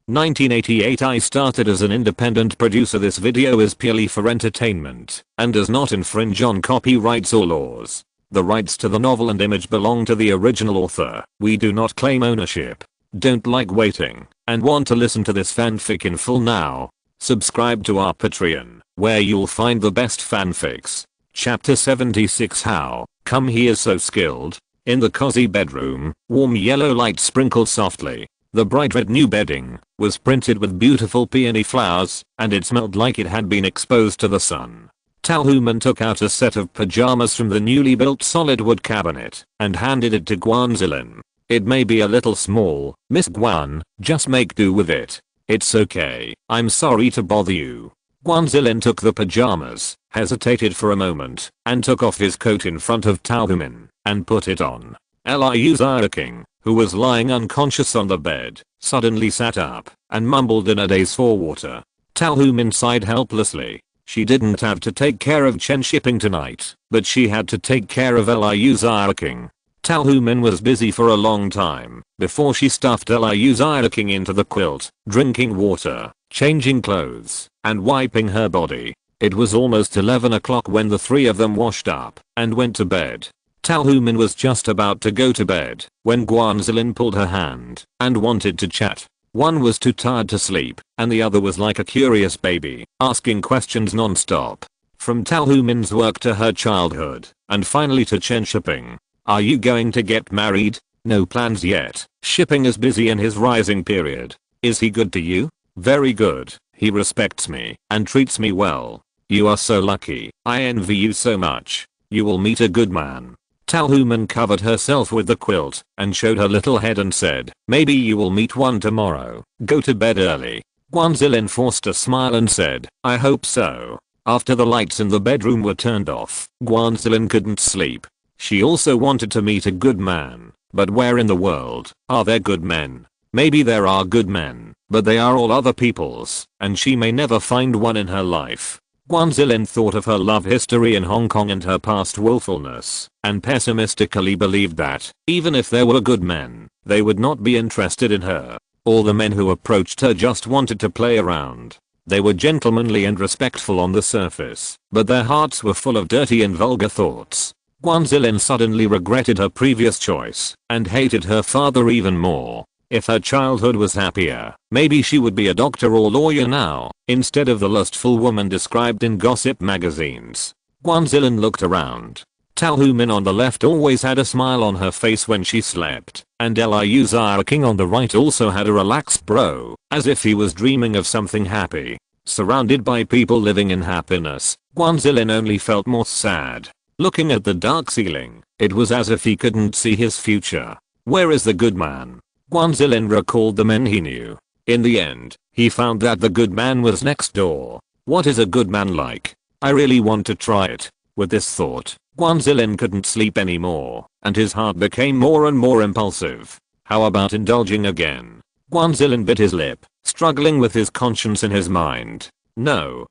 1988. I started as an independent producer. This video is purely for entertainment and does not infringe on copyrights or laws. The rights to the novel and image belong to the original author. We do not claim ownership. Don't like waiting and want to listen to this fanfic in full now? Subscribe to our Patreon, where you'll find the best fanfics. Chapter 76. How come he is so skilled? In the cozy bedroom, warm yellow light sprinkled softly. The bright red new bedding was printed with beautiful peony flowers, and it smelled like it had been exposed to the sun. Talhuman took out a set of pajamas from the newly built solid wood cabinet and handed it to Guanzilin. It may be a little small, Miss Guan, just make do with it. It's okay, I'm sorry to bother you. Guanzilin took the pajamas, hesitated for a moment, and took off his coat in front of Talhuman and put it on. Liu King, who was lying unconscious on the bed, suddenly sat up and mumbled in a daze for water. Talhuman sighed helplessly. She didn't have to take care of Chen Shiping tonight, but she had to take care of Liu King. Talhuman was busy for a long time before she stuffed Liu King into the quilt, drinking water, changing clothes, and wiping her body. It was almost 11 o'clock when the three of them washed up and went to bed. Talhuman was just about to go to bed when Guanzilin pulled her hand and wanted to chat. One was too tired to sleep, and the other was like a curious baby, asking questions non-stop. From Talhuman's work to her childhood, and finally to Chen Shiping. Are you going to get married? No plans yet. Shipping is busy in his rising period. Is he good to you? Very good. He respects me and treats me well. You are so lucky. I envy you so much. You will meet a good man. Talhuman covered herself with the quilt and showed her little head and said, maybe you will meet one tomorrow. Go to bed early. Guanzilin forced a smile and said, I hope so. After the lights in the bedroom were turned off, Guanzilin couldn't sleep. She also wanted to meet a good man, but where in the world are there good men? Maybe there are good men, but they are all other people's, and she may never find one in her life. Guanzilin thought of her love history in Hong Kong and her past willfulness, and pessimistically believed that, even if there were good men, they would not be interested in her. All the men who approached her just wanted to play around. They were gentlemanly and respectful on the surface, but their hearts were full of dirty and vulgar thoughts. Guanzilin suddenly regretted her previous choice, and hated her father even more. If her childhood was happier, maybe she would be a doctor or lawyer now, instead of the lustful woman described in gossip magazines. Guanzilin looked around. Talhuman on the left always had a smile on her face when she slept, and Liu King on the right also had a relaxed brow, as if he was dreaming of something happy. Surrounded by people living in happiness, Guanzilin only felt more sad. Looking at the dark ceiling, it was as if he couldn't see his future. Where is the good man? Guanzilin recalled the men he knew. In the end, he found that the good man was next door. What is a good man like? I really want to try it. With this thought, Guanzilin couldn't sleep anymore, and his heart became more and more impulsive. How about indulging again? Guanzilin bit his lip, struggling with his conscience in his mind. No,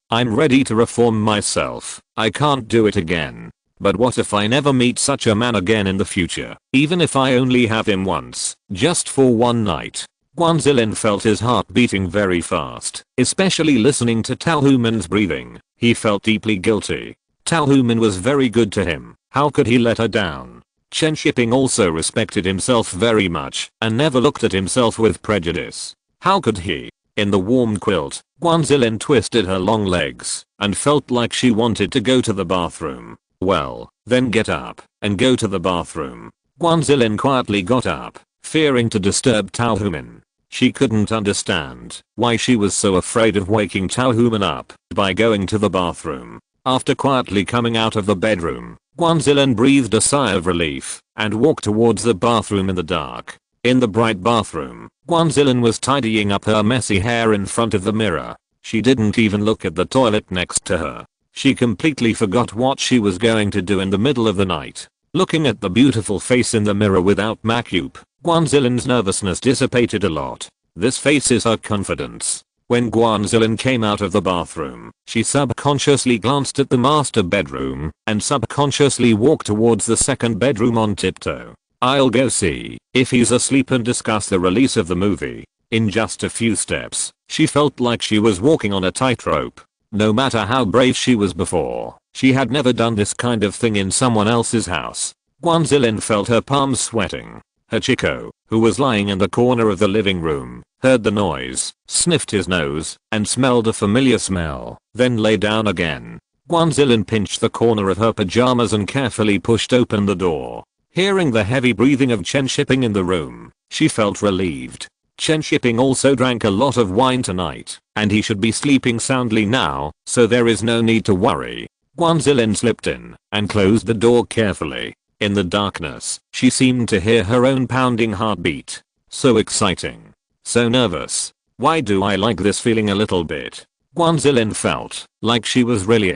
I'm ready to reform myself. I can't do it again. But what if I never meet such a man again in the future? Even if I only have him once, just for one night. Guanzilin felt his heart beating very fast, especially listening to Talhuman's breathing. He felt deeply guilty. Talhuman was very good to him. How could he let her down? Chen Shiping also respected himself very much and never looked at himself with prejudice. How could he? In the warm quilt, Guanzilin twisted her long legs and felt like she wanted to go to the bathroom. Well, then get up and go to the bathroom. Guanzilin quietly got up, fearing to disturb Talhuman. She couldn't understand why she was so afraid of waking Talhuman up by going to the bathroom. After quietly coming out of the bedroom, Guanzilin breathed a sigh of relief and walked towards the bathroom in the dark. In the bright bathroom, Guanzilin was tidying up her messy hair in front of the mirror. She didn't even look at the toilet next to her. She completely forgot what she was going to do in the middle of the night. Looking at the beautiful face in the mirror without makeup, Guanzilin's nervousness dissipated a lot. This face is her confidence. When Guanzilin came out of the bathroom, she subconsciously glanced at the master bedroom and subconsciously walked towards the second bedroom on tiptoe. I'll go see if he's asleep and discuss the release of the movie. In just a few steps, she felt like she was walking on a tightrope. No matter how brave she was before, she had never done this kind of thing in someone else's house. Guanzilin felt her palms sweating. Hachiko, who was lying in the corner of the living room, heard the noise, sniffed his nose, and smelled a familiar smell, then lay down again. Guanzilin pinched the corner of her pajamas and carefully pushed open the door. Hearing the heavy breathing of Chen Shiping in the room, she felt relieved. Chen Shiping also drank a lot of wine tonight, and he should be sleeping soundly now, so there is no need to worry. Guanzilin slipped in and closed the door carefully. In the darkness, she seemed to hear her own pounding heartbeat. So exciting. So nervous. Why do I like this feeling a little bit? Guanzilin felt like she was really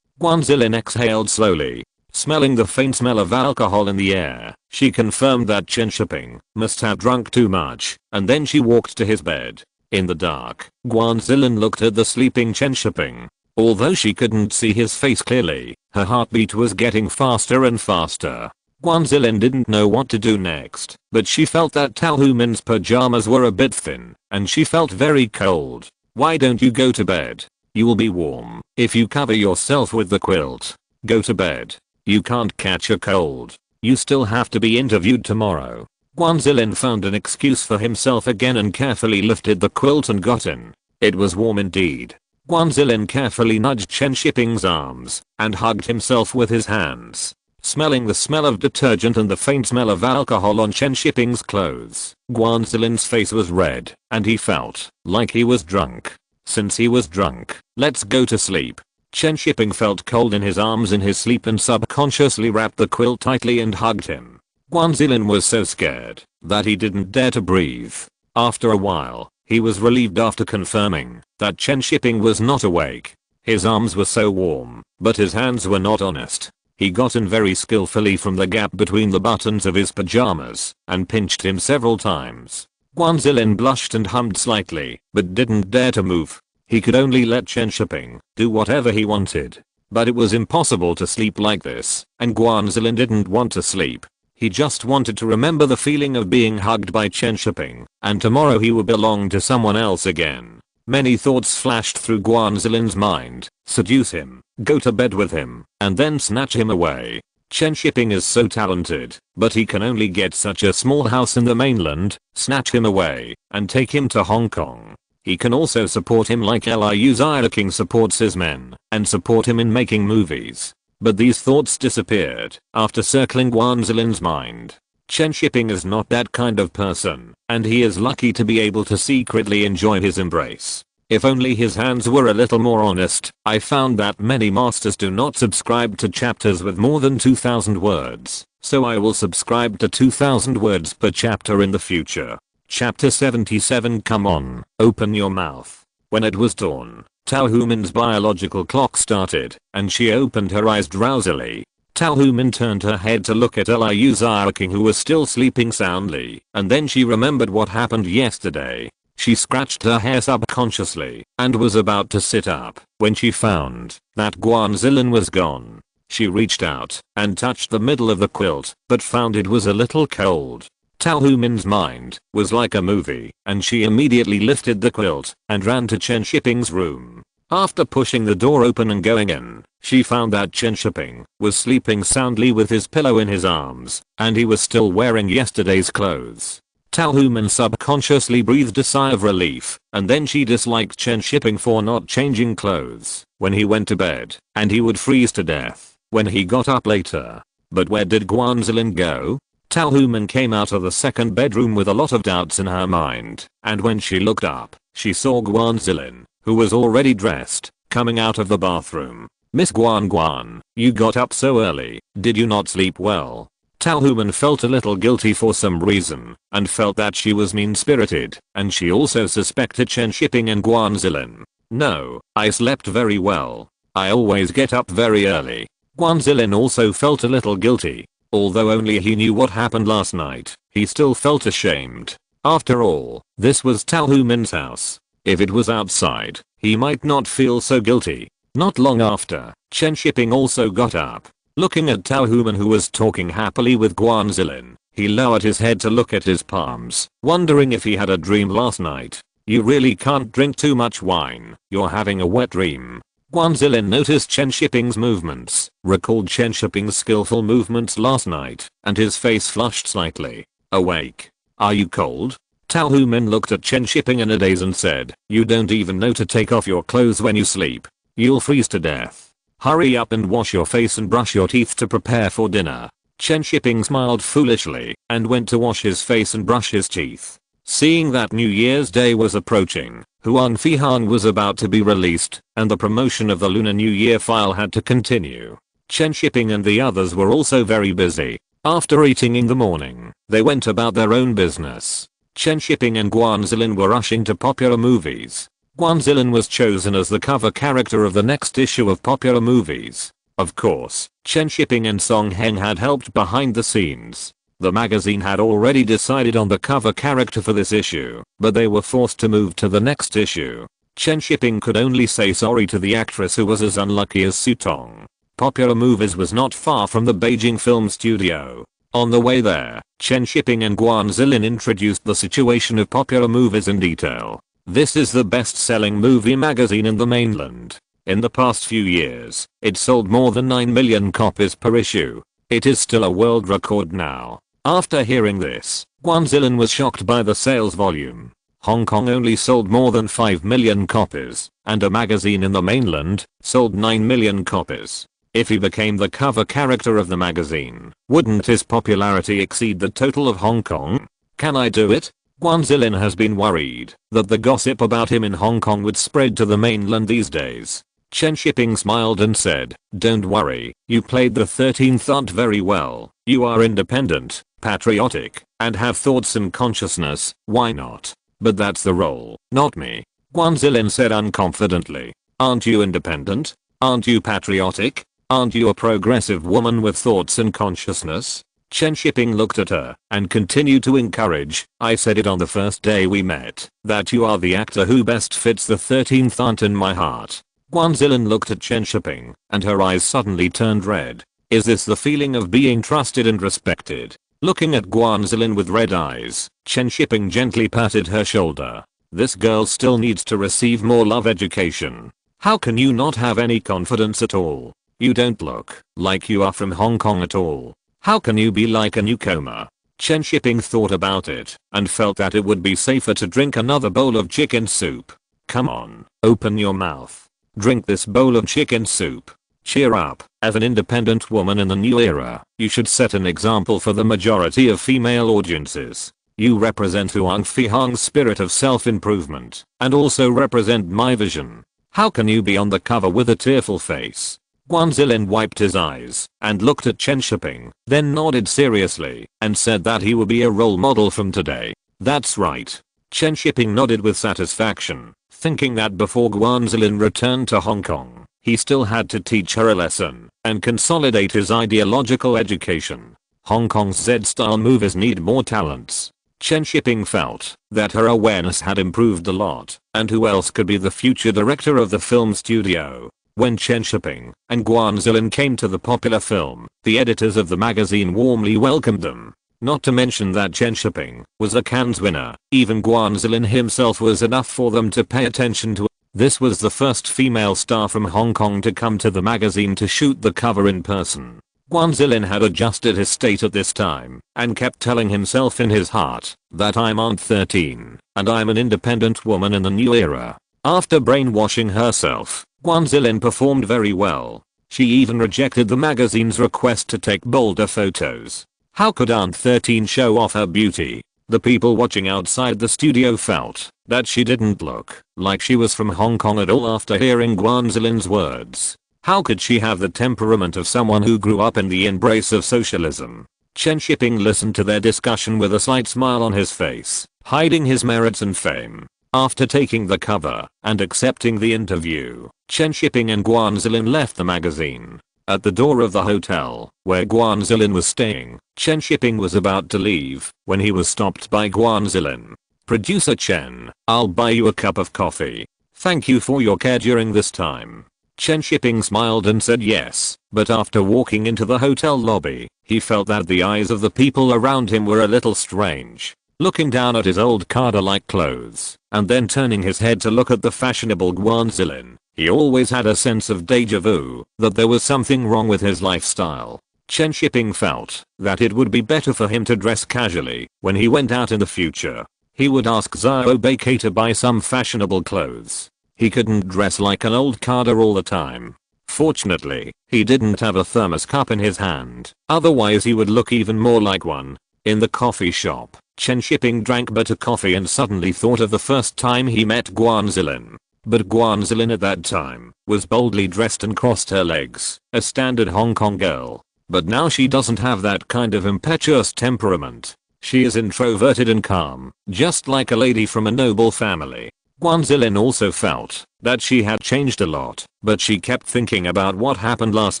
Guanzilin exhaled slowly. Smelling the faint smell of alcohol in the air, she confirmed that Chen Shiping must have drunk too much, and then she walked to his bed. In the dark, Guanzilin looked at the sleeping Chen Shiping. Although she couldn't see his face clearly, her heartbeat was getting faster and faster. Guanzilin didn't know what to do next, but she felt that Talhuman's pajamas were a bit thin, and she felt very cold. Why don't you go to bed? You will be warm if you cover yourself with the quilt. Go to bed. You can't catch a cold. You still have to be interviewed tomorrow. Guanzilin found an excuse for himself again and carefully lifted the quilt and got in. It was warm indeed. Guanzilin carefully nudged Chen Shiping's arms and hugged himself with his hands. Smelling the smell of detergent and the faint smell of alcohol on Chen Shiping's clothes, Guanzilin's face was red, and he felt like he was drunk. Since he was drunk, let's go to sleep. Chen Shiping felt cold in his arms in his sleep and subconsciously wrapped the quilt tightly and hugged him. Guanzilin was so scared that he didn't dare to breathe. After a while, he was relieved after confirming that Chen Shiping was not awake. His arms were so warm, but his hands were not honest. He got in very skillfully from the gap between the buttons of his pajamas and pinched him several times. Guanzilin blushed and hummed slightly, but didn't dare to move. He could only let Chen Shiping do whatever he wanted. But it was impossible to sleep like this, and Guanzilin didn't want to sleep. He just wanted to remember the feeling of being hugged by Chen Shiping, and tomorrow he would belong to someone else again. Many thoughts flashed through Guanzilin's mind. Seduce him, go to bed with him, and then snatch him away. Chen Shiping is so talented, but he can only get such a small house in the mainland, snatch him away, and take him to Hong Kong. He can also support him like Liu King supports his men, and support him in making movies. But these thoughts disappeared after circling Guanzilin's mind. Chen Shiping is not that kind of person, and he is lucky to be able to secretly enjoy his embrace. If only his hands were a little more honest. I found that many masters do not subscribe to chapters with more than 2000 words, so I will subscribe to 2000 words per chapter in the future. Chapter 77. Come on, open your mouth. When it was dawn, Talhuman's biological clock started, and she opened her eyes drowsily. Talhuman turned her head to look at Liu King, who was still sleeping soundly, and then she remembered what happened yesterday. She scratched her hair subconsciously and was about to sit up when she found that Guanzilin was gone. She reached out and touched the middle of the quilt, but found it was a little cold. Talhuman's mind was like a movie, and she immediately lifted the quilt and ran to Chen Shiping's room. After pushing the door open and going in, she found that Chen Shiping was sleeping soundly with his pillow in his arms, and he was still wearing yesterday's clothes. Talhuman subconsciously breathed a sigh of relief, and then she disliked Chen Shiping for not changing clothes when he went to bed, and he would freeze to death when he got up later. But where did Guanzilin go? Talhuman came out of the second bedroom with a lot of doubts in her mind, and when she looked up, she saw Guanzilin, who was already dressed, coming out of the bathroom. Miss Guan, you got up so early, did you not sleep well? Talhuman felt a little guilty for some reason, and felt that she was mean-spirited, and she also suspected Chen Shiping and Guanzilin. No, I slept very well. I always get up very early. Guanzilin also felt a little guilty. Although only he knew what happened last night, he still felt ashamed. After all, this was Talhuman's house. If it was outside, he might not feel so guilty. Not long after, Chen Shiping also got up. Looking at Talhuman, who was talking happily with Guanzilin, He lowered his head to look at his palms, wondering if he had a dream last night. You really can't drink too much wine. You're having a wet dream. Guan Zilin noticed Chen Shiping's movements, recalled Chen Shiping's skillful movements last night, and his face flushed slightly. Awake. Are you cold? Tao Hu Min looked at Chen Shiping in a daze and said, you don't even know to take off your clothes when you sleep. You'll freeze to death. Hurry up and wash your face and brush your teeth to prepare for dinner. Chen Shiping smiled foolishly and went to wash his face and brush his teeth. Seeing that New Year's Day was approaching, Huang Fihang was about to be released, and the promotion of the Lunar New Year file had to continue. Chen Shiping and the others were also very busy. After eating in the morning, they went about their own business. Chen Shiping and Guan Zilin were rushing to popular movies. Guan Zilin was chosen as the cover character of the next issue of popular movies. Of course, Chen Shiping and Song Heng had helped behind the scenes. The magazine had already decided on the cover character for this issue, but they were forced to move to the next issue. Chen Shiping could only say sorry to the actress who was as unlucky as Su Tong. Popular Movies was not far from the Beijing film studio. On the way there, Chen Shiping and Guan Zilin introduced the situation of Popular Movies in detail. This is the best-selling movie magazine in the mainland. In the past few years, it sold more than 9 million copies per issue. It is still a world record now. After hearing this, Guan Zilin was shocked by the sales volume. Hong Kong only sold more than 5 million copies, and a magazine in the mainland sold 9 million copies. If he became the cover character of the magazine, wouldn't his popularity exceed the total of Hong Kong? Can I do it? Guan Zilin has been worried that the gossip about him in Hong Kong would spread to the mainland these days. Chen Shiping smiled and said, don't worry, you played the 13th aunt very well. You are independent, patriotic, and have thoughts and consciousness, why not? But that's the role, not me. Guan Zilin said unconfidently. Aren't you independent? Aren't you patriotic? Aren't you a progressive woman with thoughts and consciousness? Chen Shiping looked at her and continued to encourage, I said it on the first day we met, that you are the actor who best fits the 13th aunt in my heart. Guan Zilin looked at Chen Shiping and her eyes suddenly turned red. Is this the feeling of being trusted and respected? Looking at Guan Zilin with red eyes, Chen Shiping gently patted her shoulder. This girl still needs to receive more love education. How can you not have any confidence at all? You don't look like you are from Hong Kong at all. How can you be like a newcomer? Chen Shiping thought about it and felt that it would be safer to drink another bowl of chicken soup. Come on, open your mouth. Drink this bowl of chicken soup. Cheer up. As an independent woman in the new era, you should set an example for the majority of female audiences. You represent Huang Fihang's spirit of self-improvement and also represent my vision. How can you be on the cover with a tearful face? Guan Zilin wiped his eyes and looked at Chen Shiping, then nodded seriously and said that he will be a role model from today. That's right. Chen Shiping nodded with satisfaction, thinking that before Guan Zilin returned to Hong Kong, he still had to teach her a lesson and consolidate his ideological education. Hong Kong's Z-style movies need more talents. Chen Shiping felt that her awareness had improved a lot, and who else could be the future director of the film studio? When Chen Shiping and Guan Zilin came to the popular film, the editors of the magazine warmly welcomed them. Not to mention that Chen Shiping was a Cannes winner, even Guan Zilin himself was enough for them to pay attention to. This was the first female star from Hong Kong to come to the magazine to shoot the cover in person. Guan Zilin had adjusted his state at this time and kept telling himself in his heart that I'm Aunt 13 and I'm an independent woman in the new era. After brainwashing herself, Guan Zilin performed very well. She even rejected the magazine's request to take bolder photos. How could Aunt 13 show off her beauty? The people watching outside the studio felt that she didn't look like she was from Hong Kong at all after hearing Guan Zilin's words. How could she have the temperament of someone who grew up in the embrace of socialism? Chen Shiping listened to their discussion with a slight smile on his face, hiding his merits and fame. After taking the cover and accepting the interview, Chen Shiping and Guan Zilin left the magazine. At the door of the hotel where Guan Zilin was staying, Chen Shiping was about to leave when he was stopped by Guan Zilin. Producer Chen, I'll buy you a cup of coffee. Thank you for your care during this time. Chen Shiping smiled and said yes, but after walking into the hotel lobby, he felt that the eyes of the people around him were a little strange. Looking down at his old Carter-like clothes, and then turning his head to look at the fashionable Guanzilin, he always had a sense of deja vu, that there was something wrong with his lifestyle. Chen Shiping felt that it would be better for him to dress casually when he went out in the future. He would ask Xiao Beike to buy some fashionable clothes. He couldn't dress like an old Carter all the time. Fortunately, he didn't have a thermos cup in his hand, otherwise he would look even more like one. In the coffee shop, Chen Shiping drank bitter coffee and suddenly thought of the first time he met Guanzilin. But Guanzilin at that time was boldly dressed and crossed her legs, a standard Hong Kong girl. But now she doesn't have that kind of impetuous temperament. She is introverted and calm, just like a lady from a noble family. Guanzilin also felt that she had changed a lot, but she kept thinking about what happened last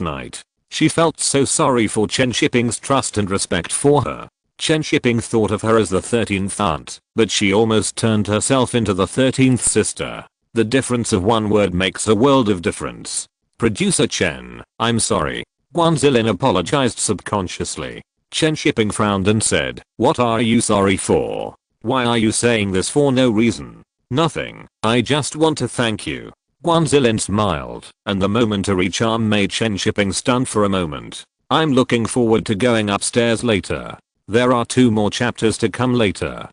night. She felt so sorry for Chen Shiping's trust and respect for her. Chen Shiping thought of her as the 13th aunt, but she almost turned herself into the 13th sister. The difference of one word makes a world of difference. Producer Chen, I'm sorry. Guanzilin apologized subconsciously. Chen Shiping frowned and said, what are you sorry for? Why are you saying this for no reason? Nothing, I just want to thank you. Guanzilin smiled, and the momentary charm made Chen Shiping stunned for a moment. I'm looking forward to going upstairs later. There are 2 more chapters to come later.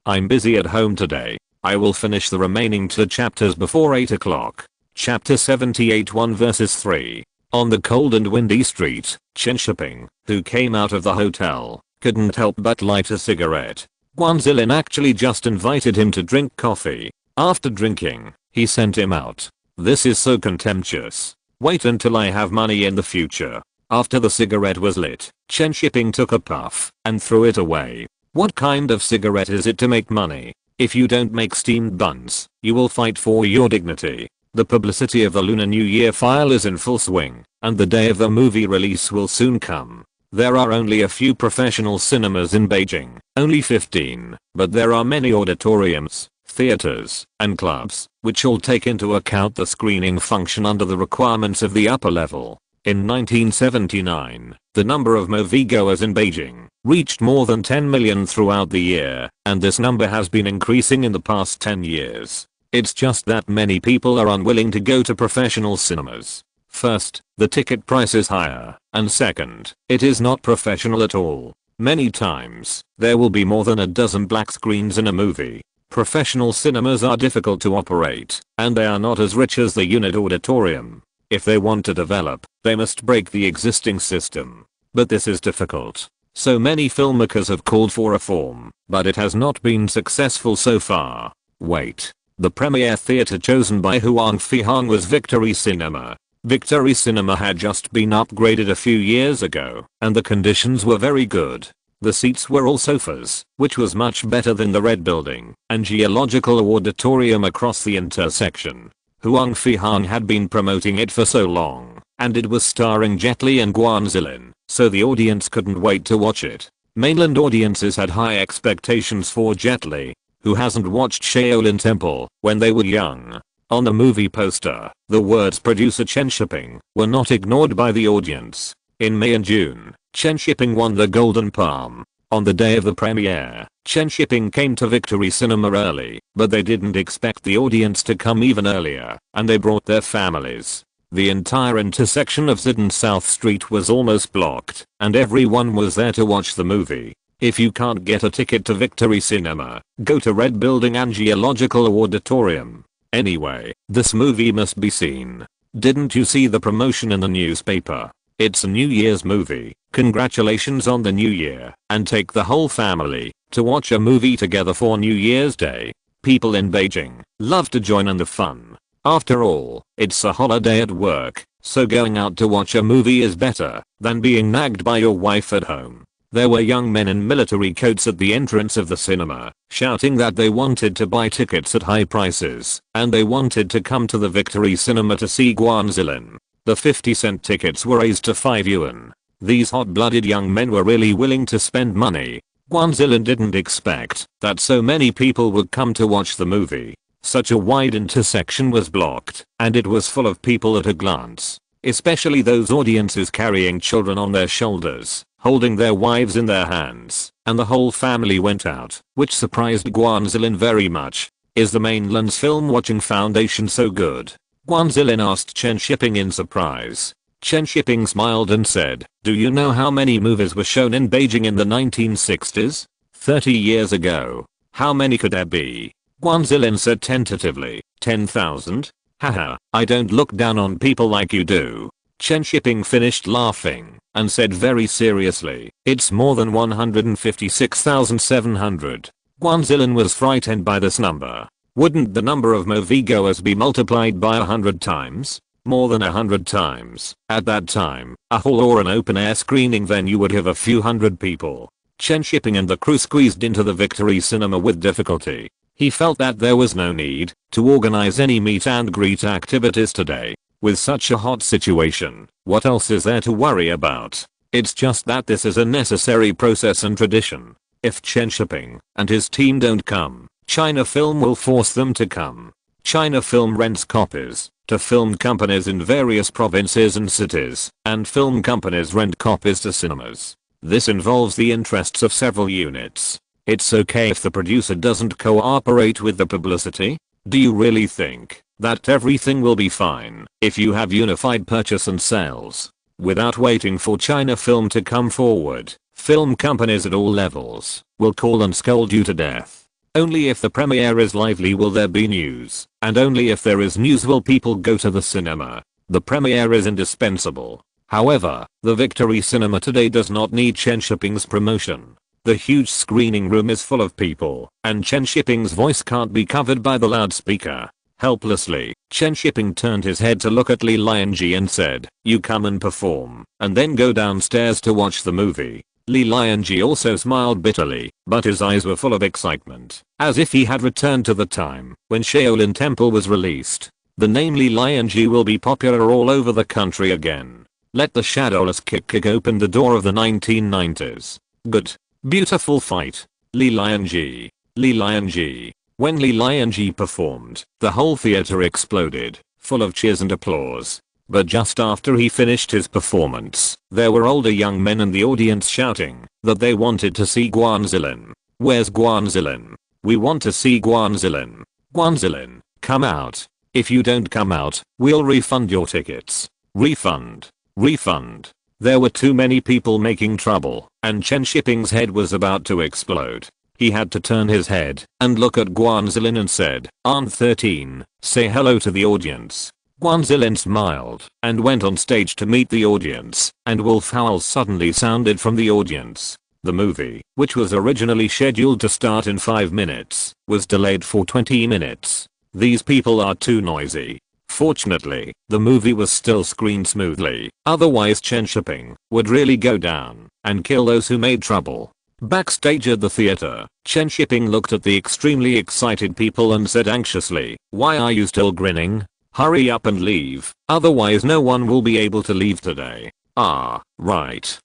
I'm busy at home today. I will finish the remaining 2 chapters before 8 o'clock. Chapter 78 1 verses 3. On the cold and windy street, Chen Shiping, who came out of the hotel, couldn't help but light a cigarette. Guanzilin actually just invited him to drink coffee. After drinking, he sent him out. This is so contemptuous. Wait until I have money in the future. After the cigarette was lit, Chen Shiping took a puff and threw it away. What kind of cigarette is it to make money? If you don't make steamed buns, you will fight for your dignity. The publicity of the Lunar New Year file is in full swing, and the day of the movie release will soon come. There are only a few professional cinemas in Beijing, only 15, but there are many auditoriums, theaters, and clubs, which all take into account the screening function under the requirements of the upper level. In 1979, the number of moviegoers in Beijing reached more than 10 million throughout the year, and this number has been increasing in the past 10 years. It's just that many people are unwilling to go to professional cinemas. First, the ticket price is higher, and second, it is not professional at all. Many times, there will be more than a dozen black screens in a movie. Professional cinemas are difficult to operate, and they are not as rich as the unit auditorium. If they want to develop, they must break the existing system. But this is difficult. So many filmmakers have called for reform, but it has not been successful so far. Wait. The premiere theater chosen by Huang Fihang was Victory Cinema. Victory Cinema had just been upgraded a few years ago, and the conditions were very good. The seats were all sofas, which was much better than the Red Building and Geological Auditorium across the intersection. Huang Fihang had been promoting it for so long, and it was starring Jet Li and Guanzilin, so the audience couldn't wait to watch it. Mainland audiences had high expectations for Jet Li, who hasn't watched Shaolin Temple when they were young. On the movie poster, the words producer Chen Shiping were not ignored by the audience. In May and June, Chen Shiping won the Golden Palm. On the day of the premiere, Chen Shiping came to Victory Cinema early, but they didn't expect the audience to come even earlier, and they brought their families. The entire intersection of Zidane South Street was almost blocked, and everyone was there to watch the movie. If you can't get a ticket to Victory Cinema, go to Red Building and Geological Auditorium. Anyway, this movie must be seen. Didn't you see the promotion in the newspaper? It's a New Year's movie. Congratulations on the new year, and take the whole family to watch a movie together for New Year's Day. People in Beijing love to join in the fun. After all, it's a holiday at work, so going out to watch a movie is better than being nagged by your wife at home. There were young men in military coats at the entrance of the cinema, shouting that they wanted to buy tickets at high prices, and they wanted to come to the Victory Cinema to see Guanzilin. The 50-cent tickets were raised to 5 yuan. These hot-blooded young men were really willing to spend money. Guanzilin didn't expect that so many people would come to watch the movie. Such a wide intersection was blocked, and it was full of people at a glance. Especially those audiences carrying children on their shoulders, holding their wives in their hands, and the whole family went out, which surprised Guanzilin very much. Is the mainland's film watching foundation so good? Guanzilin asked Chen Shiping in surprise. Chen Shiping smiled and said, do you know how many movies were shown in Beijing in the 1960s? 30 years ago. How many could there be? Guanzilin said tentatively, 10,000? Haha, I don't look down on people like you do. Chen Shiping finished laughing and said very seriously, it's more than 156,700. Guanzilin was frightened by this number. Wouldn't the number of moviegoers be multiplied by 100 times? More than 100 times. At that time, a hall or an open air screening venue would have a few hundred people. Chen Shiping and the crew squeezed into the Victory Cinema with difficulty. He felt that there was no need to organize any meet and greet activities today. With such a hot situation, what else is there to worry about? It's just that this is a necessary process and tradition. If Chen Shiping and his team don't come, China Film will force them to come. China Film rents copies to film companies in various provinces and cities, and film companies rent copies to cinemas. This involves the interests of several units. It's okay if the producer doesn't cooperate with the publicity? Do you really think that everything will be fine if you have unified purchase and sales? Without waiting for China Film to come forward, film companies at all levels will call and scold you to death. Only if the premiere is lively will there be news, and only if there is news will people go to the cinema. The premiere is indispensable. However, the Victory Cinema today does not need Chen Shiping's promotion. The huge screening room is full of people, and Chen Shiping's voice can't be covered by the loudspeaker. Helplessly, Chen Shiping turned his head to look at Li Lianji and said, you come and perform, and then go downstairs to watch the movie. Li Lianji also smiled bitterly, but his eyes were full of excitement, as if he had returned to the time when Shaolin Temple was released. The name Li Lianji will be popular all over the country again. Let the shadowless kick open the door of the 1990s. Good. Beautiful fight. Li Lianji. Li Lianji. When Li Lianji performed, the whole theater exploded, full of cheers and applause. But just after he finished his performance, there were older young men in the audience shouting that they wanted to see Guanzilin. Where's Guanzilin? We want to see Guanzilin. Guanzilin, come out. If you don't come out, we'll refund your tickets. Refund. Refund. There were too many people making trouble, and Chen Shiping's head was about to explode. He had to turn his head and look at Guanzilin and said, Aunt 13, say hello to the audience. Guanzilin smiled and went on stage to meet the audience, and wolf howls suddenly sounded from the audience. The movie, which was originally scheduled to start in 5 minutes, was delayed for 20 minutes. These people are too noisy. Fortunately, the movie was still screened smoothly, otherwise Chen Shiping would really go down and kill those who made trouble. Backstage at the theater, Chen Shiping looked at the extremely excited people and said anxiously, why are you still grinning? Hurry up and leave, otherwise no one will be able to leave today. Ah, right.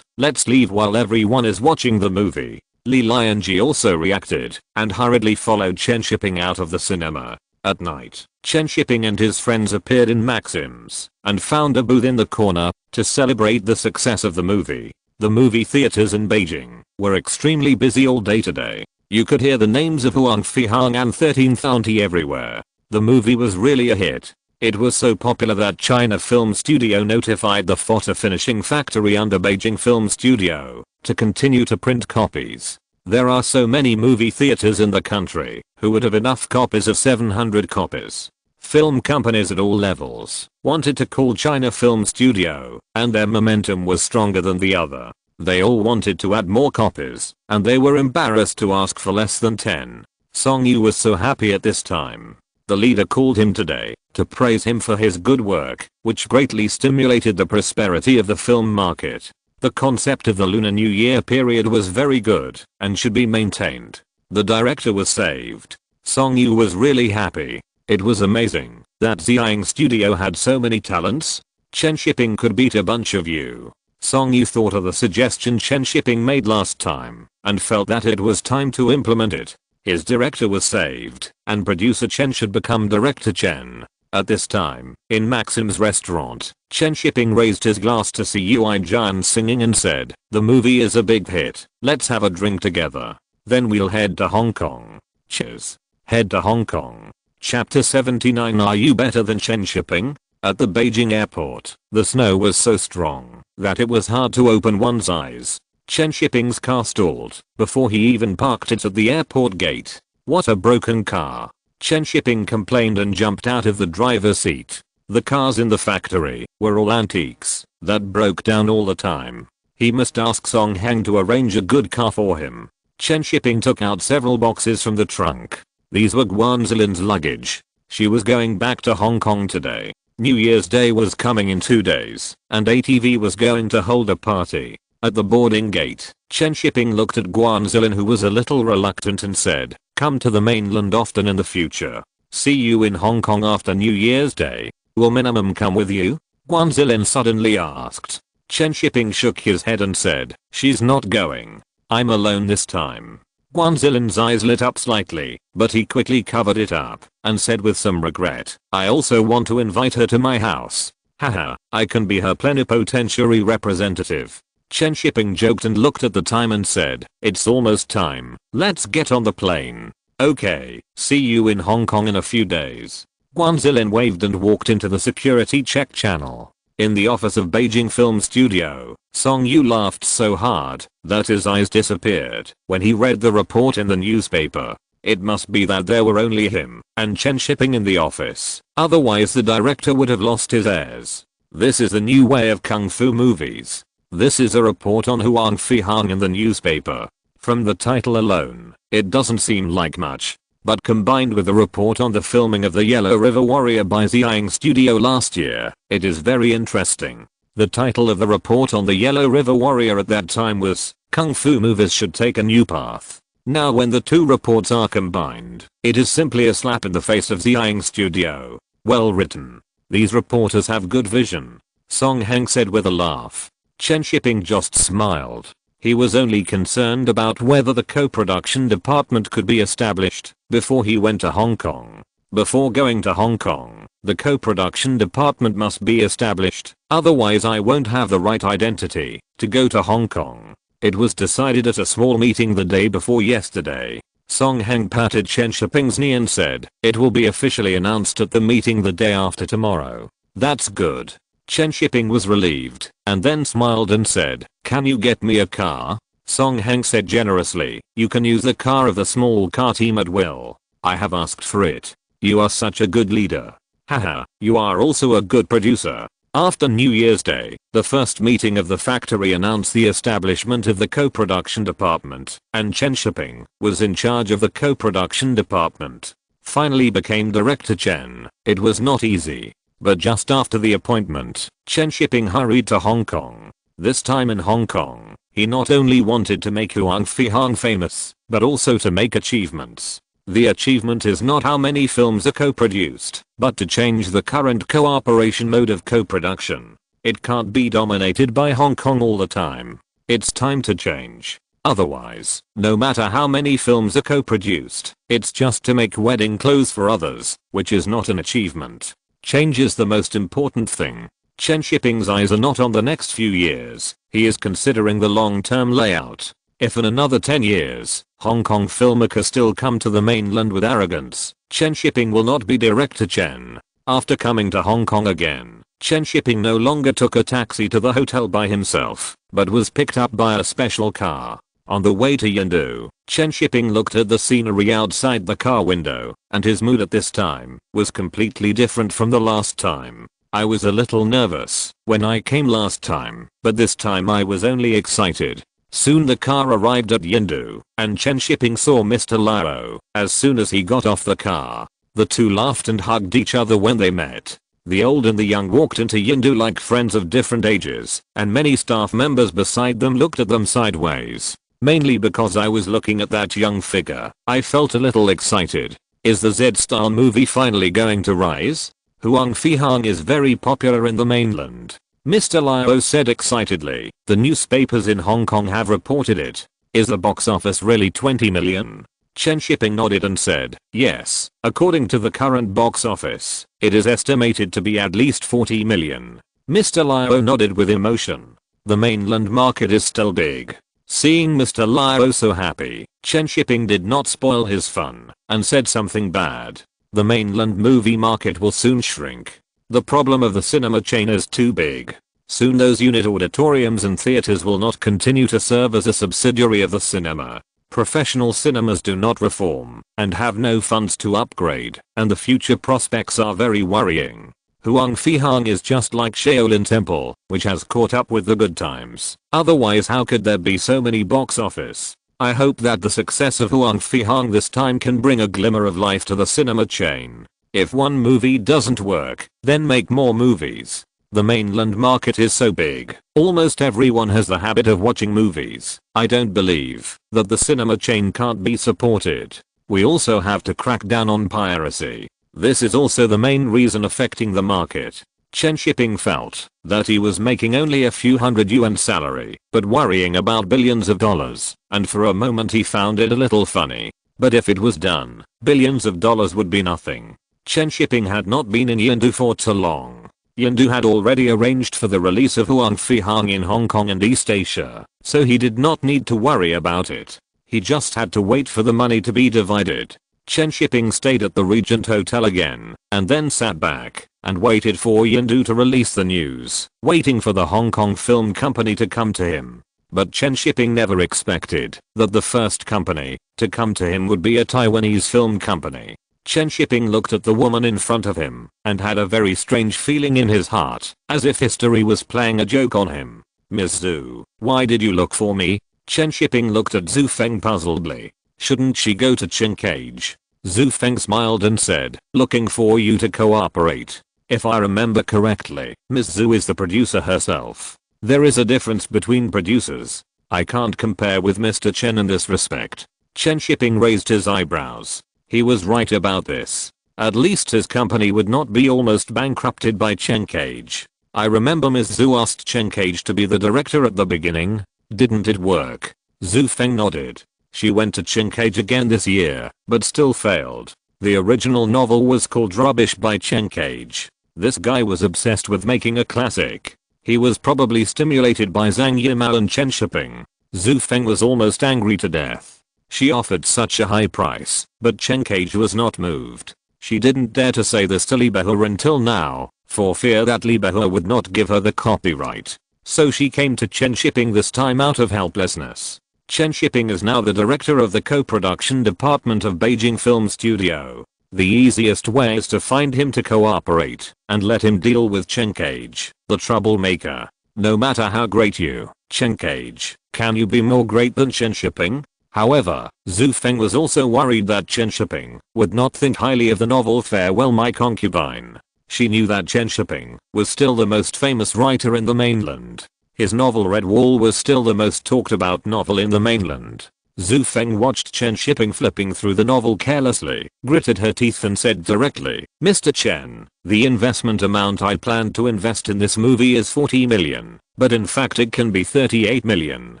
Let's leave while everyone is watching the movie. Li Lianji also reacted and hurriedly followed Chen Shiping out of the cinema. At night, Chen Shiping and his friends appeared in Maxim's and found a booth in the corner to celebrate the success of the movie. The movie theaters in Beijing were extremely busy all day today. You could hear the names of Huang Fihang and 13th Auntie everywhere. The movie was really a hit. It was so popular that China Film Studio notified the photo finishing factory under Beijing Film Studio to continue to print copies. There are so many movie theaters in the country who would have enough copies of 700 copies. Film companies at all levels wanted to call China Film Studio, and their momentum was stronger than the other. They all wanted to add more copies, and they were embarrassed to ask for less than 10. Song Yu was so happy at this time. The leader called him today to praise him for his good work, which greatly stimulated the prosperity of the film market. The concept of the Lunar New Year period was very good and should be maintained. The director was saved. Song Yu was really happy. It was amazing that Xiang Studio had so many talents. Chen Shiping could beat a bunch of you. Song Yu thought of the suggestion Chen Shiping made last time and felt that it was time to implement it. His director was saved, and producer Chen should become director Chen. At this time, in Maxim's restaurant, Chen Shiping raised his glass to see Ui Jian singing and said, "The movie is a big hit, let's have a drink together. Then we'll head to Hong Kong. Cheers." Head to Hong Kong. Chapter 79. Are you better than Chen Shiping? At the Beijing airport, the snow was so strong that it was hard to open one's eyes. Chen Shiping's car stalled before he even parked it at the airport gate. What a broken car. Chen Shiping complained and jumped out of the driver's seat. The cars in the factory were all antiques that broke down all the time. He must ask Song Heng to arrange a good car for him. Chen Shiping took out several boxes from the trunk. These were Guanzilin's luggage. She was going back to Hong Kong today. New Year's Day was coming in 2 days, and ATV was going to hold a party. At the boarding gate, Chen Shiping looked at Guanzilin, who was a little reluctant, and said, "Come to the mainland often in the future. See you in Hong Kong after New Year's Day. Will Minimum come with you?" Guanzilin suddenly asked. Chen Shiping shook his head and said, "She's not going. I'm alone this time." Guanzilin's eyes lit up slightly, but he quickly covered it up and said with some regret, "I also want to invite her to my house. Haha, I can be her plenipotentiary representative." Chen Shiping joked and looked at the time and said, "It's almost time. Let's get on the plane." "Okay, see you in Hong Kong in a few days." Guanzilin waved and walked into the security check channel. In the office of Beijing Film Studio, Song Yu laughed so hard that his eyes disappeared when he read the report in the newspaper. It must be that there were only him and Chen Shiping in the office, otherwise the director would have lost his airs. This is the new way of kung fu movies. This is a report on Huang Fihang in the newspaper. From the title alone, it doesn't seem like much. But combined with the report on the filming of The Yellow River Warrior by Xiang Studio last year, it is very interesting. The title of the report on The Yellow River Warrior at that time was, "Kung Fu Movies Should Take a New Path." Now when the two reports are combined, it is simply a slap in the face of Xiang Studio. Well written. These reporters have good vision. Song Heng said with a laugh. Chen Shiping just smiled. He was only concerned about whether the co-production department could be established before he went to Hong Kong. Before going to Hong Kong, the co-production department must be established, otherwise I won't have the right identity to go to Hong Kong. It was decided at a small meeting the day before yesterday. Song Heng patted Chen Shiping's knee and said, "It will be officially announced at the meeting the day after tomorrow." "That's good." Chen Shiping was relieved, and then smiled and said, "Can you get me a car?" Song Heng said generously, "You can use the car of the small car team at will. I have asked for it. You are such a good leader. Haha, you are also a good producer." After New Year's Day, the first meeting of the factory announced the establishment of the co-production department, and Chen Shiping was in charge of the co-production department. Finally became Director Chen. It was not easy. But just after the appointment, Chen Shiping hurried to Hong Kong. This time in Hong Kong, he not only wanted to make Huang Fihang famous, but also to make achievements. The achievement is not how many films are co-produced, but to change the current cooperation mode of co-production. It can't be dominated by Hong Kong all the time. It's time to change. Otherwise, no matter how many films are co-produced, it's just to make wedding clothes for others, which is not an achievement. Change is the most important thing. Chen Shiping's eyes are not on the next few years. He is considering the long-term layout. If in another 10 years, Hong Kong filmmakers still come to the mainland with arrogance, Chen Shiping will not be Director Chen. After coming to Hong Kong again, Chen Shiping no longer took a taxi to the hotel by himself, but was picked up by a special car. On the way to Yindu, Chen Shiping looked at the scenery outside the car window, and his mood at this time was completely different from the last time. "I was a little nervous when I came last time, but this time I was only excited." Soon the car arrived at Yindu, and Chen Shiping saw Mr. Lao as soon as he got off the car. The two laughed and hugged each other when they met. The old and the young walked into Yindu like friends of different ages, and many staff members beside them looked at them sideways. Mainly because I was looking at that young figure, I felt a little excited. Is the Z-Star movie finally going to rise? Huang Fihang is very popular in the mainland. Mr. Liao said excitedly. The newspapers in Hong Kong have reported it. Is the box office really 20 million? Chen Shiping nodded and said, yes, according to the current box office, it is estimated to be at least 40 million. Mr. Liao nodded with emotion. The mainland market is still big. Seeing Mr. Liao so happy, Chen Shiping did not spoil his fun and said something bad. The mainland movie market will soon shrink. The problem of the cinema chain is too big. Soon those unit auditoriums and theaters will not continue to serve as a subsidiary of the cinema. Professional cinemas do not reform and have no funds to upgrade, and the future prospects are very worrying. Huang Fihang is just like Shaolin Temple, which has caught up with the good times. Otherwise how could there be so many box office? I hope that the success of Huang Fihang this time can bring a glimmer of life to the cinema chain. If one movie doesn't work, then make more movies. The mainland market is so big, almost everyone has the habit of watching movies. I don't believe that the cinema chain can't be supported. We also have to crack down on piracy. This is also the main reason affecting the market. Chen Shiping felt that he was making only a few hundred yuan salary, but worrying about billions of dollars, and for a moment he found it a little funny. But if it was done, billions of dollars would be nothing. Chen Shiping had not been in Yindu for too long. Yindu had already arranged for the release of Huang Fihang in Hong Kong and East Asia, so he did not need to worry about it. He just had to wait for the money to be divided. Chen Shiping stayed at the Regent Hotel again, and then sat back and waited for Yindu to release the news, waiting for the Hong Kong film company to come to him. But Chen Shiping never expected that the first company to come to him would be a Taiwanese film company. Chen Shiping looked at the woman in front of him and had a very strange feeling in his heart, as if history was playing a joke on him. Miss Zhu, why did you look for me? Chen Shiping looked at Zhu Feng puzzledly. Shouldn't she go to Chen Cage? Zhu Feng smiled and said, looking for you to cooperate. If I remember correctly, Miss Zhu is the producer herself. There is a difference between producers. I can't compare with Mr. Chen in this respect. Chen Shiping raised his eyebrows. He was right about this. At least his company would not be almost bankrupted by Chen Cage. I remember Ms. Zhu asked Chen Cage to be the director at the beginning. Didn't it work? Zhu Feng nodded. She went to Chen Cage again this year, but still failed. The original novel was called Rubbish by Chen Cage. This guy was obsessed with making a classic. He was probably stimulated by Zhang Yimou and Chen Shiping. Zhu Feng was almost angry to death. She offered such a high price, but Chen Cage was not moved. She didn't dare to say this to Li Behua until now, for fear that Li Behua would not give her the copyright. So she came to Chen Shiping this time out of helplessness. Chen Shiping is now the director of the co-production department of Beijing Film Studio. The easiest way is to find him to cooperate and let him deal with Chen Cage, the troublemaker. No matter how great you, Chen Cage, can you be more great than Chen Shiping? However, Zhu Feng was also worried that Chen Shiping would not think highly of the novel Farewell My Concubine. She knew that Chen Shiping was still the most famous writer in the mainland. His novel Red Wall was still the most talked about novel in the mainland. Zhu Feng watched Chen Shiping flipping through the novel carelessly, gritted her teeth and said directly, Mr. Chen, the investment amount I plan to invest in this movie is 40 million, but in fact it can be 38 million.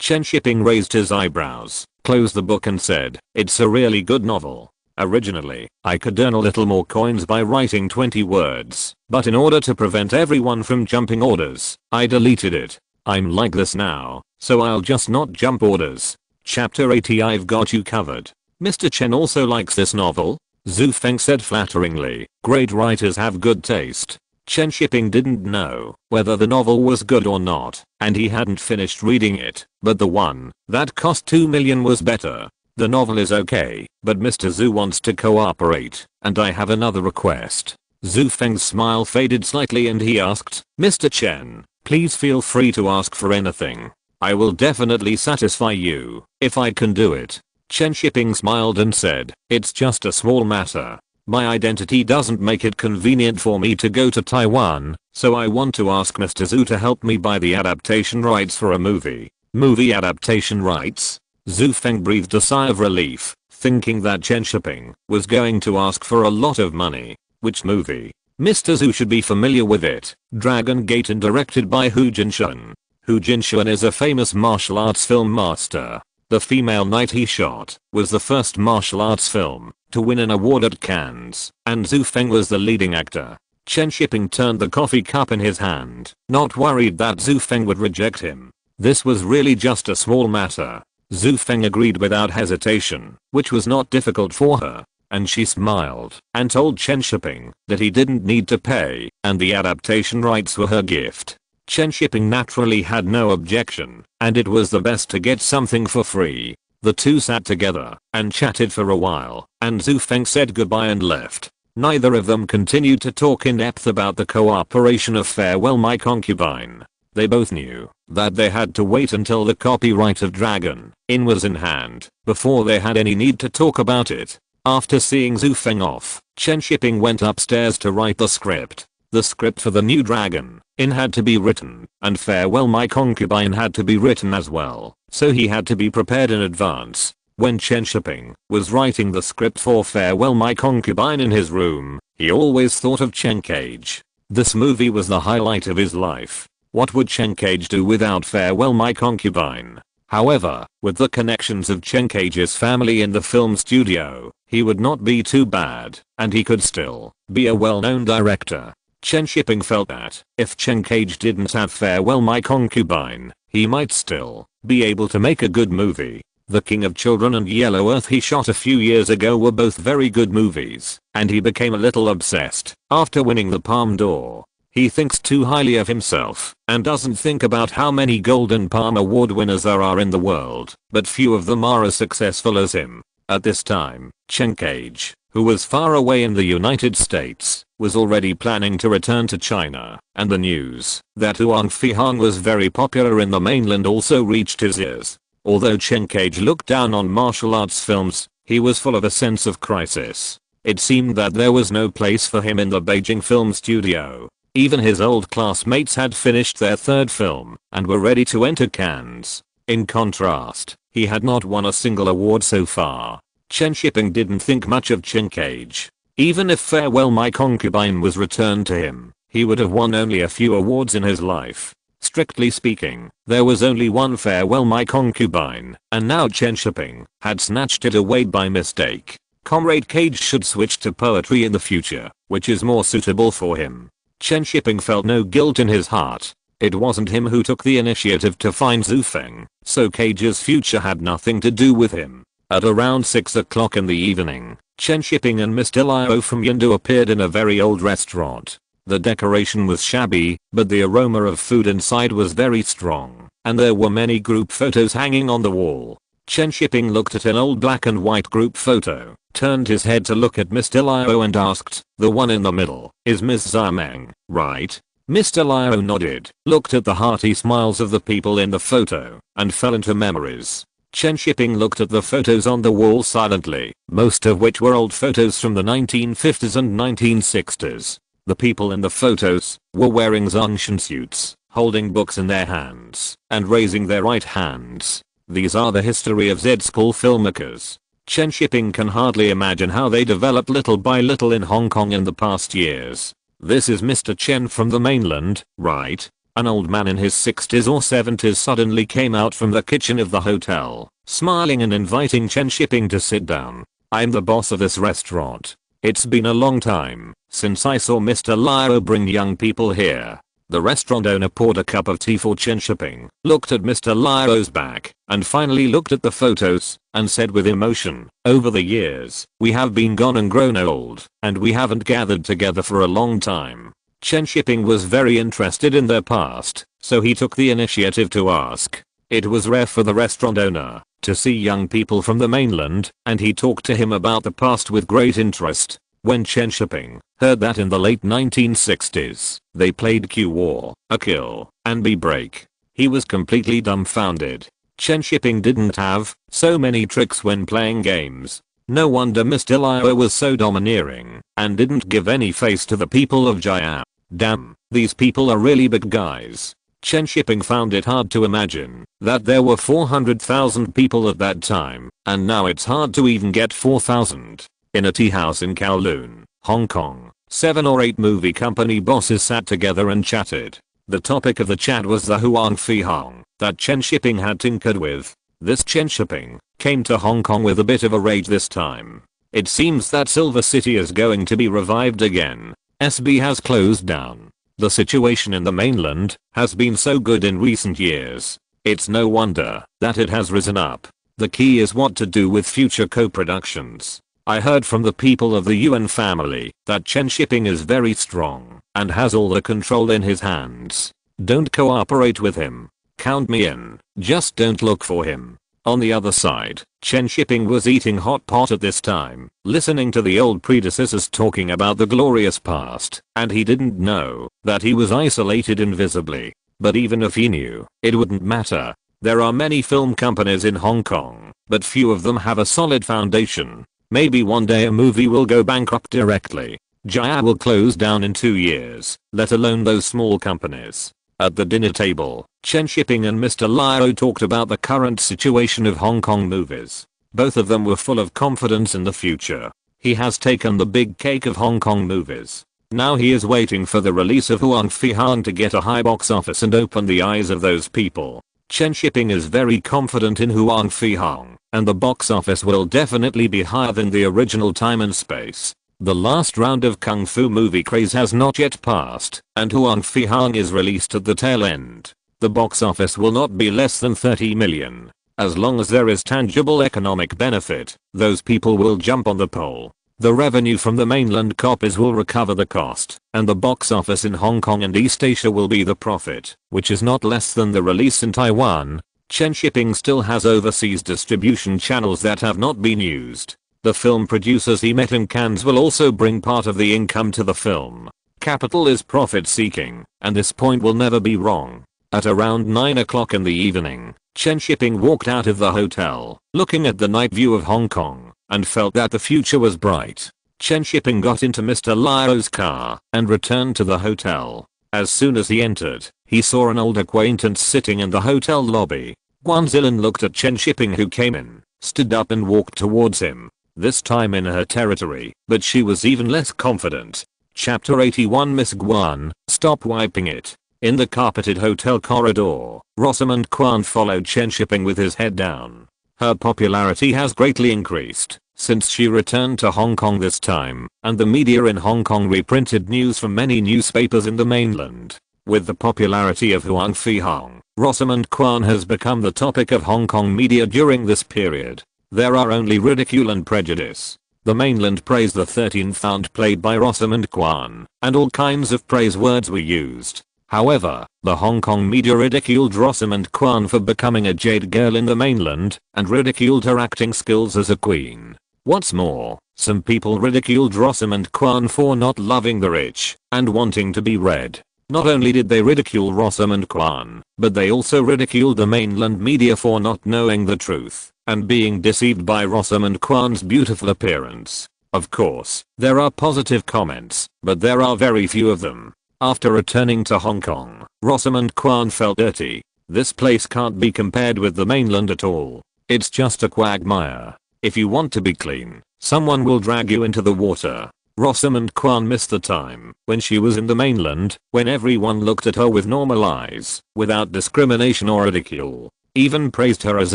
Chen Shiping raised his eyebrows, closed the book and said, it's a really good novel. Originally, I could earn a little more coins by writing 20 words, but in order to prevent everyone from jumping orders, I deleted it. I'm like this now, so I'll just not jump orders. Chapter 80 I've got you covered. Mr. Chen also likes this novel? Zhu Feng said flatteringly, great writers have good taste. Chen Shiping didn't know whether the novel was good or not, and he hadn't finished reading it, but the one that cost 2 million was better. The novel is okay, but Mr. Zhu wants to cooperate, and I have another request. Zhu Feng's smile faded slightly and he asked, Mr. Chen, please feel free to ask for anything. I will definitely satisfy you, if I can do it. Chen Shiping smiled and said, it's just a small matter. My identity doesn't make it convenient for me to go to Taiwan, so I want to ask Mr. Zhu to help me buy the adaptation rights for a movie. Movie adaptation rights? Zhu Feng breathed a sigh of relief, thinking that Chen Shiping was going to ask for a lot of money. Which movie? Mr. Zhu should be familiar with it. Dragon Gate and directed by Hu Jinshun. Hu Jinshun is a famous martial arts film master. The Female Knight he shot was the first martial arts film to win an award at Cannes, and Zhu Feng was the leading actor. Chen Shiping turned the coffee cup in his hand, not worried that Zhu Feng would reject him. This was really just a small matter. Zhu Feng agreed without hesitation, which was not difficult for her, and she smiled and told Chen Shiping that he didn't need to pay and the adaptation rights were her gift. Chen Shiping naturally had no objection, and it was the best to get something for free. The two sat together and chatted for a while, and Zhu Feng said goodbye and left. Neither of them continued to talk in depth about the cooperation of Farewell My Concubine. They both knew that they had to wait until the copyright of Dragon Inn was in hand before they had any need to talk about it. After seeing Zhu Feng off, Chen Shiping went upstairs to write the script. The script for the new Dragon Inn had to be written, and Farewell My Concubine had to be written as well, so he had to be prepared in advance. When Chen Shiping was writing the script for Farewell My Concubine in his room, he always thought of Chen Cage. This movie was the highlight of his life. What would Chen Cage do without Farewell My Concubine? However, with the connections of Chen Cage's family in the film studio, he would not be too bad, and he could still be a well-known director. Chen Shiping felt that if Chen Cage didn't have Farewell My Concubine, he might still be able to make a good movie. The King of Children and Yellow Earth he shot a few years ago were both very good movies, and he became a little obsessed after winning the Palme d'Or. He thinks too highly of himself and doesn't think about how many Golden Palm Award winners there are in the world, but few of them are as successful as him. At this time, Chen Cage, who was far away in the United States, was already planning to return to China, and the news that Huang Fihang was very popular in the mainland also reached his ears. Although Chen Cage looked down on martial arts films, he was full of a sense of crisis. It seemed that there was no place for him in the Beijing film studio. Even his old classmates had finished their third film and were ready to enter Cannes. In contrast, he had not won a single award so far. Chen Shiping didn't think much of Chen Cage. Even if Farewell My Concubine was returned to him, he would have won only a few awards in his life. Strictly speaking, there was only one Farewell My Concubine, and now Chen Shiping had snatched it away by mistake. Comrade Cage should switch to poetry in the future, which is more suitable for him. Chen Shiping felt no guilt in his heart. It wasn't him who took the initiative to find Zhu Feng, so Cage's future had nothing to do with him. At around 6 o'clock in the evening, Chen Shiping and Mr. Liu from Yindu appeared in a very old restaurant. The decoration was shabby, but the aroma of food inside was very strong, and there were many group photos hanging on the wall. Chen Shiping looked at an old black and white group photo, turned his head to look at Mr. Liu and asked, "The one in the middle is Ms. Zimeng, right?" Mr. Liu nodded, looked at the hearty smiles of the people in the photo, and fell into memories. Chen Shiping looked at the photos on the wall silently, most of which were old photos from the 1950s and 1960s. The people in the photos were wearing Zhongshan suits, holding books in their hands, and raising their right hands. These are the history of Z school filmmakers. Chen Shiping can hardly imagine how they developed little by little in Hong Kong in the past years. This is Mr. Chen from the mainland, right? An old man in his 60s or 70s suddenly came out from the kitchen of the hotel, smiling and inviting Chen Shiping to sit down. "I'm the boss of this restaurant. It's been a long time since I saw Mr. Liu bring young people here." The restaurant owner poured a cup of tea for Chen Shiping, looked at Mr. Liu's back, and finally looked at the photos, and said with emotion, "Over the years, we have been gone and grown old, and we haven't gathered together for a long time." Chen Shiping was very interested in their past, so he took the initiative to ask. It was rare for the restaurant owner to see young people from the mainland, and he talked to him about the past with great interest. When Chen Shiping heard that in the late 1960s, they played Q War, A Kill, and B Break, he was completely dumbfounded. Chen Shiping didn't have so many tricks when playing games. No wonder Mr. Liu was so domineering and didn't give any face to the people of Jia. Damn, these people are really big guys. Chen Shiping found it hard to imagine that there were 400,000 people at that time, and now it's hard to even get 4,000. In a tea house in Kowloon, Hong Kong, 7 or 8 movie company bosses sat together and chatted. The topic of the chat was the Huang Fihang that Chen Shiping had tinkered with. This Chen Shiping came to Hong Kong with a bit of a rage this time. It seems that Silver City is going to be revived again. SB has closed down. The situation in the mainland has been so good in recent years. It's no wonder that it has risen up. The key is what to do with future co-productions. I heard from the people of the Yuan family that Chen Shiping is very strong and has all the control in his hands. Don't cooperate with him. Count me in. Just don't look for him. On the other side, Chen Shiping was eating hot pot at this time, listening to the old predecessors talking about the glorious past, and he didn't know that he was isolated invisibly. But even if he knew, it wouldn't matter. There are many film companies in Hong Kong, but few of them have a solid foundation. Maybe one day a movie will go bankrupt directly. Jaya will close down in 2 years, let alone those small companies. At the dinner table, Chen Shiping and Mr. Lio talked about the current situation of Hong Kong movies. Both of them were full of confidence in the future. He has taken the big cake of Hong Kong movies. Now he is waiting for the release of Huang Fi Hang to get a high box office and open the eyes of those people. Chen Shiping is very confident in Huang Fi Hang, and the box office will definitely be higher than the original Time and Space. The last round of Kung Fu movie craze has not yet passed, and Huang Fi Hang is released at the tail end. The box office will not be less than 30 million. As long as there is tangible economic benefit, those people will jump on the pole. The revenue from the mainland copies will recover the cost, and the box office in Hong Kong and East Asia will be the profit, which is not less than the release in Taiwan. Chen Shiping still has overseas distribution channels that have not been used. The film producers he met in Cannes will also bring part of the income to the film. Capital is profit seeking, and this point will never be wrong. At around 9 o'clock in the evening, Chen Shiping walked out of the hotel, looking at the night view of Hong Kong, and felt that the future was bright. Chen Shiping got into Mr. Lio's car and returned to the hotel. As soon as he entered, he saw an old acquaintance sitting in the hotel lobby. Guan Zilin looked at Chen Shiping, who came in, stood up and walked towards him. This time in her territory, but she was even less confident. Chapter 81 Miss Guan, stop wiping it. In the carpeted hotel corridor, Rosamund Kwan followed Chen Shiping with his head down. Her popularity has greatly increased since she returned to Hong Kong this time, and the media in Hong Kong reprinted news from many newspapers in the mainland. With the popularity of Huang Fi Hang, Rosamund Kwan has become the topic of Hong Kong media during this period. There are only ridicule and prejudice. The mainland praised the 13th found played by Rosamund Kwan, and all kinds of praise words were used. However, the Hong Kong media ridiculed Rosamund Kwan for becoming a jade girl in the mainland, and ridiculed her acting skills as a queen. What's more, some people ridiculed Rosamund Kwan for not loving the rich, and wanting to be read. Not only did they ridicule Rosamund Kwan, but they also ridiculed the mainland media for not knowing the truth, and being deceived by Rosamund Kwan's beautiful appearance. Of course, there are positive comments, but there are very few of them. After returning to Hong Kong, Rosamund Kwan felt dirty. This place can't be compared with the mainland at all. It's just a quagmire. If you want to be clean, someone will drag you into the water. Rosamund Kwan missed the time when she was in the mainland, when everyone looked at her with normal eyes, without discrimination or ridicule. Even praised her as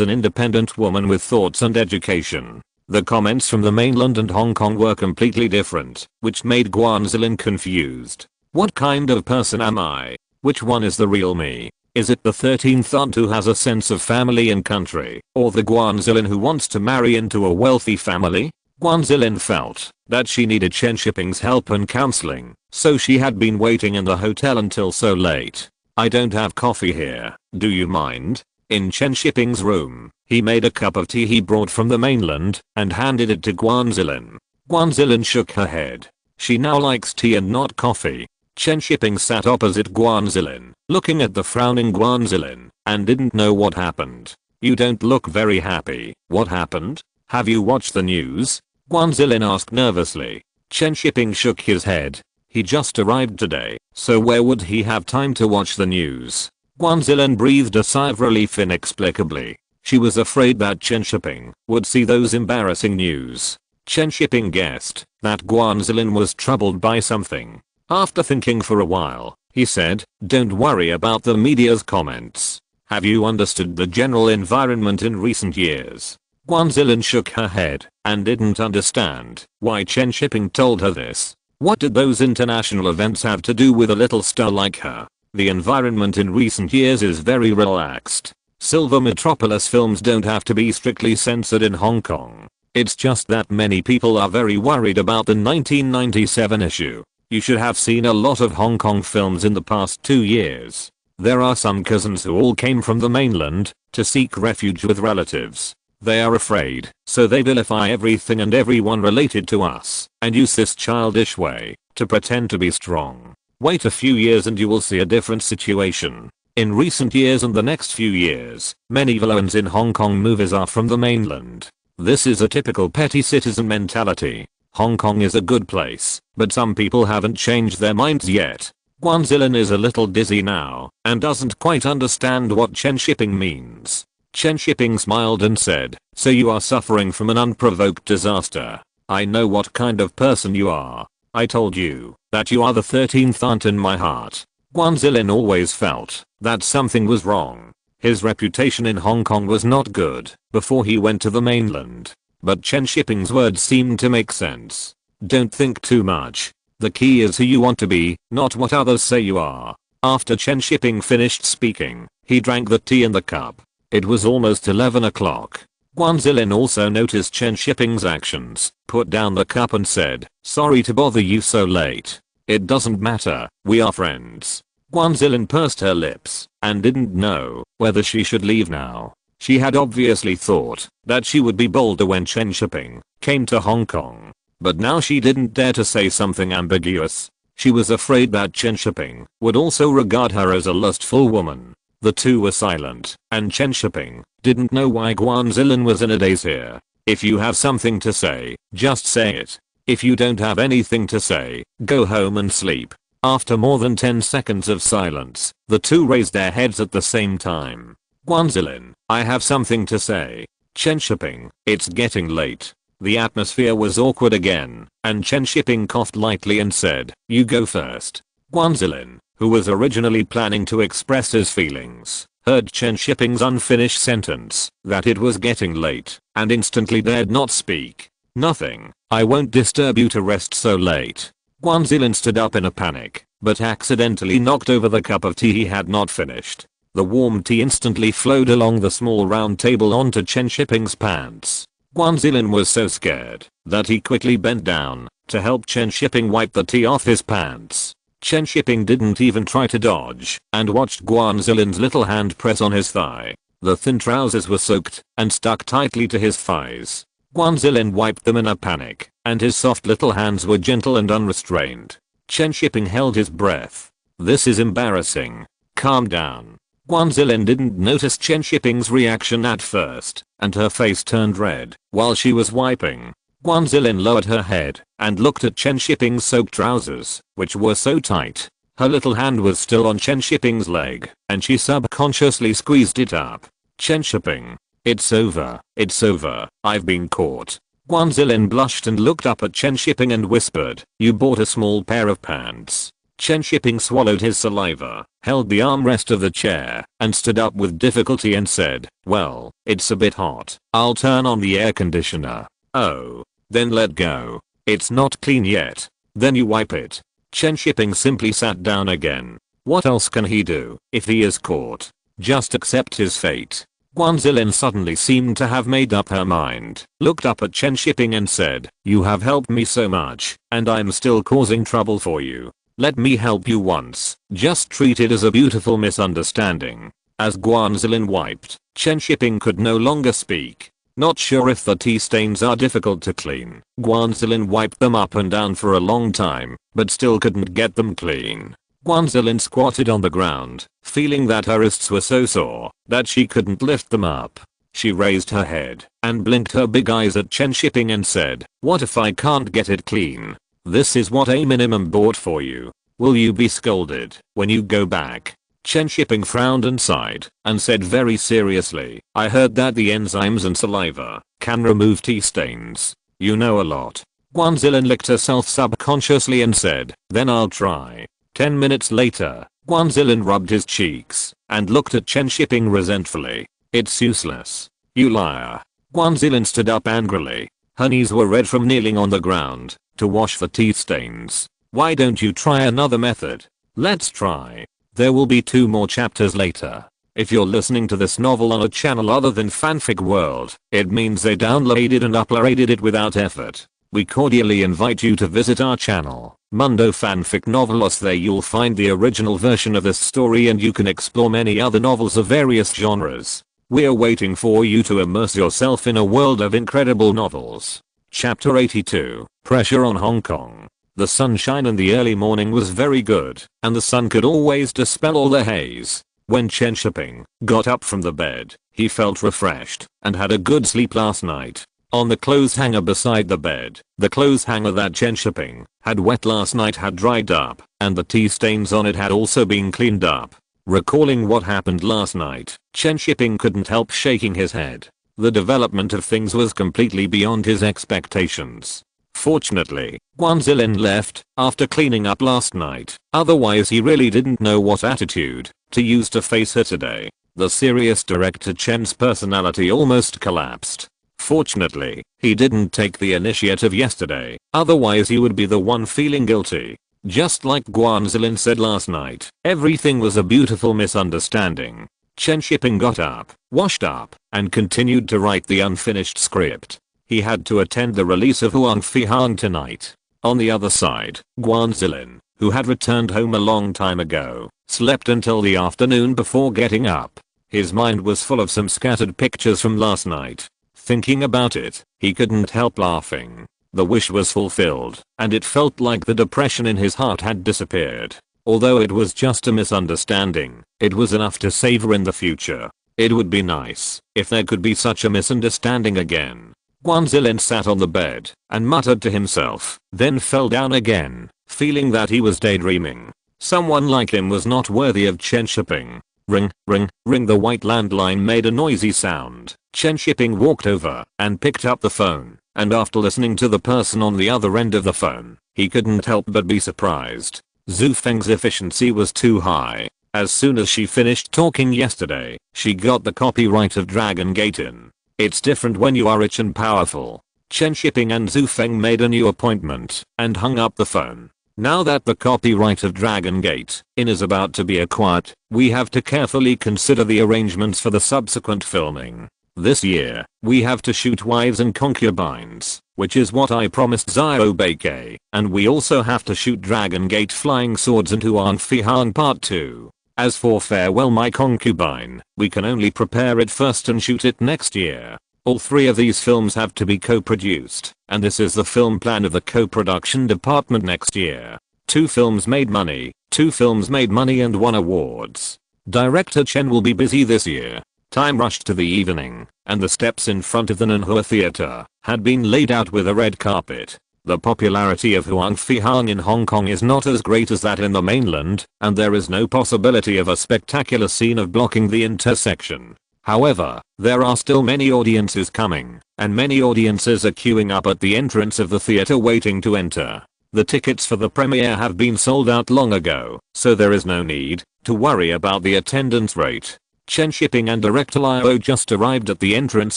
an independent woman with thoughts and education. The comments from the mainland and Hong Kong were completely different, which made Guan Zilin confused. What kind of person am I? Which one is the real me? Is it the 13th aunt who has a sense of family and country, or the Guan Zilin who wants to marry into a wealthy family? Guan Zilin felt that she needed Chen Shiping's help and counseling, so she had been waiting in the hotel until so late. I don't have coffee here, do you mind? In Chen Shiping's room, he made a cup of tea he brought from the mainland, and handed it to Guan Zilin. Guan Zilin shook her head. She now likes tea and not coffee. Chen Shiping sat opposite Guan Zilin, looking at the frowning Guan Zilin, and didn't know what happened. You don't look very happy. What happened? Have you watched the news? Guan Zilin asked nervously. Chen Shiping shook his head. He just arrived today, so where would he have time to watch the news? Guan Zilin breathed a sigh of relief inexplicably. She was afraid that Chen Shiping would see those embarrassing news. Chen Shiping guessed that Guan Zilin was troubled by something. After thinking for a while, he said, "Don't worry about the media's comments. Have you understood the general environment in recent years? Guanzilin shook her head and didn't understand why Chen Shiping told her this. What did those international events have to do with a little star like her? The environment in recent years is very relaxed. Silver Metropolis films don't have to be strictly censored in Hong Kong. It's just that many people are very worried about the 1997 issue. You should have seen a lot of Hong Kong films in the past 2 years. There are some cousins who all came from the mainland to seek refuge with relatives. They are afraid, so they vilify everything and everyone related to us and use this childish way to pretend to be strong. Wait a few years and you will see a different situation. In recent years and the next few years, many villains in Hong Kong movies are from the mainland. This is a typical petty citizen mentality. Hong Kong is a good place, but some people haven't changed their minds yet. Guanzilin is a little dizzy now and doesn't quite understand what Chen Shiping means. Chen Shiping smiled and said, "So you are suffering from an unprovoked disaster. I know what kind of person you are. I told you that you are the 13th aunt in my heart." Guanzilin always felt that something was wrong. His reputation in Hong Kong was not good before he went to the mainland. But Chen Shiping's words seemed to make sense. Don't think too much. The key is who you want to be, not what others say you are. After Chen Shiping finished speaking, he drank the tea in the cup. It was almost 11 o'clock. Guanzilin also noticed Chen Shiping's actions, put down the cup and said, "Sorry to bother you so late. It doesn't matter, we are friends." Guanzilin pursed her lips and didn't know whether she should leave now. She had obviously thought that she would be bolder when Chen Shiping came to Hong Kong, but now she didn't dare to say something ambiguous. She was afraid that Chen Shiping would also regard her as a lustful woman. The two were silent, and Chen Shiping didn't know why Guanzilin was in a daze here. If you have something to say, just say it. If you don't have anything to say, go home and sleep. After more than 10 seconds of silence, the two raised their heads at the same time. Guanzilin, I have something to say. Chen Shiping, it's getting late. The atmosphere was awkward again, and Chen Shiping coughed lightly and said, "You go first." Guanzilin, who was originally planning to express his feelings, heard Chen Shiping's unfinished sentence that it was getting late and instantly dared not speak. "Nothing, I won't disturb you to rest so late." Guanzilin stood up in a panic, but accidentally knocked over the cup of tea he had not finished. The warm tea instantly flowed along the small round table onto Chen Shiping's pants. Guanzilin was so scared that he quickly bent down to help Chen Shiping wipe the tea off his pants. Chen Shiping didn't even try to dodge and watched Guanzilin's little hand press on his thigh. The thin trousers were soaked and stuck tightly to his thighs. Guanzilin wiped them in a panic, and his soft little hands were gentle and unrestrained. Chen Shiping held his breath. "This is embarrassing. Calm down." Guanzilin didn't notice Chen Shiping's reaction at first, and her face turned red while she was wiping. Guanzilin lowered her head and looked at Chen Shiping's soaked trousers, which were so tight. Her little hand was still on Chen Shiping's leg, and she subconsciously squeezed it up. "Chen Shiping. It's over. It's over. I've been caught." Guanzilin blushed and looked up at Chen Shiping and whispered, "You bought a small pair of pants." Chen Shiping swallowed his saliva, held the armrest of the chair, and stood up with difficulty and said, "Well, it's a bit hot. I'll turn on the air conditioner." "Oh. Then let go. It's not clean yet." "Then you wipe it." Chen Shiping simply sat down again. What else can he do if he is caught? Just accept his fate. Guanzilin suddenly seemed to have made up her mind, looked up at Chen Shiping and said, "You have helped me so much, and I'm still causing trouble for you. Let me help you once. Just treat it as a beautiful misunderstanding." As Guanzilin wiped, Chen Shiping could no longer speak. Not sure if the tea stains are difficult to clean. Guanzilin wiped them up and down for a long time, but still couldn't get them clean. Guanzilin squatted on the ground, feeling that her wrists were so sore that she couldn't lift them up. She raised her head and blinked her big eyes at Chen Shiping and said, "What if I can't get it clean? This is what a minimum bought for you. Will you be scolded when you go back?" Chen Shiping frowned and sighed and said very seriously, "I heard that the enzymes and saliva can remove tea stains. You know a lot." Guanzilin licked herself subconsciously and said, "Then I'll try." 10 minutes later, Guan Zilin rubbed his cheeks and looked at Chen Shiping resentfully. It's useless. You liar. Guan Zilin stood up angrily. Her knees were red from kneeling on the ground to wash the teeth stains. Why don't you try another method? Let's try. There will be 2 more chapters later. If you're listening to this novel on a channel other than Fanfic World, it means they downloaded and uploaded it without effort. We cordially invite you to visit our channel, Mundo Fanfic Novelos. There you'll find the original version of this story and you can explore many other novels of various genres. We're waiting for you to immerse yourself in a world of incredible novels. Chapter 82, Pressure on Hong Kong. The sunshine in the early morning was very good, and the sun could always dispel all the haze. When Chen Shiping got up from the bed, he felt refreshed and had a good sleep last night. On the clothes hanger beside the bed, the clothes hanger that Chen Shiping had wet last night had dried up, and the tea stains on it had also been cleaned up. Recalling what happened last night, Chen Shiping couldn't help shaking his head. The development of things was completely beyond his expectations. Fortunately, Guan Zilin left after cleaning up last night, otherwise he really didn't know what attitude to use to face her today. The serious director Chen's personality almost collapsed. Fortunately, he didn't take the initiative yesterday, otherwise he would be the one feeling guilty. Just like Guan Zilin said last night, everything was a beautiful misunderstanding. Chen Shiping got up, washed up, and continued to write the unfinished script. He had to attend the release of Huang Fihang tonight. On the other side, Guan Zilin, who had returned home a long time ago, slept until the afternoon before getting up. His mind was full of some scattered pictures from last night. Thinking about it, he couldn't help laughing. The wish was fulfilled, and it felt like the depression in his heart had disappeared. Although it was just a misunderstanding, it was enough to savor in the future. It would be nice if there could be such a misunderstanding again. Guan Zilin sat on the bed and muttered to himself, then fell down again, feeling that he was daydreaming. Someone like him was not worthy of Chen Shiping. Ring, ring, ring. The white landline made a noisy sound. Chen Shiping walked over and picked up the phone, and after listening to the person on the other end of the phone, he couldn't help but be surprised. Zhu Feng's efficiency was too high. As soon as she finished talking yesterday, she got the copyright of Dragon Gate in. It's different when you are rich and powerful. Chen Shiping and Zhu Feng made a new appointment and hung up the phone. Now that the copyright of Dragon Gate in is about to be acquired, we have to carefully consider the arrangements for the subsequent filming. This year, we have to shoot Wives and Concubines, which is what I promised Xiao Beike, and we also have to shoot Dragon Gate Flying Swords and Huang Fihang Part 2. As for Farewell My Concubine, we can only prepare it first and shoot it next year. All 3 of these films have to be co-produced, and this is the film plan of the co-production department next year. 2 films made money, 2 films made money and won awards. Director Chen will be busy this year. Time rushed to the evening, and the steps in front of the Nanhua Theater had been laid out with a red carpet. The popularity of Huang Fihang in Hong Kong is not as great as that in the mainland, and there is no possibility of a spectacular scene of blocking the intersection. However, there are still many audiences coming, and many audiences are queuing up at the entrance of the theater waiting to enter. The tickets for the premiere have been sold out long ago, so there is no need to worry about the attendance rate. Chen Shiping and Director Liao just arrived at the entrance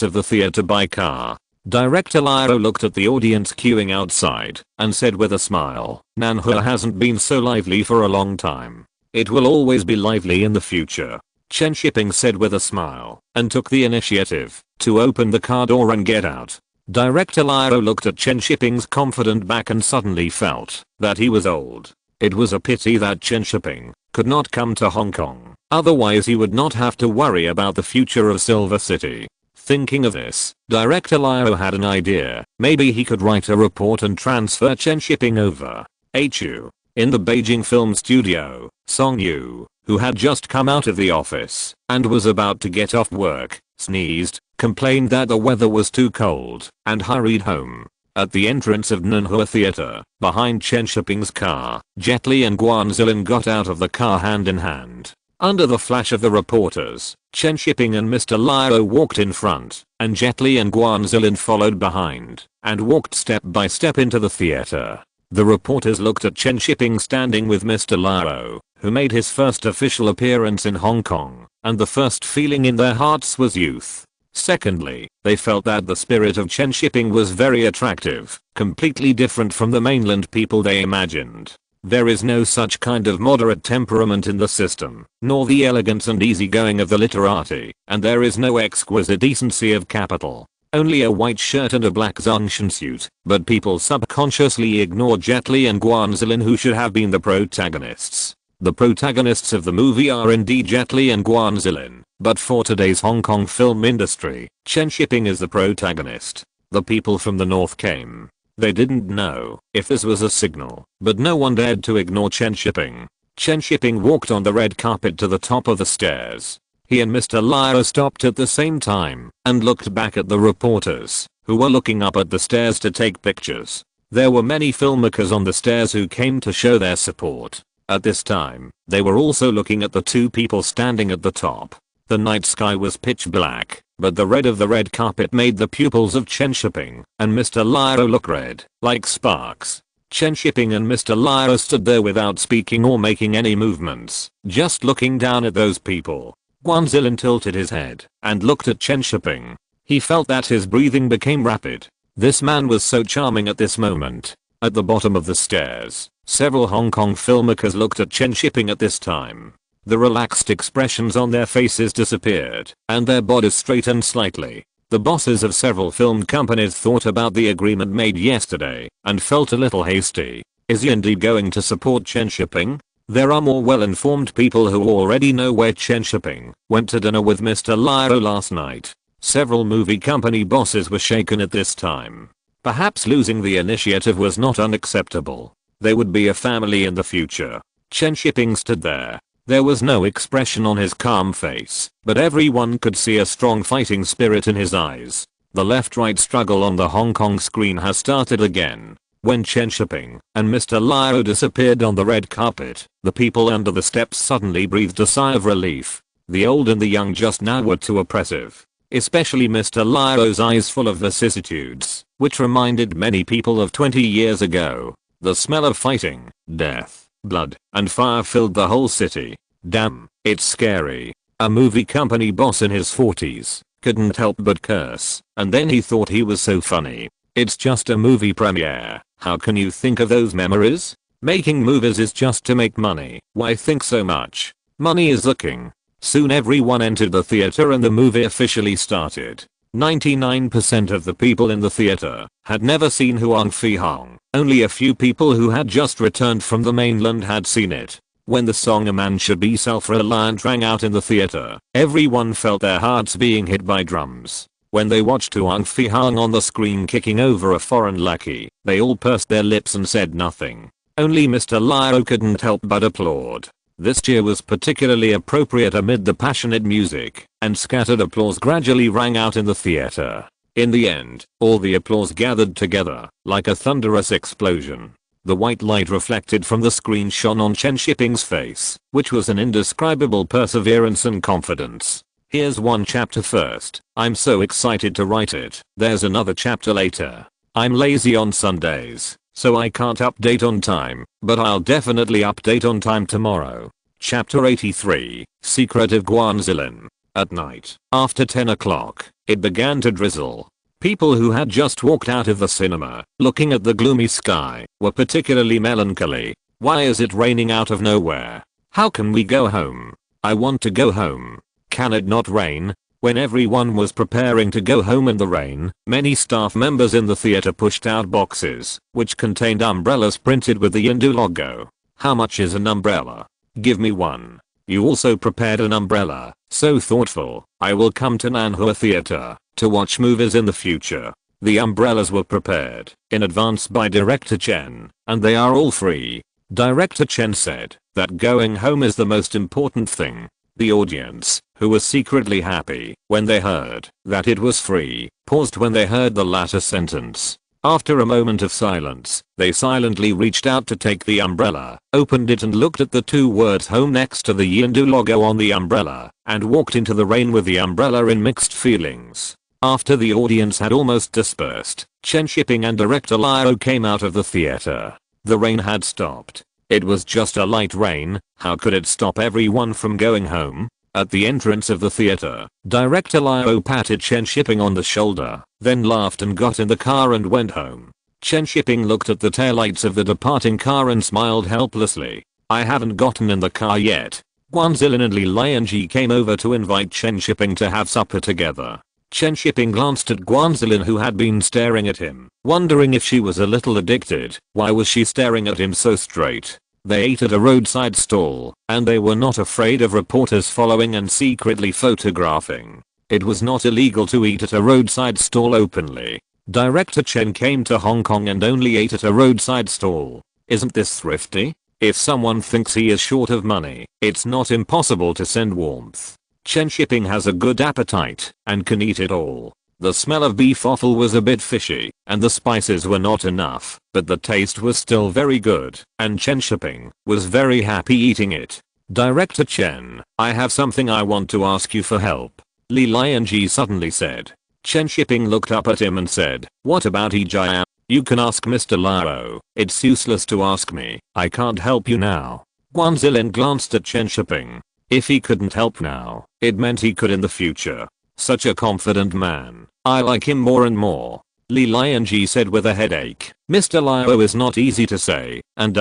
of the theater by car. Director Liao looked at the audience queuing outside and said with a smile, Nanhua hasn't been so lively for a long time. It will always be lively in the future. Chen Shiping said with a smile and took the initiative to open the car door and get out. Director Liao looked at Chen Shiping's confident back and suddenly felt that he was old. It was a pity that Chen Shiping could not come to Hong Kong, otherwise he would not have to worry about the future of Silver City. Thinking of this, Director Liao had an idea. Maybe he could write a report and transfer Chen Shiping over. HU. In the Beijing film studio, Song Yu, who had just come out of the office and was about to get off work, sneezed, complained that the weather was too cold, and hurried home. At the entrance of Nanhua Theater, behind Chen Shiping's car, Jet Li and Guan Zilin got out of the car hand in hand. Under the flash of the reporters, Chen Shiping and Mr. Liao walked in front, and Jet Li and Guan Zilin followed behind, and walked step by step into the theater. The reporters looked at Chen Shiping standing with Mr. Liao, who made his first official appearance in Hong Kong, and the first feeling in their hearts was youth. Secondly, they felt that the spirit of Chen Shiping was very attractive, completely different from the mainland people they imagined. There is no such kind of moderate temperament in the system, nor the elegance and easygoing of the literati, and there is no exquisite decency of capital. Only a white shirt and a black Zhongshan suit, but people subconsciously ignore Jet Li and Guan Zilin, who should have been the protagonists. The protagonists of the movie are indeed Jet Li and Guan Zilin, but for today's Hong Kong film industry, Chen Shiping is the protagonist. The people from the north came. They didn't know if this was a signal, but no one dared to ignore Chen Shiping. Chen Shiping walked on the red carpet to the top of the stairs. He and Mr. Lyra stopped at the same time and looked back at the reporters, who were looking up at the stairs to take pictures. There were many filmmakers on the stairs who came to show their support. At this time, they were also looking at the two people standing at the top. The night sky was pitch black, but the red of the red carpet made the pupils of Chen Shiping and Mr. Lyra look red, like sparks. Chen Shiping and Mr. Lyra stood there without speaking or making any movements, just looking down at those people. Guan Zilin tilted his head and looked at Chen Shiping. He felt that his breathing became rapid. This man was so charming at this moment. At the bottom of the stairs, several Hong Kong filmmakers looked at Chen Shiping at this time. The relaxed expressions on their faces disappeared, and their bodies straightened slightly. The bosses of several film companies thought about the agreement made yesterday, and felt a little hasty. Is he indeed going to support Chen Shiping? There are more well-informed people who already know where Chen Shiping went to dinner with Mr. Lyra last night. Several movie company bosses were shaken at this time. Perhaps losing the initiative was not unacceptable. They would be a family in the future. Chen Shiping stood there. There was no expression on his calm face, but everyone could see a strong fighting spirit in his eyes. The left-right struggle on the Hong Kong screen has started again. When Chen Shiping and Mr. Lyra disappeared on the red carpet, the people under the steps suddenly breathed a sigh of relief. The old and the young just now were too oppressive. Especially Mr. Lyra's eyes full of vicissitudes, which reminded many people of 20 years ago. The smell of fighting, death, blood, and fire filled the whole city. Damn, it's scary. A movie company boss in his 40s couldn't help but curse, and then he thought he was so funny. It's just a movie premiere. How can you think of those memories? Making movies is just to make money. Why think so much? Money is the king. Soon everyone entered the theater and the movie officially started. 99% of the people in the theater had never seen Huang Fi Hong. Only a few people who had just returned from the mainland had seen it. When the song "A Man Should Be Self-Reliant" rang out in the theater, everyone felt their hearts being hit by drums. When they watched Huang Fi Hong on the screen kicking over a foreign lackey, they all pursed their lips and said nothing. Only Mr. Lyra couldn't help but applaud. This cheer was particularly appropriate amid the passionate music, and scattered applause gradually rang out in the theater. In the end, all the applause gathered together, like a thunderous explosion. The white light reflected from the screen shone on Chen Shiping's face, which was an indescribable perseverance and confidence. Here's one chapter first. I'm so excited to write it. There's another chapter later. I'm lazy on Sundays, so I can't update on time, but I'll definitely update on time tomorrow. Chapter 83, Secret of Guan Zilin. At night, after 10 o'clock, it began to drizzle. People who had just walked out of the cinema, looking at the gloomy sky, were particularly melancholy. Why is it raining out of nowhere? How can we go home? I want to go home. Can it not rain? When everyone was preparing to go home in the rain, many staff members in the theater pushed out boxes, which contained umbrellas printed with the Hindu logo. How much is an umbrella? Give me one. You also prepared an umbrella. So thoughtful. I will come to Nanhua Theater to watch movies in the future. The umbrellas were prepared in advance by Director Chen, and they are all free. Director Chen said that going home is the most important thing. The audience, who was secretly happy when they heard that it was free, paused when they heard the latter sentence. After a moment of silence, they silently reached out to take the umbrella, opened it and looked at the two words home next to the Hindu logo on the umbrella, and walked into the rain with the umbrella in mixed feelings. After the audience had almost dispersed, Chen Shiping and Director Lyra came out of the theater. The rain had stopped. It was just a light rain, how could it stop everyone from going home? At the entrance of the theater, director Lio patted Chen Shiping on the shoulder, then laughed and got in the car and went home. Chen Shiping looked at the taillights of the departing car and smiled helplessly. I haven't gotten in the car yet. Guanzilin and Li Lianji came over to invite Chen Shiping to have supper together. Chen Shiping glanced at Guanzilin, who had been staring at him, wondering if she was a little addicted. Why was she staring at him so straight? They ate at a roadside stall, and they were not afraid of reporters following and secretly photographing. It was not illegal to eat at a roadside stall openly. Director Chen came to Hong Kong and only ate at a roadside stall. Isn't this thrifty? If someone thinks he is short of money, it's not impossible to send warmth. Chen Shiping has a good appetite and can eat it all. The smell of beef offal was a bit fishy, and the spices were not enough, but the taste was still very good, and Chen Shiping was very happy eating it. Director Chen, I have something I want to ask you for help, Li Lianji suddenly said. Chen Shiping looked up at him and said, what about Ejia? You can ask Mr. Lao, it's useless to ask me, I can't help you now. Guanzilin glanced at Chen Shiping. If he couldn't help now, it meant he could in the future. Such a confident man. I like him more and more. Li Lianji said with a headache. Mr. Lao is not easy to say, and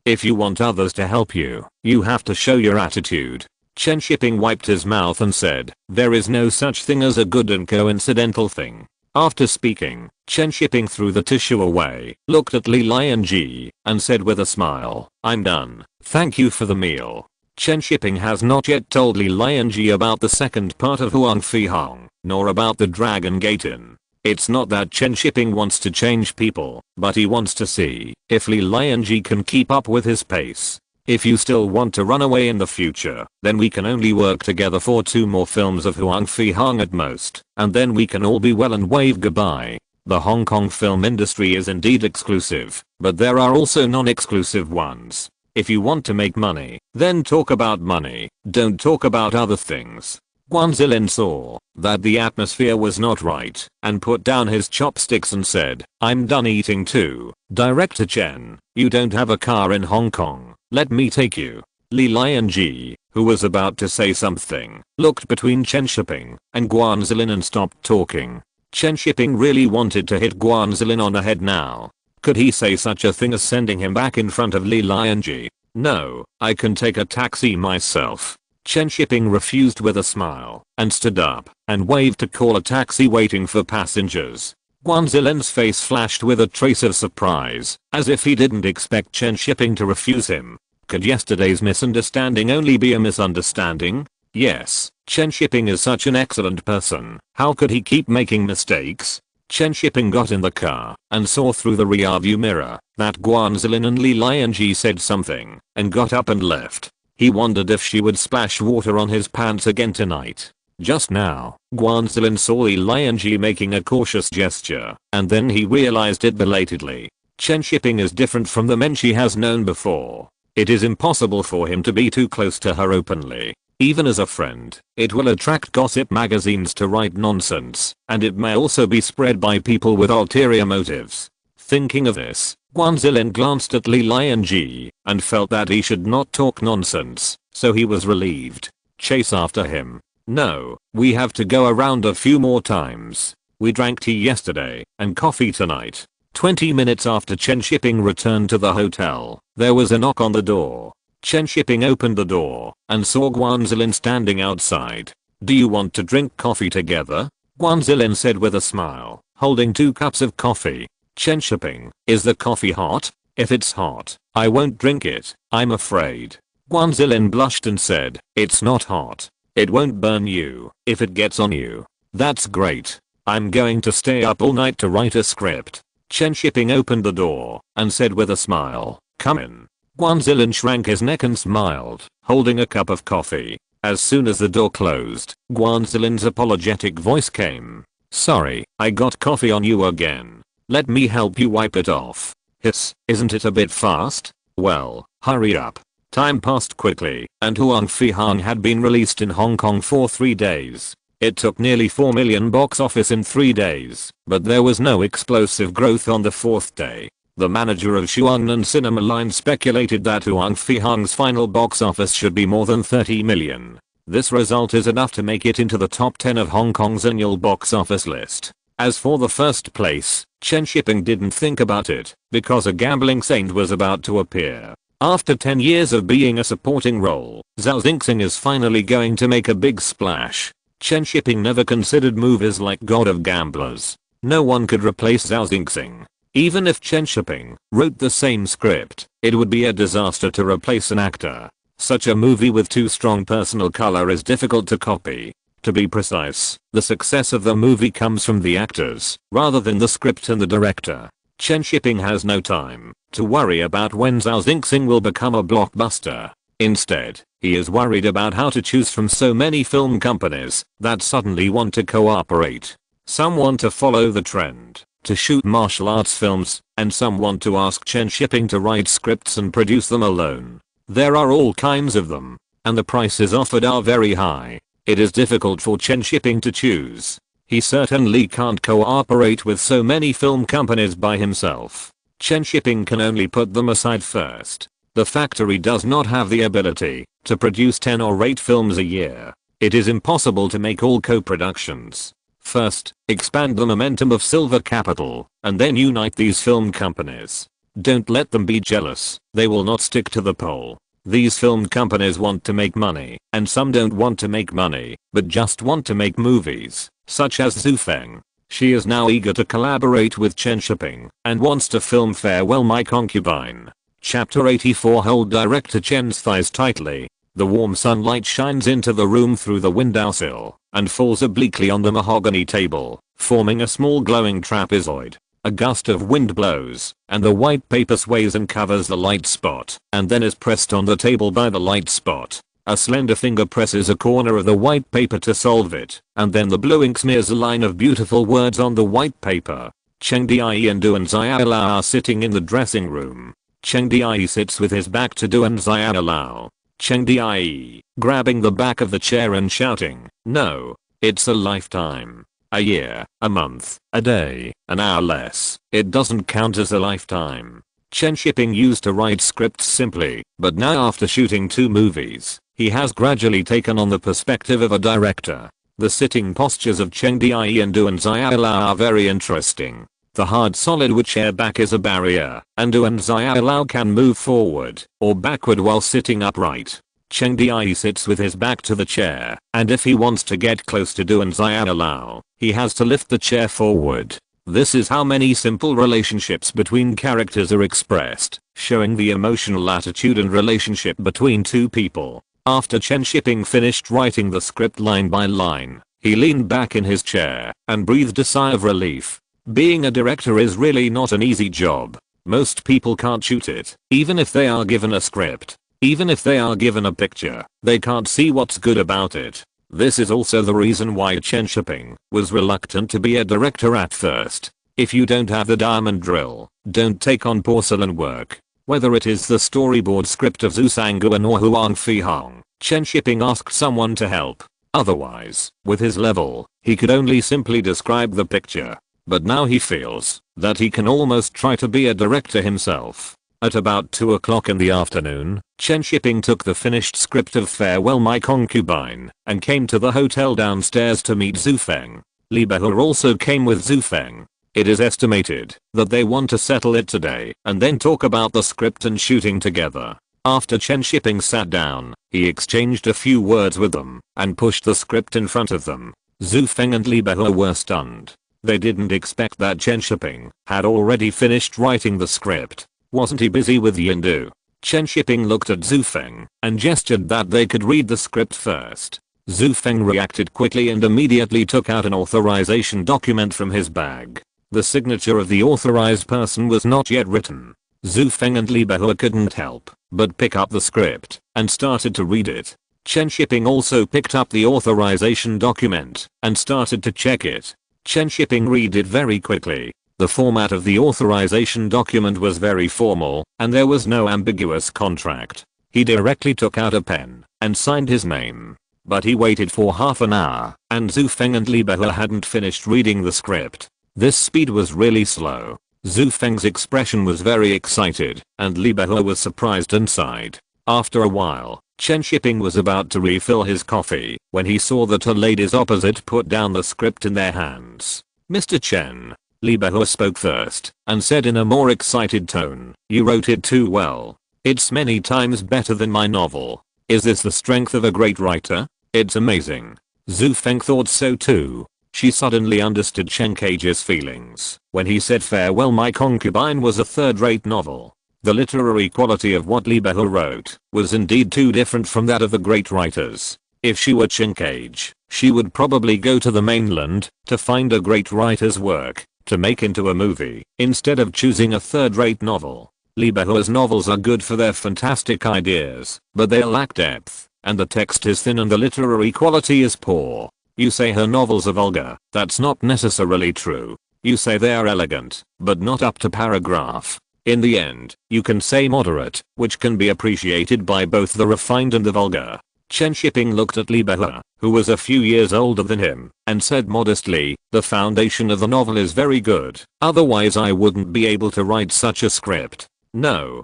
if you want others to help you, you have to show your attitude. Chen Shiping wiped his mouth and said, there is no such thing as a good and coincidental thing. After speaking, Chen Shiping threw the tissue away, looked at Li Lianji, and said with a smile, I'm done. Thank you for the meal. Chen Shiping has not yet told Li Lianji about the second part of Huang Fi Hong, nor about the Dragon Gate Inn. It's not that Chen Shiping wants to change people, but he wants to see if Li Lianji can keep up with his pace. If you still want to run away in the future, then we can only work together for 2 more films of Huang Fi Hong at most, and then we can all be well and wave goodbye. The Hong Kong film industry is indeed exclusive, but there are also non-exclusive ones. If you want to make money, then talk about money, don't talk about other things. Guanzilin saw that the atmosphere was not right and put down his chopsticks and said, I'm done eating too. Director Chen, you don't have a car in Hong Kong, let me take you. Li Lianji, who was about to say something, looked between Chen Shiping and Guanzilin and stopped talking. Chen Shiping really wanted to hit Guanzilin on the head now. Could he say such a thing as sending him back in front of Li Lianji? No, I can take a taxi myself. Chen Shiping refused with a smile and stood up and waved to call a taxi waiting for passengers. Guanzilin's face flashed with a trace of surprise, as if he didn't expect Chen Shiping to refuse him. Could yesterday's misunderstanding only be a misunderstanding? Yes, Chen Shiping is such an excellent person, how could he keep making mistakes? Chen Shiping got in the car and saw through the rearview mirror that Guanzilin and Li Lianji said something and got up and left. He wondered if she would splash water on his pants again tonight. Just now, Guanzilin saw Li Lianji making a cautious gesture, and then he realized it belatedly. Chen Shiping is different from the men she has known before. It is impossible for him to be too close to her openly. Even as a friend, it will attract gossip magazines to write nonsense, and it may also be spread by people with ulterior motives. Thinking of this, Guanzilin glanced at Li Lianji and felt that he should not talk nonsense, so he was relieved. Chase after him. No, we have to go around a few more times. We drank tea yesterday and coffee tonight. 20 minutes after Chen Shiping returned to the hotel, there was a knock on the door. Chen Shiping opened the door and saw Guanzilin standing outside. Do you want to drink coffee together? Guanzilin said with a smile, holding 2 cups of coffee. Chen Shiping, is the coffee hot? If it's hot, I won't drink it, I'm afraid. Guanzilin blushed and said, it's not hot. It won't burn you if it gets on you. That's great. I'm going to stay up all night to write a script. Chen Shiping opened the door and said with a smile, come in. Guanzilin shrank his neck and smiled, holding a cup of coffee. As soon as the door closed, Guanzilin's apologetic voice came. Sorry, I got coffee on you again. Let me help you wipe it off. Hiss, isn't it a bit fast? Well, hurry up. Time passed quickly, and Huang Fi Hong had been released in Hong Kong for 3 days. It took nearly 4 million box office in 3 days, but there was no explosive growth on the 4th day. The manager of Shuangnan Cinema Line speculated that Huang Fihong's final box office should be more than 30 million. This result is enough to make it into the top 10 of Hong Kong's annual box office list. As for the first place, Chen Shiping didn't think about it, because A Gambling Saint was about to appear. After 10 years of being a supporting role, Zhao Xingxing is finally going to make a big splash. Chen Shiping never considered movies like God of Gamblers. No one could replace Zhao Xingxing. Even if Chen Shiping wrote the same script, it would be a disaster to replace an actor. Such a movie with too strong personal color is difficult to copy. To be precise, the success of the movie comes from the actors, rather than the script and the director. Chen Shiping has no time to worry about when Zhao Xingxing will become a blockbuster. Instead, he is worried about how to choose from so many film companies that suddenly want to cooperate. Some want to follow the trend to shoot martial arts films, and some want to ask Chen Shiping to write scripts and produce them alone. There are all kinds of them, and the prices offered are very high. It is difficult for Chen Shiping to choose. He certainly can't cooperate with so many film companies by himself. Chen Shiping can only put them aside first. The factory does not have the ability to produce 10 or 8 films a year. It is impossible to make all co-productions. First, expand the momentum of Silver Capital, and then unite these film companies. Don't let them be jealous. They will not stick to the pole. These film companies want to make money, and some don't want to make money, but just want to make movies, such as Zhu Feng. She is now eager to collaborate with Chen Shiping, and wants to film Farewell My Concubine. Chapter 84. Hold director Chen's thighs tightly. The warm sunlight shines into the room through the windowsill, and falls obliquely on the mahogany table, forming a small glowing trapezoid. A gust of wind blows, and the white paper sways and covers the light spot, and then is pressed on the table by the light spot. A slender finger presses a corner of the white paper to solve it, and then the blue ink smears a line of beautiful words on the white paper. Cheng Dai and Du and Zia Lao are sitting in the dressing room. Cheng Dai sits with his back to Du and Zia Lao. Cheng Dai, grabbing the back of the chair and shouting, "No, it's a lifetime. A year, a month, a day, an hour less. It doesn't count as a lifetime." Chen Shiping used to write scripts simply, but now after shooting 2 movies, he has gradually taken on the perspective of a director. The sitting postures of Cheng Dai and Du and Zia Lao are very interesting. The hard solid wood chair back is a barrier, and Du and Zia Lao can move forward or backward while sitting upright. Cheng Dai sits with his back to the chair, and if he wants to get close to Du and Zia Lao, he has to lift the chair forward. This is how many simple relationships between characters are expressed, showing the emotional attitude and relationship between 2 people. After Chen Shiping finished writing the script line by line, he leaned back in his chair and breathed a sigh of relief. Being a director is really not an easy job. Most people can't shoot it, even if they are given a script. Even if they are given a picture, they can't see what's good about it. This is also the reason why Chen Shiping was reluctant to be a director at first. If you don't have the diamond drill, don't take on porcelain work. Whether it is the storyboard script of Zhu Sanguan or Huang Fihong, Chen Shiping asked someone to help. Otherwise, with his level, he could only simply describe the picture. But now he feels that he can almost try to be a director himself. At about 2 o'clock in the afternoon, Chen Shiping took the finished script of Farewell My Concubine and came to the hotel downstairs to meet Zhu Feng. Li Behe also came with Zhu Feng. It is estimated that they want to settle it today and then talk about the script and shooting together. After Chen Shiping sat down, he exchanged a few words with them and pushed the script in front of them. Zhu Feng and Li Behe were stunned. They didn't expect that Chen Shiping had already finished writing the script. Wasn't he busy with Yindu? Chen Shiping looked at Zhu Feng and gestured that they could read the script first. Zhu Feng reacted quickly and immediately took out an authorization document from his bag. The signature of the authorized person was not yet written. Zhu Feng and Li Behe couldn't help but pick up the script and started to read it. Chen Shiping also picked up the authorization document and started to check it. Chen Shiping read it very quickly. The format of the authorization document was very formal, and there was no ambiguous contract. He directly took out a pen and signed his name. But he waited for half an hour, and Zhu Feng and Li Behe hadn't finished reading the script. This speed was really slow. Zhu Feng's expression was very excited, and Li Behe was surprised and sighed. After a while, Chen Shiping was about to refill his coffee when he saw that her ladies opposite put down the script in their hands. "Mr. Chen," Li Behe spoke first and said in a more excited tone, "you wrote it too well. It's many times better than my novel. Is this the strength of a great writer? It's amazing." Zhu Feng thought so too. She suddenly understood Chen Cage's feelings when he said Farewell My Concubine was a third-rate novel. The literary quality of what Li Behe wrote was indeed too different from that of the great writers. If she were Chen Cage, she would probably go to the mainland to find a great writer's work to make into a movie instead of choosing a third-rate novel. Li Behe's novels are good for their fantastic ideas, but they lack depth, and the text is thin and the literary quality is poor. You say her novels are vulgar, that's not necessarily true. You say they are elegant, but not up to paragraph. In the end, you can say moderate, which can be appreciated by both the refined and the vulgar. Chen Shiping looked at Li Behe, who was a few years older than him, and said modestly, "The foundation of the novel is very good, otherwise I wouldn't be able to write such a script. No,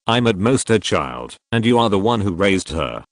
I'm at most a child, and you are the one who raised her.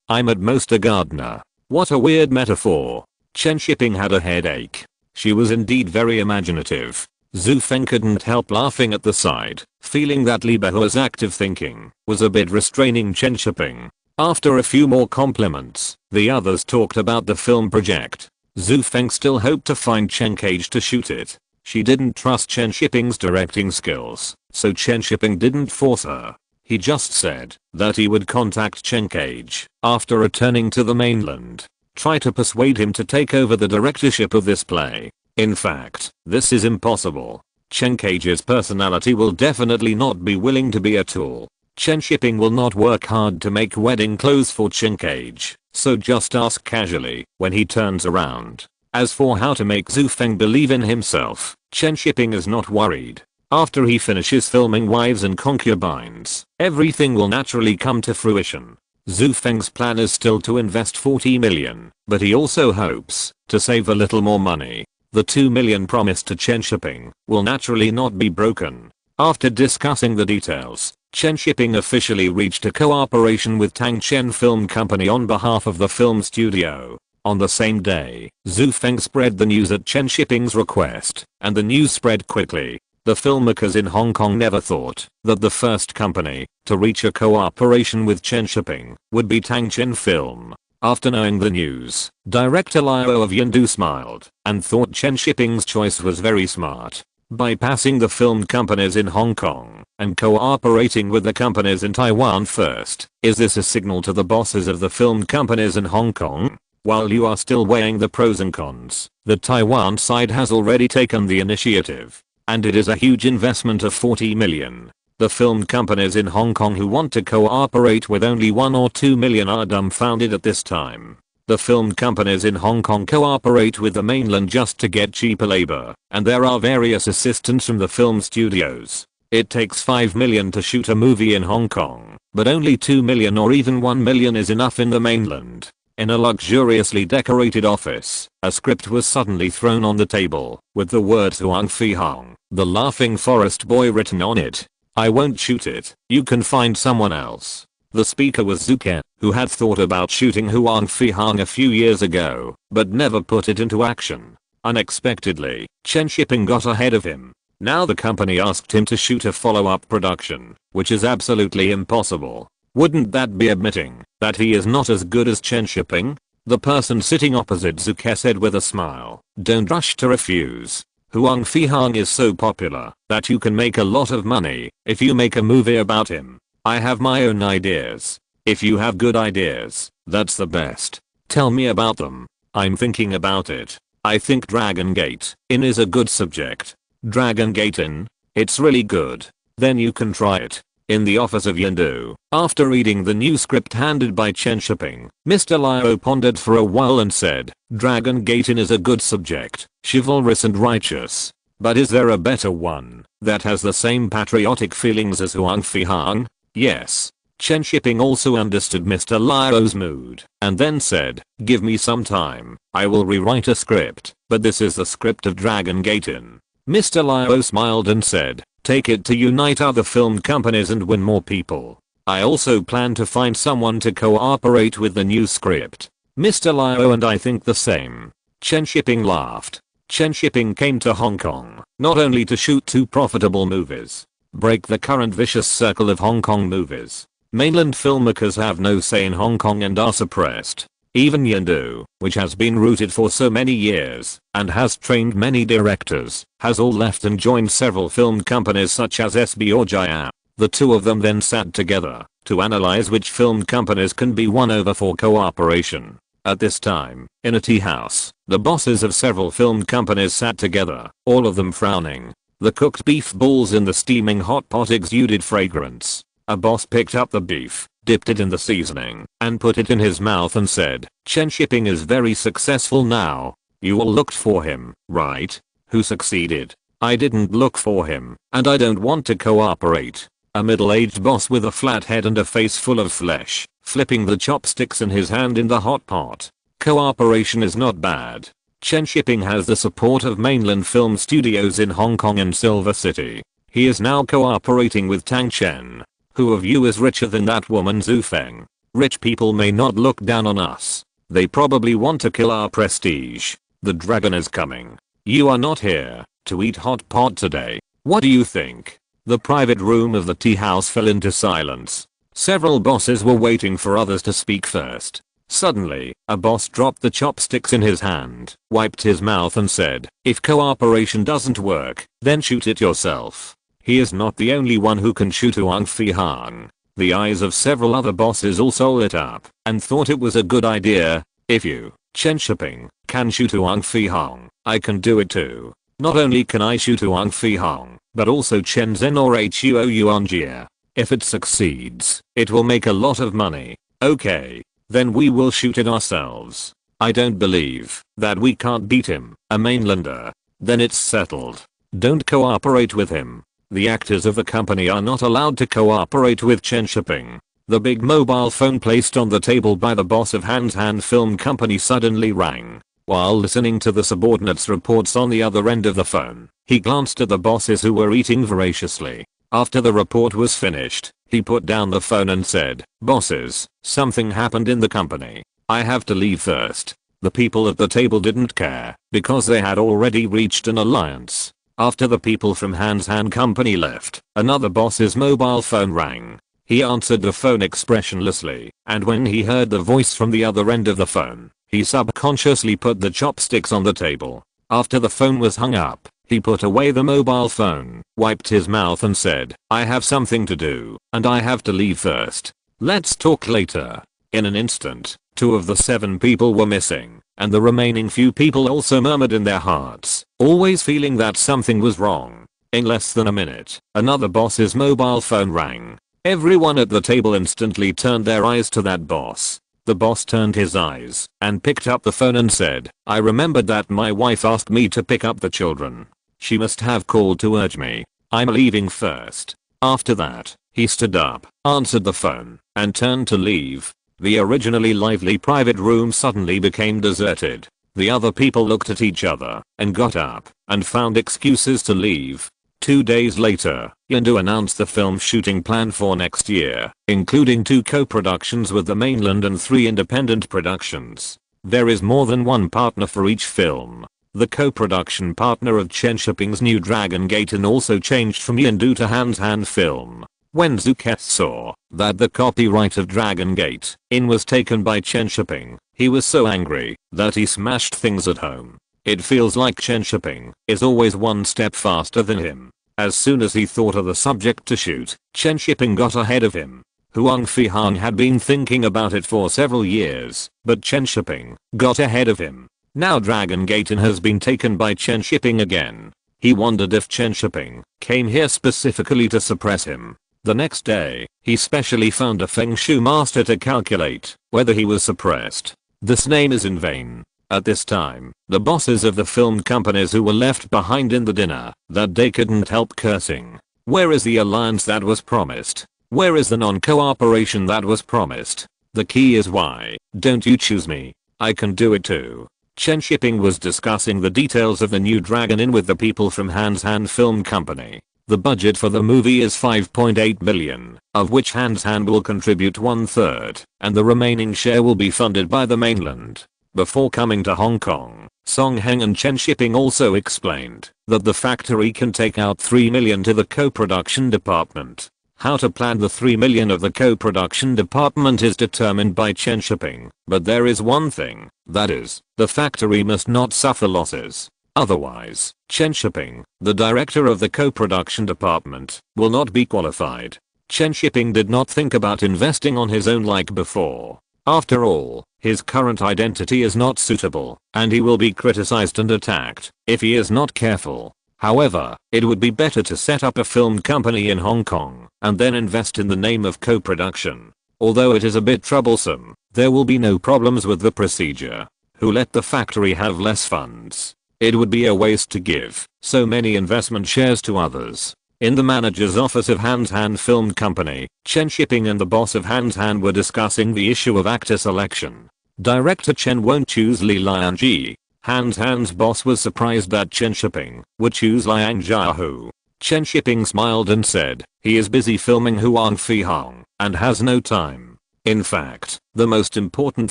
I'm at most a gardener." What a weird metaphor. Chen Shiping had a headache. She was indeed very imaginative. Zhu Feng couldn't help laughing at the side, feeling that Li Behe's active thinking was a bit restraining Chen Shiping. After a few more compliments, the others talked about the film project. Zhu Feng still hoped to find Chen Cage to shoot it. She didn't trust Chen Shiping's directing skills, so Chen Shiping didn't force her. He just said that he would contact Chen Cage after returning to the mainland. Try to persuade him to take over the directorship of this play. In fact, this is impossible. Chen Cage's personality will definitely not be willing to be a tool. Chen Shiping will not work hard to make wedding clothes for Chen Cage, so just ask casually when he turns around. As for how to make Zhu Feng believe in himself, Chen Shiping is not worried. After he finishes filming Wives and Concubines, everything will naturally come to fruition. Zhu Feng's plan is still to invest 40 million, but he also hopes to save a little more money. The 2 million promised to Chen Shiping will naturally not be broken. After discussing the details, Chen Shiping officially reached a cooperation with Tang Chen Film Company on behalf of the film studio. On the same day, Zhu Feng spread the news at Chen Shiping's request, and the news spread quickly. The filmmakers in Hong Kong never thought that the first company to reach a cooperation with Chen Shiping would be Tang Chen Film. After knowing the news, director Liu of Yindu smiled and thought Chen Shiping's choice was very smart. Bypassing the film companies in Hong Kong and cooperating with the companies in Taiwan first, is this a signal to the bosses of the film companies in Hong Kong? While you are still weighing the pros and cons, the Taiwan side has already taken the initiative. And it is a huge investment of 40 million. The film companies in Hong Kong who want to cooperate with only 1 or 2 million are dumbfounded at this time. The film companies in Hong Kong cooperate with the mainland just to get cheaper labor, and there are various assistants from the film studios. It takes 5 million to shoot a movie in Hong Kong, but only 2 million or even 1 million is enough in the mainland. In a luxuriously decorated office, a script was suddenly thrown on the table, with the words Huang Fi Hong, the laughing forest boy written on it. "I won't shoot it, you can find someone else." The speaker was Zuke, who had thought about shooting Huang Fi Hong a few years ago, but never put it into action. Unexpectedly, Chen Shiping got ahead of him. Now the company asked him to shoot a follow-up production, which is absolutely impossible. Wouldn't that be admitting that he is not as good as Chen Shiping? The person sitting opposite Zuke said with a smile, "Don't rush to refuse. Huang Fi Hong is so popular that you can make a lot of money if you make a movie about him. I have my own ideas. If you have good ideas, that's the best. Tell me about them." "I'm thinking about it. I think Dragon Gate Inn is a good subject." "Dragon Gate Inn? It's really good. Then you can try it." In the office of Yindu, after reading the new script handed by Chen Shiping, Mr. Liu pondered for a while and said, "Dragon Gate Inn is a good subject, chivalrous and righteous. But is there a better one that has the same patriotic feelings as Huang Fi Hong?" "Yes." Chen Shiping also understood Mr. Liu's mood, and then said, "Give me some time, I will rewrite a script, but this is the script of Dragon Gate Inn. Mr. Liao smiled and said, take it to unite other film companies and win more people. I also plan to find someone to cooperate with the new script. Mr. Liao and I think the same. Chen Shiping laughed. Chen Shiping came to Hong Kong not only to shoot 2 profitable movies, break the current vicious circle of Hong Kong movies. Mainland filmmakers have no say in Hong Kong and are suppressed. Even Yandu, which has been rooted for so many years and has trained many directors, has all left and joined several film companies such as SB or Jaya. The two of them then sat together to analyze which film companies can be won over for cooperation. At this time, in a tea house, the bosses of several film companies sat together, all of them frowning. The cooked beef balls in the steaming hot pot exuded fragrance. A boss picked up the beef, dipped it in the seasoning, and put it in his mouth and said, Chen Shiping is very successful now. You all looked for him, right? Who succeeded? I didn't look for him, and I don't want to cooperate. A middle-aged boss with a flat head and a face full of flesh, flipping the chopsticks in his hand in the hot pot. Cooperation is not bad. Chen Shiping has the support of mainland film studios in Hong Kong and Silver City. He is now cooperating with Tang Chen. Who of you is richer than that woman Zhu Feng? Rich people may not look down on us. They probably want to kill our prestige. The dragon is coming. You are not here to eat hot pot today. What do you think? The private room of the tea house fell into silence. Several bosses were waiting for others to speak first. Suddenly, a boss dropped the chopsticks in his hand, wiped his mouth and said, if cooperation doesn't work, then shoot it yourself. He is not the only one who can shoot Wang Fihang. The eyes of several other bosses also lit up and thought it was a good idea. If you, Chen Shiping, can shoot Wang Fihang, I can do it too. Not only can I shoot Wang Fihang, but also Chen Zhen or Huo Yuanjie. If it succeeds, it will make a lot of money. Okay. Then we will shoot it ourselves. I don't believe that we can't beat him, a mainlander. Then it's settled. Don't cooperate with him. The actors of the company are not allowed to cooperate with Chen Shiping. The big mobile phone placed on the table by the boss of Han's Hand Film Company suddenly rang. While listening to the subordinates' reports on the other end of the phone, he glanced at the bosses who were eating voraciously. After the report was finished, he put down the phone and said, bosses, something happened in the company. I have to leave first. The people at the table didn't care because they had already reached an alliance. After the people from Han's Hand Company left, another boss's mobile phone rang. He answered the phone expressionlessly, and when he heard the voice from the other end of the phone, he subconsciously put the chopsticks on the table. After the phone was hung up, he put away the mobile phone, wiped his mouth and said, I have something to do, and I have to leave first. Let's talk later. In an instant, 2 of the 7 people were missing, and the remaining few people also murmured in their hearts, always feeling that something was wrong. In less than a minute, another boss's mobile phone rang. Everyone at the table instantly turned their eyes to that boss. The boss turned his eyes and picked up the phone and said, I remembered that my wife asked me to pick up the children. She must have called to urge me. I'm leaving first. After that, he stood up, answered the phone, and turned to leave. The originally lively private room suddenly became deserted. The other people looked at each other and got up and found excuses to leave. 2 days later, Yandu announced the film shooting plan for next year, including 2 co-productions with the mainland and 3 independent productions. There is more than one partner for each film. The co-production partner of Chen Shiping's new Dragon Gate also changed from Yandu to Han's Hand Film. When Zuket saw that the copyright of Dragon Gate was taken by Chen Shiping, he was so angry that he smashed things at home. It feels like Chen Shiping is always one step faster than him. As soon as he thought of the subject to shoot, Chen Shiping got ahead of him. Huang Fihang had been thinking about it for several years, but Chen Shiping got ahead of him. Now Dragon Gate has been taken by Chen Shiping again. He wondered if Chen Shiping came here specifically to suppress him. The next day, he specially found a Feng Shui master to calculate whether he was suppressed. This name is in vain. At this time, the bosses of the film companies who were left behind in the dinner that day couldn't help cursing. Where is the alliance that was promised? Where is the non-cooperation that was promised? The key is why don't you choose me? I can do it too. Chen Shiping was discussing the details of the new Dragon Inn with the people from Hands Hand Film Company. The budget for the movie is 5.8 million, of which Hands Hand will contribute 1/3, and the remaining share will be funded by the mainland. Before coming to Hong Kong, Song Heng and Chen Shiping also explained that the factory can take out 3 million to the co-production department. How to plan the 3 million of the co-production department is determined by Chen Shiping, but there is one thing, that is, the factory must not suffer losses. Otherwise, Chen Shiping, the director of the co-production department, will not be qualified. Chen Shiping did not think about investing on his own like before. After all, his current identity is not suitable, and he will be criticized and attacked if he is not careful. However, it would be better to set up a film company in Hong Kong and then invest in the name of co-production. Although it is a bit troublesome, there will be no problems with the procedure. Who let the factory have less funds? It would be a waste to give so many investment shares to others. In the manager's office of Hands Hand Film Company, Chen Shiping and the boss of Hands Hand were discussing the issue of actor selection. Director Chen won't choose Li Lianji. Hands Hand's boss was surprised that Chen Shiping would choose Liang Jiahu. Chen Shiping smiled and said, he is busy filming Huang Fi Hong and has no time. In fact, the most important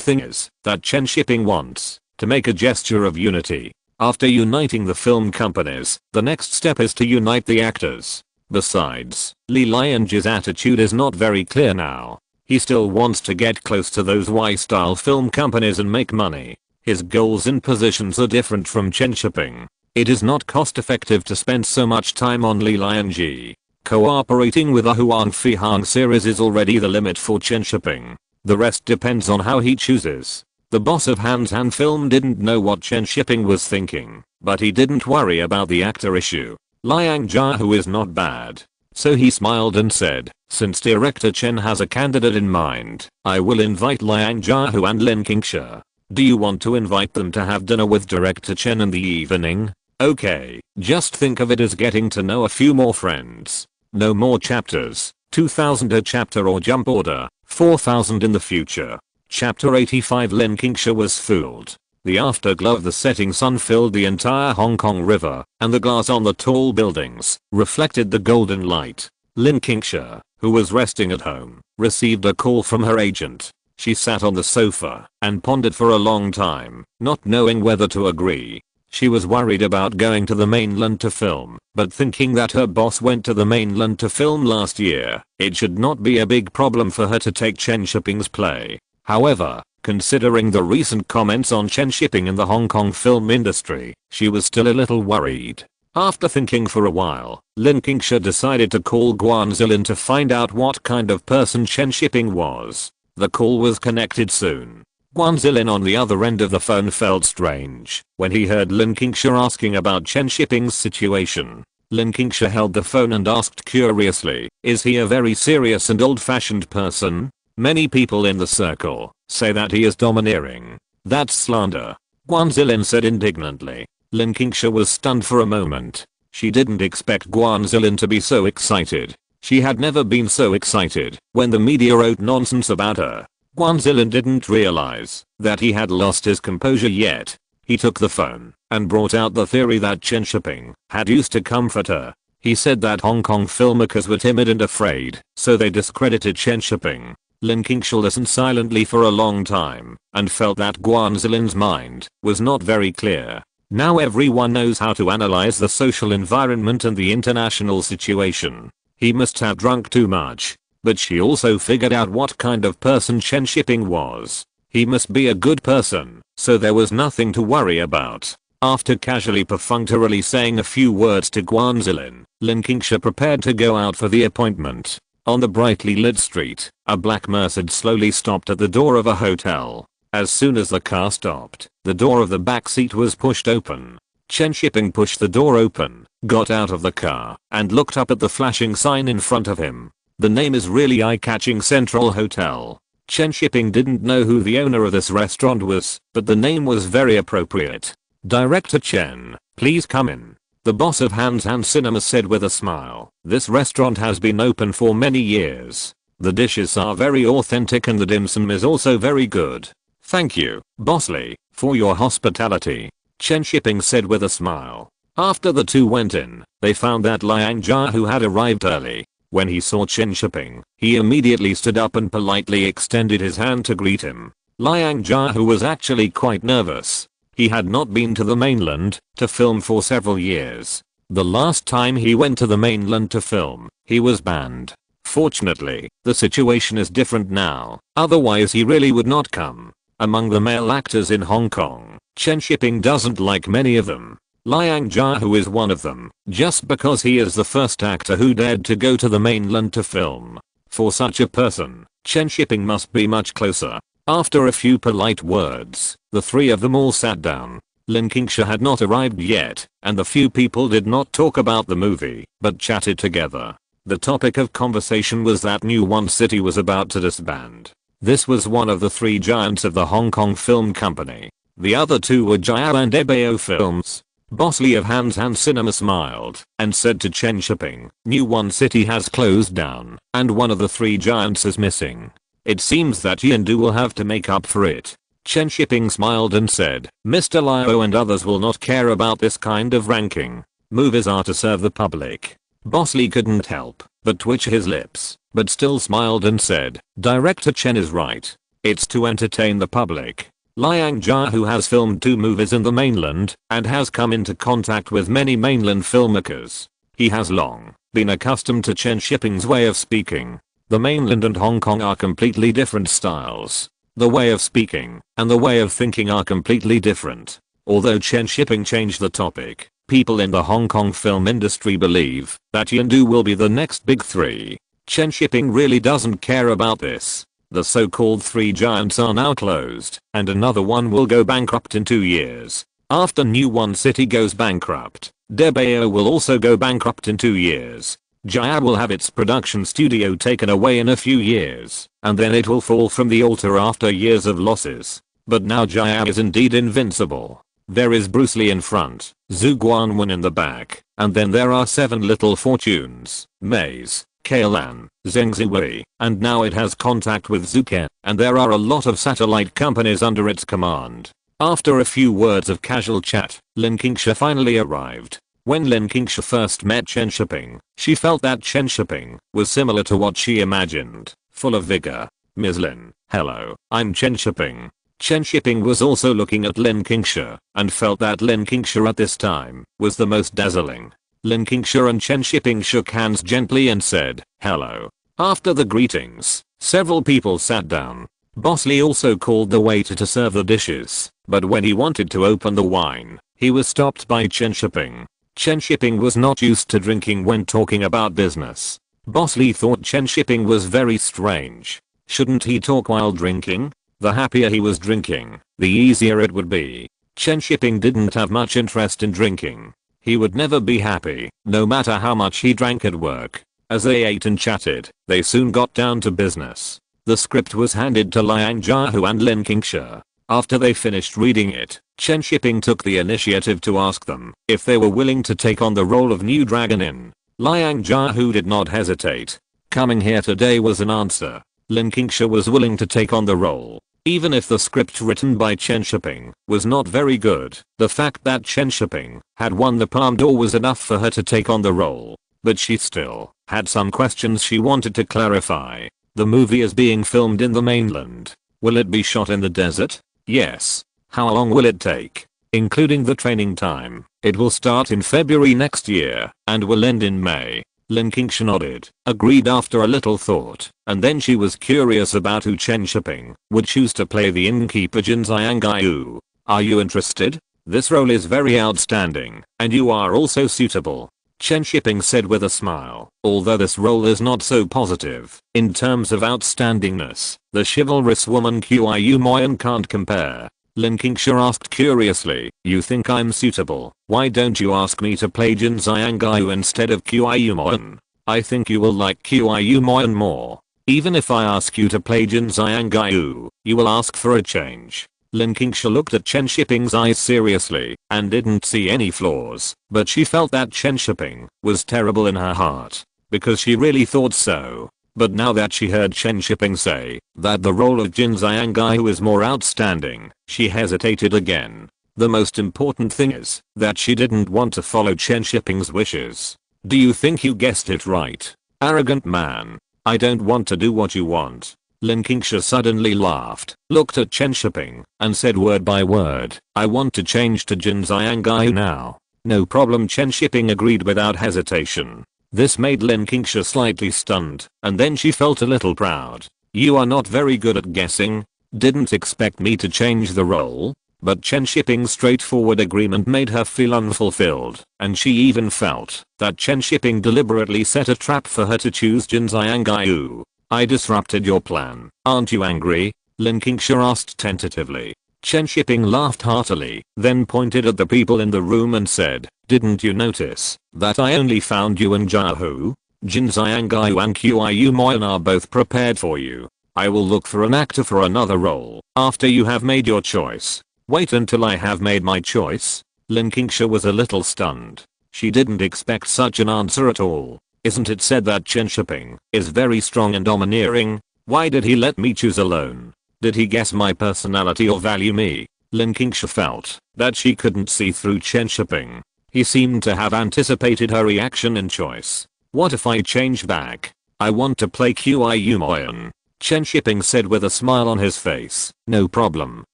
thing is that Chen Shiping wants to make a gesture of unity. After uniting the film companies, the next step is to unite the actors. Besides, Li Lianji's attitude is not very clear now. He still wants to get close to those Y-style film companies and make money. His goals and positions are different from Chen Shiping. It is not cost effective to spend so much time on Li Lianji. Cooperating with a Huang Fi Hong series is already the limit for Chen Shiping. The rest depends on how he chooses. The boss of Hands Hand Film didn't know what Chen Shiping was thinking, but he didn't worry about the actor issue. Liang Jiahu is not bad. So he smiled and said, since director Chen has a candidate in mind, I will invite Liang Jiahu and Lin Qingsha. Do you want to invite them to have dinner with director Chen in the evening? Okay, just think of it as getting to know a few more friends. No more chapters, 2000 a chapter or jump order, 4000 in the future. Chapter 85 Lin Qingsha was fooled. The afterglow of the setting sun filled the entire Hong Kong River, and the glass on the tall buildings reflected the golden light. Lin Qingsha, who was resting at home, received a call from her agent. She sat on the sofa and pondered for a long time, not knowing whether to agree. She was worried about going to the mainland to film, but thinking that her boss went to the mainland to film last year, it should not be a big problem for her to take Chen Shiping's play. However, considering the recent comments on Chen Shiping in the Hong Kong film industry, she was still a little worried. After thinking for a while, Lin Qingsha decided to call Guan Zilin to find out what kind of person Chen Shiping was. The call was connected soon. Guan Zilin on the other end of the phone felt strange when he heard Lin Qingsha asking about Chen Shiping's situation. Lin Qingsha held the phone and asked curiously, is he a very serious and old-fashioned person? Many people in the circle say that he is domineering. That's slander. Guan Zilin said indignantly. Lin Qingsha was stunned for a moment. She didn't expect Guan Zilin to be so excited. She had never been so excited when the media wrote nonsense about her. Guan Zilin didn't realize that he had lost his composure yet. He took the phone and brought out the theory that Chen Shiping had used to comfort her. He said that Hong Kong filmmakers were timid and afraid, so they discredited Chen Shiping. Lin Qingsha listened silently for a long time and felt that Guan Zilin's mind was not very clear. Now everyone knows how to analyze the social environment and the international situation. He must have drunk too much. But she also figured out what kind of person Chen Shiping was. He must be a good person, so there was nothing to worry about. After casually perfunctorily saying a few words to Guan Zilin, Lin Qingsha prepared to go out for the appointment. On the brightly lit street, a black Mercedes slowly stopped at the door of a hotel. As soon as the car stopped, the door of the back seat was pushed open. Chen Shiping pushed the door open, got out of the car, and looked up at the flashing sign in front of him. The name is really eye-catching, Central Hotel. Chen Shiping didn't know who the owner of this restaurant was, but the name was very appropriate. Director Chen, please come in. The boss of Hands Hand Cinema said with a smile. This restaurant has been open for many years. The dishes are very authentic and the dim sum is also very good. Thank you, Boss Lee, For your hospitality, Chen Shiping said with a smile. After the two went in, they found that Liang Jia, who had arrived early. When he saw Chen Shiping, he immediately stood up and politely extended his hand to greet him. Liang Jia, who was actually quite nervous. He had not been to the mainland to film for several years. The last time he went to the mainland to film, he was banned. Fortunately, the situation is different now, otherwise he really would not come. Among the male actors in Hong Kong, Chen Shiping doesn't like many of them. Liang Jia, who is one of them, just because he is the first actor who dared to go to the mainland to film. For such a person, Chen Shiping must be much closer. After a few polite words, the three of them all sat down. Lin Qingsha had not arrived yet, and the few people did not talk about the movie, but chatted together. The topic of conversation was that New One City was about to disband. This was one of the three giants of the Hong Kong Film Company. The other two were Jia and Ebao Films. Boss Lee of Hans Cinema smiled and said to Chen Shiping, New One City has closed down, and one of the three giants is missing. It seems that Yindu will have to make up for it. Chen Shiping smiled and said, Mr. Liu and others will not care about this kind of ranking. Movies are to serve the public. Boss Lee couldn't help but twitch his lips, but still smiled and said, Director Chen is right. It's to entertain the public. Liang Jia, who has filmed 2 movies in the mainland and has come into contact with many mainland filmmakers. He has long been accustomed to Chen Shiping's way of speaking. The mainland and Hong Kong are completely different styles. The way of speaking and the way of thinking are completely different. Although Chen Shiping changed the topic, people in the Hong Kong film industry believe that Yindu will be the next big 3. Chen Shiping really doesn't care about this. The so-called 3 giants are now closed, and another one will go bankrupt in 2 years. After New One City goes bankrupt, Debao will also go bankrupt in 2 years. Jia will have its production studio taken away in a few years, and then it will fall from the altar after years of losses. But now Jia is indeed invincible. There is Bruce Lee in front, Zhu Guanwen in the back, and then there are 7 little fortunes, Maze, Kailan, Zheng Ziwei, and now it has contact with Zuke, and there are a lot of satellite companies under its command. After a few words of casual chat, Lin Qingsha finally arrived. When Lin Qingsha first met Chen Shiping, she felt that Chen Shiping was similar to what she imagined, full of vigor. Ms. Lin, hello, I'm Chen Shiping. Chen Shiping was also looking at Lin Qingsha and felt that Lin Qingsha at this time was the most dazzling. Lin Qingsha and Chen Shiping shook hands gently and said, hello. After the greetings, several people sat down. Boss Lee also called the waiter to serve the dishes, but when he wanted to open the wine, he was stopped by Chen Shiping. Chen Shiping was not used to drinking when talking about business. Boss Lee thought Chen Shiping was very strange. Shouldn't he talk while drinking? The happier he was drinking, the easier it would be. Chen Shiping didn't have much interest in drinking. He would never be happy, no matter how much he drank at work. As they ate and chatted, they soon got down to business. The script was handed to Liang Jia and Lin Qingsha. After they finished reading it, Chen Shiping took the initiative to ask them if they were willing to take on the role of new dragon in. Liang Jia did not hesitate. Coming here today was an answer. Lin Qingsha was willing to take on the role. Even if the script written by Chen Shiping was not very good, the fact that Chen Shiping had won the Palme d'Or was enough for her to take on the role. But she still had some questions she wanted to clarify. The movie is being filmed in the mainland. Will it be shot in the desert? Yes. How long will it take? Including the training time. It will start in February next year and will end in May. Lin Qingsha nodded, agreed after a little thought, and then she was curious about who Chen Shiping would choose to play the innkeeper Jin Xiangyu. Are you interested? This role is very outstanding, and you are also suitable. Chen Shiping said with a smile, although this role is not so positive. In terms of outstandingness, the chivalrous woman Qiu Moyan can't compare. Lin Qingsha asked curiously, you think I'm suitable, why don't you ask me to play Jin Xiangyu instead of Qiu Moyan? I think you will like Qiu Moyan more. Even if I ask you to play Jin Xiangyu, you will ask for a change. Lin Qingsha looked at Chen Shiping's eyes seriously and didn't see any flaws, but she felt that Chen Shiping was terrible in her heart, because she really thought so. But now that she heard Chen Shiping say that the role of Jin Zhangyu is more outstanding, she hesitated again. The most important thing is that she didn't want to follow Chen Shiping's wishes. Do you think you guessed it right? Arrogant man. I don't want to do what you want. Lin Qingsha suddenly laughed, looked at Chen Shiping, and said word by word, I want to change to Jin Zhangyu now. No problem, Chen Shiping agreed without hesitation. This made Lin Qingsha slightly stunned, and then she felt a little proud. You are not very good at guessing. Didn't expect me to change the role? But Chen Shiping's straightforward agreement made her feel unfulfilled, and she even felt that Chen Shiping deliberately set a trap for her to choose Jin Zhangyu. I disrupted your plan, aren't you angry? Lin Qingsha asked tentatively. Chen Shiping laughed heartily, then pointed at the people in the room and said, didn't you notice that I only found you and Jiahu? Jin Zhangyu and Qiyu Moyan are both prepared for you. I will look for an actor for another role after you have made your choice. Wait until I have made my choice? Lin Qingsha was a little stunned. She didn't expect such an answer at all. Isn't it said that Chen Shiping is very strong and domineering? Why did he let me choose alone? Did he guess my personality or value me? Lin Qingsha felt that she couldn't see through Chen Shiping. He seemed to have anticipated her reaction and choice. What if I change back? I want to play Qiyu Moyan. Chen Shiping said with a smile on his face. No problem,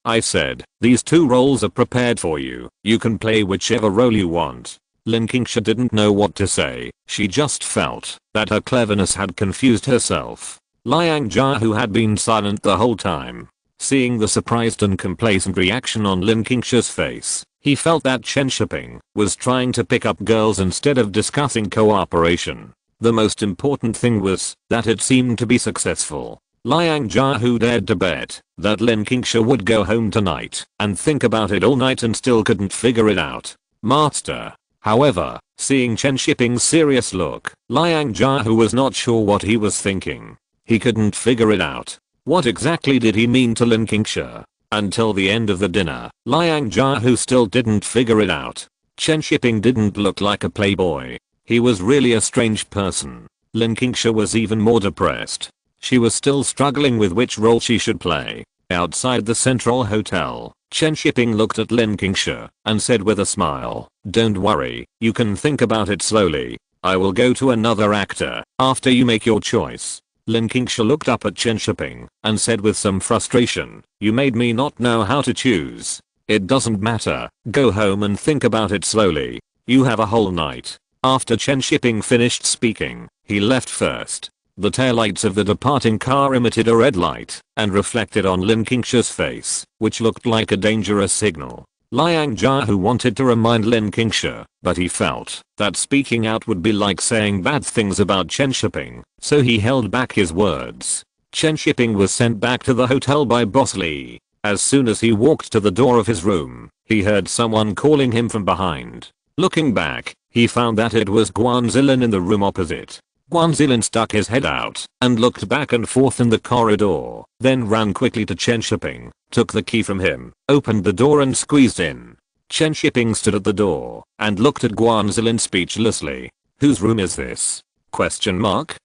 I said. These two roles are prepared for you. You can play whichever role you want. Lin Qingsha didn't know what to say. She just felt that her cleverness had confused herself. Liang Jia, who had been silent the whole time, seeing the surprised and complacent reaction on Lin Qingsha's face, he felt that Chen Shiping was trying to pick up girls instead of discussing cooperation. The most important thing was that it seemed to be successful. Liang Jia, who dared to bet that Lin Qingsha would go home tonight and think about it all night and still couldn't figure it out. Master. However, seeing Chen Shiping's serious look, Liang Jia, who was not sure what he was thinking. He couldn't figure it out. What exactly did he mean to Lin Qingsha? Until the end of the dinner, Liang Jia, who still didn't figure it out. Chen Shiping didn't look like a playboy. He was really a strange person. Lin Qingsha was even more depressed. She was still struggling with which role she should play. Outside the Central Hotel, Chen Shiping looked at Lin Qingsha and said with a smile, don't worry, you can think about it slowly. I will go to another actor after you make your choice. Lin Qingsha looked up at Chen Shiping and said with some frustration, you made me not know how to choose. It doesn't matter, go home and think about it slowly. You have a whole night. After Chen Shiping finished speaking, he left first. The taillights of the departing car emitted a red light and reflected on Lin Qingsha's face, which looked like a dangerous signal. Liang Jia, who wanted to remind Lin Qingsha, but he felt that speaking out would be like saying bad things about Chen Shiping, so he held back his words. Chen Shiping was sent back to the hotel by Boss Lee. As soon as he walked to the door of his room, he heard someone calling him from behind. Looking back, he found that it was Guan Zilin in the room opposite. Guan Zilin stuck his head out and looked back and forth in the corridor, then ran quickly to Chen Shiping, took the key from him, opened the door and squeezed in. Chen Shiping stood at the door and looked at Guan Zilin speechlessly. Whose room is this? Question mark.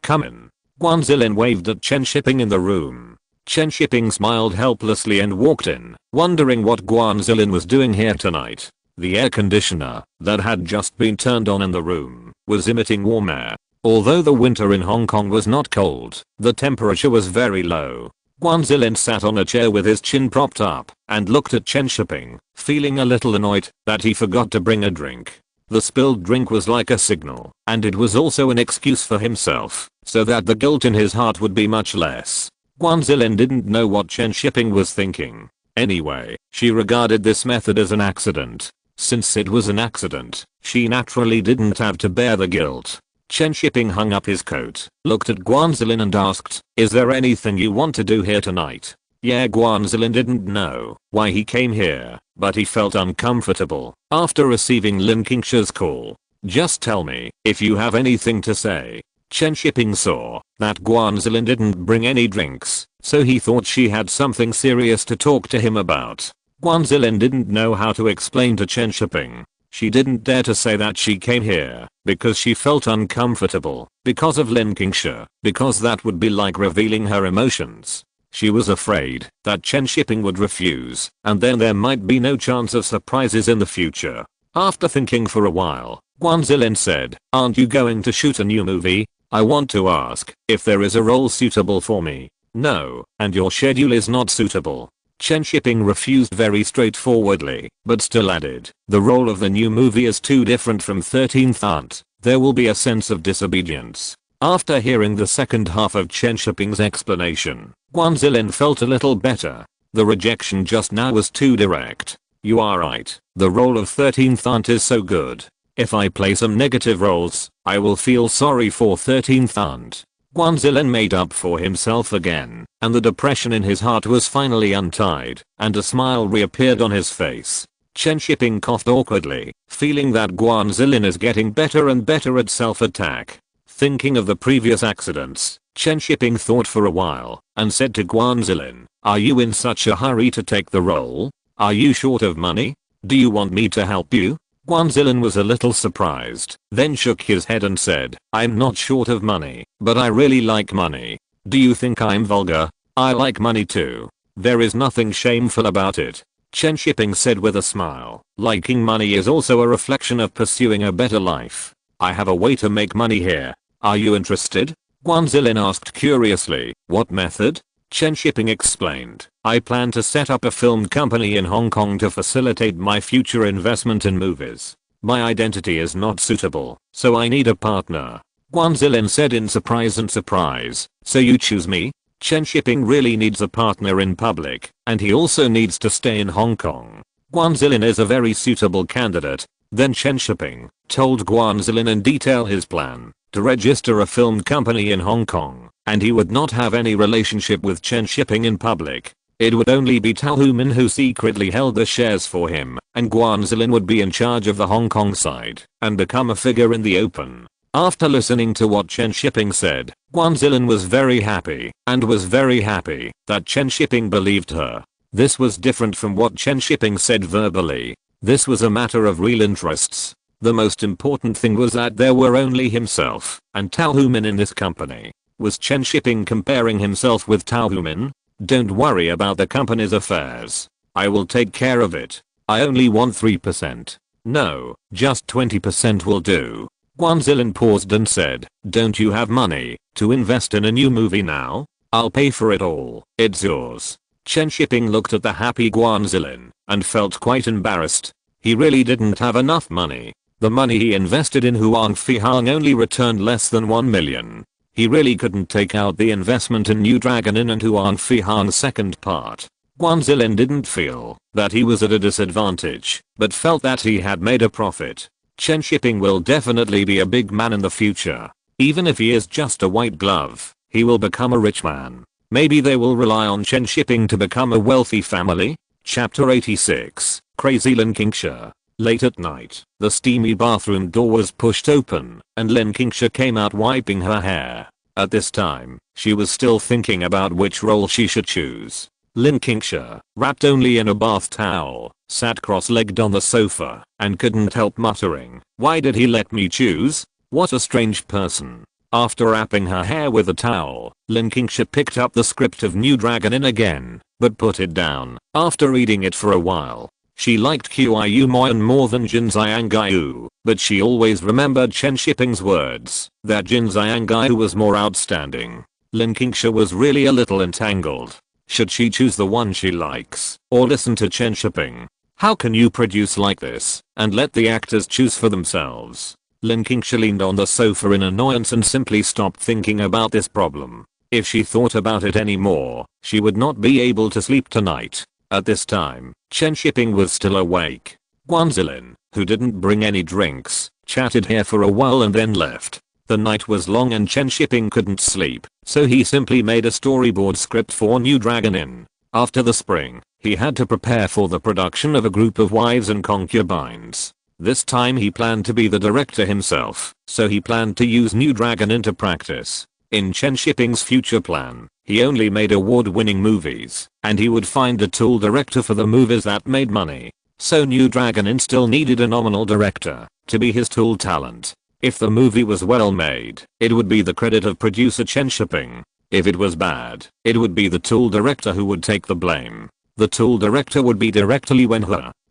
Come in. Guan Zilin waved at Chen Shiping in the room. Chen Shiping smiled helplessly and walked in, wondering what Guan Zilin was doing here tonight. The air conditioner that had just been turned on in the room was emitting warm air. Although the winter in Hong Kong was not cold, the temperature was very low. Guan Zilin sat on a chair with his chin propped up and looked at Chen Shiping, feeling a little annoyed that he forgot to bring a drink. The spilled drink was like a signal, and it was also an excuse for himself, so that the guilt in his heart would be much less. Guan Zilin didn't know what Chen Shiping was thinking. Anyway, she regarded this method as an accident. Since it was an accident, she naturally didn't have to bear the guilt. Chen Shiping hung up his coat, looked at Guan Zilin and asked, is there anything you want to do here tonight? Yeah, Guan Zilin didn't know why he came here, but he felt uncomfortable after receiving Lin Qingsha's call. Just tell me if you have anything to say. Chen Shiping saw that Guan Zilin didn't bring any drinks, so he thought she had something serious to talk to him about. Guan Zilin didn't know how to explain to Chen Shiping She didn't dare to say that she came here because she felt uncomfortable because of Lin Qingsha, because that would be like revealing her emotions. She was afraid that Chen Shiping would refuse, and then there might be no chance of surprises in the future. After thinking for a while, Guan Zilin said, "Aren't you going to shoot a new movie? I want to ask if there is a role suitable for me." "No, and your schedule is not suitable." Chen Shiping refused very straightforwardly, but still added, "The role of the new movie is too different from 13th Aunt. There will be a sense of disobedience." After hearing the second half of Chen Shiping's explanation, Guan Zilin felt a little better. The rejection just now was too direct. "You are right. The role of 13th Aunt is so good. If I play some negative roles, I will feel sorry for 13th Aunt." Guan Zilin made up for himself again, and the depression in his heart was finally untied, and a smile reappeared on his face. Chen Shiping coughed awkwardly, feeling that Guan Zilin is getting better and better at self-attack. Thinking of the previous accidents, Chen Shiping thought for a while, and said to Guan Zilin, "Are you in such a hurry to take the role? Are you short of money? Do you want me to help you?" Guan Zilin was a little surprised, then shook his head and said, "I'm not short of money, but I really like money. Do you think I'm vulgar? I like money too. There is nothing shameful about it." Chen Shiping said with a smile, "Liking money is also a reflection of pursuing a better life. I have a way to make money here. Are you interested?" Guan Zilin asked curiously, "What method?" Chen Shiping explained, "I plan to set up a film company in Hong Kong to facilitate my future investment in movies. My identity is not suitable, so I need a partner." Guan Zilin said in surprise and surprise, "So you choose me?" Chen Shiping really needs a partner in public, and he also needs to stay in Hong Kong. Guan Zilin is a very suitable candidate. Then Chen Shiping told Guan Zilin in detail his plan to register a film company in Hong Kong, and he would not have any relationship with Chen Shiping in public. It would only be Tao Human who secretly held the shares for him, and Guan Zilin would be in charge of the Hong Kong side and become a figure in the open. After listening to what Chen Shiping said, Guan Zilin was very happy, and was very happy that Chen Shiping believed her. This was different from what Chen Shiping said verbally. This was a matter of real interests. The most important thing was that there were only himself and Tao Human in this company. Was Chen Shiping comparing himself with Tao Human? "Don't worry about the company's affairs. I will take care of it. I only want 3%. No, just 20% will do." Guan Zilin paused and said, "Don't you have money to invest in a new movie now? I'll pay for it all. It's yours." Chen Shiping looked at the happy Guan Zilin and felt quite embarrassed. He really didn't have enough money. The money he invested in Huang Fihang only returned less than 1 million. He really couldn't take out the investment in New Dragon Inn and Huang Fihang's second part. Guan Zilin didn't feel that he was at a disadvantage, but felt that he had made a profit. Chen Shiping will definitely be a big man in the future. Even if he is just a white glove, he will become a rich man. Maybe they will rely on Chen Shiping to become a wealthy family. Chapter 86, Crazy Lin Qingsha. Late at night, the steamy bathroom door was pushed open, and Lin Qingsha came out wiping her hair. At this time, she was still thinking about which role she should choose. Lin Qingsha, wrapped only in a bath towel, sat cross-legged on the sofa, and couldn't help muttering, "Why did he let me choose? What a strange person." After wrapping her hair with a towel, Lin Qingsha picked up the script of New Dragon Inn again, but put it down. After reading it for a while, she liked Qiu Moyan more than Jin Xiangyu, but she always remembered Chen Shiping's words that Jin Xiangyu was more outstanding. Lin Qingsha was really a little entangled. Should she choose the one she likes, or listen to Chen Shiping? How can you produce like this and let the actors choose for themselves? Lin Qingsha leaned on the sofa in annoyance and simply stopped thinking about this problem. If she thought about it anymore, she would not be able to sleep tonight. At this time, Chen Shiping was still awake. Guan Zilin, who didn't bring any drinks, chatted here for a while and then left. The night was long and Chen Shiping couldn't sleep, so he simply made a storyboard script for New Dragon Inn. After the spring, he had to prepare for the production of A Group of Wives and Concubines. This time he planned to be the director himself, so he planned to use New Dragon Inn to practice. In Chen Shiping's future plan, he only made award-winning movies, and he would find a tool director for the movies that made money. so New Dragon Inn still needed a nominal director to be his tool talent. If the movie was well made, it would be the credit of producer Chen Shiping. If it was bad, it would be the tool director who would take the blame. The tool director would be directly when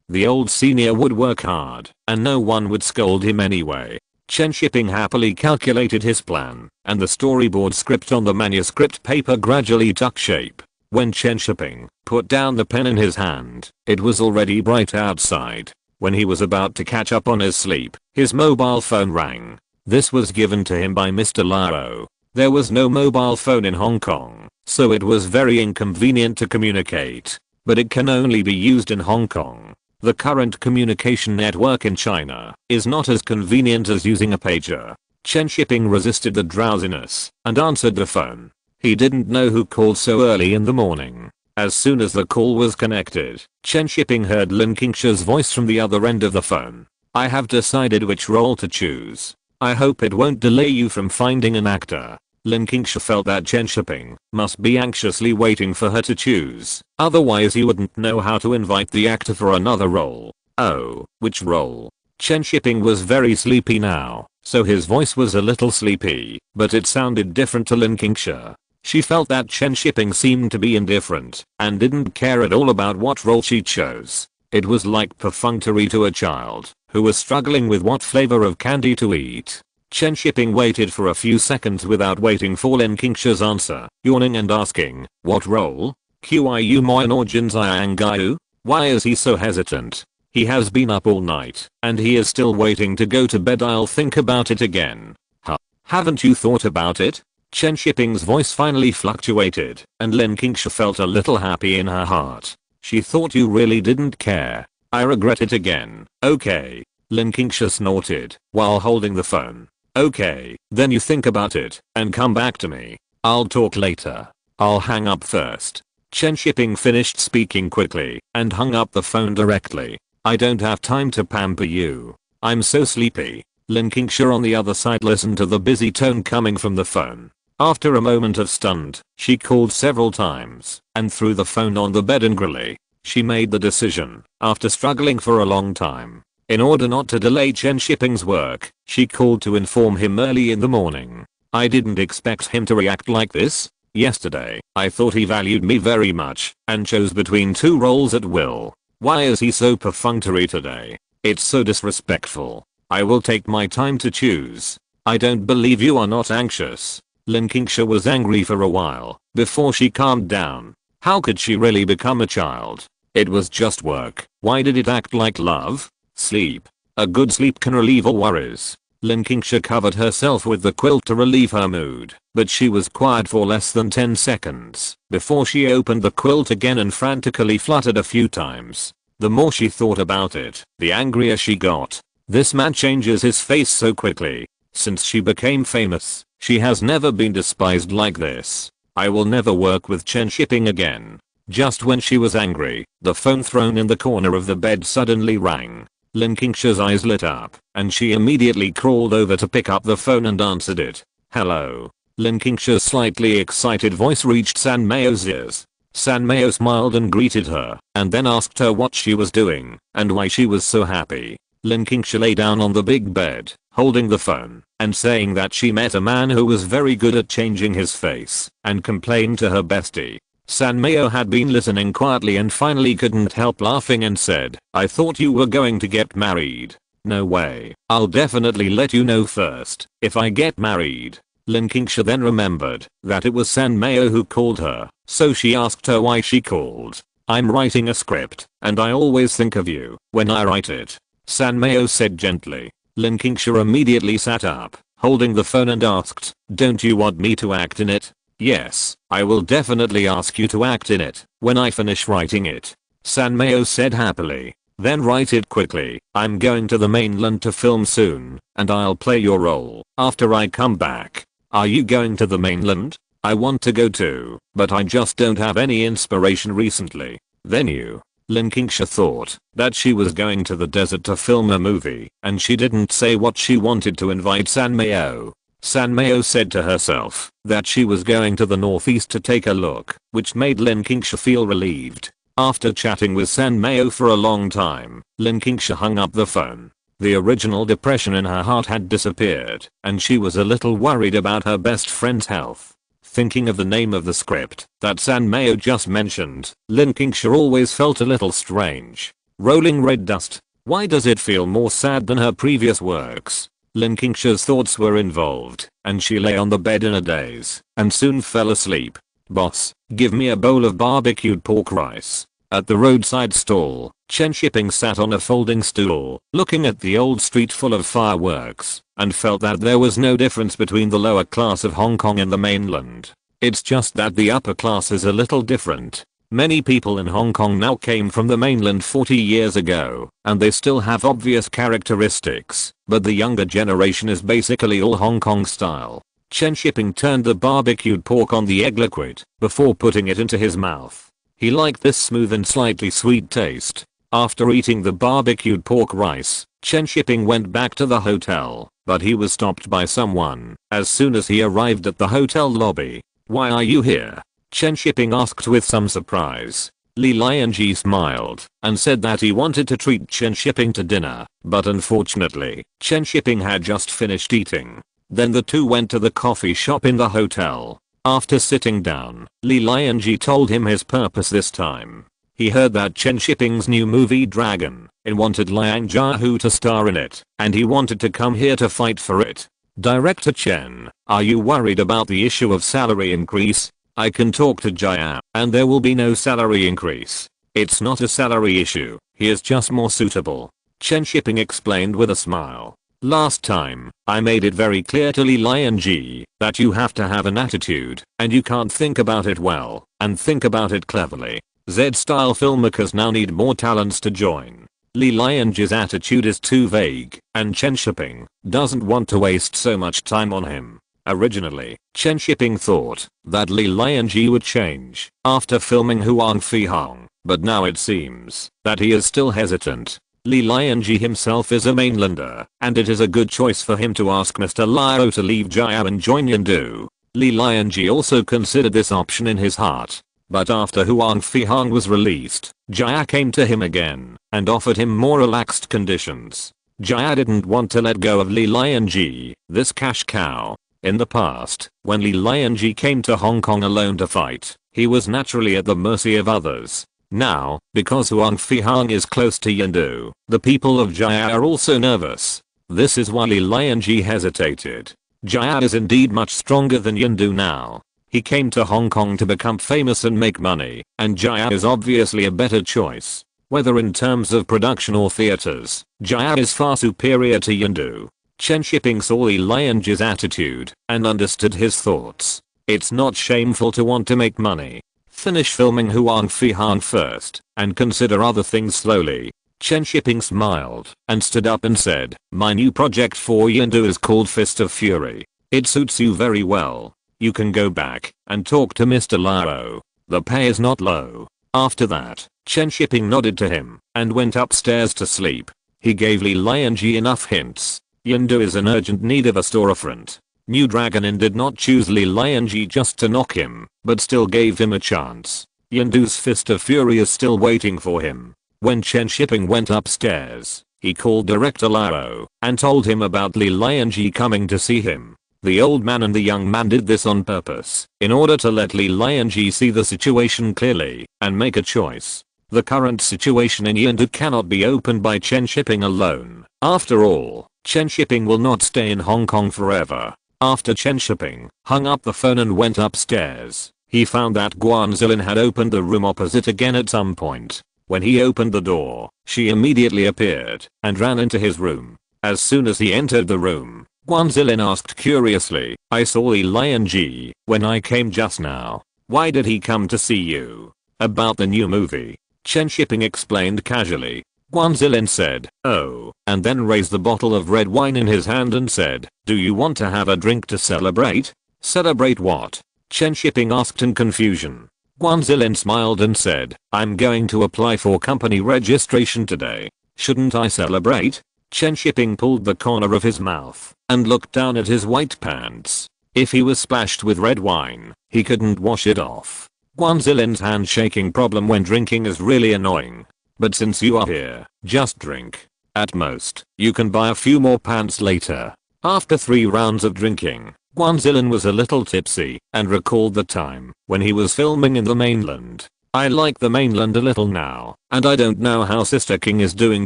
the old senior would work hard, and no one would scold him anyway. Chen Shiping happily calculated his plan, and the storyboard script on the manuscript paper gradually took shape. When Chen Shiping put down the pen in his hand, it was already bright outside. When he was about to catch up on his sleep, his mobile phone rang. This was given to him by Mr. Lao. There was no mobile phone in Hong Kong, so it was very inconvenient to communicate. But it can only be used in Hong Kong. The current communication network in China is not as convenient as using a pager. Chen Shiping resisted the drowsiness and answered the phone. He didn't know who called so early in the morning. As soon as the call was connected, Chen Shiping heard Lin Qingsha's voice from the other end of the phone. I have decided which role to choose. I hope it won't delay you from finding an actor. Lin Qingsha felt that Chen Shiping must be anxiously waiting for her to choose. Otherwise he wouldn't know how to invite the actor for another role. Oh, which role? Chen Shiping was very sleepy now, so his voice was a little sleepy, but it sounded different to Lin Qingsha. She felt that Chen Shiping seemed to be indifferent and didn't care at all about what role she chose. It was like perfunctory to a child who was struggling with what flavor of candy to eat. Chen Shiping waited for a few seconds without waiting for Lin Qingsha's answer, yawning and asking, what role? Qiu Moin or Jinzai? Why is he so hesitant? He has been up all night, and he is still waiting to go to bed. I'll think about it again. Huh? Haven't you thought about it? Chen Shiping's voice finally fluctuated, and Lin Qingsha felt a little happy in her heart. She thought you really didn't care. I regret it again. Okay. Lin Qingsha snorted, while holding the phone. Okay, then you think about it, and come back to me. I'll talk later. I'll hang up first. Chen Shiping finished speaking quickly, and hung up the phone directly. I don't have time to pamper you. I'm so sleepy. Lin Qingsha on the other side listened to the busy tone coming from the phone. After a moment of stunned, she called several times, and threw the phone on the bed angrily. She made the decision, after struggling for a long time. In order not to delay Chen Shiping's work, she called to inform him early in the morning. I didn't expect him to react like this. Yesterday, I thought he valued me very much, and chose between two roles at will. Why is he so perfunctory today? It's so disrespectful. I will take my time to choose. I don't believe you are not anxious. Lin Qingsha was angry for a while, before she calmed down. How could she really become a child? It was just work. Why did it act like love? Sleep. A good sleep can relieve all worries. Lin Qingsha covered herself with the quilt to relieve her mood, but she was quiet for less than 10 seconds before she opened the quilt again and frantically fluttered a few times. The more she thought about it, the angrier she got. This man changes his face so quickly. Since she became famous, she has never been despised like this. I will never work with Chen Shiping again. Just when she was angry, the phone thrown in the corner of the bed suddenly rang. Lin Qingsha's eyes lit up, and she immediately crawled over to pick up the phone and answered it. Hello. Lin Qingsha's slightly excited voice reached San Mao's ears. San Mao smiled and greeted her, and then asked her what she was doing, and why she was so happy. Lin Qingsha lay down on the big bed, holding the phone, and saying that she met a man who was very good at changing his face, and complained to her bestie. San Mao had been listening quietly and finally couldn't help laughing and said, I thought you were going to get married. No way. I'll definitely let you know first, if I get married. Lin Qingsha then remembered that it was San Mao who called her, so she asked her why she called. I'm writing a script, and I always think of you when I write it. San Mao said gently. Lin Qingsha immediately sat up, holding the phone and asked, don't you want me to act in it? Yes, I will definitely ask you to act in it when I finish writing it. San Mao said happily. Then write it quickly. I'm going to the mainland to film soon, and I'll play your role after I come back. Are you going to the mainland? I want to go too, but I just don't have any inspiration recently. Then you. Lin Qingsha thought that she was going to the desert to film a movie, and she didn't say what she wanted to invite San Mao. San Mao said to herself that she was going to the northeast to take a look, which made Lin Qingsha feel relieved. After chatting with San Mayo for a long time, Lin Qingsha hung up the phone. The original depression in her heart had disappeared, and she was a little worried about her best friend's health. Thinking of the name of the script that San Mayo just mentioned, Lin Qingsha always felt a little strange. Rolling Red Dust. Why does it feel more sad than her previous works? Lin Qingsha's thoughts were involved, and she lay on the bed in a daze, and soon fell asleep. Boss, give me a bowl of barbecued pork rice. At the roadside stall, Chen Shiping sat on a folding stool, looking at the old street full of fireworks, and felt that there was no difference between the lower class of Hong Kong and the mainland. It's just that the upper class is a little different. Many people in Hong Kong now came from the mainland 40 years ago, and they still have obvious characteristics, but the younger generation is basically all Hong Kong style. Chen Shiping turned the barbecued pork on the egg liquid before putting it into his mouth. He liked this smooth and slightly sweet taste. After eating the barbecued pork rice, Chen Shiping went back to the hotel, but he was stopped by someone as soon as he arrived at the hotel lobby. Why are you here? Chen Shiping asked with some surprise. Li Lianji smiled and said that he wanted to treat Chen Shiping to dinner, but unfortunately, Chen Shiping had just finished eating. Then the two went to the coffee shop in the hotel. After sitting down, Li Lianji told him his purpose this time. He heard that Chen Shiping's new movie Dragon and wanted Liang Jiahu to star in it, and he wanted to come here to fight for it. Director Chen, are you worried about the issue of salary increase? I can talk to Jia, and there will be no salary increase. It's not a salary issue, he is just more suitable. Chen Shiping explained with a smile. Last time, I made it very clear to Li Lianji that you have to have an attitude, and you can't think about it well, and think about it cleverly. Z-style filmmakers now need more talents to join. Li Lianji's attitude is too vague, and Chen Shiping doesn't want to waste so much time on him. Originally, Chen Shiping thought that Li Lianji would change after filming Huang Fi Hong, but now it seems that he is still hesitant. Li Lianji himself is a mainlander, and it is a good choice for him to ask Mr. Liao to leave Jia and join Yandu. Li Lianji also considered this option in his heart. But after Huang Fi Hong was released, Jia came to him again and offered him more relaxed conditions. Jia didn't want to let go of Li Lianji, this cash cow. In the past, when Li Lianji came to Hong Kong alone to fight, he was naturally at the mercy of others. Now, because Huang Fi Hong is close to Yandu, the people of Jia are also nervous. This is why Li Lianji hesitated. Jia is indeed much stronger than Yandu now. He came to Hong Kong to become famous and make money, and Jia is obviously a better choice. Whether in terms of production or theaters, Jia is far superior to Yandu. Chen Shiping saw Li Lianji's attitude and understood his thoughts. It's not shameful to want to make money. Finish filming Huang Fi Hong first, and consider other things slowly. Chen Shiping smiled and stood up and said, my new project for Yandu is called Fist of Fury. It suits you very well. You can go back and talk to Mr. Liao. The pay is not low. After that, Chen Shiping nodded to him and went upstairs to sleep. He gave Li Lianji enough hints. Yandu is in urgent need of a storefront. New Dragon Inn did not choose Li Lianji just to knock him, but still gave him a chance. Yandu's Fist of Fury is still waiting for him. When Chen Shiping went upstairs, he called director Liao and told him about Li Lianji coming to see him. The old man and the young man did this on purpose, in order to let Li Lianji see the situation clearly and make a choice. The current situation in Yandu cannot be opened by Chen Shiping alone. After all, Chen Shiping will not stay in Hong Kong forever. After Chen Shiping hung up the phone and went upstairs, he found that Guan Zilin had opened the room opposite again at some point. When he opened the door, she immediately appeared and ran into his room. As soon as he entered the room, Guan Zilin asked curiously, I saw Li Lianji when I came just now. Why did he come to see you? About the new movie. Chen Shiping explained casually. Guan Zilin said, oh, and then raised the bottle of red wine in his hand and said, do you want to have a drink to celebrate? Celebrate what? Chen Shiping asked in confusion. Guan Zilin smiled and said, I'm going to apply for company registration today. Shouldn't I celebrate? Chen Shiping pulled the corner of his mouth and looked down at his white pants. If he was splashed with red wine, he couldn't wash it off. Guanzilin's handshaking problem when drinking is really annoying. But since you are here, just drink. At most, you can buy a few more pants later. After 3 rounds of drinking, Guanzilin was a little tipsy and recalled the time when he was filming in the mainland. I like the mainland a little now, and I don't know how Sister King is doing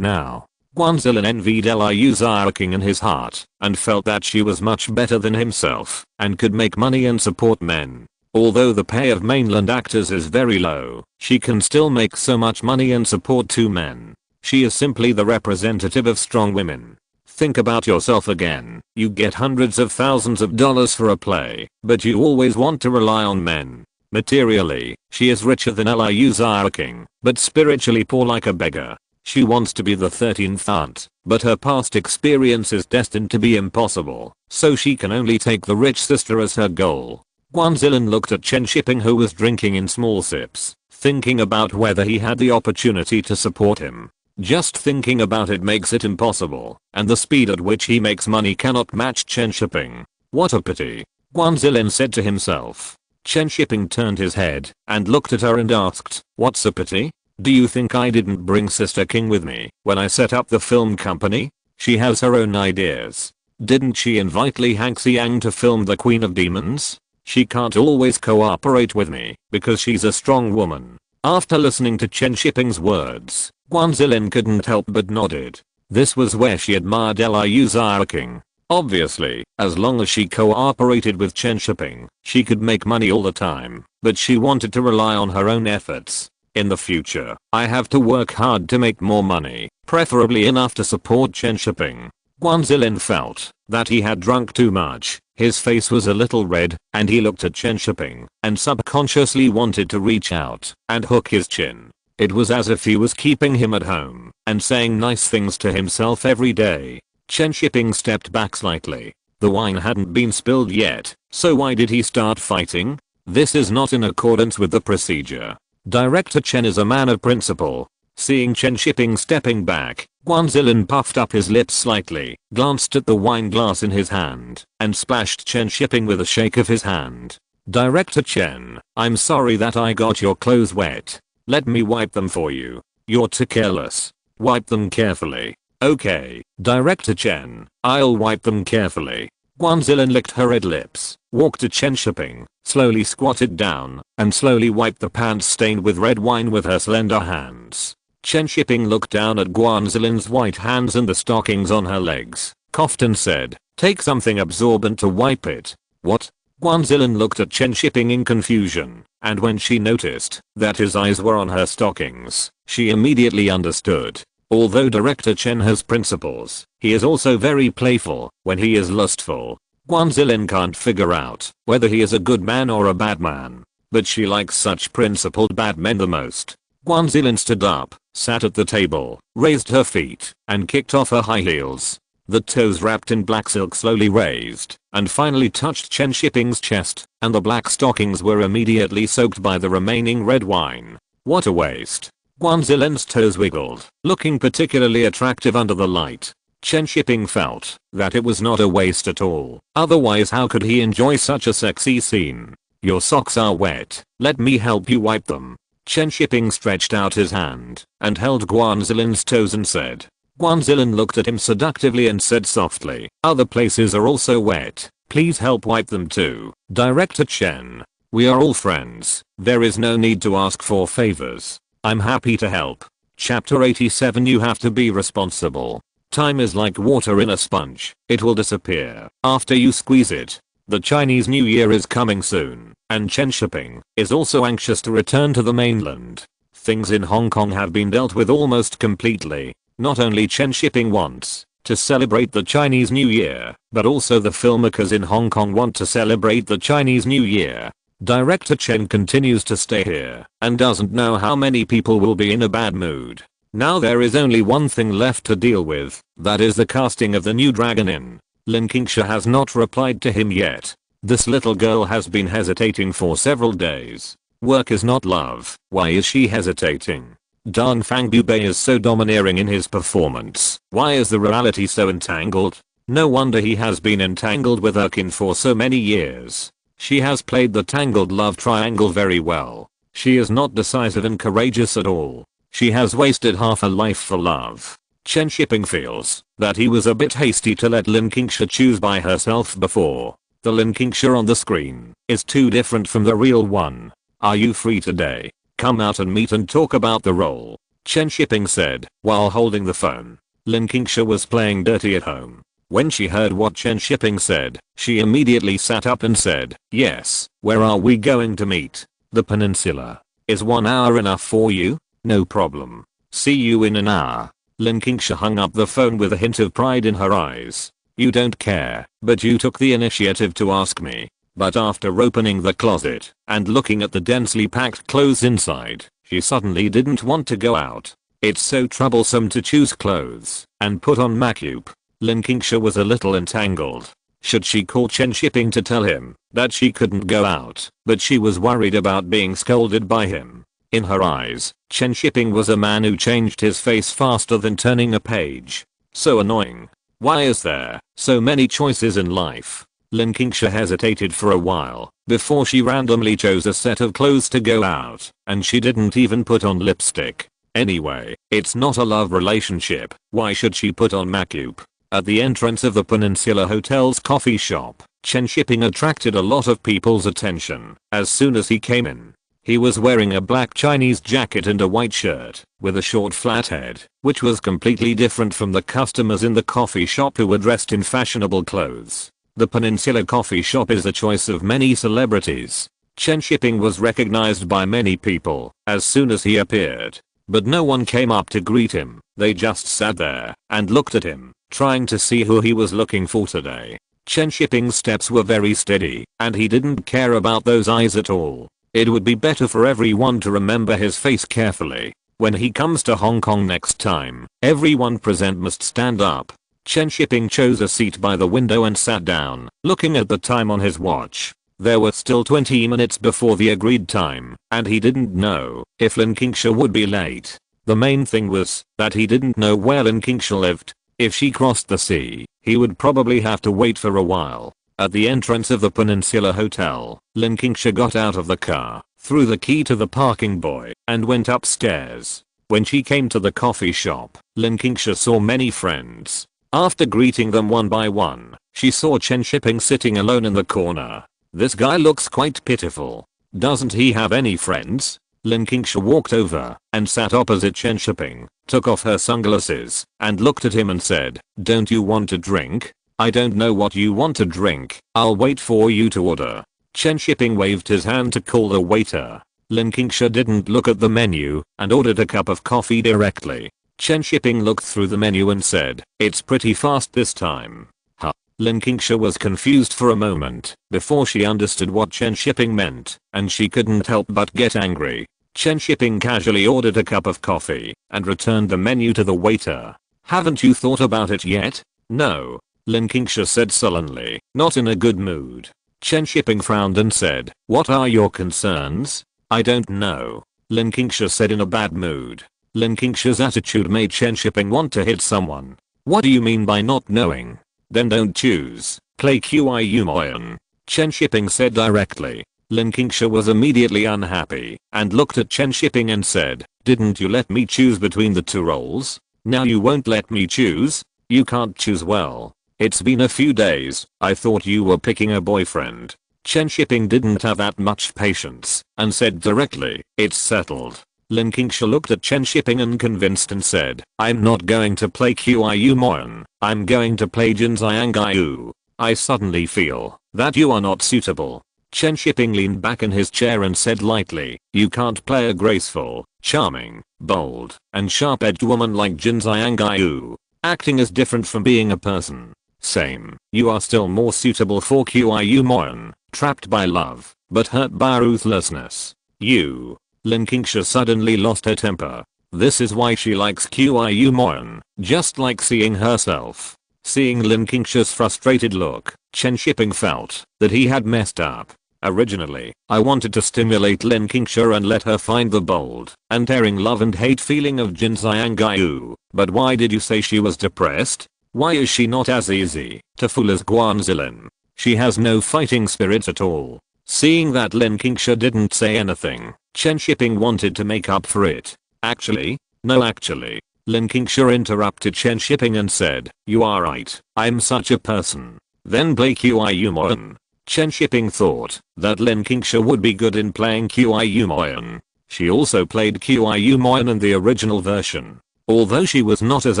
now. Guanzilin envied Liu King in his heart and felt that she was much better than himself and could make money and support men. Although the pay of mainland actors is very low, she can still make so much money and support 2 men. She is simply the representative of strong women. Think about yourself again. You get hundreds of thousands of dollars for a play, but you always want to rely on men. Materially, she is richer than Liu King, but spiritually poor like a beggar. She wants to be the 13th aunt, but her past experience is destined to be impossible, so she can only take the rich sister as her goal. Guanzilin looked at Chen Shiping, who was drinking in small sips, thinking about whether he had the opportunity to support him. Just thinking about it makes it impossible, and the speed at which he makes money cannot match Chen Shiping. What a pity, Guanzilin said to himself. Chen Shiping turned his head and looked at her and asked, "What's a pity? Do you think I didn't bring Sister King with me when I set up the film company? She has her own ideas. Didn't she invite Li Hangxiang to film The Queen of Demons? She can't always cooperate with me because she's a strong woman." After listening to Chen Shiping's words, Guanzilin couldn't help but nodded. This was where she admired Liu King. Obviously, as long as she cooperated with Chen Shiping, she could make money all the time, but she wanted to rely on her own efforts. In the future, I have to work hard to make more money, preferably enough to support Chen Shiping. Guanzilin felt that he had drunk too much. His face was a little red, and he looked at Chen Shiping and subconsciously wanted to reach out and hook his chin. It was as if he was keeping him at home and saying nice things to himself every day. Chen Shiping stepped back slightly. The wine hadn't been spilled yet, so why did he start fighting? This is not in accordance with the procedure. Director Chen is a man of principle. Seeing Chen Shiping stepping back, Guanzilin puffed up his lips slightly, glanced at the wine glass in his hand, and splashed Chen Shiping with a shake of his hand. "Director Chen, I'm sorry that I got your clothes wet. Let me wipe them for you. You're too careless. Wipe them carefully." "Okay, Director Chen, I'll wipe them carefully." Guanzilin licked her red lips, walked to Chen Shiping, slowly squatted down, and slowly wiped the pants stained with red wine with her slender hands. Chen Shiping looked down at Guanzilin's white hands and the stockings on her legs, coughed and said, "Take something absorbent to wipe it." "What?" Guanzilin looked at Chen Shiping in confusion, and when she noticed that his eyes were on her stockings, she immediately understood. Although Director Chen has principles, he is also very playful when he is lustful. Guanzilin can't figure out whether he is a good man or a bad man, but she likes such principled bad men the most. Guanzilin stood up, sat at the table, raised her feet, and kicked off her high heels. The toes wrapped in black silk slowly raised, and finally touched Chen Shiping's chest, and the black stockings were immediately soaked by the remaining red wine. What a waste. Guanzilin's toes wiggled, looking particularly attractive under the light. Chen Shiping felt that it was not a waste at all, otherwise how could he enjoy such a sexy scene? "Your socks are wet, let me help you wipe them." Chen Shiping stretched out his hand and held Guanzilin's toes and said. Guanzilin looked at him seductively and said softly, "Other places are also wet, please help wipe them too, Director Chen. We are all friends, there is no need to ask for favors. I'm happy to help." Chapter 87. You have to be responsible. Time is like water in a sponge, it will disappear after you squeeze it. The Chinese New Year is coming soon, and Chen Shiping is also anxious to return to the mainland. Things in Hong Kong have been dealt with almost completely. Not only Chen Shiping wants to celebrate the Chinese New Year, but also the filmmakers in Hong Kong want to celebrate the Chinese New Year. Director Chen continues to stay here and doesn't know how many people will be in a bad mood. Now there is only one thing left to deal with, that is the casting of the new Dragon Inn. Lin Qingsha has not replied to him yet. This little girl has been hesitating for several days. Work is not love, why is she hesitating? Dong Fangbubei is so domineering in his performance, why is the reality so entangled? No wonder he has been entangled with Erkin for so many years. She has played the tangled love triangle very well. She is not decisive and courageous at all. She has wasted half her life for love. Chen Shiping feels that he was a bit hasty to let Lin Qingsha choose by herself before. The Lin Qingsha on the screen is too different from the real one. Are you free today? Come out and meet and talk about the role, Chen Shiping said while holding the phone. Lin Qingsha was playing dirty at home. When she heard what Chen Shiping said, she immediately sat up and said, yes, where are we going to meet? The peninsula. Is 1 hour enough for you? No problem. See you in an hour. Lin Qingsha hung up the phone with a hint of pride in her eyes. You don't care, but you took the initiative to ask me. But after opening the closet and looking at the densely packed clothes inside, she suddenly didn't want to go out. It's so troublesome to choose clothes and put on makeup. Lin Qingsha was a little entangled. Should she call Chen Shiping to tell him that she couldn't go out, but she was worried about being scolded by him? In her eyes, Chen Shiping was a man who changed his face faster than turning a page. So annoying. Why is there so many choices in life? Lin Qingsha hesitated for a while before she randomly chose a set of clothes to go out, and she didn't even put on lipstick. Anyway, it's not a love relationship. Why should she put on makeup? At the entrance of the Peninsula Hotel's coffee shop, Chen Shiping attracted a lot of people's attention as soon as he came in. He was wearing a black Chinese jacket and a white shirt with a short flat head, which was completely different from the customers in the coffee shop who were dressed in fashionable clothes. The Peninsula coffee shop is a choice of many celebrities. Chen Shiping was recognized by many people as soon as he appeared, but no one came up to greet him. They just sat there and looked at him, trying to see who he was looking for today. Chen Shiping's steps were very steady, and he didn't care about those eyes at all. It would be better for everyone to remember his face carefully. When he comes to Hong Kong next time, everyone present must stand up. Chen Shiping chose a seat by the window and sat down, looking at the time on his watch. There were still 20 minutes before the agreed time, and he didn't know if Lin Qingsha would be late. The main thing was that he didn't know where Lin Qingsha lived. If she crossed the sea, he would probably have to wait for a while. At the entrance of the Peninsula Hotel, Lin Qingsha got out of the car, threw the key to the parking boy, and went upstairs. When she came to the coffee shop, Lin Qingsha saw many friends. After greeting them one by one, she saw Chen Shiping sitting alone in the corner. This guy looks quite pitiful. Doesn't he have any friends? Lin Qingsha walked over and sat opposite Chen Shiping, took off her sunglasses, and looked at him and said, "Don't you want a drink? I don't know what you want to drink. I'll wait for you to order." Chen Shiping waved his hand to call the waiter. Lin Qingsha didn't look at the menu and ordered a cup of coffee directly. Chen Shiping looked through the menu and said, "It's pretty fast this time." Huh. Lin Qingsha was confused for a moment before she understood what Chen Shiping meant, and she couldn't help but get angry. Chen Shiping casually ordered a cup of coffee and returned the menu to the waiter. "Haven't you thought about it yet?" "No," Lin Qingsha said sullenly, not in a good mood. Chen Shiping frowned and said, "What are your concerns?" "I don't know," Lin Qingsha said in a bad mood. Lin Qingsha's attitude made Chen Shiping want to hit someone. "What do you mean by not knowing? Then don't choose. Play Qiu Moyan," Chen Shiping said directly. Lin Qingsha was immediately unhappy and looked at Chen Shiping and said, "Didn't you let me choose between the two roles? Now you won't let me choose? You can't choose well. It's been a few days. I thought you were picking a boyfriend." Chen Shiping didn't have that much patience and said directly, "It's settled." Lin Qingsha looked at Chen Shiping unconvinced and said, "I'm not going to play Qiu Moyan. I'm going to play Jinzaiangaiu. I suddenly feel that you are not suitable." Chen Shiping leaned back in his chair and said lightly, "You can't play a graceful, charming, bold, and sharp-edged woman like Jinzaiangaiu. Acting is different from being a person. Same. You are still more suitable for Qiu Moyan, trapped by love, but hurt by ruthlessness. You." Lin Qingsha suddenly lost her temper. This is why she likes Qiu Moyan, just like seeing herself. Seeing Lin Qingsha's frustrated look, Chen Shiping felt that he had messed up. Originally, I wanted to stimulate Lin Qingsha and let her find the bold and tearing love and hate feeling of Jinzaiangaiu, but why did you say she was depressed? Why is she not as easy to fool as Guan Zilin? She has no fighting spirit at all. Seeing that Lin Qingsha didn't say anything, Chen Shiping wanted to make up for it. Actually, Lin Qingsha interrupted Chen Shiping and said, "You are right, I'm such a person. Then play Qiu Moyen." Chen Shiping thought that Lin Qingsha would be good in playing Qiu Moyen. She also played Qiu Moyen in the original version. Although she was not as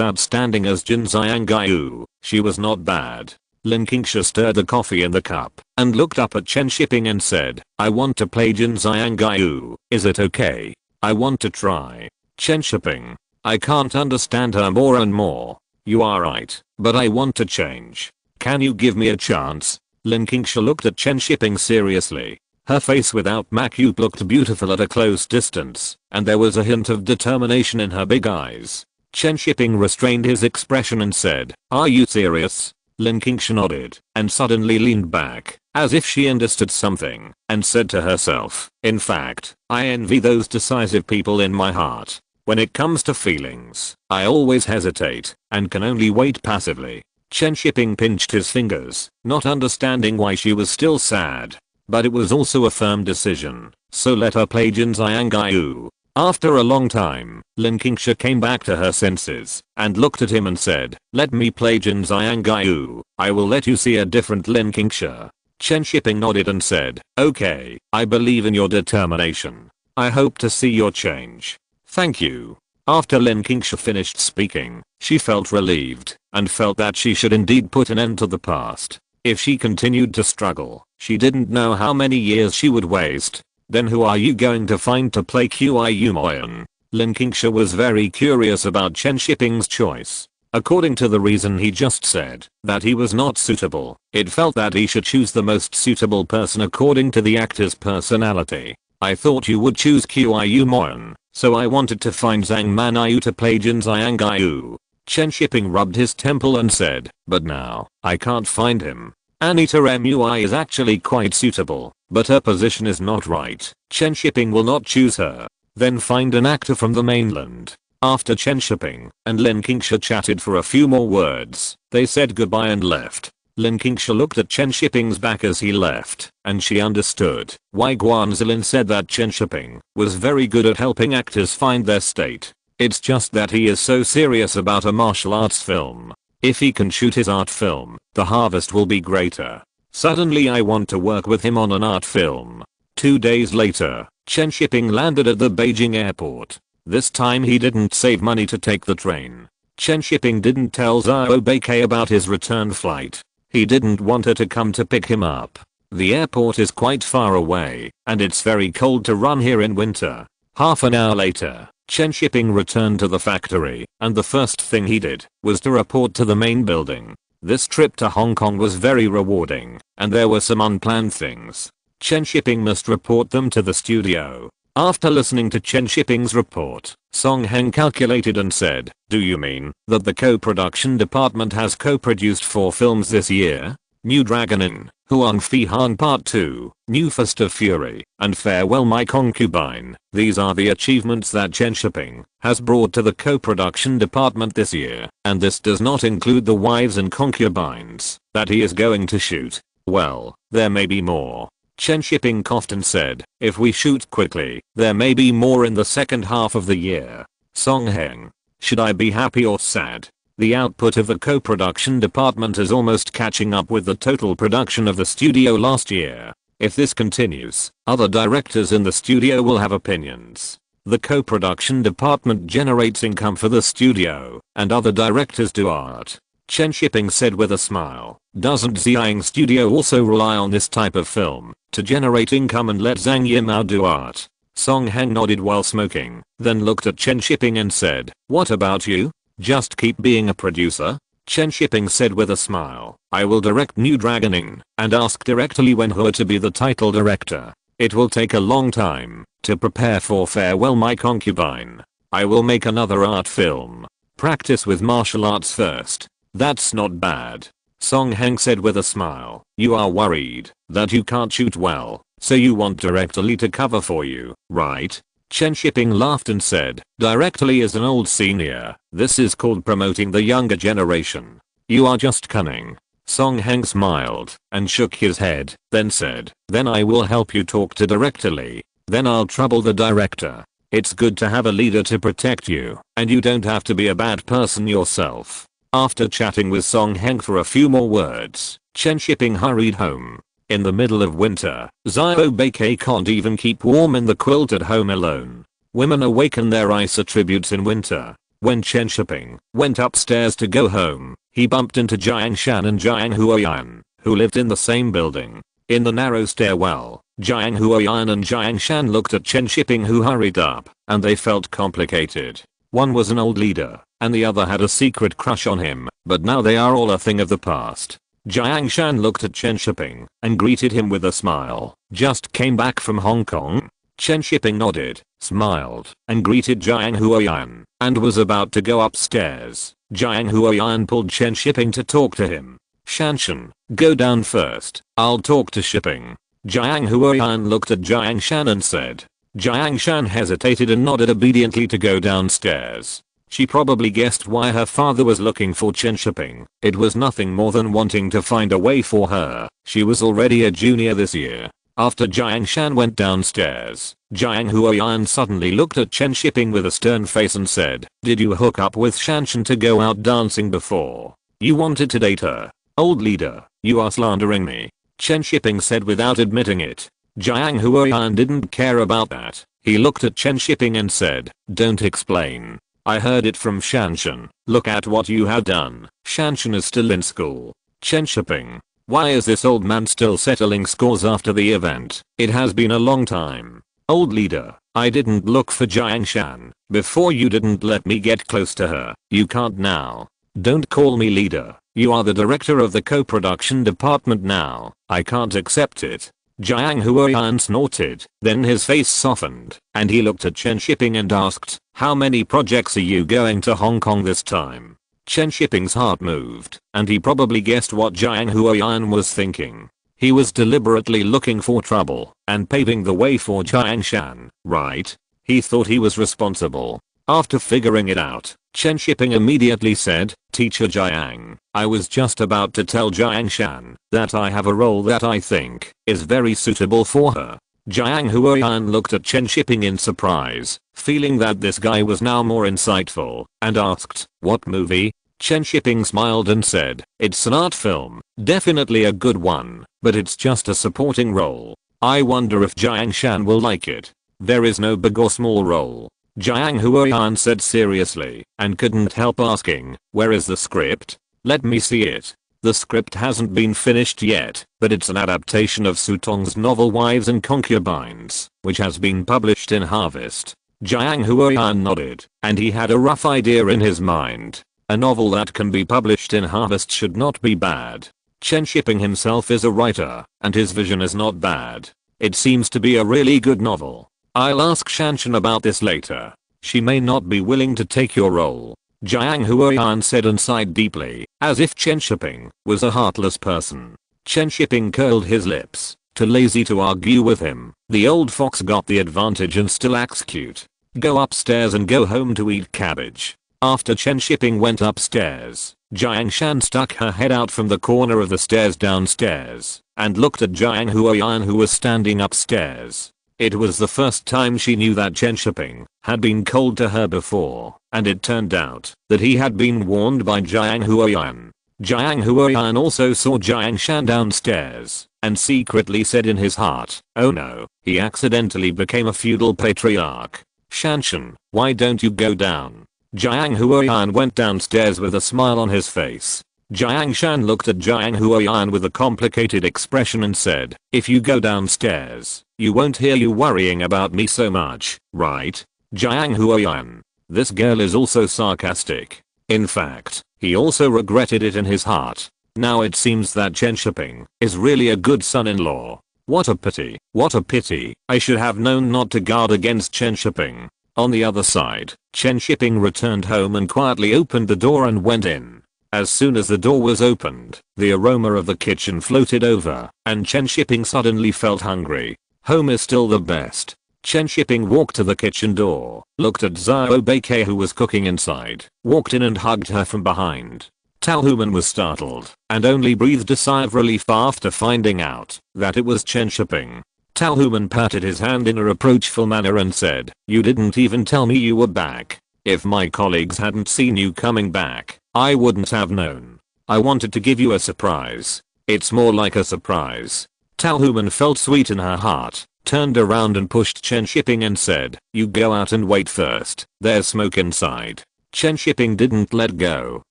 outstanding as Jin Xiangyu, she was not bad. Lin Qingsha stirred the coffee in the cup and looked up at Chen Shiping and said, "I want to play Jin Xiangyu, is it okay? I want to try." Chen Shiping, I can't understand her more and more. You are right, but I want to change. Can you give me a chance? Lin Qingsha looked at Chen Shiping seriously. Her face without makeup looked beautiful at a close distance, and there was a hint of determination in her big eyes. Chen Shiping restrained his expression and said, "Are you serious?" Lin Qingsha nodded, and suddenly leaned back, as if she understood something, and said to herself, "In fact, I envy those decisive people in my heart. When it comes to feelings, I always hesitate, and can only wait passively." Chen Shiping pinched his fingers, not understanding why she was still sad. But it was also a firm decision, so let her play Jin Xiangyu. After a long time, Lin Qingsha came back to her senses, and looked at him and said, "Let me play Jin Xiangyu. I will let you see a different Lin Qingsha." Chen Shiping nodded and said, "Okay, I believe in your determination. I hope to see your change. Thank you." After Lin Qingsha finished speaking, she felt relieved, and felt that she should indeed put an end to the past. If she continued to struggle, she didn't know how many years she would waste. "Then who are you going to find to play Qiu Moyen?" Lin Qingsha was very curious about Chen Shiping's choice. According to the reason he just said, that he was not suitable, it felt that he should choose the most suitable person according to the actor's personality. "I thought you would choose Qiu Moyen, so I wanted to find Zhang Manyu to play Jin Xiangyu." Chen Shiping rubbed his temple and said, "But now, I can't find him. Anita Mui is actually quite suitable, but her position is not right. Chen Shiping will not choose her. Then find an actor from the mainland." After Chen Shiping and Lin Qingsha chatted for a few more words, they said goodbye and left. Lin Qingsha looked at Chen Shiping's back as he left, and she understood why Guan Zilin said that Chen Shiping was very good at helping actors find their state. It's just that he is so serious about a martial arts film. If he can shoot his art film, the harvest will be greater. Suddenly I want to work with him on an art film. 2 days later, Chen Shiping landed at the Beijing airport. This time he didn't save money to take the train. Chen Shiping didn't tell Zhao Beike about his return flight. He didn't want her to come to pick him up. The airport is quite far away, and it's very cold to run here in winter. Half an hour later, Chen Shiping returned to the factory, and the first thing he did was to report to the main building. This trip to Hong Kong was very rewarding, and there were some unplanned things. Chen Shiping must report them to the studio. After listening to Chen Shiping's report, Song Heng calculated and said, "Do you mean that the co-production department has co-produced 4 films this year? New Dragon Inn, Huang Fi Han Part 2, New Fist of Fury, and Farewell My Concubine. These are the achievements that Chen Shiping has brought to the co-production department this year, and this does not include the wives and concubines that he is going to shoot. Well, there may be more." Chen Shiping coughed and said, "If we shoot quickly, there may be more in the second half of the year." Song Heng, should I be happy or sad? The output of the co-production department is almost catching up with the total production of the studio last year. If this continues, other directors in the studio will have opinions. The co-production department generates income for the studio, and other directors do art. Chen Shiping said with a smile. Doesn't Xiang Studio also rely on this type of film to generate income and let Zhang Yimou do art? Song Heng nodded while smoking, then looked at Chen Shiping and said, "What about you? Just keep being a producer?" Chen Shiping said with a smile, "I will direct New Dragon Inn and ask directly when Hua to be the title director. It will take a long time to prepare for Farewell My Concubine. I will make another art film. Practice with martial arts first." "That's not bad," Song Heng said with a smile. "You are worried that you can't shoot well, so you want Director Lee to cover for you, right?" Chen Shiping laughed and said, "Director Lee is an old senior. This is called promoting the younger generation. You are just cunning." Song Heng smiled and shook his head, then said, then I will help you talk to Director Lee. Then I'll trouble the director. It's good to have a leader to protect you, and you don't have to be a bad person yourself. After chatting with Song Heng for a few more words, Chen Shiping hurried home. In the middle of winter, Xiaobei can't even keep warm in the quilt at home alone. Women awaken their ice attributes in winter. When Chen Shiping went upstairs to go home, he bumped into Jiang Shan and Jiang Huoyan, who lived in the same building. In the narrow stairwell, Jiang Huoyan and Jiang Shan looked at Chen Shiping, who hurried up, and they felt complicated. One was an old leader, and the other had a secret crush on him, but now they are all a thing of the past. Jiang Shan looked at Chen Shiping and greeted him with a smile. Just came back from Hong Kong? Chen Shiping nodded, smiled, and greeted Jiang Huoyan, and was about to go upstairs. Jiang Huoyan pulled Chen Shiping to talk to him. Shanshan, go down first, I'll talk to Shiping. Jiang Huoyan looked at Jiang Shan and said. Jiang Shan hesitated and nodded obediently to go downstairs. She probably guessed why her father was looking for Chen Shiping. It was nothing more than wanting to find a way for her. She was already a junior this year. After Jiang Shan went downstairs, Jiang Huoyan suddenly looked at Chen Shiping with a stern face and said, did you hook up with Shanshan to go out dancing before? You wanted to date her? Old leader, you are slandering me. Chen Shiping said without admitting it. Jiang Huoyan didn't care about that. He looked at Chen Shiping and said, don't explain. I heard it from Shanshan. Look at what you have done. Shanshan is still in school. Chen Shiping. Why is this old man still settling scores after the event? It has been a long time. Old leader, I didn't look for Jiang Shan. Before you didn't let me get close to her. You can't now. Don't call me leader. You are the director of the co-production department now. I can't accept it. Jiang Huoyan snorted, then his face softened, and he looked at Chen Shiping and asked, how many projects are you going to Hong Kong this time? Chen Shiping's heart moved, and he probably guessed what Jiang Huoyan was thinking. He was deliberately looking for trouble, and paving the way for Jiang Shan, right? He thought he was responsible. After figuring it out, Chen Shiping immediately said, Teacher Jiang, I was just about to tell Jiang Shan that I have a role that I think is very suitable for her. Jiang Huoyan looked at Chen Shiping in surprise, feeling that this guy was now more insightful, and asked, what movie? Chen Shiping smiled and said, it's an art film, definitely a good one, but it's just a supporting role. I wonder if Jiang Shan will like it. There is no big or small role. Jiang Huoyan said seriously, and couldn't help asking, where is the script? Let me see it. The script hasn't been finished yet, but it's an adaptation of Su Tong's novel Wives and Concubines, which has been published in Harvest. Jiang Huoyan nodded, and he had a rough idea in his mind. A novel that can be published in Harvest should not be bad. Chen Shiping himself is a writer, and his vision is not bad. It seems to be a really good novel. I'll ask Shanshan about this later. She may not be willing to take your role. Jiang Huoyan said and sighed deeply, as if Chen Shiping was a heartless person. Chen Shiping curled his lips, too lazy to argue with him. The old fox got the advantage and still acts cute. Go upstairs and go home to eat cabbage. After Chen Shiping went upstairs, Jiang Shan stuck her head out from the corner of the stairs downstairs, and looked at Jiang Huoyan, who was standing upstairs. It was the first time she knew that Chen Shiping had been cold to her before, and it turned out that he had been warned by Jiang Huoyan. Jiang Huoyan also saw Jiang Shan downstairs, and secretly said in his heart, oh no, he accidentally became a feudal patriarch. Shanshan, why don't you go down? Jiang Huoyan went downstairs with a smile on his face. Jiang Shan looked at Jiang Huoyan with a complicated expression and said, if you go downstairs, you won't hear you worrying about me so much, right? Jiang Huoyan. This girl is also sarcastic. In fact, he also regretted it in his heart. Now it seems that Chen Shiping is really a good son-in-law. What a pity, what a pity. I should have known not to guard against Chen Shiping. On the other side, Chen Shiping returned home and quietly opened the door and went in. As soon as the door was opened, the aroma of the kitchen floated over, and Chen Shiping suddenly felt hungry. Home is still the best. Chen Shiping walked to the kitchen door, looked at Xiaobei who was cooking inside, walked in and hugged her from behind. Tao Human was startled and only breathed a sigh of relief after finding out that it was Chen Shiping. Tao Human patted his hand in a reproachful manner and said, "You didn't even tell me you were back. If my colleagues hadn't seen you coming back, I wouldn't have known. I wanted to give you a surprise. It's more like a surprise." Tao Human felt sweet in her heart, turned around and pushed Chen Shiping and said, "You go out and wait first. There's smoke inside." Chen Shiping didn't let go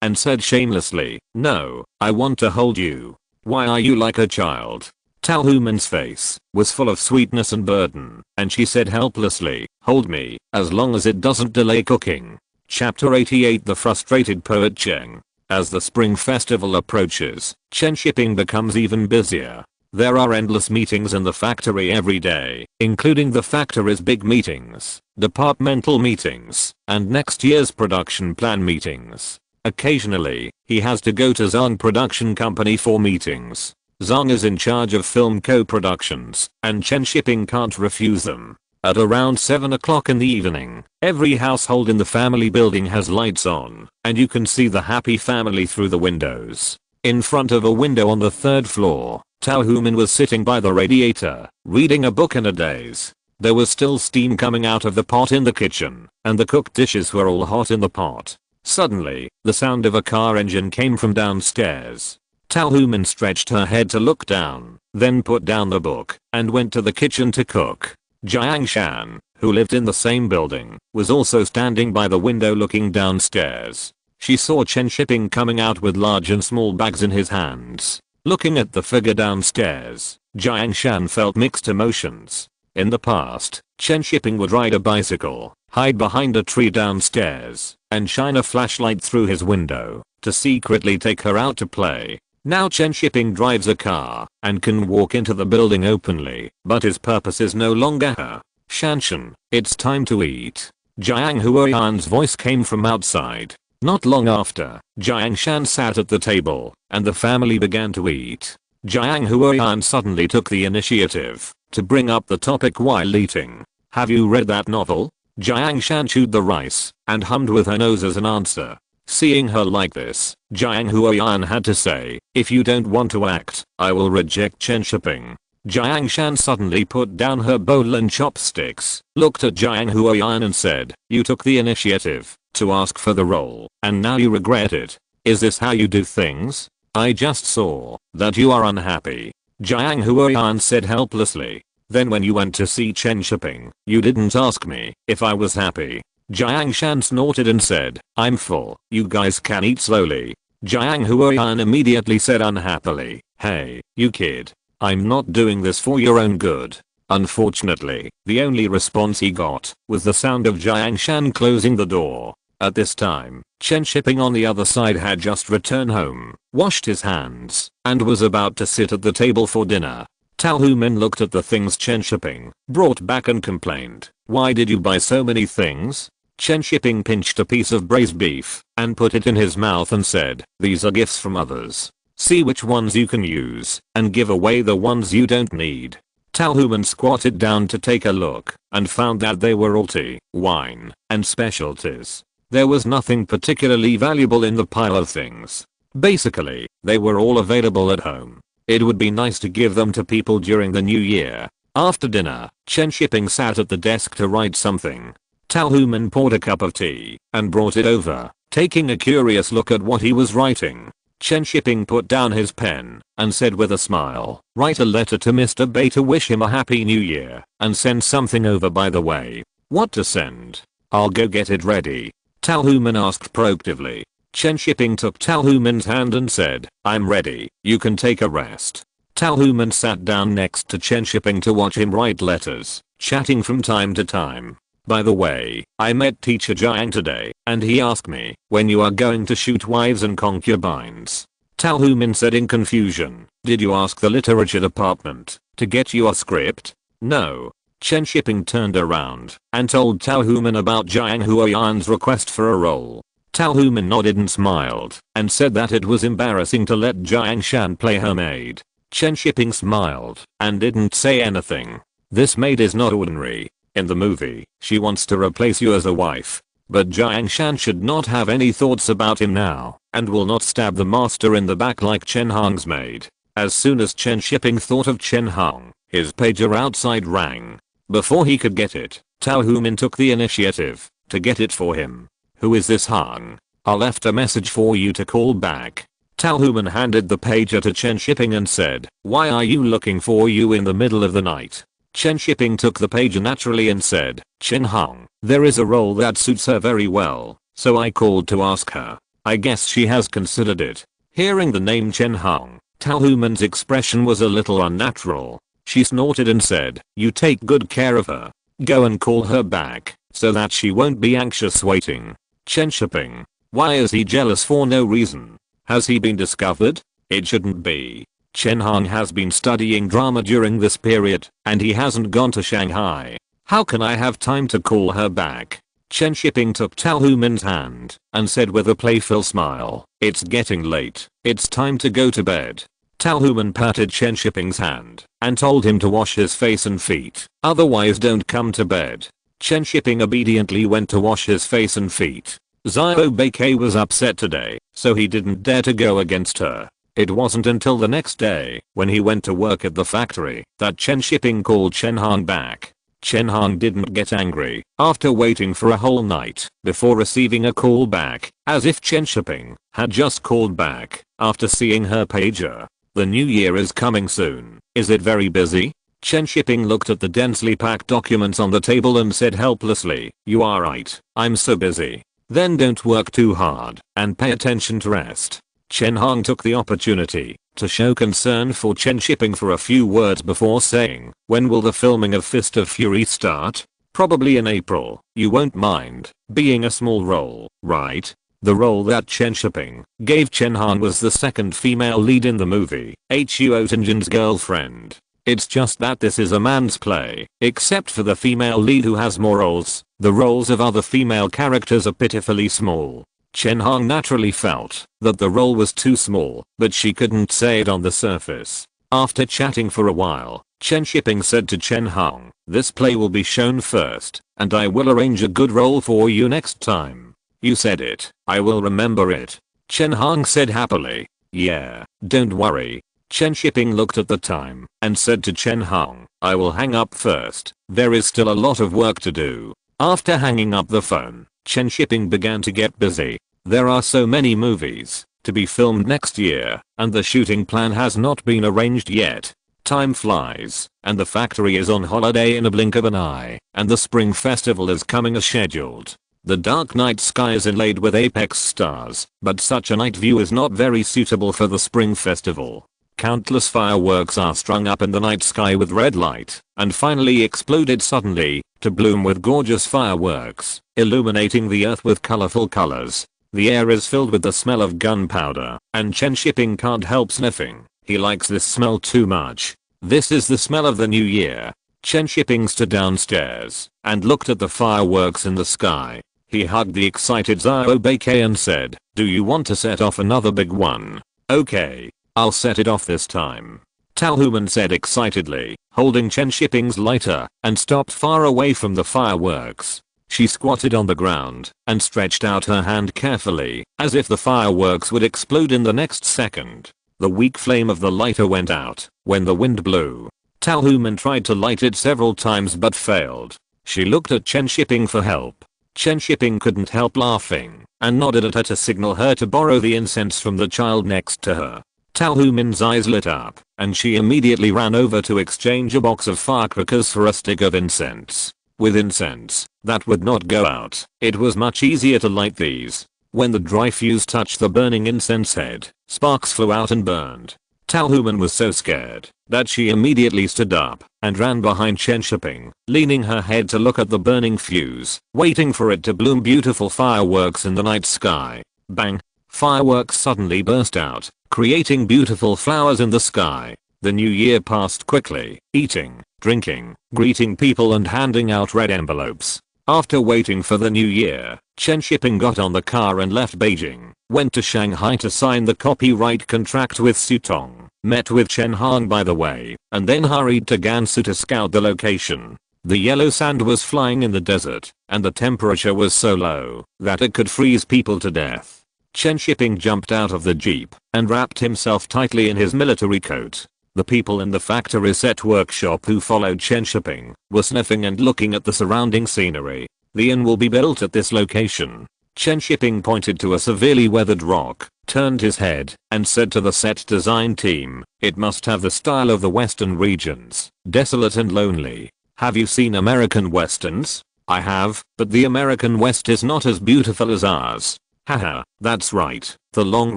and said shamelessly, "No, I want to hold you. Why are you like a child?" Tao Human's face was full of sweetness and burden, and she said helplessly, "Hold me, as long as it doesn't delay cooking." Chapter 88. The Frustrated Poet Cheng. As the spring festival approaches, Chen Shiping becomes even busier. There are endless meetings in the factory every day, including the factory's big meetings, departmental meetings, and next year's production plan meetings. Occasionally, he has to go to Zhang Production Company for meetings. Zhang is in charge of film co-productions, and Chen Shiping can't refuse them. At around 7 o'clock in the evening, every household in the family building has lights on, and you can see the happy family through the windows. In front of a window on the 3rd floor, Tao Human was sitting by the radiator, reading a book in a daze. There was still steam coming out of the pot in the kitchen, and the cooked dishes were all hot in the pot. Suddenly, the sound of a car engine came from downstairs. Tao Human stretched her head to look down, then put down the book, and went to the kitchen to cook. Jiang Shan, who lived in the same building, was also standing by the window looking downstairs. She saw Chen Shiping coming out with large and small bags in his hands. Looking at the figure downstairs, Jiang Shan felt mixed emotions. In the past, Chen Shiping would ride a bicycle, hide behind a tree downstairs, and shine a flashlight through his window to secretly take her out to play. Now Chen Shiping drives a car and can walk into the building openly, but his purpose is no longer her. "Shanshan, it's time to eat." Jiang Huoyan's voice came from outside. Not long after, Jiang Shan sat at the table, and the family began to eat. Jiang Huoyan suddenly took the initiative to bring up the topic while eating. "Have you read that novel?" Jiang Shan chewed the rice and hummed with her nose as an answer. Seeing her like this, Jiang Huoyan had to say, "If you don't want to act, I will reject Chen Shiping." Jiang Shan suddenly put down her bowl and chopsticks, looked at Jiang Huoyan and said, "You took the initiative to ask for the role, and now you regret it. Is this how you do things? I just saw that you are unhappy." Jiang Huoyan said helplessly, "Then when you went to see Chen Shiping, you didn't ask me if I was happy." Jiang Shan snorted and said, "I'm full, you guys can eat slowly." Jiang Huoyan immediately said unhappily, "Hey, you kid. I'm not doing this for your own good." Unfortunately, the only response he got was the sound of Jiang Shan closing the door. At this time, Chen Shiping on the other side had just returned home, washed his hands, and was about to sit at the table for dinner. Tao Human looked at the things Chen Shiping brought back and complained, "Why did you buy so many things?" Chen Shiping pinched a piece of braised beef and put it in his mouth and said, "These are gifts from others. See which ones you can use and give away the ones you don't need." Tao Human squatted down to take a look and found that they were all tea, wine, and specialties. There was nothing particularly valuable in the pile of things. Basically, they were all available at home. It would be nice to give them to people during the new year. After dinner, Chen Shiping sat at the desk to write something. Tao Human poured a cup of tea and brought it over, taking a curious look at what he was writing. Chen Shiping put down his pen and said with a smile, "Write a letter to Mr. Bay to wish him a happy new year and send something over by the way." "What to send?" "I'll go get it ready." Tao Human asked proactively. Chen Shiping took Tao Human's hand and said, "I'm ready, you can take a rest." Tao Human sat down next to Chen Shiping to watch him write letters, chatting from time to time. "By the way, I met teacher Jiang today, and he asked me when you are going to shoot wives and concubines." Tao Human said in confusion, "Did you ask the literature department to get you a script?" "No." Chen Shiping turned around and told Tao Human about Jiang Huoyan's request for a role. Tao Human nodded and smiled and said that it was embarrassing to let Jiang Shan play her maid. Chen Shiping smiled and didn't say anything. "This maid is not ordinary. In the movie, she wants to replace you as a wife." But Jiang Shan should not have any thoughts about him now, and will not stab the master in the back like Chen Hong's maid. As soon as Chen Shiping thought of Chen Hong, his pager outside rang. Before he could get it, Tao Human took the initiative to get it for him. "Who is this Hong? I left a message for you to call back." Tao Human handed the pager to Chen Shiping and said, "Why are you looking for you in the middle of the night?" Chen Shiping took the pager naturally and said, "Chen Hong, there is a role that suits her very well, so I called to ask her. I guess she has considered it." Hearing the name Chen Hong, Tao Human's expression was a little unnatural. She snorted and said, "You take good care of her. Go and call her back, so that she won't be anxious waiting." Chen Shiping. Why is he jealous for no reason? Has he been discovered? It shouldn't be. Chen Hong has been studying drama during this period, and he hasn't gone to Shanghai. How can I have time to call her back? Chen Shiping took Tao Human's hand and said with a playful smile, "It's getting late. It's time to go to bed." Tao Human patted Chen Shiping's hand and told him to wash his face and feet, otherwise don't come to bed. Chen Shiping obediently went to wash his face and feet. Xiao Beikei was upset today, so he didn't dare to go against her. It wasn't until the next day, when he went to work at the factory, that Chen Shiping called Chen Hong back. Chen Hong didn't get angry after waiting for a whole night before receiving a call back, as if Chen Shiping had just called back after seeing her pager. The new year is coming soon. Is it very busy? Chen Shiping looked at the densely packed documents on the table and said helplessly, "You are right. I'm so busy." "Then don't work too hard and pay attention to rest." Chen Hong took the opportunity to show concern for Chen Shiping for a few words before saying, "When will the filming of Fist of Fury start?" "Probably in April. You won't mind being a small role, right?" The role that Chen Shiping gave Chen Hong was the second female lead in the movie, Huo Tenjin's girlfriend. It's just that this is a man's play, except for the female lead who has more roles. The roles of other female characters are pitifully small. Chen Hong naturally felt that the role was too small, but she couldn't say it on the surface. After chatting for a while, Chen Shiping said to Chen Hong, "This play will be shown first, and I will arrange a good role for you next time." "You said it. I will remember it." Chen Hong said happily. "Yeah, don't worry." Chen Shiping looked at the time and said to Chen Hong, "I will hang up first. There is still a lot of work to do." After hanging up the phone, Chen Shiping began to get busy. There are so many movies to be filmed next year, and the shooting plan has not been arranged yet. Time flies, and the factory is on holiday in a blink of an eye, and the spring festival is coming as scheduled. The dark night sky is inlaid with apex stars, but such a night view is not very suitable for the spring festival. Countless fireworks are strung up in the night sky with red light, and finally exploded suddenly, to bloom with gorgeous fireworks, illuminating the earth with colorful colors. The air is filled with the smell of gunpowder, and Chen Shiping can't help sniffing. He likes this smell too much. This is the smell of the new year. Chen Shiping stood downstairs and looked at the fireworks in the sky. He hugged the excited Xiao Beikei and said, "Do you want to set off another big one?" "Okay. I'll set it off this time." Tao Human said excitedly, holding Chen Shiping's lighter, and stopped far away from the fireworks. She squatted on the ground and stretched out her hand carefully, as if the fireworks would explode in the next second. The weak flame of the lighter went out when the wind blew. Tao Human tried to light it several times but failed. She looked at Chen Shiping for help. Chen Shiping couldn't help laughing and nodded at her to signal her to borrow the incense from the child next to her. Tao Human's eyes lit up, and she immediately ran over to exchange a box of firecrackers for a stick of incense. With incense that would not go out, it was much easier to light these. When the dry fuse touched the burning incense head, sparks flew out and burned. Tao Human was so scared that she immediately stood up and ran behind Chen Shiping, leaning her head to look at the burning fuse, waiting for it to bloom beautiful fireworks in the night sky. Bang! Fireworks suddenly burst out, creating beautiful flowers in the sky. The new year passed quickly, eating, drinking, greeting people and handing out red envelopes. After waiting for the new year, Chen Shiping got on the car and left Beijing, went to Shanghai to sign the copyright contract with Sutong, met with Chen Hong by the way, and then hurried to Gansu to scout the location. The yellow sand was flying in the desert, and the temperature was so low that it could freeze people to death. Chen Shiping jumped out of the jeep and wrapped himself tightly in his military coat. The people in the factory set workshop who followed Chen Shiping were sniffing and looking at the surrounding scenery. The inn will be built at this location. Chen Shiping pointed to a severely weathered rock, turned his head, and said to the set design team, "It must have the style of the western regions, desolate and lonely. Have you seen American westerns?" "I have, but the American West is not as beautiful as ours." "Haha, that's right. The long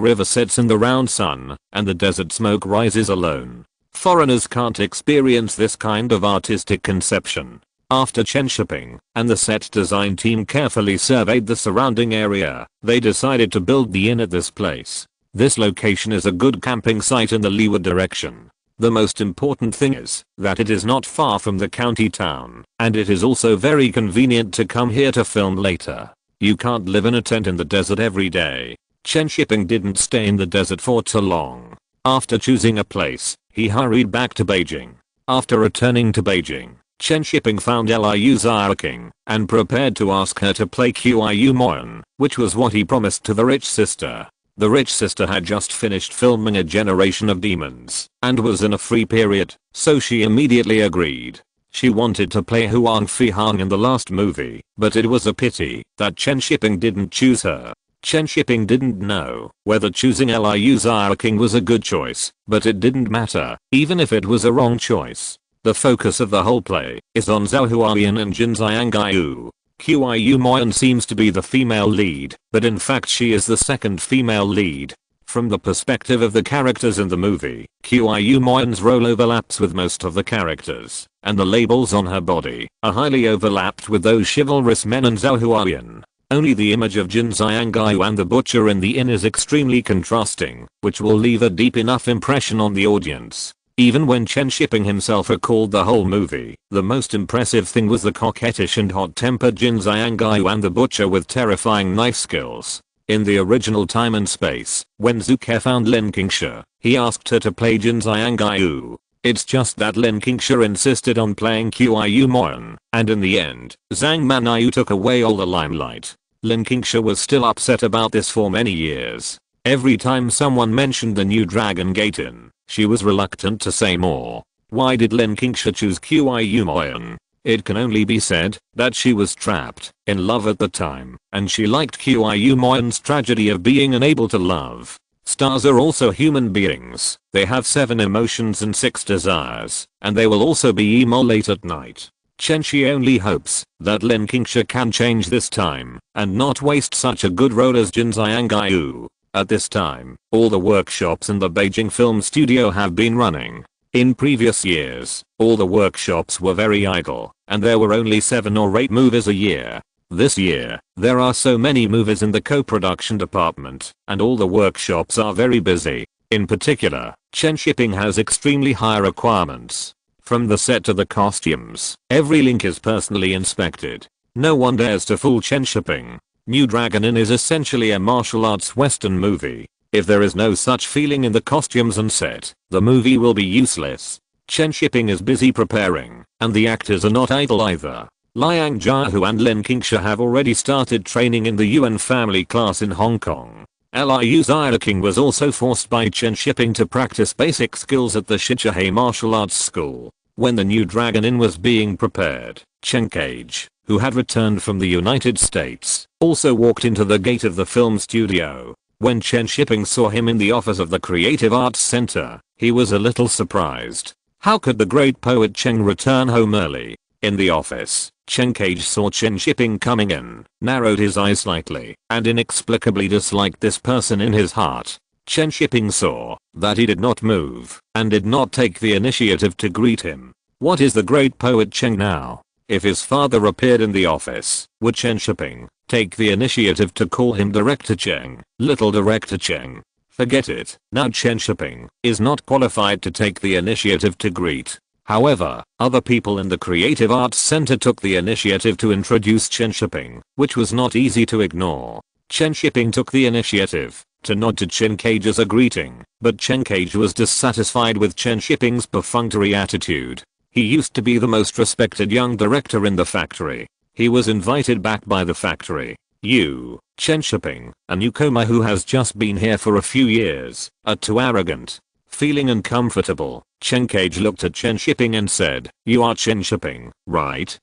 river sets in the round sun, and the desert smoke rises alone. Foreigners can't experience this kind of artistic conception." After Chen Shiping and the set design team carefully surveyed the surrounding area, they decided to build the inn at this place. This location is a good camping site in the leeward direction. The most important thing is that it is not far from the county town, and it is also very convenient to come here to film later. You can't live in a tent in the desert every day. Chen Shiping didn't stay in the desert for too long. After choosing a place, he hurried back to Beijing. After returning to Beijing, Chen Shiping found Liu Xiaoqing and prepared to ask her to play Qiu Moyan, which was what he promised to the rich sister. The rich sister had just finished filming A Generation of Demons and was in a free period, so she immediately agreed. She wanted to play Huang Fihang in the last movie, but it was a pity that Chen Shiping didn't choose her. Chen Shiping didn't know whether choosing Liu Xiaoqing was a good choice, but it didn't matter, even if it was a wrong choice. The focus of the whole play is on Zhao Huayan and Jin Xiangyu. Qiu Moyan seems to be the female lead, but in fact she is the second female lead. From the perspective of the characters in the movie, Qiu Moyan's role overlaps with most of the characters, and the labels on her body are highly overlapped with those chivalrous men and Zhao Huayan. Only the image of Jin Xiangyu and the butcher in the inn is extremely contrasting, which will leave a deep enough impression on the audience. Even when Chen Shiping himself recalled the whole movie, the most impressive thing was the coquettish and hot-tempered Jin Xiangyu and the butcher with terrifying knife skills. In the original Time and Space, when Zuke found Lin Qingsha, he asked her to play Jin Xiangyu. It's just that Lin Qingsha insisted on playing Qiu Moyan, and in the end, Zhang Manyu took away all the limelight. Lin Qingsha was still upset about this for many years. Every time someone mentioned the new Dragon Gate Inn, she was reluctant to say more. Why did Lin Qingsha choose Qiu Moyan? It can only be said that she was trapped in love at the time, and she liked Qiu Moyan's tragedy of being unable to love. Stars are also human beings. They have 7 emotions and 6 desires, and they will also be emo late at night. Chen Shi only hopes that Lin Qingsha can change this time and not waste such a good role as Jin Xiangyu. At this time, all the workshops in the Beijing film studio have been running. In previous years, all the workshops were very idle, and there were only 7 or 8 movies a year. This year, there are so many movies in the co-production department, and all the workshops are very busy. In particular, Chen Shiping has extremely high requirements. From the set to the costumes, every link is personally inspected. No one dares to fool Chen Shiping. New Dragon Inn is essentially a martial arts western movie. If there is no such feeling in the costumes and set, the movie will be useless. Chen Shiping is busy preparing, and the actors are not idle either. Liang Jiahu and Lin Qingsha have already started training in the Yuan family class in Hong Kong. Liu Xiaoqing was also forced by Chen Shiping to practice basic skills at the Shichihei Martial Arts School. When the new Dragon Inn was being prepared, Chen Cage, who had returned from the United States, also walked into the gate of the film studio. When Chen Shiping saw him in the office of the Creative Arts Center, he was a little surprised. How could the great poet Chen return home early? In the office, Chen Cage saw Chen Shiping coming in, narrowed his eyes slightly, and inexplicably disliked this person in his heart. Chen Shiping saw that he did not move and did not take the initiative to greet him. What is the great poet Chen now? If his father appeared in the office, would Chen Shiping take the initiative to call him Director Cheng, Little Director Cheng? Forget it. Now Chen Shiping is not qualified to take the initiative to greet. However, other people in the Creative Arts Center took the initiative to introduce Chen Shiping, which was not easy to ignore. Chen Shiping took the initiative to nod to Chen Cage as a greeting, but Chen Cage was dissatisfied with Chen Shiping's perfunctory attitude. He used to be the most respected young director in the factory. He was invited back by the factory. You, Chen Shiping, a newcomer who has just been here for a few years, are too arrogant. Feeling uncomfortable, Chen Cage looked at Chen Shiping and said, "You are Chen Shiping, right?"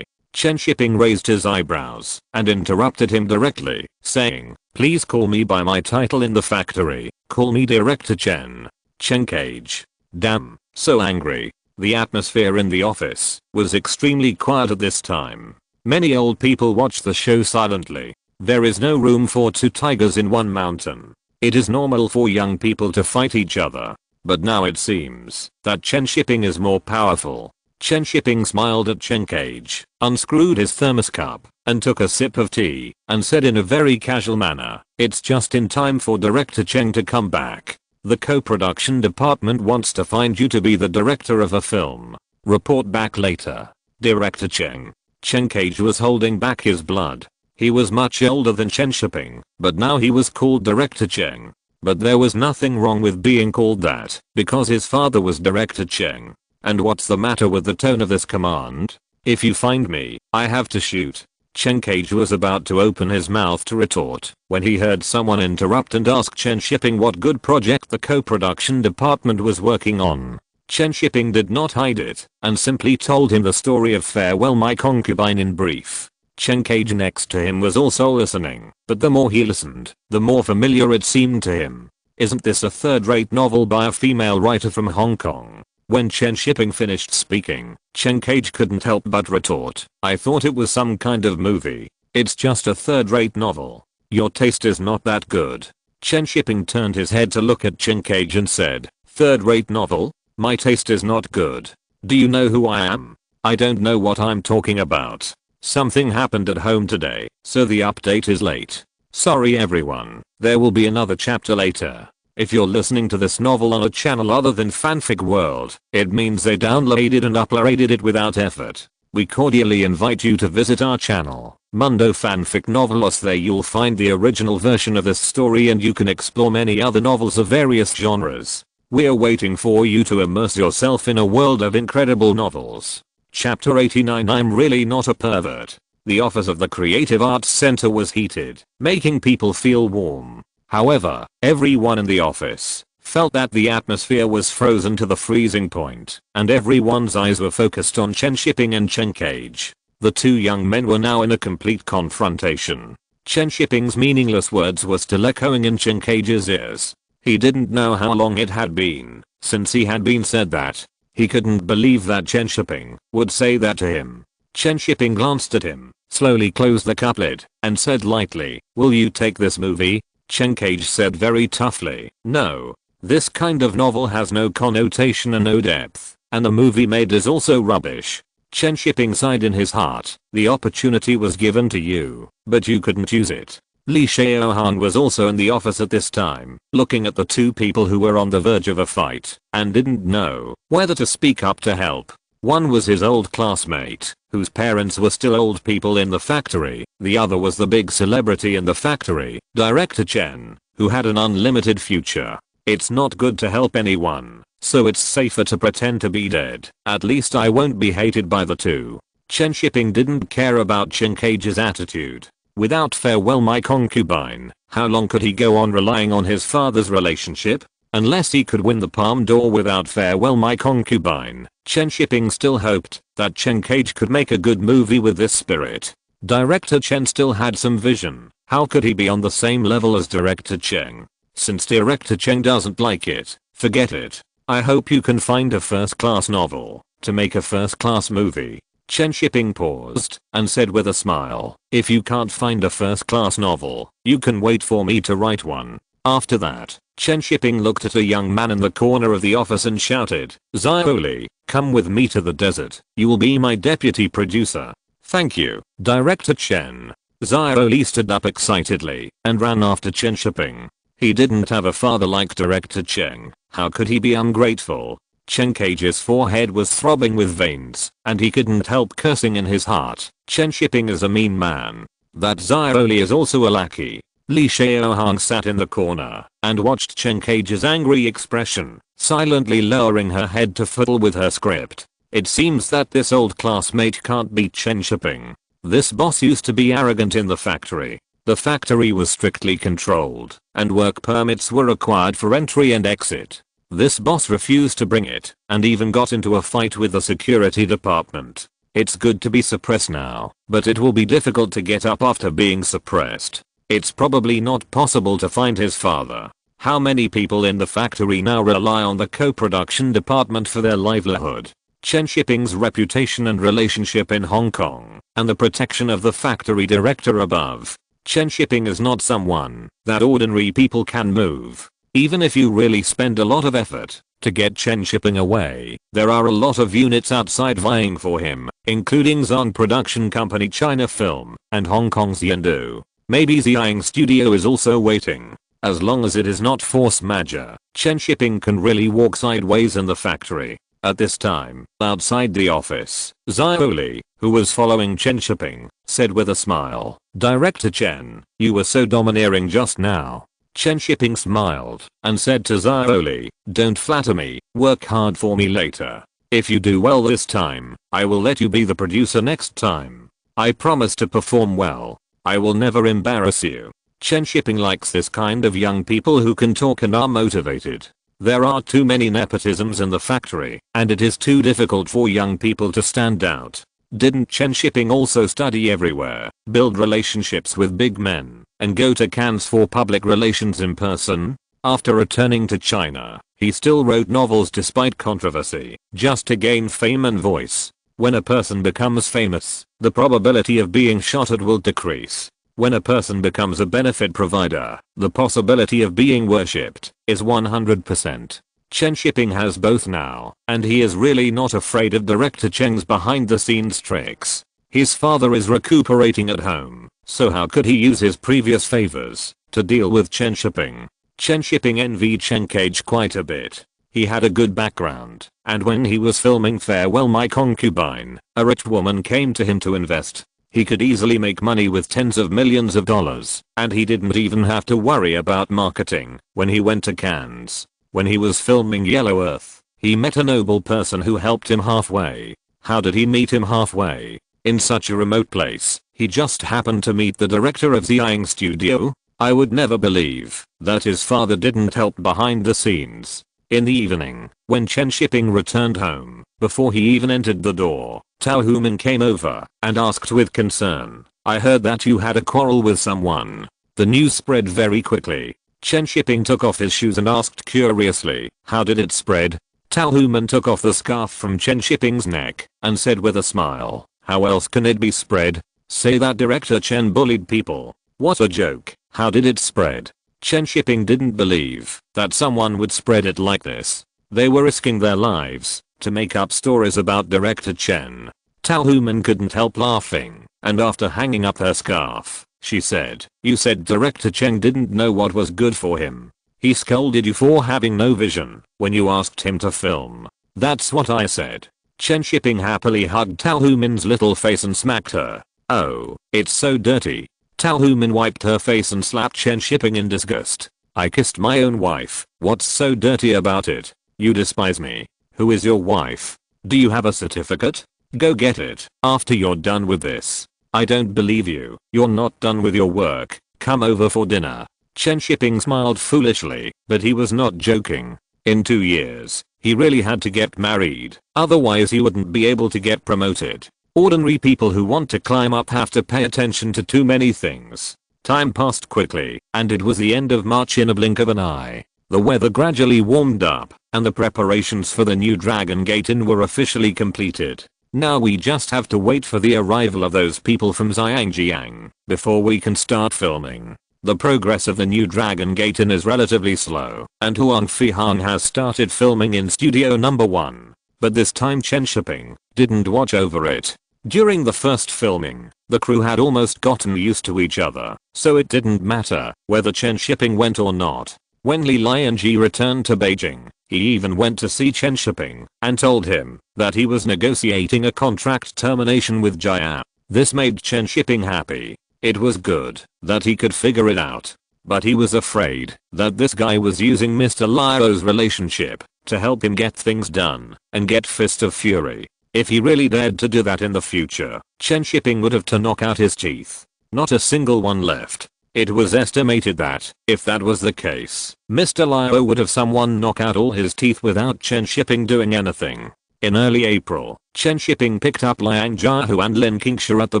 Chen Shiping raised his eyebrows and interrupted him directly, saying, "Please call me by my title in the factory. Call me Director Chen." Chen Cage. Damn, so angry. The atmosphere in the office was extremely quiet at this time. Many old people watch the show silently. There is no room for two tigers in one mountain. It is normal for young people to fight each other. But now it seems that Chen Shiping is more powerful. Chen Shiping smiled at Chen Cage, unscrewed his thermos cup, and took a sip of tea, and said in a very casual manner, "It's just in time for Director Chen to come back. The co-production department wants to find you to be the director of a film. Report back later. Director Chen." Chen Cage was holding back his blood. He was much older than Chen Shiping, but now he was called Director Chen. But there was nothing wrong with being called that, because his father was Director Chen. And what's the matter with the tone of this command? "If you find me, I have to shoot." Chen Cage was about to open his mouth to retort when he heard someone interrupt and ask Chen Shiping what good project the co-production department was working on. Chen Shiping did not hide it and simply told him the story of Farewell My Concubine in brief. Chen Cage next to him was also listening, but the more he listened, the more familiar it seemed to him. Isn't this a third-rate novel by a female writer from Hong Kong? When Chen Shiping finished speaking, Chen Cage couldn't help but retort, "I thought it was some kind of movie. It's just a third-rate novel. Your taste is not that good." Chen Shiping turned his head to look at Chen Cage and said, "Third-rate novel? My taste is not good. Do you know who I am? I don't know what I'm talking about. Something happened at home today, so the update is late. Sorry everyone, there will be another chapter later. If you're listening to this novel on a channel other than Fanfic World, it means they downloaded and uploaded it without effort. We cordially invite you to visit our channel, Mundo Fanfic Novelos. There you'll find the original version of this story and you can explore many other novels of various genres. We're waiting for you to immerse yourself in a world of incredible novels. Chapter 89. I'm really not a pervert. The office of the Creative Arts Center was heated, making people feel warm. However, everyone in the office felt that the atmosphere was frozen to the freezing point, and everyone's eyes were focused on Chen Shiping and Chen Cage. The two young men were now in a complete confrontation. Chen Shiping's meaningless words were still echoing in Chen Cage's ears. He didn't know how long it had been since he had been said that. He couldn't believe that Chen Shiping would say that to him. Chen Shiping glanced at him, slowly closed the cup lid, and said lightly, "Will you take this movie?" Chen Cage said very toughly, "No. This kind of novel has no connotation and no depth, and the movie made is also rubbish." Chen Shiping sighed in his heart. The opportunity was given to you, but you couldn't use it. Li Xiaohan was also in the office at this time, looking at the two people who were on the verge of a fight, and didn't know whether to speak up to help. One was his old classmate, whose parents were still old people in the factory. The other was the big celebrity in the factory, Director Chen, who had an unlimited future. It's not good to help anyone, so it's safer to pretend to be dead. At least I won't be hated by the two. Chen Shiping didn't care about Chen Cage's attitude. Without Farewell My Concubine, how long could he go on relying on his father's relationship? Unless he could win the Palme d'Or without Farewell My Concubine, Chen Shiping still hoped that Chen Cage could make a good movie with this spirit. Director Chen still had some vision. How could he be on the same level as Director Chen? Since Director Chen doesn't like it, forget it. I hope you can find a first-class novel to make a first-class movie. Chen Shiping paused and said with a smile, "If you can't find a first-class novel, you can wait for me to write one." After that, Chen Shiping looked at a young man in the corner of the office and shouted, "Xiaoli, come with me to the desert. You will be my deputy producer." "Thank you, Director Chen." Xiaoli stood up excitedly and ran after Chen Shiping. He didn't have a father like Director Chen. How could he be ungrateful? Chen Cage's forehead was throbbing with veins, and he couldn't help cursing in his heart. Chen Shiping is a mean man. That Xiaoli is also a lackey. Li Xiaohang sat in the corner and watched Chen Cage's angry expression, silently lowering her head to fiddle with her script. It seems that this old classmate can't beat Chen Shiping. This boss used to be arrogant in the factory. The factory was strictly controlled, and work permits were required for entry and exit. This boss refused to bring it, and even got into a fight with the security department. It's good to be suppressed now, but it will be difficult to get up after being suppressed. It's probably not possible to find his father. How many people in the factory now rely on the co-production department for their livelihood? Chen Shiping's reputation and relationship in Hong Kong, and the protection of the factory director above. Chen Shiping is not someone that ordinary people can move. Even if you really spend a lot of effort to get Chen Shiping away, there are a lot of units outside vying for him, including Zhang Production Company China Film and Hong Kong's Yendu. Maybe Xiang Studio is also waiting. As long as it is not force majeure, Chen Shiping can really walk sideways in the factory. At this time, outside the office, Xiaoli, who was following Chen Shiping, said with a smile, "Director Chen, you were so domineering just now." Chen Shiping smiled and said to Xiaoli, "Don't flatter me, work hard for me later. If you do well this time, I will let you be the producer next time. I promise to perform well. I will never embarrass you." Chen Shiping likes this kind of young people who can talk and are motivated. There are too many nepotisms in the factory, and it is too difficult for young people to stand out. Didn't Chen Shiping also study everywhere, build relationships with big men, and go to Cannes for public relations in person? After returning to China, he still wrote novels despite controversy, just to gain fame and voice. When a person becomes famous, the probability of being shot at will decrease. When a person becomes a benefit provider, the possibility of being worshipped is 100%. Chen Shiping has both now, and he is really not afraid of director Chen's behind the scenes tricks. His father is recuperating at home, so how could he use his previous favors to deal with Chen Shiping? Chen Shiping envied Chen Cage quite a bit. He had a good background, and when he was filming Farewell My Concubine, a rich woman came to him to invest. He could easily make money with tens of millions of dollars, and he didn't even have to worry about marketing when he went to Cannes. When he was filming Yellow Earth, he met a noble person who helped him halfway. How did he meet him halfway? In such a remote place, he just happened to meet the director of Xiang Studio? I would never believe that his father didn't help behind the scenes. In the evening, when Chen Shiping returned home, before he even entered the door, Tao Human came over and asked with concern, "I heard that you had a quarrel with someone." The news spread very quickly. Chen Shiping took off his shoes and asked curiously, "How did it spread?" Tao Human took off the scarf from Chen Shiping's neck and said with a smile, "How else can it be spread? Say that director Chen bullied people. What a joke. How did it spread?" Chen Shiping didn't believe that someone would spread it like this. They were risking their lives to make up stories about director Chen. Tao Human couldn't help laughing, and after hanging up her scarf, she said, "You said director Chen didn't know what was good for him. He scolded you for having no vision when you asked him to film." "That's what I said." Chen Shiping happily hugged Tao Human's little face and smacked her. "Oh, it's so dirty." Tao Human wiped her face and slapped Chen Shiping in disgust. "I kissed my own wife. What's so dirty about it? You despise me. Who is your wife? Do you have a certificate? Go get it after you're done with this." "I don't believe you. You're not done with your work. Come over for dinner." Chen Shiping smiled foolishly, but he was not joking. In 2 years, he really had to get married, otherwise he wouldn't be able to get promoted. Ordinary people who want to climb up have to pay attention to too many things. Time passed quickly, and it was the end of March in a blink of an eye. The weather gradually warmed up, and the preparations for the new Dragon Gate Inn were officially completed. Now we just have to wait for the arrival of those people from Xiangjiang before we can start filming. The progress of the new Dragon Gate Inn is relatively slow, and Huang Fihang has started filming in studio number 1. But this time Chen Shiping didn't watch over it. During the first filming, the crew had almost gotten used to each other, so it didn't matter whether Chen Shiping went or not. When Li Lianji returned to Beijing, he even went to see Chen Shiping and told him that he was negotiating a contract termination with Jia. This made Chen Shiping happy. It was good that he could figure it out. But he was afraid that this guy was using Mr. Lyo's relationship to help him get things done and get Fist of Fury. If he really dared to do that in the future, Chen Shiping would have to knock out his teeth. Not a single one left. It was estimated that, if that was the case, Mr. Lyo would have someone knock out all his teeth without Chen Shiping doing anything. In early April, Chen Shiping picked up Liang Jiahu and Lin Qingsha at the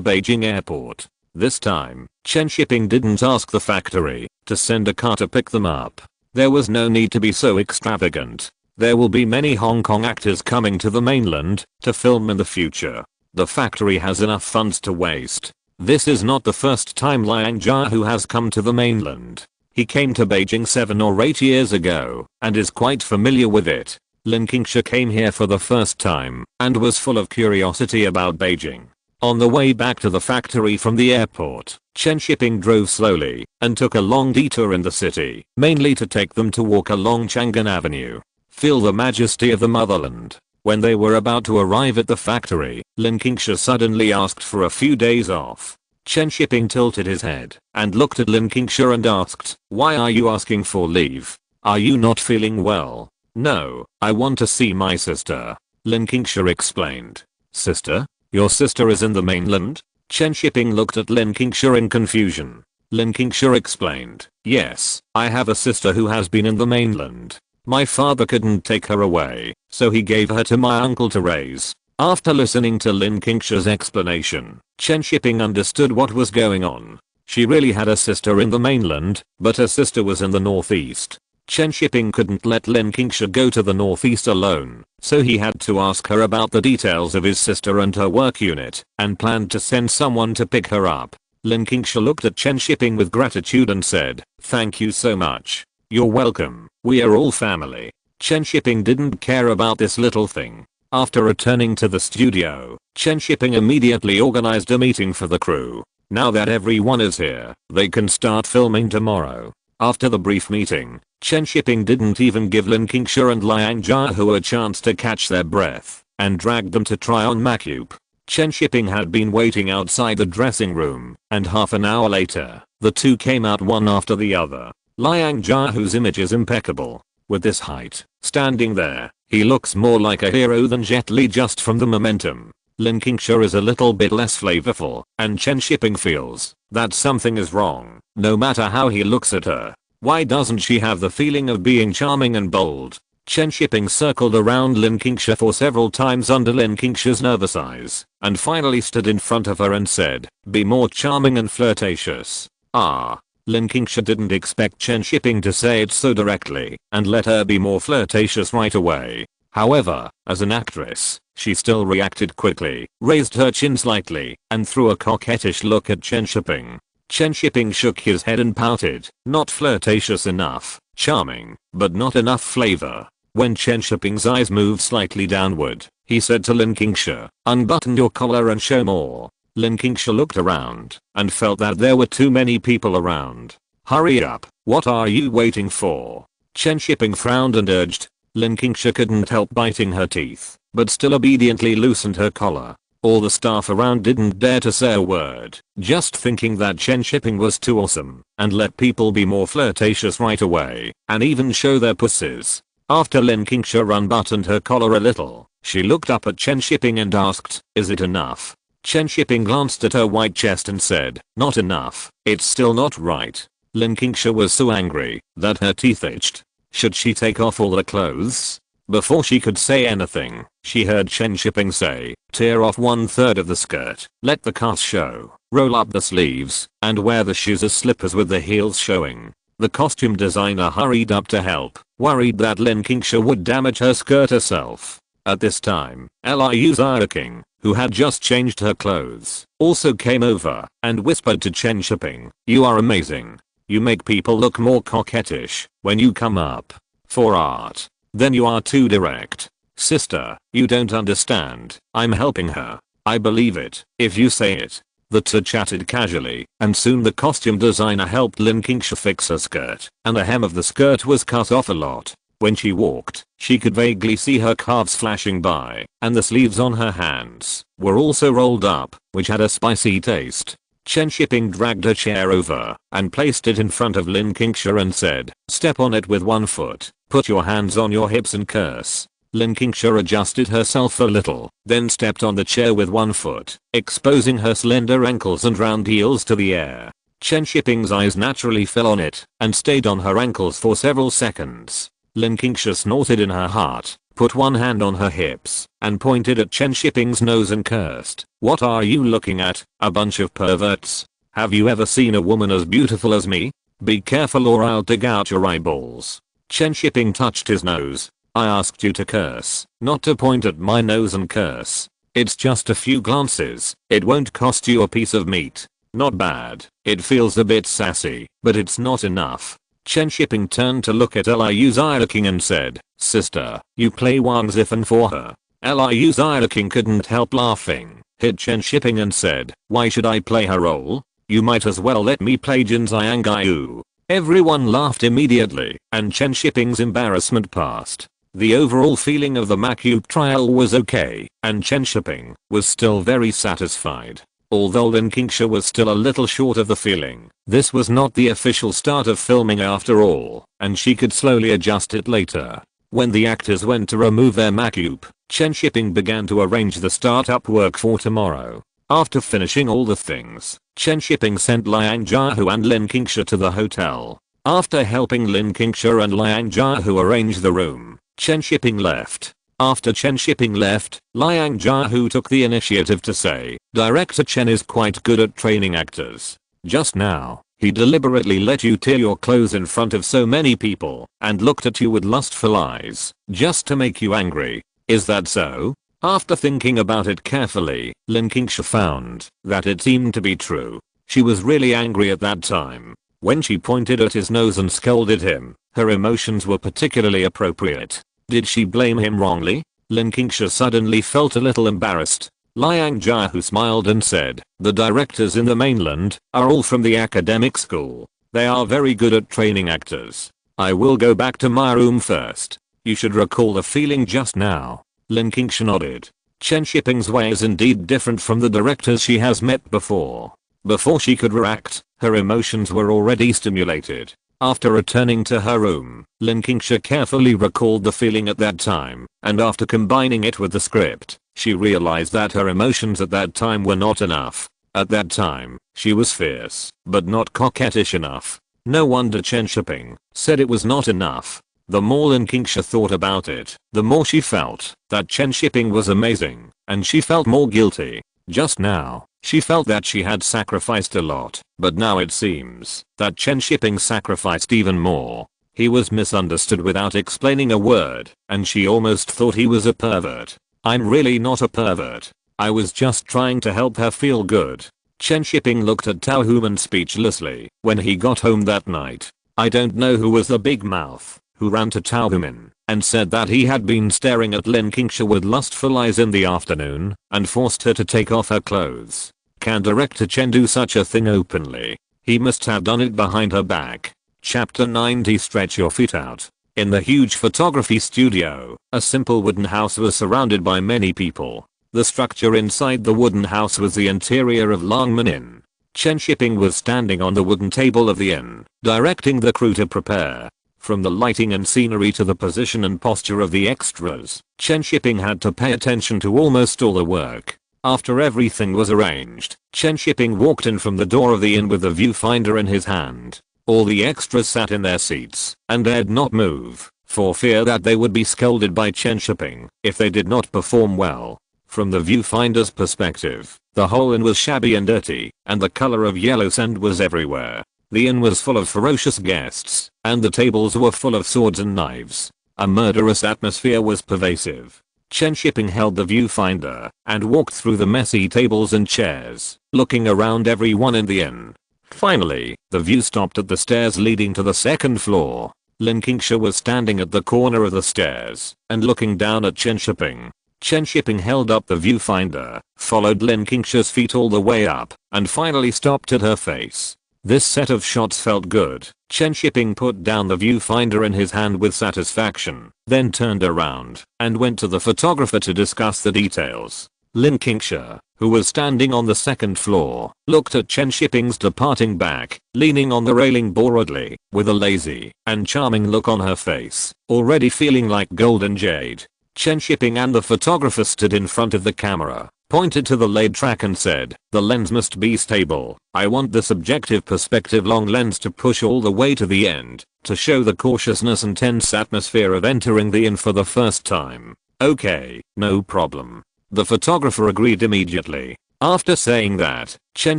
Beijing airport. This time, Chen Shiping didn't ask the factory to send a car to pick them up. There was no need to be so extravagant. There will be many Hong Kong actors coming to the mainland to film in the future. The factory has enough funds to waste. This is not the first time Liang Jiahu has come to the mainland. He came to Beijing 7 or 8 years ago and is quite familiar with it. Lin Qingsha came here for the first time and was full of curiosity about Beijing. On the way back to the factory from the airport, Chen Shiping drove slowly and took a long detour in the city, mainly to take them to walk along Chang'an Avenue. Feel the majesty of the motherland. When they were about to arrive at the factory, Lin Qingsha suddenly asked for a few days off. Chen Shiping tilted his head and looked at Lin Qingsha and asked, "Why are you asking for leave? Are you not feeling well?" "No, I want to see my sister," Lin Qingsha explained. "Sister? Your sister is in the mainland?" Chen Shiping looked at Lin Qingsha in confusion. Lin Qingsha explained, "Yes, I have a sister who has been in the mainland. My father couldn't take her away, so he gave her to my uncle to raise." After listening to Lin Qingsha's explanation, Chen Shiping understood what was going on. She really had a sister in the mainland, but her sister was in the northeast. Chen Shiping couldn't let Lin Qingsha go to the northeast alone, so he had to ask her about the details of his sister and her work unit, and planned to send someone to pick her up. Lin Qingsha looked at Chen Shiping with gratitude and said, "Thank you so much. You're welcome, we are all family." Chen Shiping didn't care about this little thing. After returning to the studio, Chen Shiping immediately organized a meeting for the crew. Now that everyone is here, they can start filming tomorrow. After the brief meeting, Chen Shiping didn't even give Lin Qingsha and Liang Jiahu a chance to catch their breath, and dragged them to try on makeup. Chen Shiping had been waiting outside the dressing room, and half an hour later, the two came out one after the other. Liang Jiahu's image is impeccable. With this height, standing there, he looks more like a hero than Jet Li just from the momentum. Lin Qingsha is a little bit less flavorful, and Chen Shiping feels that something is wrong, no matter how he looks at her. Why doesn't she have the feeling of being charming and bold? Chen Shiping circled around Lin Qingsha for several times under Lin Qingsha's nervous eyes, and finally stood in front of her and said, "Be more charming and flirtatious." Ah. Lin Qingsha didn't expect Chen Shiping to say it so directly and let her be more flirtatious right away. However, as an actress, she still reacted quickly, raised her chin slightly, and threw a coquettish look at Chen Shiping. Chen Shiping shook his head and pouted, "Not flirtatious enough, charming, but not enough flavor." When Chen Shiping's eyes moved slightly downward, he said to Lin Qingsha, "Unbutton your collar and show more." Lin Qingsha looked around and felt that there were too many people around. "Hurry up, what are you waiting for?" Chen Shiping frowned and urged. Lin Qingsha couldn't help biting her teeth, but still obediently loosened her collar. All the staff around didn't dare to say a word, just thinking that Chen Shiping was too awesome and let people be more flirtatious right away and even show their pussies. After Lin Qingsha unbuttoned her collar a little, she looked up at Chen Shiping and asked, "Is it enough?" Chen Shiping glanced at her white chest and said, "Not enough, it's still not right." Lin Qingsha was so angry that her teeth itched. Should she take off all the clothes? Before she could say anything, she heard Chen Shiping say, "Tear off 1/3 of the skirt, let the calves show, roll up the sleeves, and wear the shoes as slippers with the heels showing." The costume designer hurried up to help, worried that Lin Qingsha would damage her skirt herself. At this time, Liu Xiaoqing, who had just changed her clothes, also came over and whispered to Chen Shiping, "You are amazing. You make people look more coquettish when you come up. For art. Then you are too direct. Sister, you don't understand. I'm helping her. I believe it if you say it." The two chatted casually, and soon the costume designer helped Lin Qingsha fix her skirt, and the hem of the skirt was cut off a lot. When she walked, she could vaguely see her calves flashing by, and the sleeves on her hands were also rolled up, which had a spicy taste. Chen Shiping dragged a chair over and placed it in front of Lin Qingsha and said, "Step on it with one foot, put your hands on your hips and curse." Lin Qingsha adjusted herself a little, then stepped on the chair with one foot, exposing her slender ankles and round heels to the air. Chen Shiping's eyes naturally fell on it and stayed on her ankles for several seconds. Lin Qingsha snorted in her heart, put one hand on her hips, and pointed at Chen Shiping's nose and cursed, "What are you looking at, a bunch of perverts? Have you ever seen a woman as beautiful as me? Be careful or I'll dig out your eyeballs." Chen Shiping touched his nose. "I asked you to curse, not to point at my nose and curse. It's just a few glances, it won't cost you a piece of meat." "Not bad, it feels a bit sassy, but it's not enough." Chen Shiping turned to look at Liu Xiaoqing and said, "Sister, you play Wang Zifan for her." Liu Xiaoqing couldn't help laughing, hit Chen Shiping and said, "Why should I play her role? You might as well let me play Jin Xiangyu." Everyone laughed immediately, and Chen Shiping's embarrassment passed. The overall feeling of the Makeup trial was okay, and Chen Shiping was still very satisfied. Although Lin Qingsha was still a little short of the feeling, this was not the official start of filming after all, and she could slowly adjust it later. When the actors went to remove their makeup, Chen Shiping began to arrange the startup work for tomorrow. After finishing all the things, Chen Shiping sent Liang Jiahu and Lin Qingsha to the hotel. After helping Lin Qingsha and Liang Jiahu arrange the room, Chen Shiping left. After Chen Shiping left, Liang Jiahu took the initiative to say, "Director Chen is quite good at training actors. Just now, he deliberately let you tear your clothes in front of so many people and looked at you with lustful eyes, just to make you angry. Is that so?" After thinking about it carefully, Lin Qingsha found that it seemed to be true. She was really angry at that time. When she pointed at his nose and scolded him, her emotions were particularly appropriate. Did she blame him wrongly? Lin Qingsha suddenly felt a little embarrassed. Liang Jiahu smiled and said, "The directors in the mainland are all from the academic school. They are very good at training actors. I will go back to my room first. You should recall the feeling just now." Lin Qingsha nodded. Chen Shiping's way is indeed different from the directors she has met before. Before she could react, her emotions were already stimulated. After returning to her room, Lin Qingsha carefully recalled the feeling at that time, and after combining it with the script, she realized that her emotions at that time were not enough. At that time, she was fierce, but not coquettish enough. No wonder Chen Shiping said it was not enough. The more Lin Qingsha thought about it, the more she felt that Chen Shiping was amazing, and she felt more guilty. Just now, she felt that she had sacrificed a lot, but now it seems that Chen Shiping sacrificed even more. He was misunderstood without explaining a word, and she almost thought he was a pervert. "I'm really not a pervert. I was just trying to help her feel good." Chen Shiping looked at Tao Human speechlessly when he got home that night. I don't know who was the big mouth who ran to Tao Human and said that he had been staring at Lin Qingsha with lustful eyes in the afternoon and forced her to take off her clothes. Can director Chen do such a thing openly? He must have done it behind her back. Chapter 90. Stretch your feet out. In the huge photography studio, a simple wooden house was surrounded by many people. The structure inside the wooden house was the interior of Longman Inn. Chen Shiping was standing on the wooden table of the inn, directing the crew to prepare. From the lighting and scenery to the position and posture of the extras, Chen Shiping had to pay attention to almost all the work. After everything was arranged, Chen Shiping walked in from the door of the inn with the viewfinder in his hand. All the extras sat in their seats and dared not move, for fear that they would be scolded by Chen Shiping if they did not perform well. From the viewfinder's perspective, the whole inn was shabby and dirty, and the color of yellow sand was everywhere. The inn was full of ferocious guests, and the tables were full of swords and knives. A murderous atmosphere was pervasive. Chen Shiping held the viewfinder and walked through the messy tables and chairs, looking around everyone in the inn. Finally, the view stopped at the stairs leading to the second floor. Lin Qingsha was standing at the corner of the stairs and looking down at Chen Shiping. Chen Shiping held up the viewfinder, followed Lin Qingsha's feet all the way up, and finally stopped at her face. This set of shots felt good. Chen Shiping put down the viewfinder in his hand with satisfaction, then turned around and went to the photographer to discuss the details. Lin Qingsha, who was standing on the second floor, looked at Chen Shiping's departing back, leaning on the railing boredly, with a lazy and charming look on her face, already feeling like golden jade. Chen Shiping and the photographer stood in front of the camera, pointed to the laid track and said, "The lens must be stable. I want the subjective perspective long lens to push all the way to the end, to show the cautiousness and tense atmosphere of entering the inn for the first time." "Okay, no problem." The photographer agreed immediately. After saying that, Chen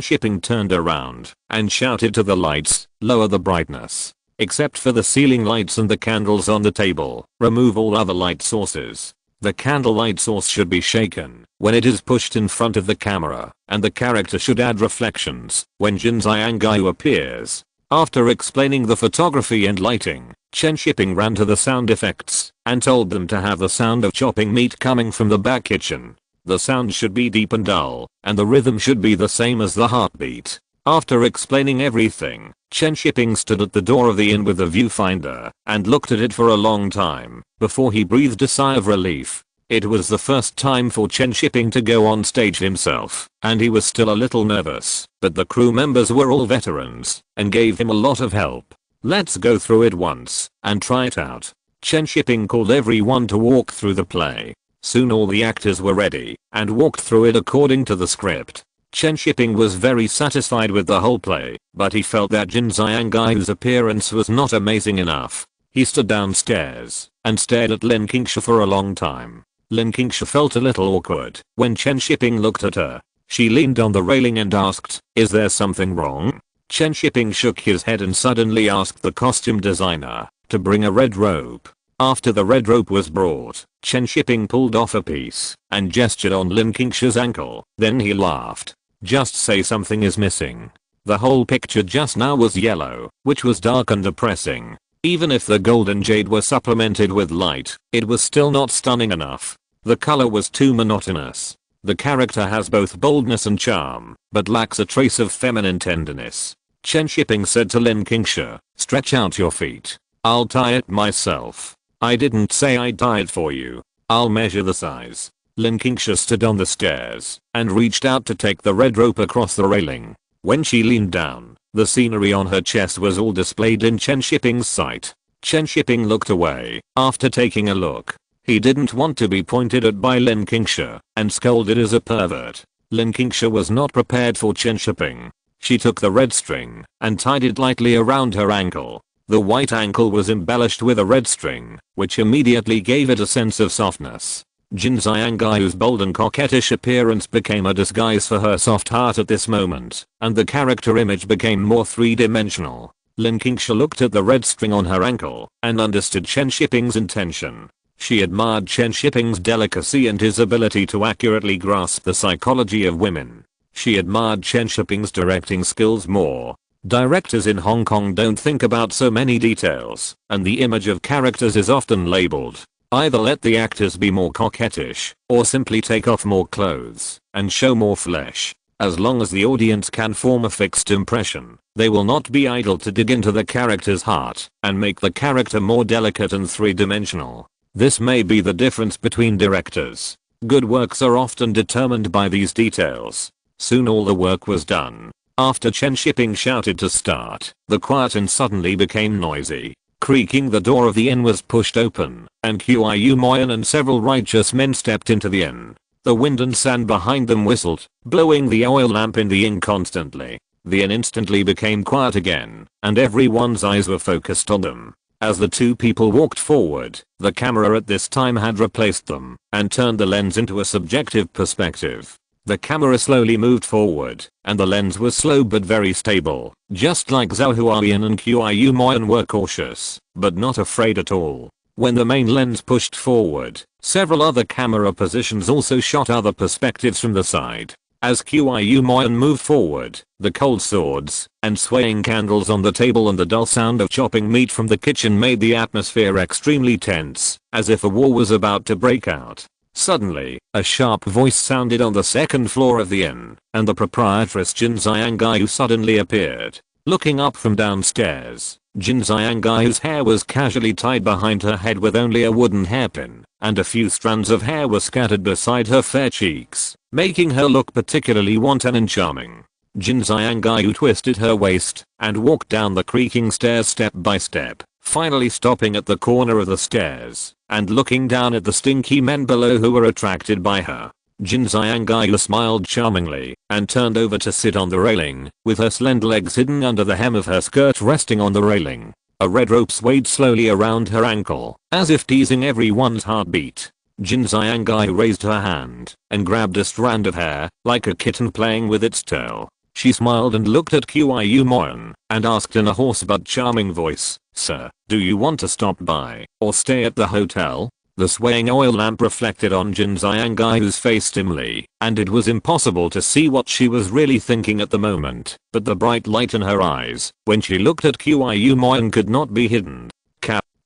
Shiping turned around and shouted to the lights, "Lower the brightness. Except for the ceiling lights and the candles on the table, remove all other light sources." The candle light source should be shaken when it is pushed in front of the camera, and the character should add reflections when Jin Zhangyu appears. After explaining the photography and lighting, Chen Shiping ran to the sound effects and told them to have the sound of chopping meat coming from the back kitchen. The sound should be deep and dull, and the rhythm should be the same as the heartbeat. After explaining everything, Chen Shiping stood at the door of the inn with the viewfinder and looked at it for a long time before he breathed a sigh of relief. It was the first time for Chen Shiping to go on stage himself, and he was still a little nervous, but the crew members were all veterans and gave him a lot of help. "Let's go through it once and try it out." Chen Shiping called everyone to walk through the play. Soon all the actors were ready and walked through it according to the script. Chen Shiping was very satisfied with the whole play, but he felt that Jin Zhangyu's appearance was not amazing enough. He stood downstairs and stared at Lin Qingsha for a long time. Lin Qingsha felt a little awkward when Chen Shiping looked at her. She leaned on the railing and asked, "Is there something wrong?" Chen Shiping shook his head and suddenly asked the costume designer to bring a red rope. After the red rope was brought, Chen Shiping pulled off a piece and gestured on Lin Qingsha's ankle. Then he laughed. "Just say something is missing." The whole picture just now was yellow, which was dark and depressing. Even if the golden jade were supplemented with light, it was still not stunning enough. The color was too monotonous. The character has both boldness and charm, but lacks a trace of feminine tenderness. Chen Shiping said to Lin Qingsha, "Stretch out your feet. I'll tie it myself." "I didn't say I'd tie it for you. I'll measure the size." Lin Qingsha stood on the stairs and reached out to take the red rope across the railing. When she leaned down, the scenery on her chest was all displayed in Chen Shiping's sight. Chen Shiping looked away after taking a look. He didn't want to be pointed at by Lin Qingsha and scolded as a pervert. Lin Qingsha was not prepared for Chen Shiping. She took the red string and tied it lightly around her ankle. The white ankle was embellished with a red string, which immediately gave it a sense of softness. Jin Zhangyu's bold and coquettish appearance became a disguise for her soft heart at this moment, and the character image became more three-dimensional. Lin Qingsha looked at the red string on her ankle and understood Chen Shiping's intention. She admired Chen Shiping's delicacy and his ability to accurately grasp the psychology of women. She admired Chen Shiping's directing skills more. Directors in Hong Kong don't think about so many details, and the image of characters is often labeled. Either let the actors be more coquettish, or simply take off more clothes and show more flesh. As long as the audience can form a fixed impression, they will not be idle to dig into the character's heart and make the character more delicate and three-dimensional. This may be the difference between directors. Good works are often determined by these details. Soon all the work was done. After Chen Shiping shouted to start, the curtain suddenly became noisy. Creaking, the door of the inn was pushed open, and Qiu Moyan and several righteous men stepped into the inn. The wind and sand behind them whistled, blowing the oil lamp in the inn constantly. The inn instantly became quiet again, and everyone's eyes were focused on them. As the two people walked forward, the camera at this time had replaced them and turned the lens into a subjective perspective. The camera slowly moved forward, and the lens was slow but very stable, just like Zhao Huaiyan and Qiu Moyan were cautious, but not afraid at all. When the main lens pushed forward, several other camera positions also shot other perspectives from the side. As Qiu Moyan moved forward, the cold swords and swaying candles on the table and the dull sound of chopping meat from the kitchen made the atmosphere extremely tense, as if a war was about to break out. Suddenly, a sharp voice sounded on the second floor of the inn, and the proprietress Jin Zhangyu suddenly appeared. Looking up from downstairs, Jin Xianggai's hair was casually tied behind her head with only a wooden hairpin, and a few strands of hair were scattered beside her fair cheeks, making her look particularly wanton and charming. Jin Xianggaiu twisted her waist and walked down the creaking stairs step by step, finally stopping at the corner of the stairs and looking down at the stinky men below who were attracted by her. Jin Xianggaiu smiled charmingly and turned over to sit on the railing, with her slender legs hidden under the hem of her skirt resting on the railing. A red rope swayed slowly around her ankle, as if teasing everyone's heartbeat. Jin Xianggaiu raised her hand and grabbed a strand of hair, like a kitten playing with its tail. She smiled and looked at Qiu Moyan and asked in a hoarse but charming voice, "Sir, do you want to stop by or stay at the hotel?" The swaying oil lamp reflected on Jin Xianggaiu's face dimly, and it was impossible to see what she was really thinking at the moment, but the bright light in her eyes when she looked at Qiu Moyan could not be hidden.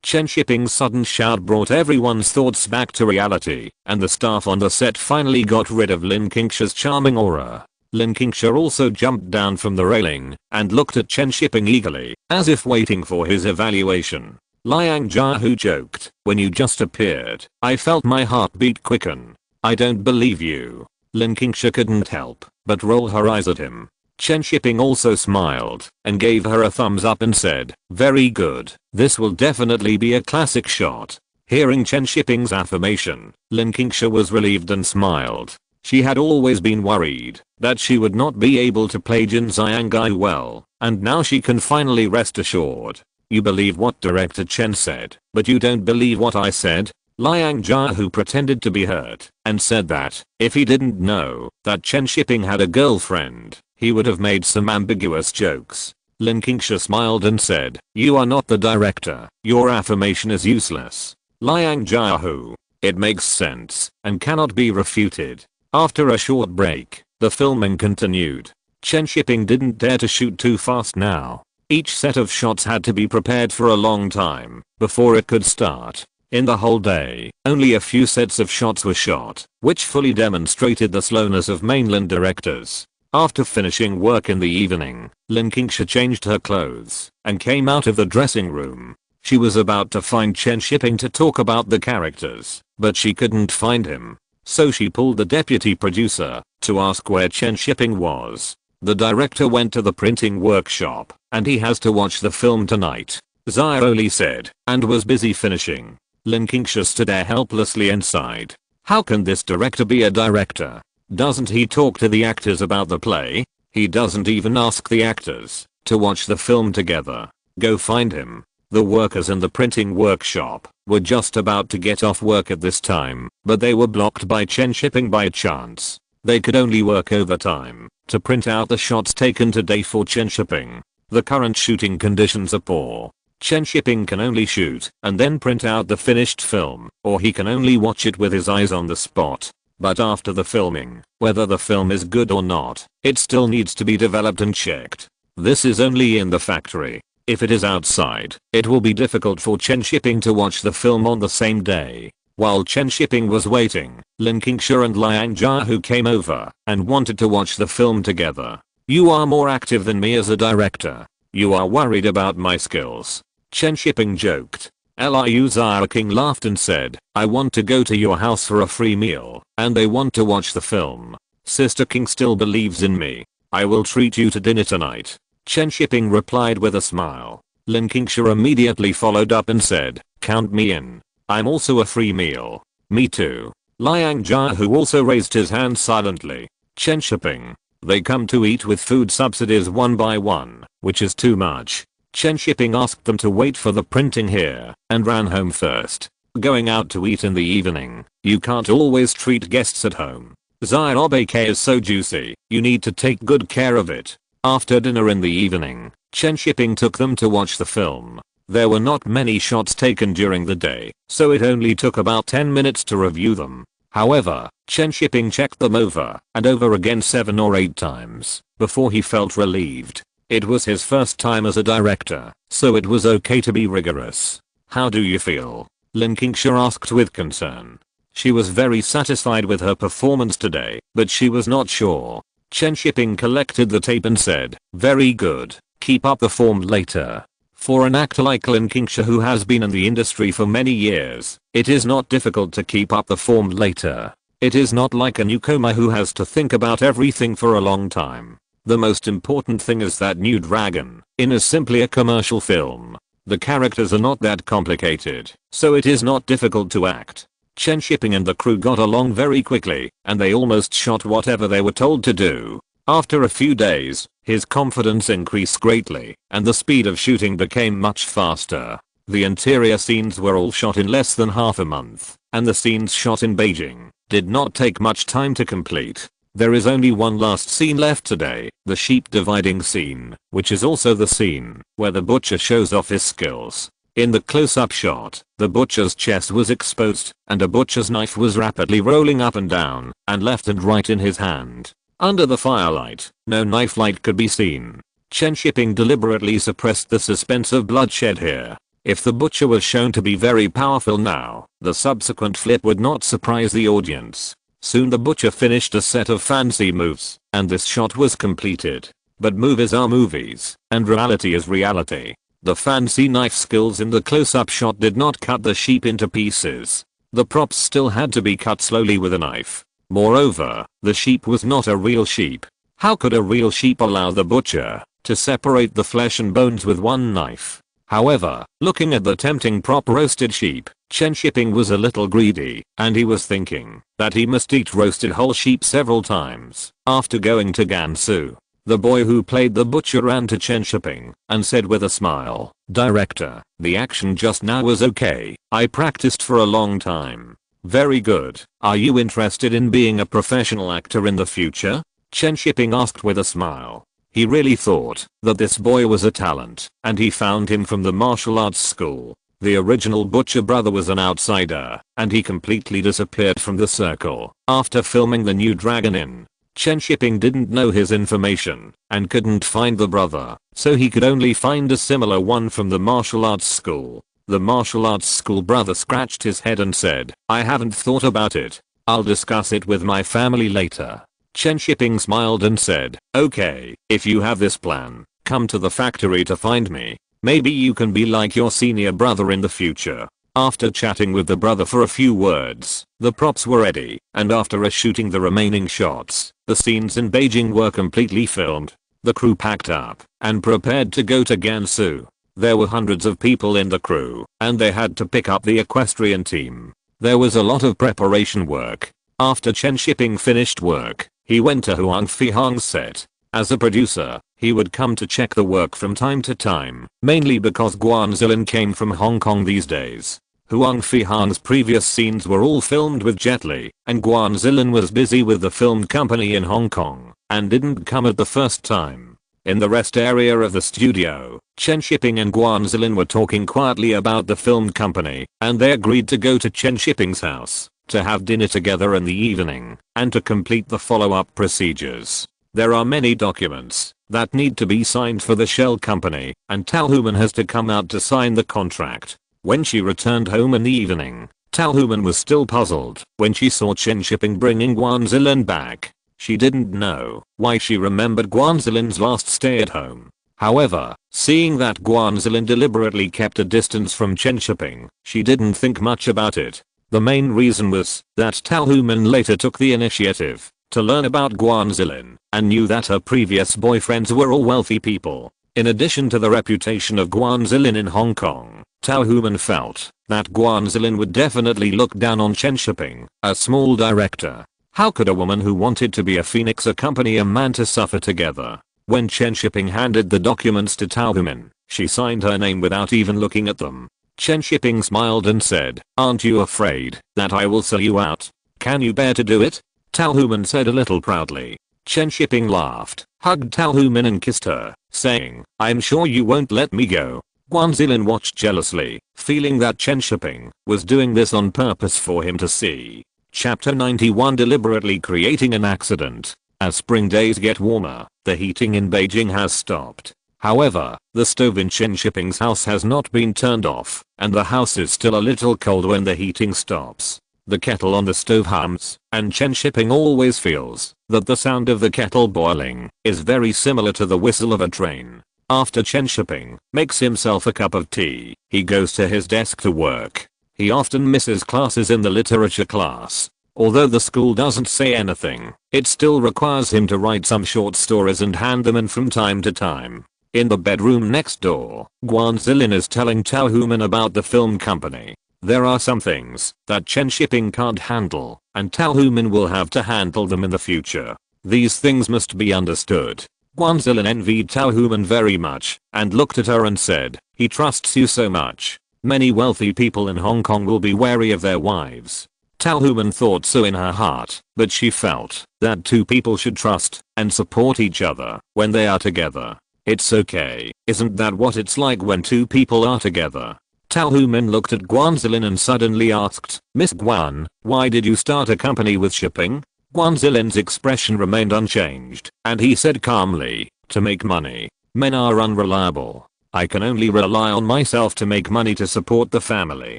Chen Shiping's sudden shout brought everyone's thoughts back to reality, and the staff on the set finally got rid of Lin Qingsha's charming aura. Lin Qingsha also jumped down from the railing and looked at Chen Shiping eagerly, as if waiting for his evaluation. Liang Jiahu joked, "When you just appeared, I felt my heartbeat quicken." "I don't believe you." Lin Qingsha couldn't help but roll her eyes at him. Chen Shiping also smiled and gave her a thumbs up and said, "Very good, this will definitely be a classic shot." Hearing Chen Shiping's affirmation, Lin Qingsha was relieved and smiled. She had always been worried that she would not be able to play Jin Xianggaiu well, and now she can finally rest assured. "You believe what Director Chen said, but you don't believe what I said?" Liang Jiahu pretended to be hurt and said that if he didn't know that Chen Shiping had a girlfriend, he would have made some ambiguous jokes. Lin Qingsha smiled and said, "You are not the director. Your affirmation is useless." Liang Jiahu, "It makes sense and cannot be refuted." After a short break, the filming continued. Chen Shiping didn't dare to shoot too fast now. Each set of shots had to be prepared for a long time before it could start. In the whole day, only a few sets of shots were shot, which fully demonstrated the slowness of mainland directors. After finishing work in the evening, Lin Qingsha changed her clothes and came out of the dressing room. She was about to find Chen Shiping to talk about the characters, but she couldn't find him. So she pulled the deputy producer to ask where Chen Shiping was. "The director went to the printing workshop, and he has to watch the film tonight," Xiaoli said, and was busy finishing. Lin Qingsha stood there helplessly and sighed. How can this director be a director? Doesn't he talk to the actors about the play? He doesn't even ask the actors to watch the film together. Go find him. The workers in the printing workshop were just about to get off work at this time, but they were blocked by Chen Shiping by chance. They could only work overtime to print out the shots taken today for Chen Shiping. The current shooting conditions are poor. Chen Shiping can only shoot and then print out the finished film, or he can only watch it with his eyes on the spot. But after the filming, whether the film is good or not, it still needs to be developed and checked. This is only in the factory. If it is outside, it will be difficult for Chen Shiping to watch the film on the same day. While Chen Shiping was waiting, Lin Qingsha and Liang Jiahu came over and wanted to watch the film together. "You are more active than me as a director. You are worried about my skills." Chen Shiping joked. Liu King laughed and said, "I want to go to your house for a free meal, and they want to watch the film. Sister King still believes in me. I will treat you to dinner tonight." Chen Shiping replied with a smile. Lin Qingsha immediately followed up and said, "Count me in. I'm also a free meal." "Me too." Liang Jiahu also raised his hand silently. Chen Shiping. "They come to eat with food subsidies one by one, which is too much." Chen Shiping asked them to wait for the printing here and ran home first. Going out to eat in the evening, you can't always treat guests at home. Xiaobake is so juicy, you need to take good care of it. After dinner in the evening, Chen Shiping took them to watch the film. There were not many shots taken during the day, so it only took about 10 minutes to review them. However, Chen Shiping checked them over and over again 7 or 8 times before he felt relieved. It was his first time as a director, so it was okay to be rigorous. "How do you feel?" Lin Qingsha asked with concern. She was very satisfied with her performance today, but she was not sure. Chen Shiping collected the tape and said, "Very good. Keep up the form later. For an actor like Lin Kingsha who has been in the industry for many years, it is not difficult to keep up the form later. It is not like a newcomer who has to think about everything for a long time. The most important thing is that new dragon is simply a commercial film. The characters are not that complicated, so it is not difficult to act. Chen Shiping and the crew got along very quickly, and they almost shot whatever they were told to do. After a few days, his confidence increased greatly, and the speed of shooting became much faster. The interior scenes were all shot in less than half a month, and the scenes shot in Beijing did not take much time to complete. There is only one last scene left today, the sheep dividing scene, which is also the scene where the butcher shows off his skills. In the close-up shot, the butcher's chest was exposed, and a butcher's knife was rapidly rolling up and down, and left and right in his hand. Under the firelight, no knife light could be seen. Chen Shiping deliberately suppressed the suspense of bloodshed here. If the butcher was shown to be very powerful now, the subsequent flip would not surprise the audience. Soon the butcher finished a set of fancy moves, and this shot was completed. But movies are movies, and reality is reality. The fancy knife skills in the close-up shot did not cut the sheep into pieces. The props still had to be cut slowly with a knife. Moreover, the sheep was not a real sheep. How could a real sheep allow the butcher to separate the flesh and bones with one knife? However, looking at the tempting prop roasted sheep, Chen Shiping was a little greedy, and he was thinking that he must eat roasted whole sheep several times. After going to Gansu, the boy who played the butcher ran to Chen Shiping and said with a smile, "Director, the action just now was okay. I practiced for a long time. Very good. Are you interested in being a professional actor in the future?" Chen Shiping asked with a smile. He really thought that this boy was a talent, and he found him from the martial arts school. The original butcher brother was an outsider, and he completely disappeared from the circle after filming the new Dragon Inn. Chen Shiping didn't know his information and couldn't find the brother, so he could only find a similar one from the martial arts school. The martial arts school brother scratched his head and said, "I haven't thought about it. I'll discuss it with my family later." Chen Shiping smiled and said, "Okay, if you have this plan, come to the factory to find me. Maybe you can be like your senior brother in the future." After chatting with the brother for a few words, the props were ready, and after shooting the remaining shots, the scenes in Beijing were completely filmed. The crew packed up and prepared to go to Gansu. There were hundreds of people in the crew, and they had to pick up the equestrian team. There was a lot of preparation work. After Chen Shiping finished work, he went to Huang Fihang's set. As a producer, he would come to check the work from time to time, mainly because Guan Zilin came from Hong Kong these days. Huang Fihang's previous scenes were all filmed with Jet Li, and Guan Zilin was busy with the film company in Hong Kong, and didn't come at the first time. In the rest area of the studio, Chen Shiping and Guan Zilin were talking quietly about the film company, and they agreed to go to Chen Shiping's house to have dinner together in the evening and to complete the follow-up procedures. There are many documents that need to be signed for the shell company, and Tal Human has to come out to sign the contract. When she returned home in the evening, Tal Human was still puzzled when she saw Chen Shiping bringing Guan Zilin back. She didn't know why she remembered Guan Zilin's last stay at home. However, seeing that Guan Zilin deliberately kept a distance from Chen Shiping, she didn't think much about it. The main reason was that Tal Human later took the initiative to learn about Guan Zilin and knew that her previous boyfriends were all wealthy people. In addition to the reputation of Guan Zilin in Hong Kong, Tal Human felt that Guan Zilin would definitely look down on Chen Shiping, a small director. How could a woman who wanted to be a phoenix accompany a man to suffer together? When Chen Shiping handed the documents to Tal Human, she signed her name without even looking at them. Chen Shiping smiled and said, "Aren't you afraid that I will sell you out? Can you bear to do it?" Tal Human said a little proudly. Chen Shiping laughed, hugged Tal Human and kissed her, saying, "I'm sure you won't let me go." Guan Zilin watched jealously, feeling that Chen Shiping was doing this on purpose for him to see. Chapter 91 Deliberately creating an accident. As spring days get warmer, the heating in Beijing has stopped. However, the stove in Chen Shiping's house has not been turned off, and the house is still a little cold when the heating stops. The kettle on the stove hums, and Chen Shiping always feels that the sound of the kettle boiling is very similar to the whistle of a train. After Chen Shiping makes himself a cup of tea, he goes to his desk to work. He often misses classes in the literature class. Although the school doesn't say anything, it still requires him to write some short stories and hand them in from time to time. In the bedroom next door, Guan Zilin is telling Tao Human about the film company. There are some things that Chen Shiping can't handle, and Tao Human will have to handle them in the future. These things must be understood. Guan Zilin envied Tao Human very much, and looked at her and said, he trusts you so much. Many wealthy people in Hong Kong will be wary of their wives. Tao Human thought so in her heart, but she felt that two people should trust and support each other when they are together. It's okay, isn't that what it's like when two people are together? Tao Human looked at Guan Zilin and suddenly asked, Miss Guan, why did you start a company with shipping? Guan Zilin's expression remained unchanged, and he said calmly, to make money. Men are unreliable. I can only rely on myself to make money to support the family.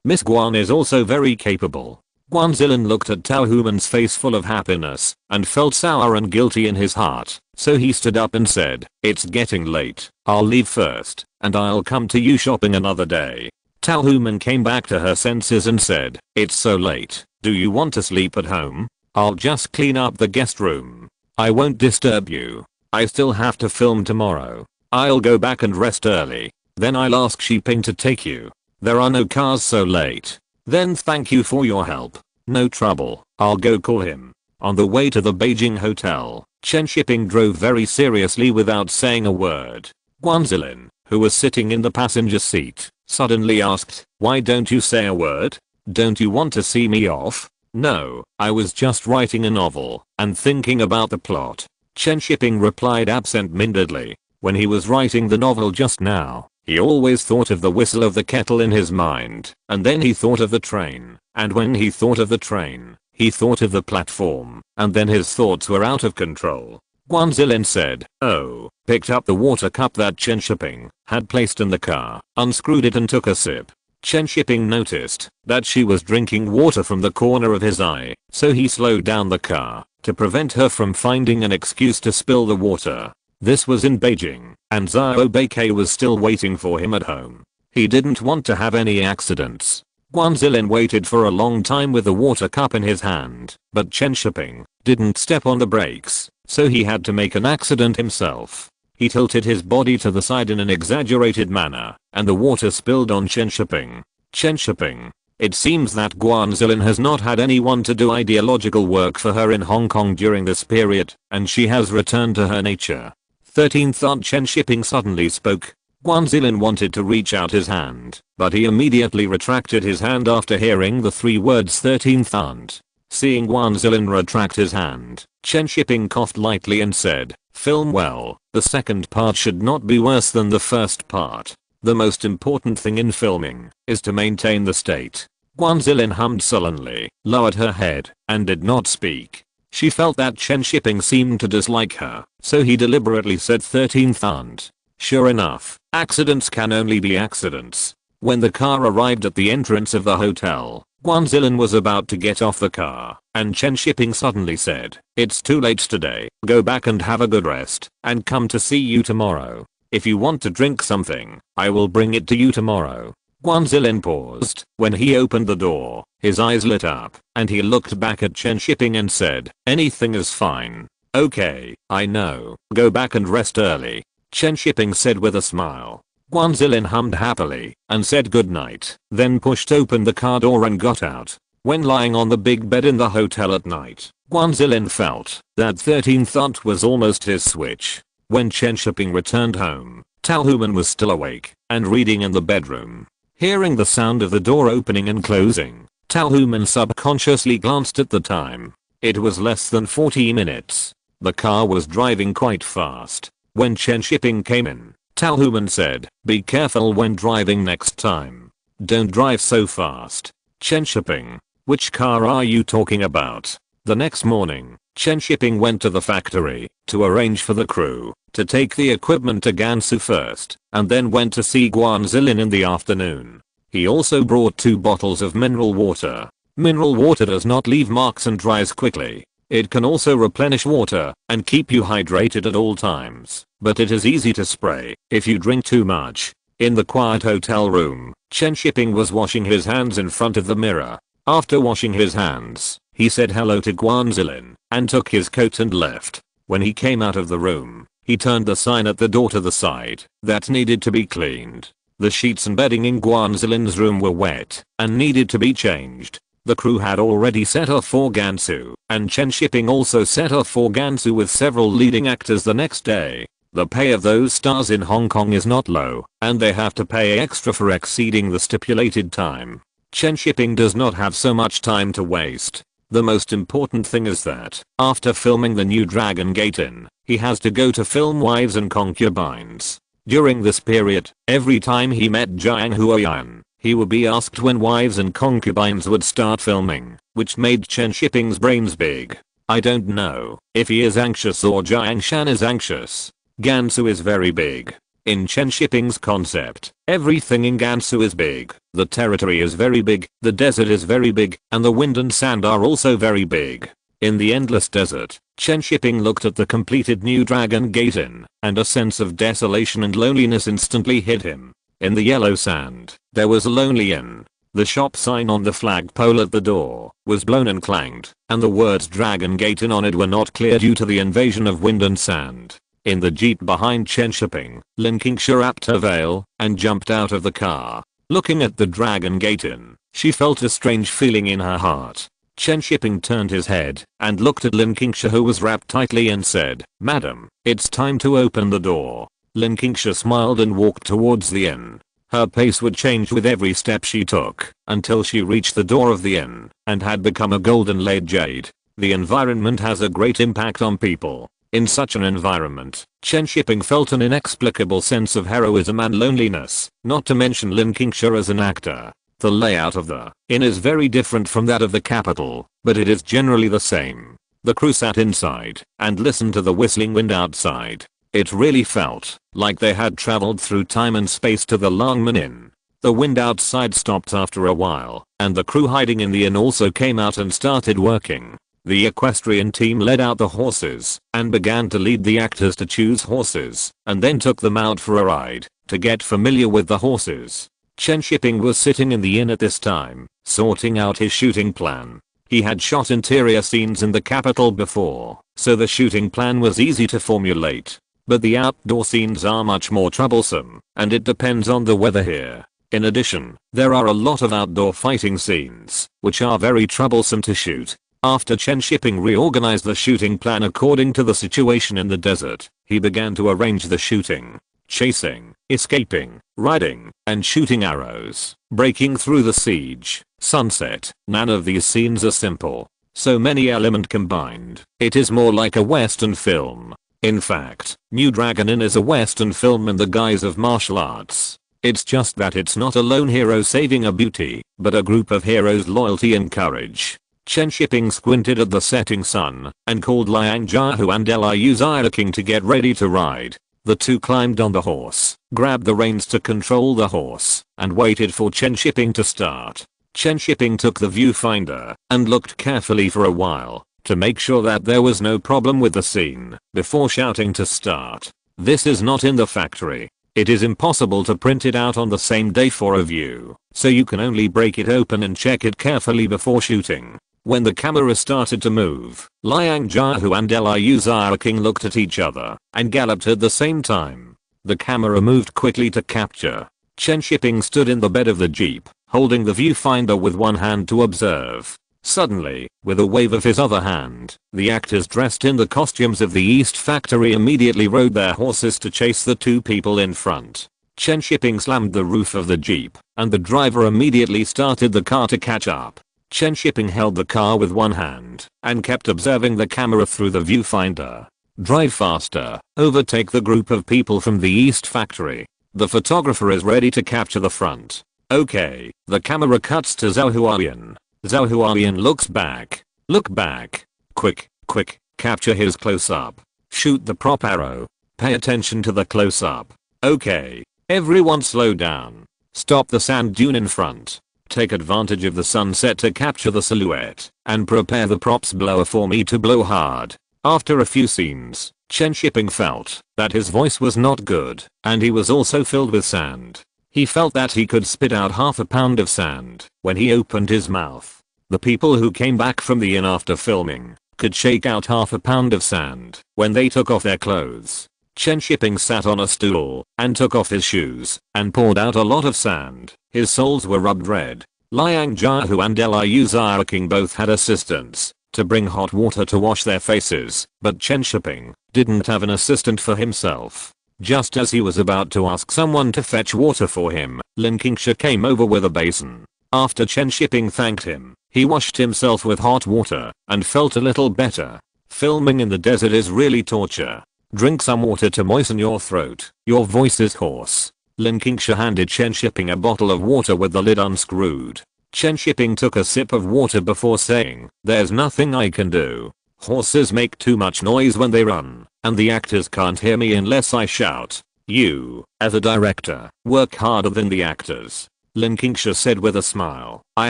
Miss Guan is also very capable. Guan Zilin looked at Tao Human's face full of happiness and felt sour and guilty in his heart, so he stood up and said, it's getting late, I'll leave first, and I'll come to you shopping another day. Tao Human came back to her senses and said, it's so late, do you want to sleep at home? I'll just clean up the guest room. I won't disturb you. I still have to film tomorrow. I'll go back and rest early. Then I'll ask Shiping to take you. There are no cars so late. Then thank you for your help. No trouble, I'll go call him. On the way to the Beijing hotel, Chen Shiping drove very seriously without saying a word. Guan Zilin, who was sitting in the passenger seat, suddenly asked, why don't you say a word? Don't you want to see me off? No, I was just writing a novel and thinking about the plot. Chen Shiping replied absent-mindedly. When he was writing the novel just now, he always thought of the whistle of the kettle in his mind, and then he thought of the train, and when he thought of the train, he thought of the platform, and then his thoughts were out of control. Guan Zilin said, oh, picked up the water cup that Chen Shiping had placed in the car, unscrewed it and took a sip. Chen Shiping noticed that she was drinking water from the corner of his eye, so he slowed down the car to prevent her from finding an excuse to spill the water. This was in Beijing, and Zhao Beike was still waiting for him at home. He didn't want to have any accidents. Guan Zilin waited for a long time with the water cup in his hand, but Chen Shiping didn't step on the brakes, so he had to make an accident himself. He tilted his body to the side in an exaggerated manner, and the water spilled on Chen Shiping. Chen Shiping. It seems that Guan Zilin has not had anyone to do ideological work for her in Hong Kong during this period, and she has returned to her nature. 13th Aunt Chen Shiping suddenly spoke. Guan Zilin wanted to reach out his hand, but he immediately retracted his hand after hearing the three words 13th Aunt. Seeing Guan Zilin retract his hand, Chen Shiping coughed lightly and said, film well, the second part should not be worse than the first part. The most important thing in filming is to maintain the state. Guan Zilin hummed sullenly, lowered her head, and did not speak. She felt that Chen Shiping seemed to dislike her, so he deliberately said 13th Aunt. Sure enough, accidents can only be accidents. When the car arrived at the entrance of the hotel, Guan Zilin was about to get off the car, and Chen Shiping suddenly said, it's too late today, go back and have a good rest, and come to see you tomorrow. If you want to drink something, I will bring it to you tomorrow. Guan Zilin paused. When he opened the door, his eyes lit up, and he looked back at Chen Shiping and said, anything is fine. Okay, I know, go back and rest early. Chen Shiping said with a smile. Guan Zilin hummed happily and said goodnight, then pushed open the car door and got out. When lying on the big bed in the hotel at night, Guan Zilin felt that 13th Aunt was almost his switch. When Chen Shiping returned home, Tao Human was still awake and reading in the bedroom. Hearing the sound of the door opening and closing, Tao Human subconsciously glanced at the time. It was less than 40 minutes. The car was driving quite fast. When Chen Shiping came in, Tao Human said, be careful when driving next time. Don't drive so fast. Chen Shiping, which car are you talking about? The next morning, Chen Shiping went to the factory to arrange for the crew to take the equipment to Gansu first, and then went to see Guan Zilin in the afternoon. He also brought 2 bottles of mineral water. Mineral water does not leave marks and dries quickly. It can also replenish water and keep you hydrated at all times. but it is easy to spray if you drink too much. In the quiet hotel room, Chen Shiping was washing his hands in front of the mirror. After washing his hands, he said hello to Guanzilin and took his coat and left. When he came out of the room, he turned the sign at the door to the side that needed to be cleaned. The sheets and bedding in Guanzilin's room were wet and needed to be changed. The crew had already set off for Gansu, and Chen Shiping also set off for Gansu with several leading actors the next day. The pay of those stars in Hong Kong is not low, and they have to pay extra for exceeding the stipulated time. Chen Shiping does not have so much time to waste. The most important thing is that, after filming the new Dragon Gate Inn, he has to go to film Wives and Concubines. During this period, every time he met Jiang Huoyan, he would be asked when Wives and Concubines would start filming, which made Chen Shiping's brains big. I don't know if he is anxious or Jiang Shan is anxious. Gansu is very big. In Chen Shiping's concept, everything in Gansu is big. The territory is very big, the desert is very big, and the wind and sand are also very big. In the endless desert, Chen Shiping looked at the completed new Dragon Gate Inn, and a sense of desolation and loneliness instantly hit him. In the yellow sand, there was a lonely inn. The shop sign on the flagpole at the door was blown and clanged, and the words Dragon Gate Inn on it were not clear due to the invasion of wind and sand. In the jeep behind Chen Shiping, Lin Qingsha wrapped her veil and jumped out of the car. Looking at the Dragon Gate Inn, she felt a strange feeling in her heart. Chen Shiping turned his head and looked at Lin Qingsha, who was wrapped tightly, and said, "Madam, it's time to open the door." Lin Qingsha smiled and walked towards the inn. Her pace would change with every step she took until she reached the door of the inn and had become a golden-laid jade. The environment has a great impact on people. In such an environment, Chen Shiping felt an inexplicable sense of heroism and loneliness, not to mention Lin Qingsha as an actor. The layout of the inn is very different from that of the capital, but it is generally the same. The crew sat inside and listened to the whistling wind outside. It really felt like they had traveled through time and space to the Longman Inn. The wind outside stopped after a while, and the crew hiding in the inn also came out and started working. The equestrian team led out the horses and began to lead the actors to choose horses, and then took them out for a ride to get familiar with the horses. Chen Shiping was sitting in the inn at this time, sorting out his shooting plan. He had shot interior scenes in the capital before, so the shooting plan was easy to formulate. But the outdoor scenes are much more troublesome, and it depends on the weather here. In addition, there are a lot of outdoor fighting scenes, which are very troublesome to shoot. After Chen Shiping reorganized the shooting plan according to the situation in the desert, he began to arrange the shooting. Chasing, escaping, riding, and shooting arrows, breaking through the siege, sunset. None of these scenes are simple. So many elements combined. It is more like a Western film. In fact, New Dragon Inn is a Western film in the guise of martial arts. It's just that it's not a lone hero saving a beauty, but a group of heroes' loyalty and courage. Chen Shiping squinted at the setting sun and called Liang Jiahu and Liu Xiaoqing to get ready to ride. The two climbed on the horse, grabbed the reins to control the horse, and waited for Chen Shiping to start. Chen Shiping took the viewfinder and looked carefully for a while to make sure that there was no problem with the scene before shouting to start. This is not in the factory. It is impossible to print it out on the same day for a view, so you can only break it open and check it carefully before shooting. When the camera started to move, Liang Jiahu and Liu Xiaoqing looked at each other and galloped at the same time. The camera moved quickly to capture. Chen Shiping stood in the bed of the jeep, holding the viewfinder with one hand to observe. Suddenly, with a wave of his other hand, the actors dressed in the costumes of the East Factory immediately rode their horses to chase the two people in front. Chen Shiping slammed the roof of the jeep, and the driver immediately started the car to catch up. Chen Shiping held the car with one hand and kept observing the camera through the viewfinder. Drive faster, overtake the group of people from the East Factory. The photographer is ready to capture the front. Okay, the camera cuts to Zhao Huayan. Zhao Huayan looks back. Look back. Quick, capture his close-up. Shoot the prop arrow. Pay attention to the close-up. Okay, everyone slow down. Stop the sand dune in front. Take advantage of the sunset to capture the silhouette, and prepare the props blower for me to blow hard. After a few scenes, Chen Shiping felt that his voice was not good, and he was also filled with sand. He felt that he could spit out half a pound of sand when he opened his mouth. The people who came back from the inn after filming could shake out half a pound of sand when they took off their clothes. Chen Shiping sat on a stool and took off his shoes and poured out a lot of sand. His soles were rubbed red. Liang Jiahu and Liu Xiaoqing both had assistants to bring hot water to wash their faces, but Chen Shiping didn't have an assistant for himself. Just as he was about to ask someone to fetch water for him, Lin Qingsha came over with a basin. After Chen Shiping thanked him, he washed himself with hot water and felt a little better. Filming in the desert is really torture. Drink some water to moisten your throat. Your voice is hoarse. Lin Qingsha handed Chen Shiping a bottle of water with the lid unscrewed. Chen Shiping took a sip of water before saying, "There's nothing I can do. Horses make too much noise when they run, and the actors can't hear me unless I shout. You, as a director, work harder than the actors." Lin Qingsha said with a smile, "I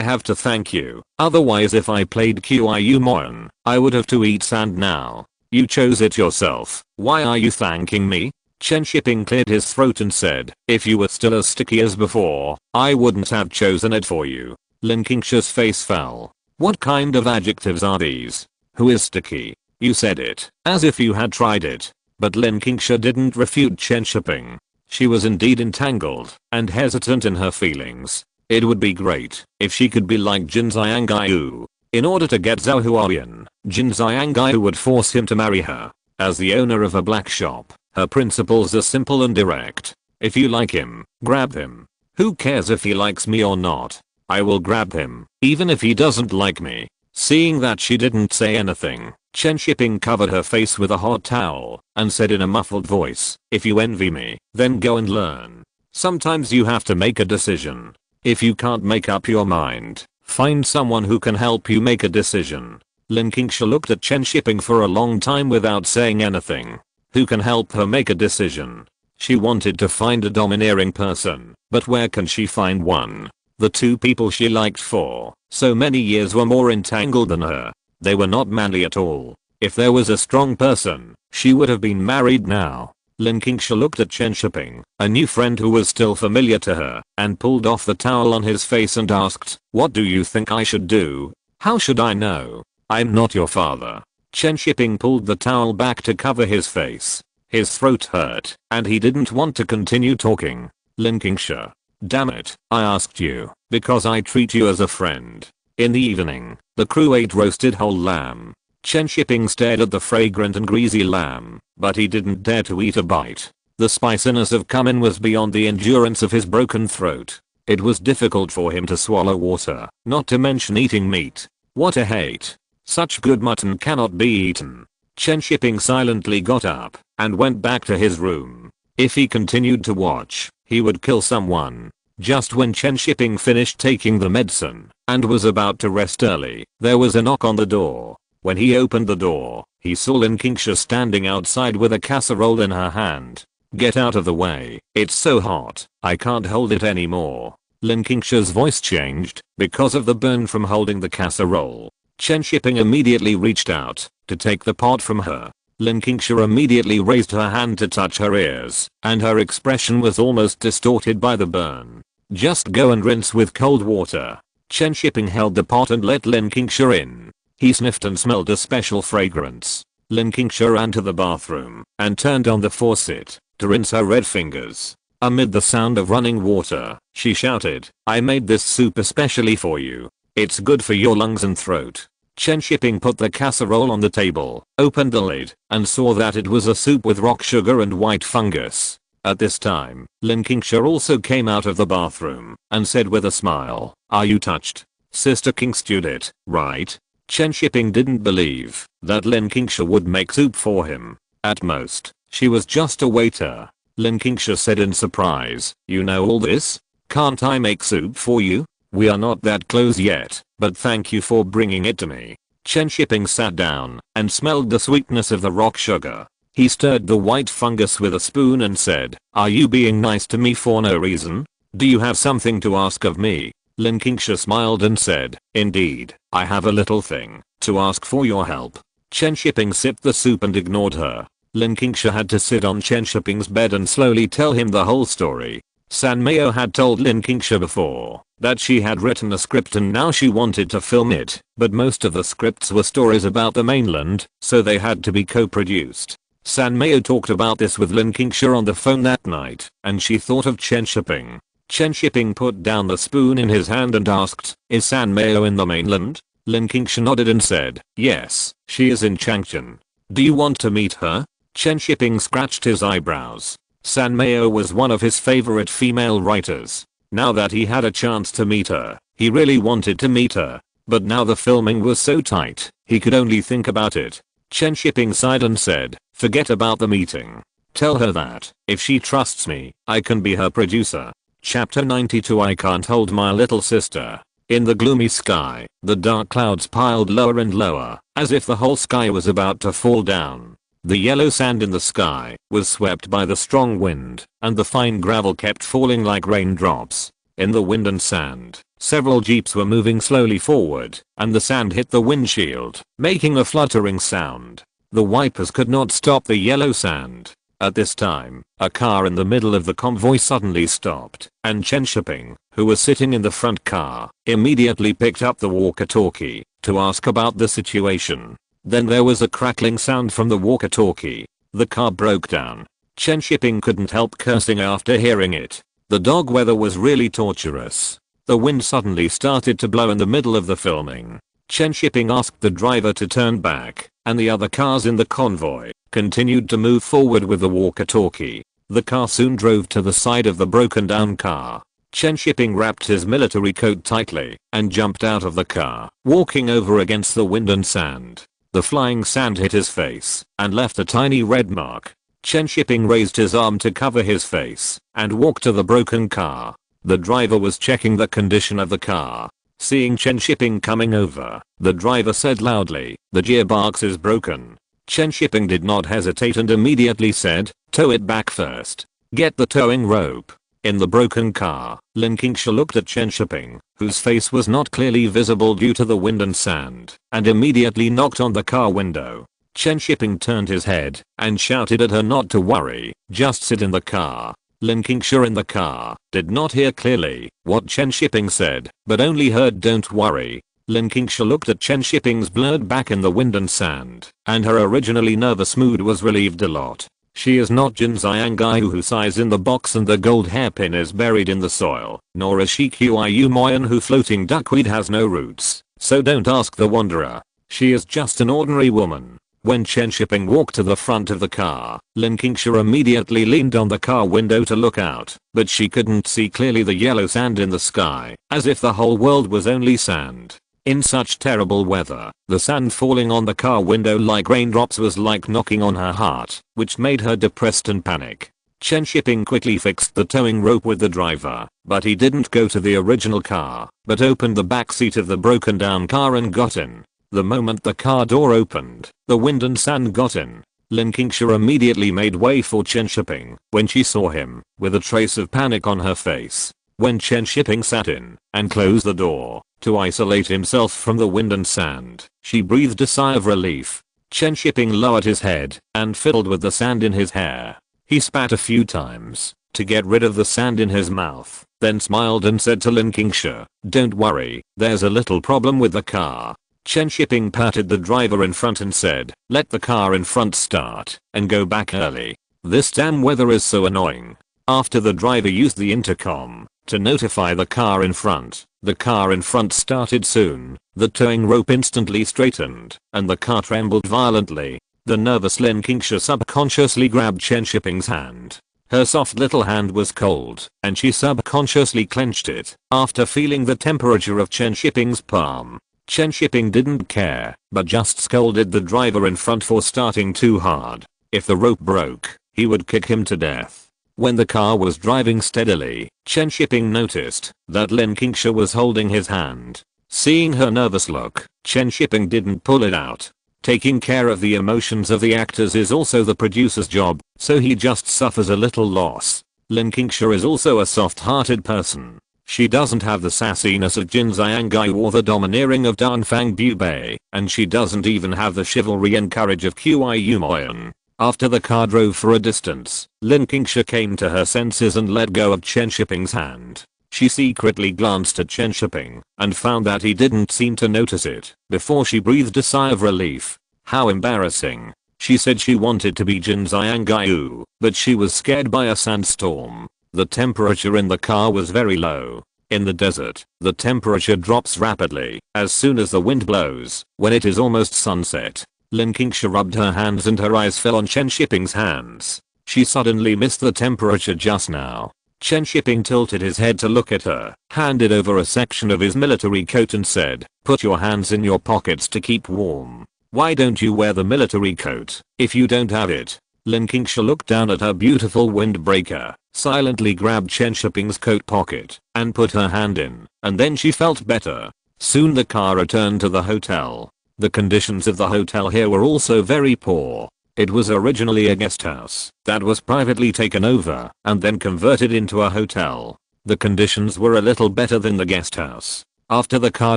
have to thank you, otherwise if I played Qiu Moyan, I would have to eat sand now. You chose it yourself, why are you thanking me?" Chen Shiping cleared his throat and said, "If you were still as sticky as before, I wouldn't have chosen it for you." Lin Qingsha's face fell. What kind of adjectives are these? Who is sticky? You said it, as if you had tried it. But Lin Qingsha didn't refute Chen Shiping. She was indeed entangled and hesitant in her feelings. It would be great if she could be like Jin Xiangyu. In order to get Zhao Huayan, Jin Xiangyu would force him to marry her. As the owner of a black shop, her principles are simple and direct. If you like him, grab him. Who cares if he likes me or not? I will grab him, even if he doesn't like me. Seeing that she didn't say anything, Chen Shiping covered her face with a hot towel and said in a muffled voice, "If you envy me, then go and learn. Sometimes you have to make a decision. If you can't make up your mind, find someone who can help you make a decision." Lin Qingsha looked at Chen Shiping for a long time without saying anything. Who can help her make a decision? She wanted to find a domineering person, but where can she find one? The two people she liked for so many years were more entangled than her. They were not manly at all. If there was a strong person, she would have been married now. Lin Qingsha looked at Chen Shiping, a new friend who was still familiar to her, and pulled off the towel on his face and asked, "What do you think I should do?" "How should I know? I'm not your father." Chen Shiping pulled the towel back to cover his face. His throat hurt, and he didn't want to continue talking. Lin Qingsha. "Damn it, I asked you, because I treat you as a friend." In the evening, the crew ate roasted whole lamb. Chen Shiping stared at the fragrant and greasy lamb, but he didn't dare to eat a bite. The spiciness of cumin was beyond the endurance of his broken throat. It was difficult for him to swallow water, not to mention eating meat. What a hate. Such good mutton cannot be eaten. Chen Shiping silently got up and went back to his room. If he continued to watch, he would kill someone. Just when Chen Shiping finished taking the medicine and was about to rest early, there was a knock on the door. When he opened the door, he saw Lin Qingsha standing outside with a casserole in her hand. "Get out of the way, it's so hot, I can't hold it anymore." Lin Qingsha's voice changed because of the burn from holding the casserole. Chen Shiping immediately reached out to take the pot from her. Lin Qingsha immediately raised her hand to touch her ears, and her expression was almost distorted by the burn. "Just go and rinse with cold water." Chen Shiping held the pot and let Lin Qingsha in. He sniffed and smelled a special fragrance. Lin Qingsha ran to the bathroom and turned on the faucet to rinse her red fingers. Amid the sound of running water, she shouted, "I made this soup especially for you. It's good for your lungs and throat." Chen Shiping put the casserole on the table, opened the lid, and saw that it was a soup with rock sugar and white fungus. At this time, Lin Qingsha also came out of the bathroom and said with a smile, "Are you touched? Sister King stewed it, right?" Chen Shiping didn't believe that Lin Qingsha would make soup for him. At most, she was just a waiter. Lin Qingsha said in surprise, "You know all this? Can't I make soup for you? We are not that close yet, but thank you for bringing it to me." Chen Shiping sat down and smelled the sweetness of the rock sugar. He stirred the white fungus with a spoon and said, "Are you being nice to me for no reason? Do you have something to ask of me?" Lin Qingsha smiled and said, "Indeed, I have a little thing to ask for your help." Chen Shiping sipped the soup and ignored her. Lin Qingsha had to sit on Chen Shiping's bed and slowly tell him the whole story. San Meo had told Lin Qingsha before that she had written a script and now she wanted to film it, but most of the scripts were stories about the mainland, so they had to be co-produced. San Meo talked about this with Lin Qingsha on the phone that night, and she thought of Chen Shiping. Chen Shiping put down the spoon in his hand and asked, "Is San Meo in the mainland?" Lin Qingsha nodded and said, "Yes, she is in Changchun. Do you want to meet her?" Chen Shiping scratched his eyebrows. San Meo was one of his favorite female writers. Now that he had a chance to meet her, he really wanted to meet her. But now the filming was so tight, he could only think about it. Chen Shiping sighed and said, "Forget about the meeting. Tell her that, if she trusts me, I can be her producer." Chapter 92 I Can't Hold My Little Sister. In the gloomy sky, the dark clouds piled lower and lower, as if the whole sky was about to fall down. The yellow sand in the sky was swept by the strong wind, and the fine gravel kept falling like raindrops. In the wind and sand, several jeeps were moving slowly forward, and the sand hit the windshield, making a fluttering sound. The wipers could not stop the yellow sand. At this time, a car in the middle of the convoy suddenly stopped, and Chen Shiping, who was sitting in the front car, immediately picked up the walkie-talkie to ask about the situation. Then there was a crackling sound from the walkie-talkie. The car broke down. Chen Shiping couldn't help cursing after hearing it. The dog weather was really torturous. The wind suddenly started to blow in the middle of the filming. Chen Shiping asked the driver to turn back, and the other cars in the convoy continued to move forward with the walkie-talkie. The car soon drove to the side of the broken down car. Chen Shiping wrapped his military coat tightly and jumped out of the car, walking over against the wind and sand. The flying sand hit his face and left a tiny red mark. Chen Shiping raised his arm to cover his face and walked to the broken car. The driver was checking the condition of the car. Seeing Chen Shiping coming over, the driver said loudly, "The gearbox is broken." Chen Shiping did not hesitate and immediately said, "Tow it back first. Get the towing rope." In the broken car, Lin Qingsha looked at Chen Shiping, whose face was not clearly visible due to the wind and sand, and immediately knocked on the car window. Chen Shiping turned his head and shouted at her not to worry, just sit in the car. Lin Qingsha in the car did not hear clearly what Chen Shiping said, but only heard "don't worry." Lin Qingsha looked at Chen Shiping's blurred back in the wind and sand, and her originally nervous mood was relieved a lot. She is not Jin Xiangai who sighs in the box and the gold hairpin is buried in the soil, nor is she Qiu Moyan who floating duckweed has no roots, so don't ask the wanderer. She is just an ordinary woman. When Chen Shiping walked to the front of the car, Lin Qingsha immediately leaned on the car window to look out, but she couldn't see clearly the yellow sand in the sky, as if the whole world was only sand. In such terrible weather, the sand falling on the car window like raindrops was like knocking on her heart, which made her depressed and panic. Chen Shiping quickly fixed the towing rope with the driver, but he didn't go to the original car, but opened the back seat of the broken down car and got in. The moment the car door opened, the wind and sand got in. Lin Qingsha immediately made way for Chen Shiping when she saw him, with a trace of panic on her face. When Chen Shiping sat in and closed the door to isolate himself from the wind and sand, she breathed a sigh of relief. Chen Shiping lowered his head and fiddled with the sand in his hair. He spat a few times to get rid of the sand in his mouth, then smiled and said to Lin Qingsha, "Don't worry, there's a little problem with the car." Chen Shiping patted the driver in front and said, "Let the car in front start and go back early. This damn weather is so annoying." After the driver used the intercom to notify the car in front, the car in front started soon. The towing rope instantly straightened, and the car trembled violently. The nervous Lin Qingsha subconsciously grabbed Chen Shiping's hand. Her soft little hand was cold, and she subconsciously clenched it after feeling the temperature of Chen Shiping's palm. Chen Shiping didn't care, but just scolded the driver in front for starting too hard. If the rope broke, he would kick him to death. When the car was driving steadily, Chen Shiping noticed that Lin Qingsha was holding his hand. Seeing her nervous look, Chen Shiping didn't pull it out. Taking care of the emotions of the actors is also the producer's job, so he just suffers a little loss. Lin Qingsha is also a soft-hearted person. She doesn't have the sassiness of Jin Xiangai or the domineering of Dan Fang Bubei, and she doesn't even have the chivalry and courage of Qiu Moyan. After the car drove for a distance, Lin Qingsha came to her senses and let go of Chen Shiping's hand. She secretly glanced at Chen Shiping and found that he didn't seem to notice it before she breathed a sigh of relief. How embarrassing. She said she wanted to be Jin Xiangyu, but she was scared by a sandstorm. The temperature in the car was very low. In the desert, the temperature drops rapidly as soon as the wind blows. When it is almost sunset, Lin Qingsha rubbed her hands and her eyes fell on Chen Shiping's hands. She suddenly missed the temperature just now. Chen Shiping tilted his head to look at her, handed over a section of his military coat and said, "Put your hands in your pockets to keep warm. Why don't you wear the military coat if you don't have it?" Lin Qingsha looked down at her beautiful windbreaker, silently grabbed Chen Shiping's coat pocket, and put her hand in, and then she felt better. Soon the car returned to the hotel. The conditions of the hotel here were also very poor. It was originally a guest house that was privately taken over and then converted into a hotel. The conditions were a little better than the guest house. After the car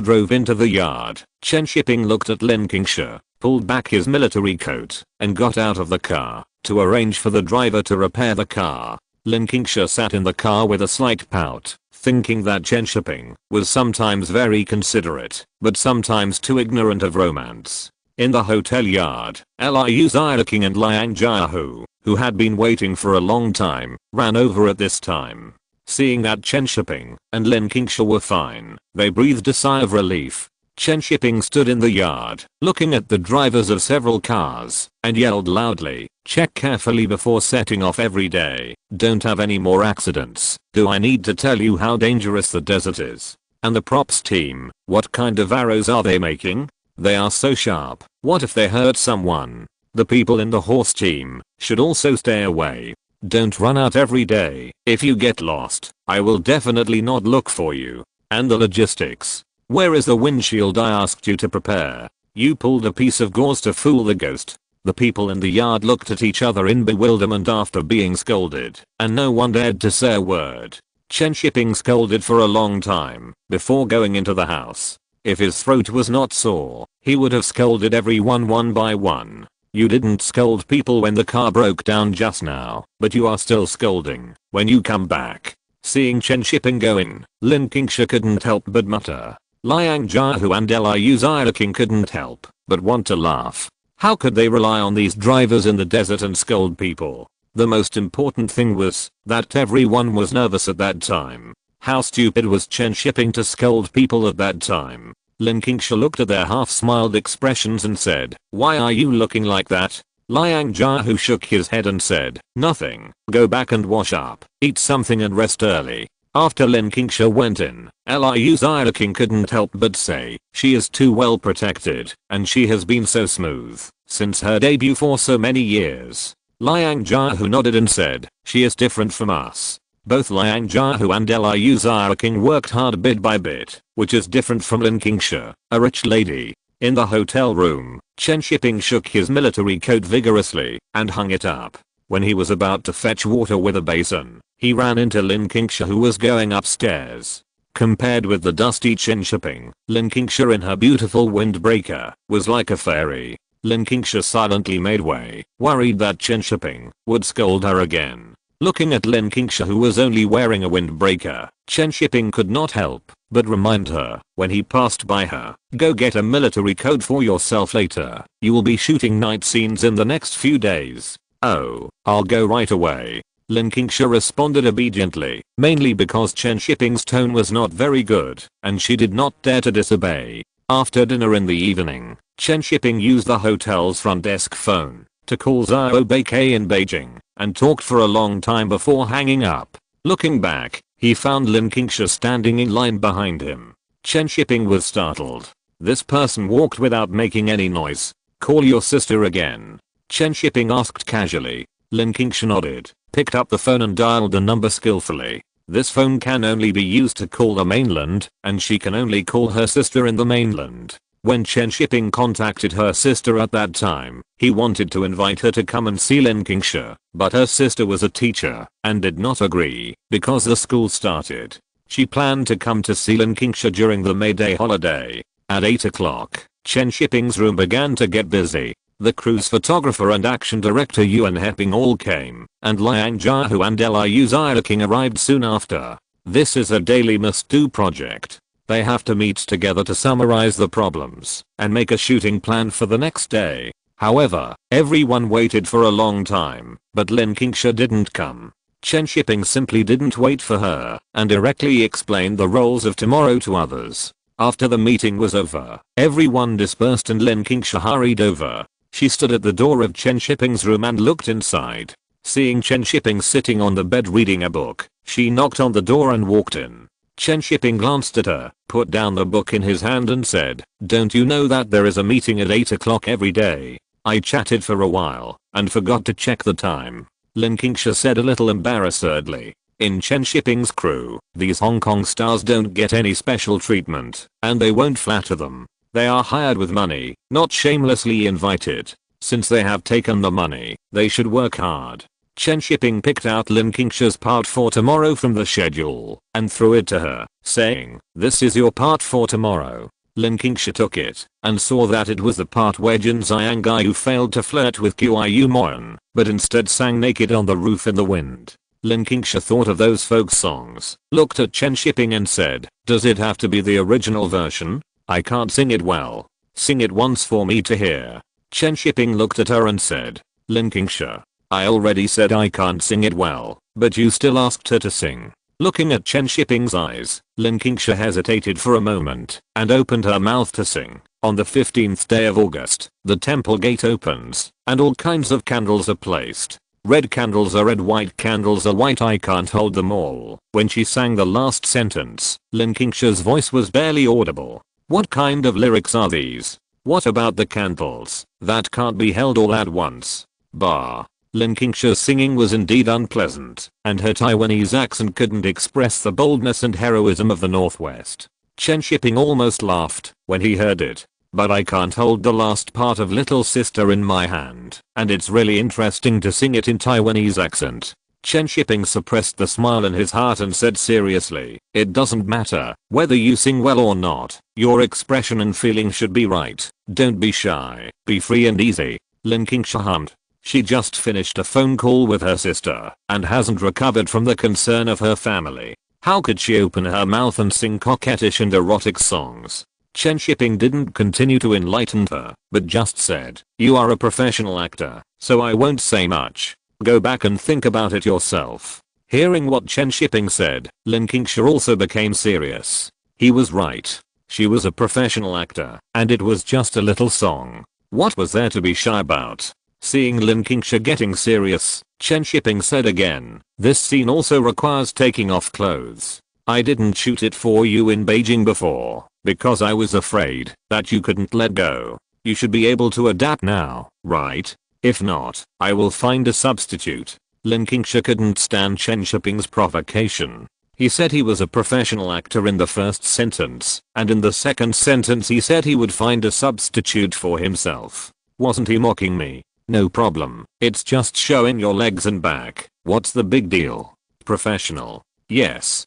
drove into the yard, Chen Shiping looked at Lin Qingsha, pulled back his military coat, and got out of the car to arrange for the driver to repair the car. Lin Qingsha sat in the car with a slight pout, thinking that Chen Shiping was sometimes very considerate, but sometimes too ignorant of romance. In the hotel yard, Liu Xiaoqing and Liang Jiahu, who had been waiting for a long time, ran over at this time. Seeing that Chen Shiping and Lin Qingsha were fine, they breathed a sigh of relief. Chen Shiping stood in the yard, looking at the drivers of several cars, and yelled loudly, "Check carefully before setting off every day. Don't have any more accidents. Do I need to tell you how dangerous the desert is? And the props team, what kind of arrows are they making? They are so sharp. What if they hurt someone? The people in the horse team should also stay away. Don't run out every day. If you get lost, I will definitely not look for you. And the logistics. Where is the windshield I asked you to prepare? You pulled a piece of gauze to fool the ghost." The people in the yard looked at each other in bewilderment after being scolded, and no one dared to say a word. Chen Shiping scolded for a long time before going into the house. If his throat was not sore, he would have scolded everyone one by one. You didn't scold people when the car broke down just now, but you are still scolding when you come back. Seeing Chen Shiping go in, Lin Qingsha couldn't help but mutter. Liang Jiahu and Liu Xiaoqing couldn't help but want to laugh. How could they rely on these drivers in the desert and scold people? The most important thing was that everyone was nervous at that time. How stupid was Chen Shiping to scold people at that time? Lin Qingsha looked at their half-smiled expressions and said, "Why are you looking like that?" Liang Jiahu shook his head and said, "Nothing. Go back and wash up, eat something and rest early." After Lin Qingsha went in, Liu Xiaoqing couldn't help but say, "She is too well protected, and she has been so smooth since her debut for so many years." Liang Jiahu nodded and said, "She is different from us." Both Liang Jiahu and Liu Xiaoqing worked hard bit by bit, which is different from Lin Qingsha, a rich lady. In the hotel room, Chen Shiping shook his military coat vigorously and hung it up. When he was about to fetch water with a basin, he ran into Lin Qingsha, who was going upstairs. Compared with the dusty Chen Shiping, Lin Qingsha in her beautiful windbreaker was like a fairy. Lin Qingsha silently made way, worried that Chen Shiping would scold her again. Looking at Lin Qingsha, who was only wearing a windbreaker, Chen Shiping could not help but remind her when he passed by her, "Go get a military coat for yourself later. You will be shooting night scenes in the next few days." "Oh, I'll go right away." Lin Qingsha responded obediently, mainly because Chen Shiping's tone was not very good, and she did not dare to disobey. After dinner in the evening, Chen Shiping used the hotel's front desk phone to call Xiao Beike in Beijing, and talked for a long time before hanging up. Looking back, he found Lin Qingsha standing in line behind him. Chen Shiping was startled. This person walked without making any noise. "Call your sister again?" Chen Shiping asked casually. Lin Qingsha nodded, picked up the phone and dialed the number skillfully. This phone can only be used to call the mainland, and she can only call her sister in the mainland. When Chen Shiping contacted her sister at that time, he wanted to invite her to come and see Lin Qingsha, but her sister was a teacher and did not agree because the school started. She planned to come to see Lin Qingsha during the May Day holiday. At 8 o'clock, Chen Shiping's room began to get busy. The crew's photographer and action director Yuan Heping all came, and Liang Jiahu and Liu Xiaoqing arrived soon after. This is a daily must-do project. They have to meet together to summarize the problems and make a shooting plan for the next day. However, everyone waited for a long time, but Lin Qingsha didn't come. Chen Shiping simply didn't wait for her and directly explained the roles of tomorrow to others. After the meeting was over, everyone dispersed and Lin Qingsha hurried over. She stood at the door of Chen Shiping's room and looked inside. Seeing Chen Shiping sitting on the bed reading a book, she knocked on the door and walked in. Chen Shiping glanced at her, put down the book in his hand and said, "Don't you know that there is a meeting at 8 o'clock every day? I chatted for a while and forgot to check the time." Lin Qingsha said a little embarrassedly. In Chen Shiping's crew, these Hong Kong stars don't get any special treatment, and they won't flatter them. They are hired with money, not shamelessly invited. Since they have taken the money, they should work hard. Chen Shiping picked out Lin Qingsha's part for tomorrow from the schedule and threw it to her, saying, "This is your part for tomorrow." Lin Qingsha took it and saw that it was the part where Jin Xiangai failed to flirt with Qiu Moyan, but instead sang naked on the roof in the wind. Lin Qingsha thought of those folk songs, looked at Chen Shiping and said, "Does it have to be the original version? I can't sing it well. Sing it once for me to hear." Chen Shiping looked at her and said, "Lin Qingsha, I already said I can't sing it well, but you still asked her to sing." Looking at Chen Shiping's eyes, Lin Qingsha hesitated for a moment and opened her mouth to sing. On the 15th day of August, the temple gate opens and all kinds of candles are placed. Red candles are red, white candles are white, I can't hold them all. When she sang the last sentence, Lin Qingsha's voice was barely audible. What kind of lyrics are these? What about the candles? That can't be held all at once. Bah. Lin Qingsha's singing was indeed unpleasant, and her Taiwanese accent couldn't express the boldness and heroism of the Northwest. Chen Shiping almost laughed when he heard it. "But I can't hold the last part of Little Sister in my hand, and it's really interesting to sing it in Taiwanese accent." Chen Shiping suppressed the smile in his heart and said seriously, "It doesn't matter whether you sing well or not, your expression and feeling should be right. Don't be shy, be free and easy." Lin Qingsha hummed. She just finished a phone call with her sister and hasn't recovered from the concern of her family. How could she open her mouth and sing coquettish and erotic songs? Chen Shiping didn't continue to enlighten her, but just said, "You are a professional actor, so I won't say much. Go back and think about it yourself." Hearing what Chen Shiping said, Lin Qingsha also became serious. He was right. She was a professional actor, and it was just a little song. What was there to be shy about? Seeing Lin Qingsha getting serious, Chen Shiping said again, "This scene also requires taking off clothes. I didn't shoot it for you in Beijing before, because I was afraid that you couldn't let go. You should be able to adapt now, right? If not, I will find a substitute." Lin Qingsha couldn't stand Chen Shiping's provocation. He said he was a professional actor in the first sentence, and in the second sentence he said he would find a substitute for himself. Wasn't he mocking me? No problem, it's just showing your legs and back. What's the big deal? Professional. Yes,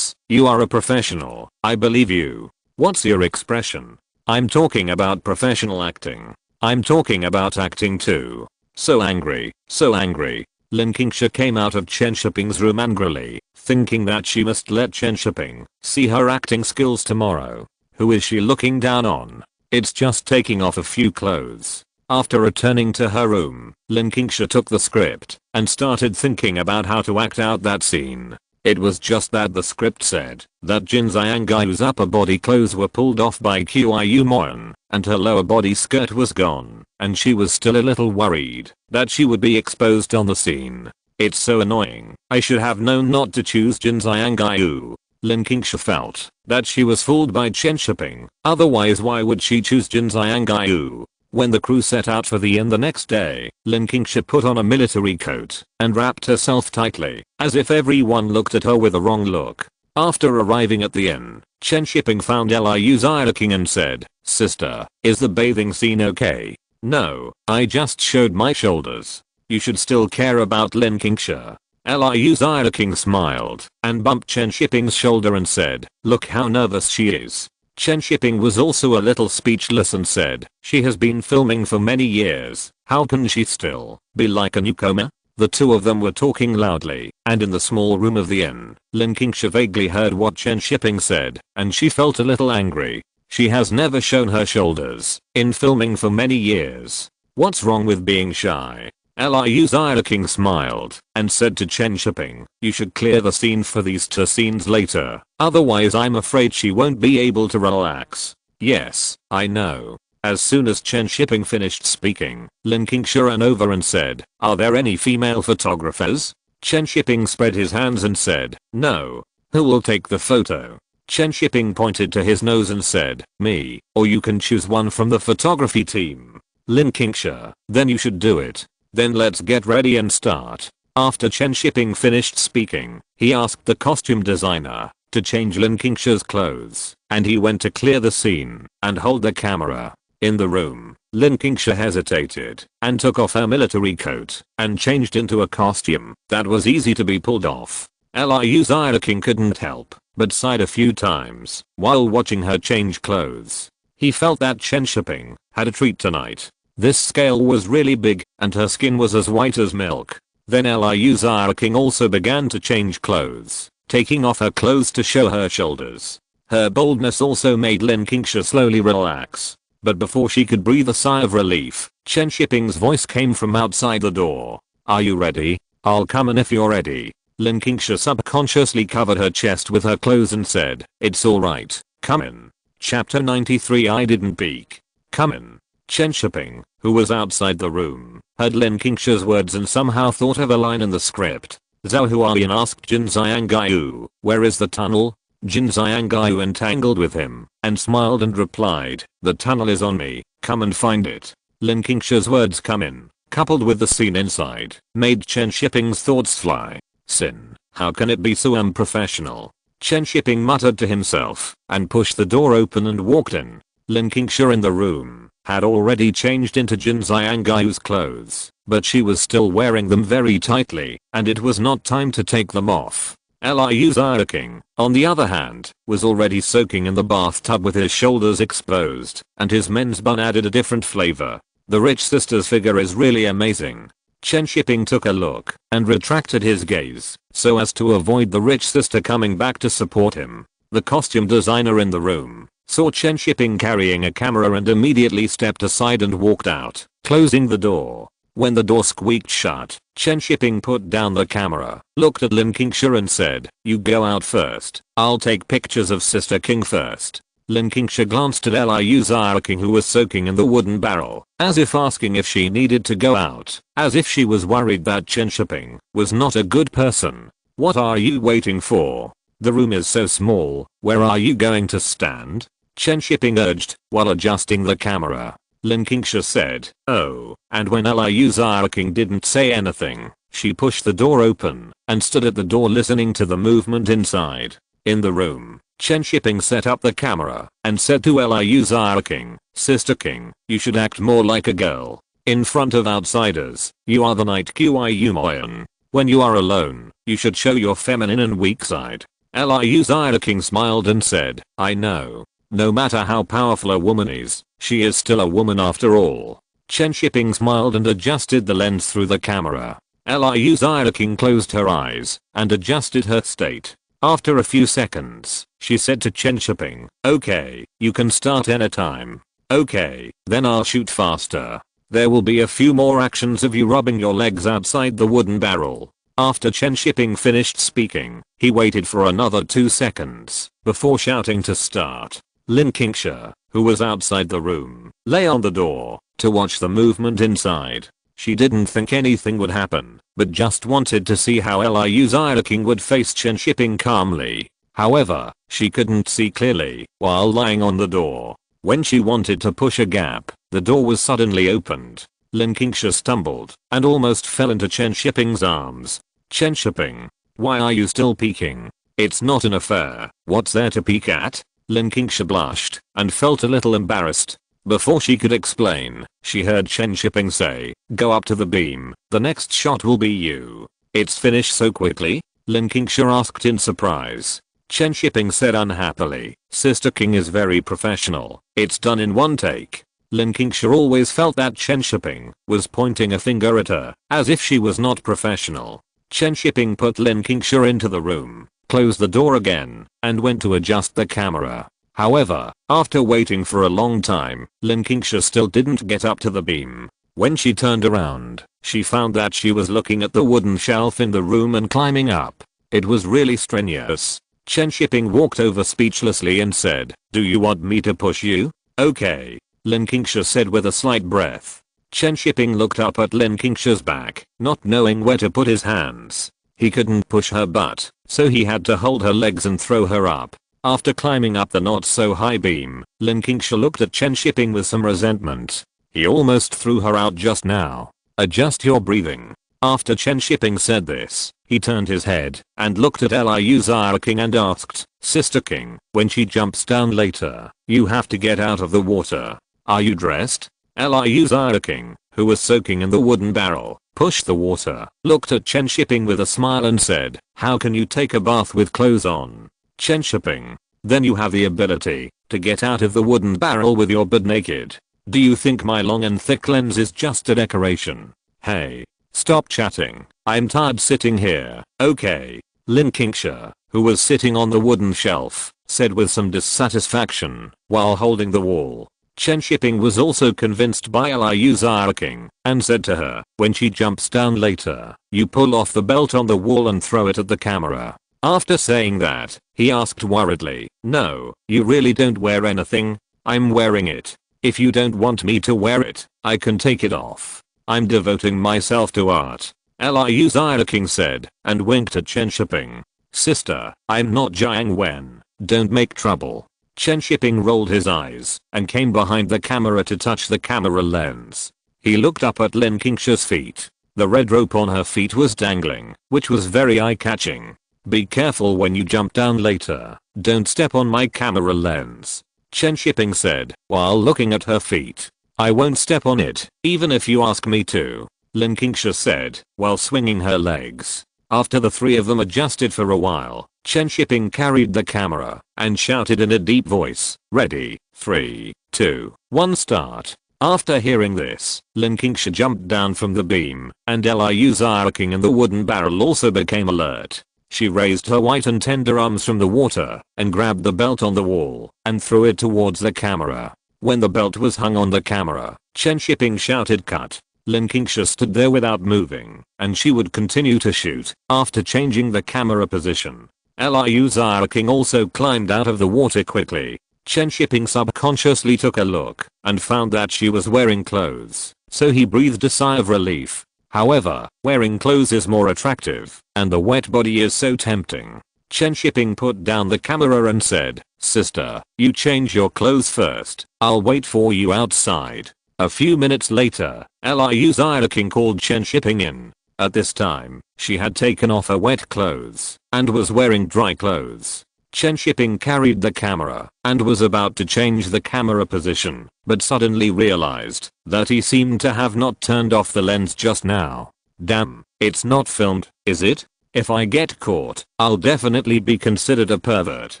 you are a professional, I believe you. What's your expression? I'm talking about professional acting. I'm talking about acting too. So angry, so angry. Lin Qingsha came out of Chen Shiping's room angrily, thinking that she must let Chen Shiping see her acting skills tomorrow. Who is she looking down on? It's just taking off a few clothes. After returning to her room, Lin Qingsha took the script and started thinking about how to act out that scene. It was just that the script said that Jin Xiangai's upper body clothes were pulled off by Qiu Moyan, and her lower body skirt was gone, and she was still a little worried that she would be exposed on the scene. It's so annoying. I should have known not to choose Jin Xiangai. Lin Qingsha felt that she was fooled by Chen Shiping, otherwise why would she choose Jin Xiangai? When the crew set out for the inn the next day, Lin Qingsha put on a military coat and wrapped herself tightly, as if everyone looked at her with a wrong look. After arriving at the inn, Chen Shiping found Liu Xiaoqing and said, "Sister, is the bathing scene okay?" "No, I just showed my shoulders. You should still care about Lin Qingsha." Liu Xiaoqing smiled and bumped Chen Shiping's shoulder and said, "Look how nervous she is. Chen Shiping was also a little speechless and said, she has been filming for many years, how can she still be like a newcomer? The two of them were talking loudly, and in the small room of the inn, Lin Qingsha vaguely heard what Chen Shiping said, and she felt a little angry. She has never shown her shoulders in filming for many years. What's wrong with being shy? Liu King smiled and said to Chen Shiping, you should clear the scene for these two scenes later, otherwise I'm afraid she won't be able to relax. Yes, I know. As soon as Chen Shiping finished speaking, Lin Qingsha ran over and said, are there any female photographers? Chen Shiping spread his hands and said, no. Who will take the photo? Chen Shiping pointed to his nose and said, me, or you can choose one from the photography team. Lin Qingsha, then you should do it. Then let's get ready and start. After Chen Shiping finished speaking, he asked the costume designer to change Lin Qingsha's clothes, and he went to clear the scene and hold the camera. In the room, Lin Qingsha hesitated and took off her military coat and changed into a costume that was easy to be pulled off. Liu King couldn't help but sighed a few times while watching her change clothes. He felt that Chen Shiping had a treat tonight. This scale was really big and her skin was as white as milk. Then Liu King also began to change clothes, taking off her clothes to show her shoulders. Her boldness also made Lin Qingsha slowly relax. But before she could breathe a sigh of relief, Chen Shiping's voice came from outside the door. Are you ready? I'll come in if you're ready. Lin Qingsha subconsciously covered her chest with her clothes and said, it's alright, come in. Chapter 93 I didn't peek. Come in. Chen Shiping, who was outside the room, heard Lin Qingsha's words and somehow thought of a line in the script. Zhao Huayan asked Jin Xiangyu, where is the tunnel? Jin Xiangyu entangled with him and smiled and replied, the tunnel is on me, come and find it. Lin Qingsha's words come in, coupled with the scene inside, made Chen Shiping's thoughts fly. Sin, how can it be so unprofessional? Chen Shiping muttered to himself and pushed the door open and walked in. Lin Qingsha in the room had already changed into Jin Xiangyu's clothes, but she was still wearing them very tightly, and it was not time to take them off. Liu King, on the other hand, was already soaking in the bathtub with his shoulders exposed, and his men's bun added a different flavor. The rich sister's figure is really amazing. Chen Shiping took a look and retracted his gaze so as to avoid the rich sister coming back to support him. The costume designer in the room saw Chen Shiping carrying a camera and immediately stepped aside and walked out, closing the door. When the door squeaked shut, Chen Shiping put down the camera, looked at Lin Qingsha and said, you go out first, I'll take pictures of Sister King first. Lin Qingsha glanced at Liu King who was soaking in the wooden barrel, as if asking if she needed to go out, as if she was worried that Chen Shiping was not a good person. What are you waiting for? The room is so small, where are you going to stand? Chen Shiping urged, while adjusting the camera. Lin Qingsha said, oh, and when Liu King didn't say anything, she pushed the door open and stood at the door listening to the movement inside. In the room, Chen Shiping set up the camera and said to Liu King, Sister King, you should act more like a girl. In front of outsiders, you are the knight Qiu Moyan. When you are alone, you should show your feminine and weak side. Liu King smiled and said, I know. No matter how powerful a woman is, she is still a woman after all. Chen Shiping smiled and adjusted the lens through the camera. Liu King closed her eyes and adjusted her state. After a few seconds, she said to Chen Shiping, okay, you can start anytime. Okay, then I'll shoot faster. There will be a few more actions of you rubbing your legs outside the wooden barrel. After Chen Shiping finished speaking, he waited for another 2 seconds before shouting to start. Lin Qingsha, who was outside the room, lay on the door to watch the movement inside. She didn't think anything would happen, but just wanted to see how Liu King would face Chen Shiping calmly. However, she couldn't see clearly while lying on the door. When she wanted to push a gap, the door was suddenly opened. Lin Qingsha stumbled and almost fell into Chen Shiping's arms. Chen Shiping, why are you still peeking? It's not an affair, what's there to peek at? Lin Qingsha blushed and felt a little embarrassed. Before she could explain, she heard Chen Shiping say, go up to the beam, the next shot will be you. It's finished so quickly? Lin Qingsha asked in surprise. Chen Shiping said unhappily. Sister King is very professional. It's done in one take. Lin Qingsha always felt that Chen Shiping was pointing a finger at her, as if she was not professional. Chen Shiping put Lin Qingsha into the room, closed the door again, and went to adjust the camera. However, after waiting for a long time, Lin Qingsha still didn't get up to the beam. When she turned around, she found that she was looking at the wooden shelf in the room and climbing up. It was really strenuous. Chen Shiping walked over speechlessly and said, "Do you want me to push you?" "Okay," Lin Qingsha said with a slight breath. Chen Shiping looked up at Lin Qingsha's back, not knowing where to put his hands. He couldn't push her butt, so he had to hold her legs and throw her up. After climbing up the not so high beam, Lin Qingsha looked at Chen Shiping with some resentment. He almost threw her out just now. "Adjust your breathing." After Chen Shiping said this, he turned his head and looked at Liu King and asked, "Sister King, when she jumps down later, you have to get out of the water. Are you dressed?" Liu King, who was soaking in the wooden barrel, pushed the water, looked at Chen Shiping with a smile and said, "How can you take a bath with clothes on?" Chen Shiping, "Then you have the ability to get out of the wooden barrel with your butt naked. Do you think my long and thick lens is just a decoration? Hey, stop chatting. I'm tired sitting here." "Okay." Lin Qingsha, who was sitting on the wooden shelf, said with some dissatisfaction while holding the wall. Chen Shiping was also convinced by Liu King and said to her, "When she jumps down later, you pull off the belt on the wall and throw it at the camera." After saying that, he asked worriedly, "No, you really don't wear anything?" "I'm wearing it. If you don't want me to wear it, I can take it off. I'm devoting myself to art," Liu King said, and winked at Chen Shiping. "Sister, I'm not Jiang Wen. Don't make trouble." Chen Shiping rolled his eyes and came behind the camera to touch the camera lens. He looked up at Lin Qingsha's feet. The red rope on her feet was dangling, which was very eye-catching. "Be careful when you jump down later. Don't step on my camera lens," Chen Shiping said while looking at her feet. "I won't step on it, even if you ask me to," Lin Qingsha said while swinging her legs. After the three of them adjusted for a while, Chen Shiping carried the camera and shouted in a deep voice, "Ready, 3, 2, 1 start." After hearing this, Lin Qingsha jumped down from the beam, and Liu King and the wooden barrel also became alert. She raised her white and tender arms from the water and grabbed the belt on the wall and threw it towards the camera. When the belt was hung on the camera, Chen Shiping shouted cut. Lin Qingsha stood there without moving, and she would continue to shoot after changing the camera position. Liu King also climbed out of the water quickly. Chen Shiping subconsciously took a look and found that she was wearing clothes, so he breathed a sigh of relief. However, wearing clothes is more attractive, and the wet body is so tempting. Chen Shiping put down the camera and said, "Sister, you change your clothes first. I'll wait for you outside." A few minutes later, Liu King called Chen Shiping in. At this time, she had taken off her wet clothes and was wearing dry clothes. Chen Shiping carried the camera and was about to change the camera position, but suddenly realized that he seemed to have not turned off the lens just now. "Damn, it's not filmed, is it? If I get caught, I'll definitely be considered a pervert."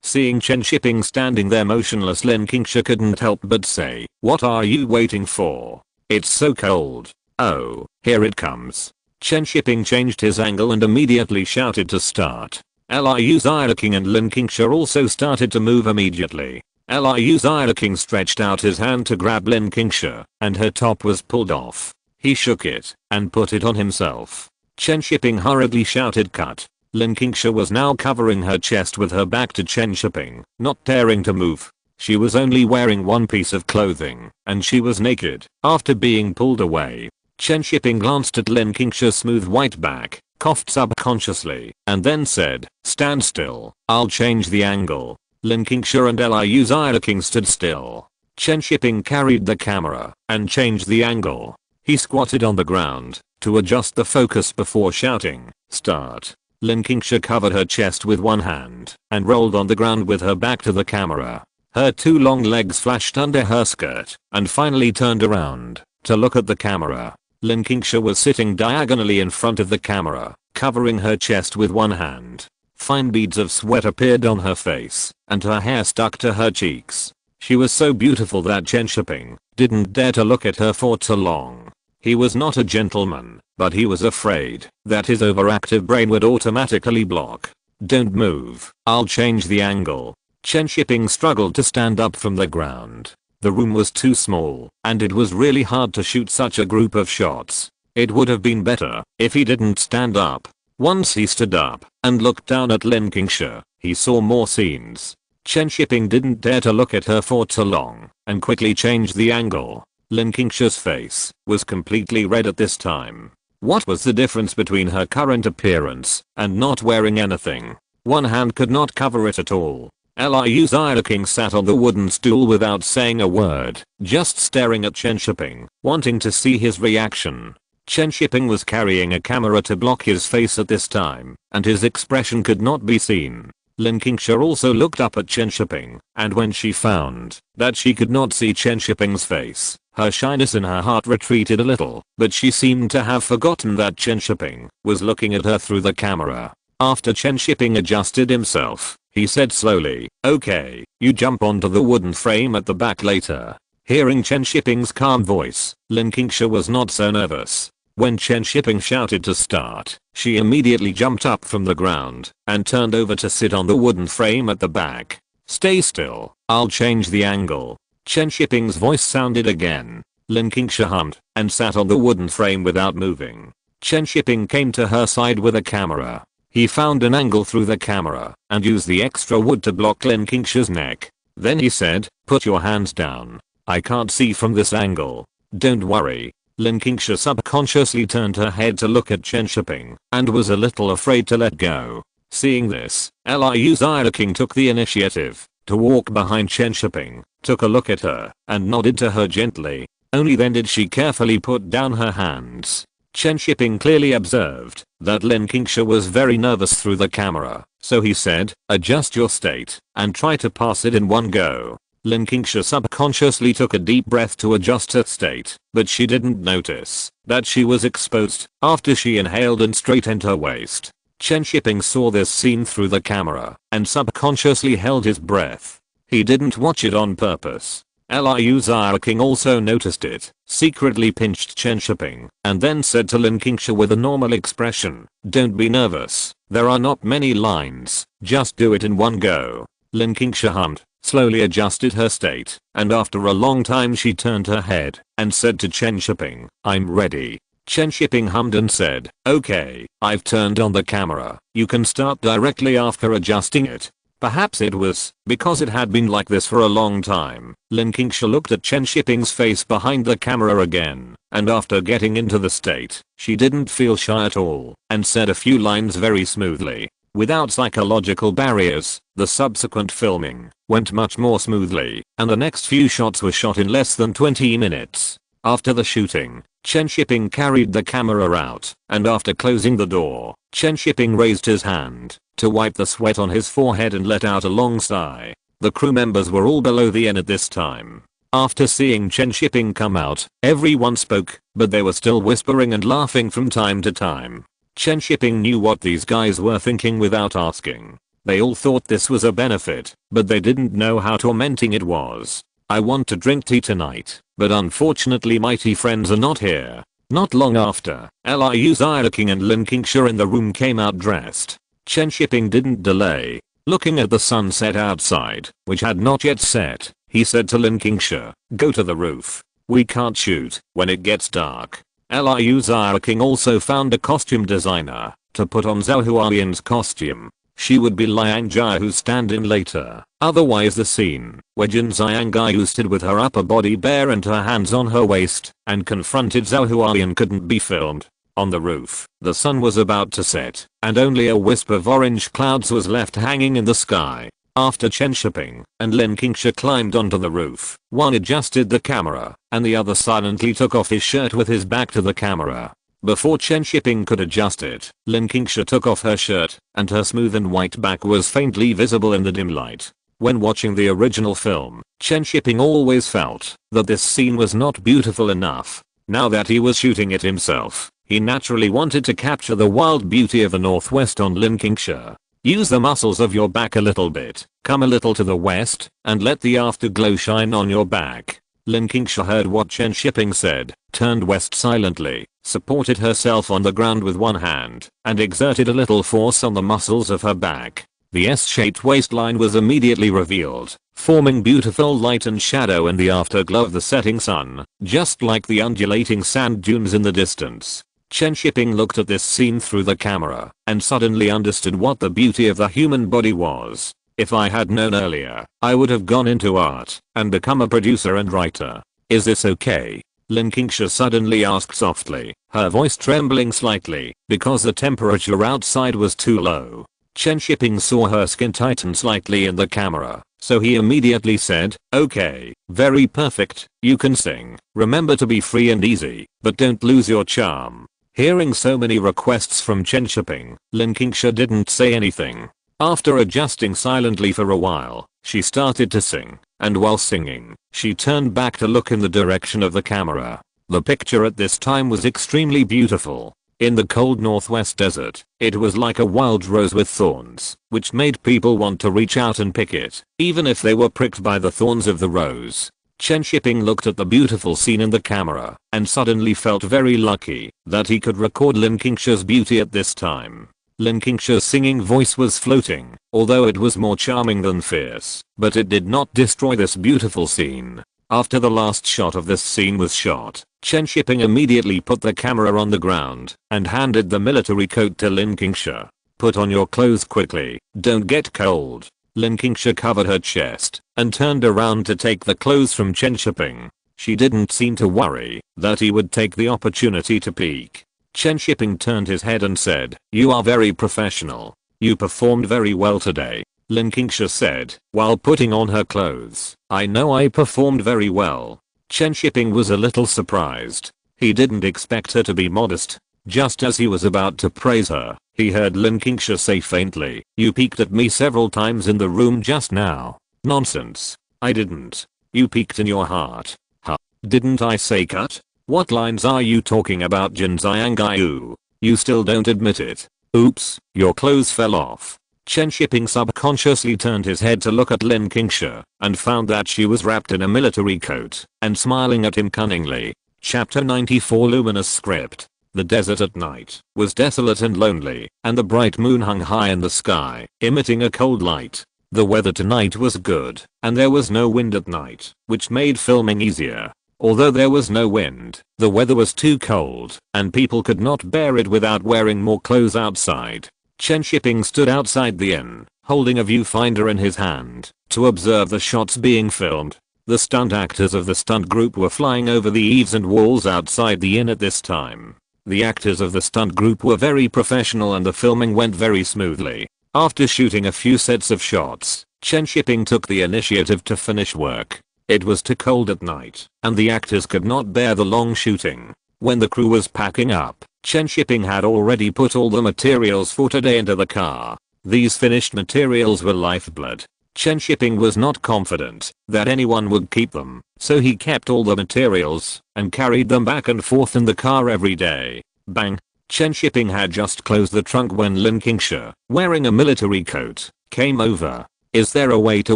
Seeing Chen Shiping standing there motionless, Lin Qingsha couldn't help but say, "What are you waiting for? It's so cold." "Oh, here it comes." Chen Shiping changed his angle and immediately shouted to start. Liu King and Lin Qingsha also started to move immediately. Liu King stretched out his hand to grab Lin Qingsha, and her top was pulled off. He shook it and put it on himself. Chen Shiping hurriedly shouted cut. Lin Qingsha was now covering her chest with her back to Chen Shiping, not daring to move. She was only wearing one piece of clothing, and she was naked. After being pulled away, Chen Shiping glanced at Lin Qingsha's smooth white back, coughed subconsciously, and then said, "Stand still, I'll change the angle." Lin Qingsha and Liu King stood still. Chen Shiping carried the camera and changed the angle. He squatted on the ground to adjust the focus before shouting, "Start." Lin Qingsha covered her chest with one hand and rolled on the ground with her back to the camera. Her two long legs flashed under her skirt and finally turned around to look at the camera. Lin Qingsha was sitting diagonally in front of the camera, covering her chest with one hand. Fine beads of sweat appeared on her face, and her hair stuck to her cheeks. She was so beautiful that Chen Shiping didn't dare to look at her for too long. He was not a gentleman, but he was afraid that his overactive brain would automatically block. Don't move, I'll change the angle. Chen Shiping struggled to stand up from the ground. The room was too small, and it was really hard to shoot such a group of shots. It would have been better if he didn't stand up. Once he stood up and looked down at Lin Qingsha, he saw more scenes. Chen Shiping didn't dare to look at her for too long and quickly changed the angle. Lin Qingsha's face was completely red at this time. What was the difference between her current appearance and not wearing anything? One hand could not cover it at all. Liu Xiaoqing sat on the wooden stool without saying a word, just staring at Chen Shiping, wanting to see his reaction. Chen Shiping was carrying a camera to block his face at this time, and his expression could not be seen. Lin Qingsha also looked up at Chen Shiping, and when she found that she could not see Chen Shiping's face, her shyness in her heart retreated a little, but she seemed to have forgotten that Chen Shiping was looking at her through the camera. After Chen Shiping adjusted himself, he said slowly, "Okay, you jump onto the wooden frame at the back later." Hearing Chen Shiping's calm voice, Lin Qingsha was not so nervous. When Chen Shiping shouted to start, she immediately jumped up from the ground and turned over to sit on the wooden frame at the back. "Stay still, I'll change the angle." Chen Shiping's voice sounded again. Lin Qingsha hummed and sat on the wooden frame without moving. Chen Shiping came to her side with a camera. He found an angle through the camera and used the extra wood to block Lin Qingsha's neck. Then he said, "Put your hands down. I can't see from this angle." "Don't worry." Lin Qingsha subconsciously turned her head to look at Chen Shiping and was a little afraid to let go. Seeing this, Liu Xiaoqing took the initiative to walk behind Chen Shiping, took a look at her, and nodded to her gently. Only then did she carefully put down her hands. Chen Shiping clearly observed that Lin Qingsha was very nervous through the camera, so he said, "Adjust your state and try to pass it in one go." Lin Qingsha subconsciously took a deep breath to adjust her state, but she didn't notice that she was exposed after she inhaled and straightened her waist. Chen Shiping saw this scene through the camera and subconsciously held his breath. He didn't watch it on purpose. Liu Xiaoqing also noticed it, secretly pinched Chen Shiping, and then said to Lin Qingsha with a normal expression, "Don't be nervous, there are not many lines, just do it in one go." Lin Qingsha hummed, slowly adjusted her state, and after a long time she turned her head and said to Chen Shiping, "I'm ready." Chen Shiping hummed and said, "Okay, I've turned on the camera, you can start directly after adjusting it." Perhaps it was because it had been like this for a long time. Lin Qingsha looked at Chen Shiping's face behind the camera again, and after getting into the state, she didn't feel shy at all, and said a few lines very smoothly. Without psychological barriers, the subsequent filming went much more smoothly, and the next few shots were shot in less than 20 minutes. After the shooting, Chen Shiping carried the camera out, and after closing the door, Chen Shiping raised his hand to wipe the sweat on his forehead and let out a long sigh. The crew members were all below the end at this time. After seeing Chen Shiping come out, everyone spoke, but they were still whispering and laughing from time to time. Chen Shiping knew what these guys were thinking without asking. They all thought this was a benefit, but they didn't know how tormenting it was. "I want to drink tea tonight, but unfortunately my tea friends are not here." Not long after, Liu Xiaoqing and Lin Qingsha in the room came out dressed. Chen Shiping didn't delay. Looking at the sunset outside, which had not yet set, he said to Lin Qingsha, "Go to the roof. We can't shoot when it gets dark." Liu Xiaoqing also found a costume designer to put on Zhao Hualian's costume. She would be Liang Jiahu's stand-in later. Otherwise the scene where Jin Xiangyu stood with her upper body bare and her hands on her waist and confronted Zhao Hualian couldn't be filmed. On the roof, the sun was about to set, and only a wisp of orange clouds was left hanging in the sky. After Chen Shiping and Lin Qingsha climbed onto the roof, one adjusted the camera, and the other silently took off his shirt with his back to the camera. Before Chen Shiping could adjust it, Lin Qingsha took off her shirt, and her smooth and white back was faintly visible in the dim light. When watching the original film, Chen Shiping always felt that this scene was not beautiful enough. Now that he was shooting it himself, he naturally wanted to capture the wild beauty of the Northwest on Lin Qingsha. Use the muscles of your back a little bit, come a little to the west, and let the afterglow shine on your back. Lin Qingsha heard what Chen Shiping said, turned west silently, supported herself on the ground with one hand, and exerted a little force on the muscles of her back. The S-shaped waistline was immediately revealed, forming beautiful light and shadow in the afterglow of the setting sun, just like the undulating sand dunes in the distance. Chen Shiping looked at this scene through the camera, and suddenly understood what the beauty of the human body was. If I had known earlier, I would have gone into art, and become a producer and writer. Is this okay? Lin Qingsha suddenly asked softly, her voice trembling slightly, because the temperature outside was too low. Chen Shiping saw her skin tighten slightly in the camera, so he immediately said, okay, very perfect, you can sing. Remember to be free and easy, but don't lose your charm. Hearing so many requests from Chen Shiping, Lin Qingsha didn't say anything. After adjusting silently for a while, she started to sing, and while singing, she turned back to look in the direction of the camera. The picture at this time was extremely beautiful. In the cold northwest desert, it was like a wild rose with thorns, which made people want to reach out and pick it, even if they were pricked by the thorns of the rose. Chen Shiping looked at the beautiful scene in the camera, and suddenly felt very lucky that he could record Lin Qingsha's beauty at this time. Lin Qingsha's singing voice was floating, although it was more charming than fierce, but it did not destroy this beautiful scene. After the last shot of this scene was shot, Chen Shiping immediately put the camera on the ground and handed the military coat to Lin Qingsha. Put on your clothes quickly, don't get cold. Lin Qingsha covered her chest and turned around to take the clothes from Chen Shiping. She didn't seem to worry that he would take the opportunity to peek. Chen Shiping turned his head and said, you are very professional. You performed very well today. Lin Qingsha said, while putting on her clothes, I know I performed very well. Chen Shiping was a little surprised. He didn't expect her to be modest. Just as he was about to praise her, he heard Lin Qingsha say faintly, you peeked at me several times in the room just now. Nonsense. I didn't. You peeked in your heart. Huh. Didn't I say cut? What lines are you talking about, Jinzaiangayu? You still don't admit it. Oops, your clothes fell off. Chen Shiping subconsciously turned his head to look at Lin Qingsha and found that she was wrapped in a military coat and smiling at him cunningly. Chapter 94 Luminous Script. The desert at night was desolate and lonely, and the bright moon hung high in the sky, emitting a cold light. The weather tonight was good, and there was no wind at night, which made filming easier. Although there was no wind, the weather was too cold, and people could not bear it without wearing more clothes outside. Chen Shiping stood outside the inn, holding a viewfinder in his hand, to observe the shots being filmed. The stunt actors of the stunt group were flying over the eaves and walls outside the inn at this time. The actors of the stunt group were very professional and the filming went very smoothly. After shooting a few sets of shots, Chen Shiping took the initiative to finish work. It was too cold at night, and the actors could not bear the long shooting. When the crew was packing up, Chen Shiping had already put all the materials for today into the car. These finished materials were lifeblood. Chen Shiping was not confident that anyone would keep them, so he kept all the materials and carried them back and forth in the car every day. Bang! Chen Shiping had just closed the trunk when Lin Qingsha, wearing a military coat, came over. Is there a way to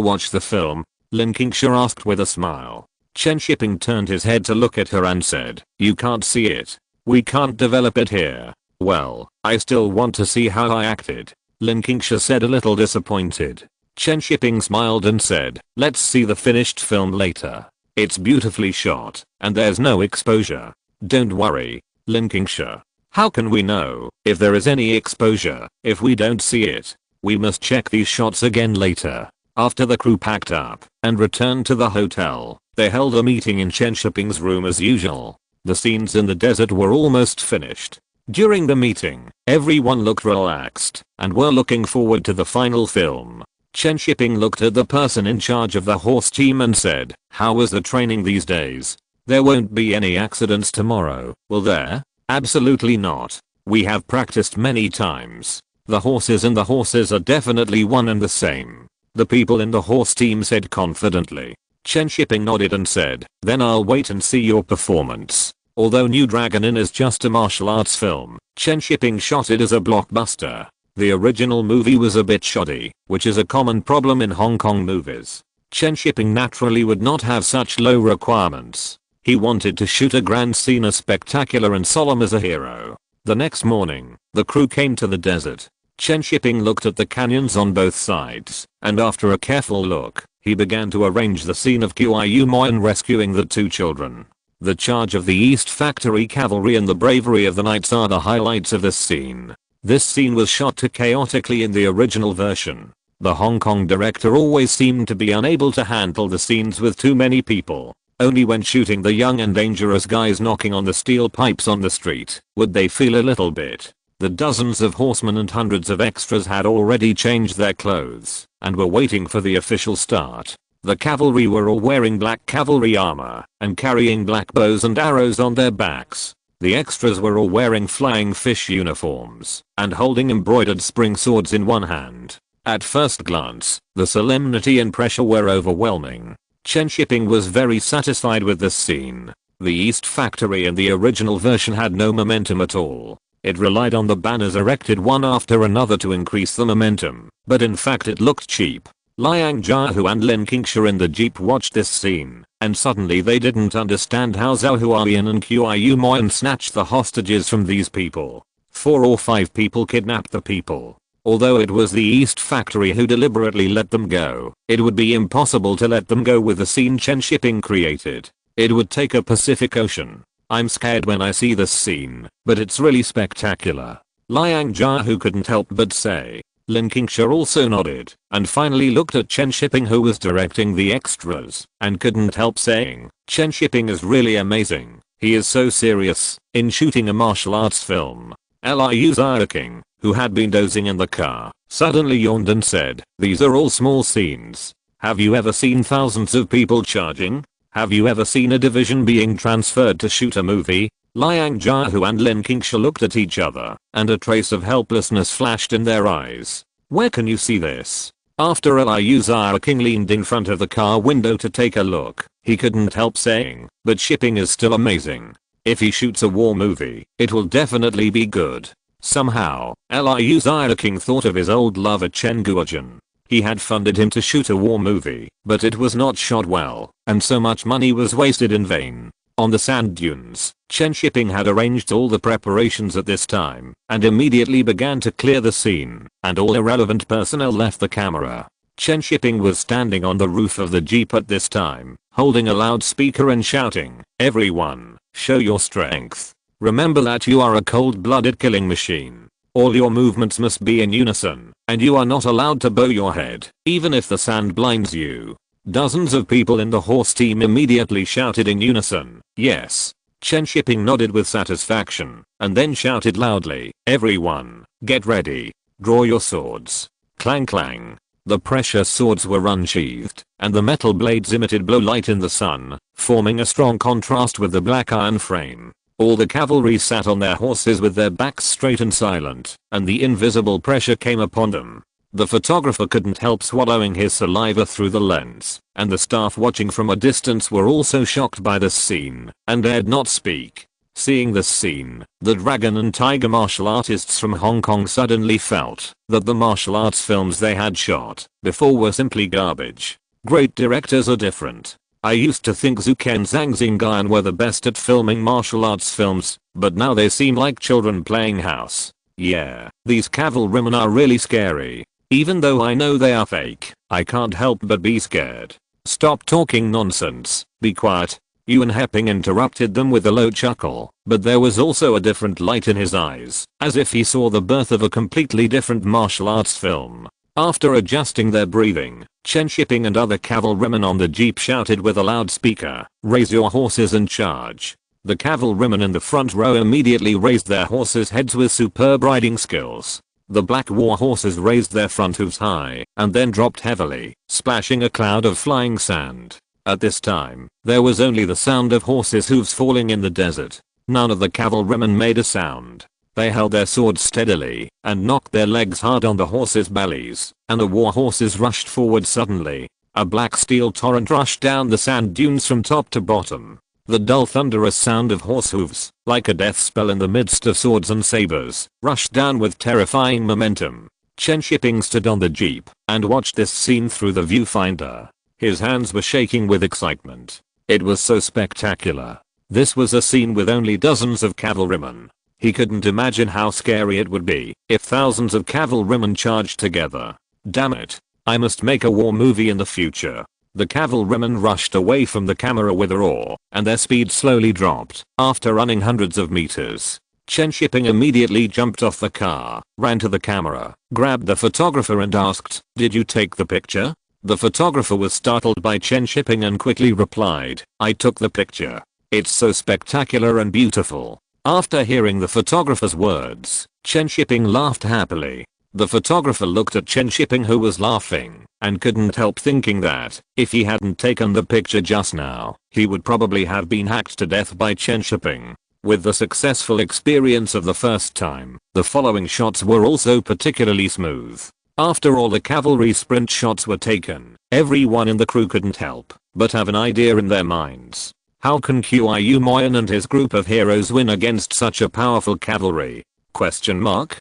watch the film? Lin Qingsha asked with a smile. Chen Shiping turned his head to look at her and said, you can't see it. We can't develop it here. Well, I still want to see how I acted. Lin Qingsha said a little disappointed. Chen Shiping smiled and said, let's see the finished film later. It's beautifully shot, and there's no exposure. Don't worry, Lin Qingsha. How can we know if there is any exposure if we don't see it? We must check these shots again later. After the crew packed up and returned to the hotel, they held a meeting in Chen Shiping's room as usual. The scenes in the desert were almost finished. During the meeting, everyone looked relaxed and were looking forward to the final film. Chen Shiping looked at the person in charge of the horse team and said, how was the training these days? There won't be any accidents tomorrow, will there? Absolutely not. We have practiced many times. The horses and the horses are definitely one and the same. The people in the horse team said confidently. Chen Shiping nodded and said, then I'll wait and see your performance. Although New Dragon Inn is just a martial arts film, Chen Shiping shot it as a blockbuster. The original movie was a bit shoddy, which is a common problem in Hong Kong movies. Chen Shiping naturally would not have such low requirements. He wanted to shoot a grand scene as spectacular and solemn as a hero. The next morning, the crew came to the desert. Chen Shiping looked at the canyons on both sides, and after a careful look, he began to arrange the scene of Qiu Moyan rescuing the two children. The charge of the East Factory Cavalry and the bravery of the knights are the highlights of this scene. This scene was shot too chaotically in the original version. The Hong Kong director always seemed to be unable to handle the scenes with too many people. Only when shooting the young and dangerous guys knocking on the steel pipes on the street would they feel a little bit. The dozens of horsemen and hundreds of extras had already changed their clothes and were waiting for the official start. The cavalry were all wearing black cavalry armor and carrying black bows and arrows on their backs. The extras were all wearing flying fish uniforms and holding embroidered spring swords in one hand. At first glance, the solemnity and pressure were overwhelming. Chen Shiping was very satisfied with this scene. The East Factory in the original version had no momentum at all. It relied on the banners erected one after another to increase the momentum, but in fact it looked cheap. Liang Jiahu and Lin Qingsha in the jeep watched this scene, and suddenly they didn't understand how Zhao Huaiyan and Qiu Moyan snatched the hostages from these people. 4 or 5 people kidnapped the people. Although it was the East Factory who deliberately let them go, it would be impossible to let them go with the scene Chen Shiping created. It would take a Pacific Ocean. I'm scared when I see this scene, but it's really spectacular. Liang Jiahu couldn't help but say. Lin Qingsha also nodded, and finally looked at Chen Shiping who was directing the extras, and couldn't help saying, Chen Shiping is really amazing. He is so serious in shooting a martial arts film. Liu Xiaoqing, who had been dozing in the car, suddenly yawned and said, these are all small scenes. Have you ever seen thousands of people charging? Have you ever seen a division being transferred to shoot a movie? Liang Jiahu and Lin Qingsha looked at each other, and a trace of helplessness flashed in their eyes. Where can you see this? After Liu Xiaoqing leaned in front of the car window to take a look, he couldn't help saying, but Shiping is still amazing. If he shoots a war movie, it will definitely be good. Somehow, Liu Xiaoqing thought of his old lover Chen Guozhen. He had funded him to shoot a war movie, but it was not shot well, and so much money was wasted in vain. On the sand dunes, Chen Shiping had arranged all the preparations at this time, and immediately began to clear the scene, and all irrelevant personnel left the camera. Chen Shiping was standing on the roof of the jeep at this time, holding a loudspeaker and shouting, everyone, show your strength. Remember that you are a cold-blooded killing machine. All your movements must be in unison, and you are not allowed to bow your head, even if the sand blinds you. Dozens of people in the horse team immediately shouted in unison, yes. Chen Shiping nodded with satisfaction, and then shouted loudly, everyone, get ready. Draw your swords. Clang clang. The precious swords were unsheathed, and the metal blades emitted blue light in the sun, forming a strong contrast with the black iron frame. All the cavalry sat on their horses with their backs straight and silent, and the invisible pressure came upon them. The photographer couldn't help swallowing his saliva through the lens, and the staff watching from a distance were also shocked by this scene, and dared not speak. Seeing this scene, the dragon and tiger martial artists from Hong Kong suddenly felt that the martial arts films they had shot before were simply garbage. Great directors are different. I used to think Zuken Zhang Xingyan were the best at filming martial arts films, but now they seem like children playing house. Yeah, these cavalrymen are really scary. Even though I know they are fake, I can't help but be scared. Stop talking nonsense, be quiet. Yuan Heping interrupted them with a low chuckle, but there was also a different light in his eyes, as if he saw the birth of a completely different martial arts film. After adjusting their breathing, Chen Shiping and other cavalrymen on the jeep shouted with a loudspeaker, raise your horses and charge. The cavalrymen in the front row immediately raised their horses' heads with superb riding skills. The black war horses raised their front hooves high and then dropped heavily, splashing a cloud of flying sand. At this time, there was only the sound of horses' hooves falling in the desert. None of the cavalrymen made a sound. They held their swords steadily and knocked their legs hard on the horses' bellies, and the war horses rushed forward suddenly. A black steel torrent rushed down the sand dunes from top to bottom. The dull thunderous sound of horse hooves, like a death spell in the midst of swords and sabers, rushed down with terrifying momentum. Chen Shiping stood on the jeep and watched this scene through the viewfinder. His hands were shaking with excitement. It was so spectacular. This was a scene with only dozens of cavalrymen. He couldn't imagine how scary it would be if thousands of cavalrymen charged together. Damn it. I must make a war movie in the future. The cavalrymen rushed away from the camera with awe, and their speed slowly dropped after running hundreds of meters. Chen Shiping immediately jumped off the car, ran to the camera, grabbed the photographer and asked, "Did you take the picture?" The photographer was startled by Chen Shiping and quickly replied, "I took the picture. It's so spectacular and beautiful." After hearing the photographer's words, Chen Shiping laughed happily. The photographer looked at Chen Shiping, who was laughing, and couldn't help thinking that, if he hadn't taken the picture just now, he would probably have been hacked to death by Chen Shiping. With the successful experience of the first time, the following shots were also particularly smooth. After all the cavalry sprint shots were taken, everyone in the crew couldn't help but have an idea in their minds. How can Qiu Moyan and his group of heroes win against such a powerful cavalry? Question mark?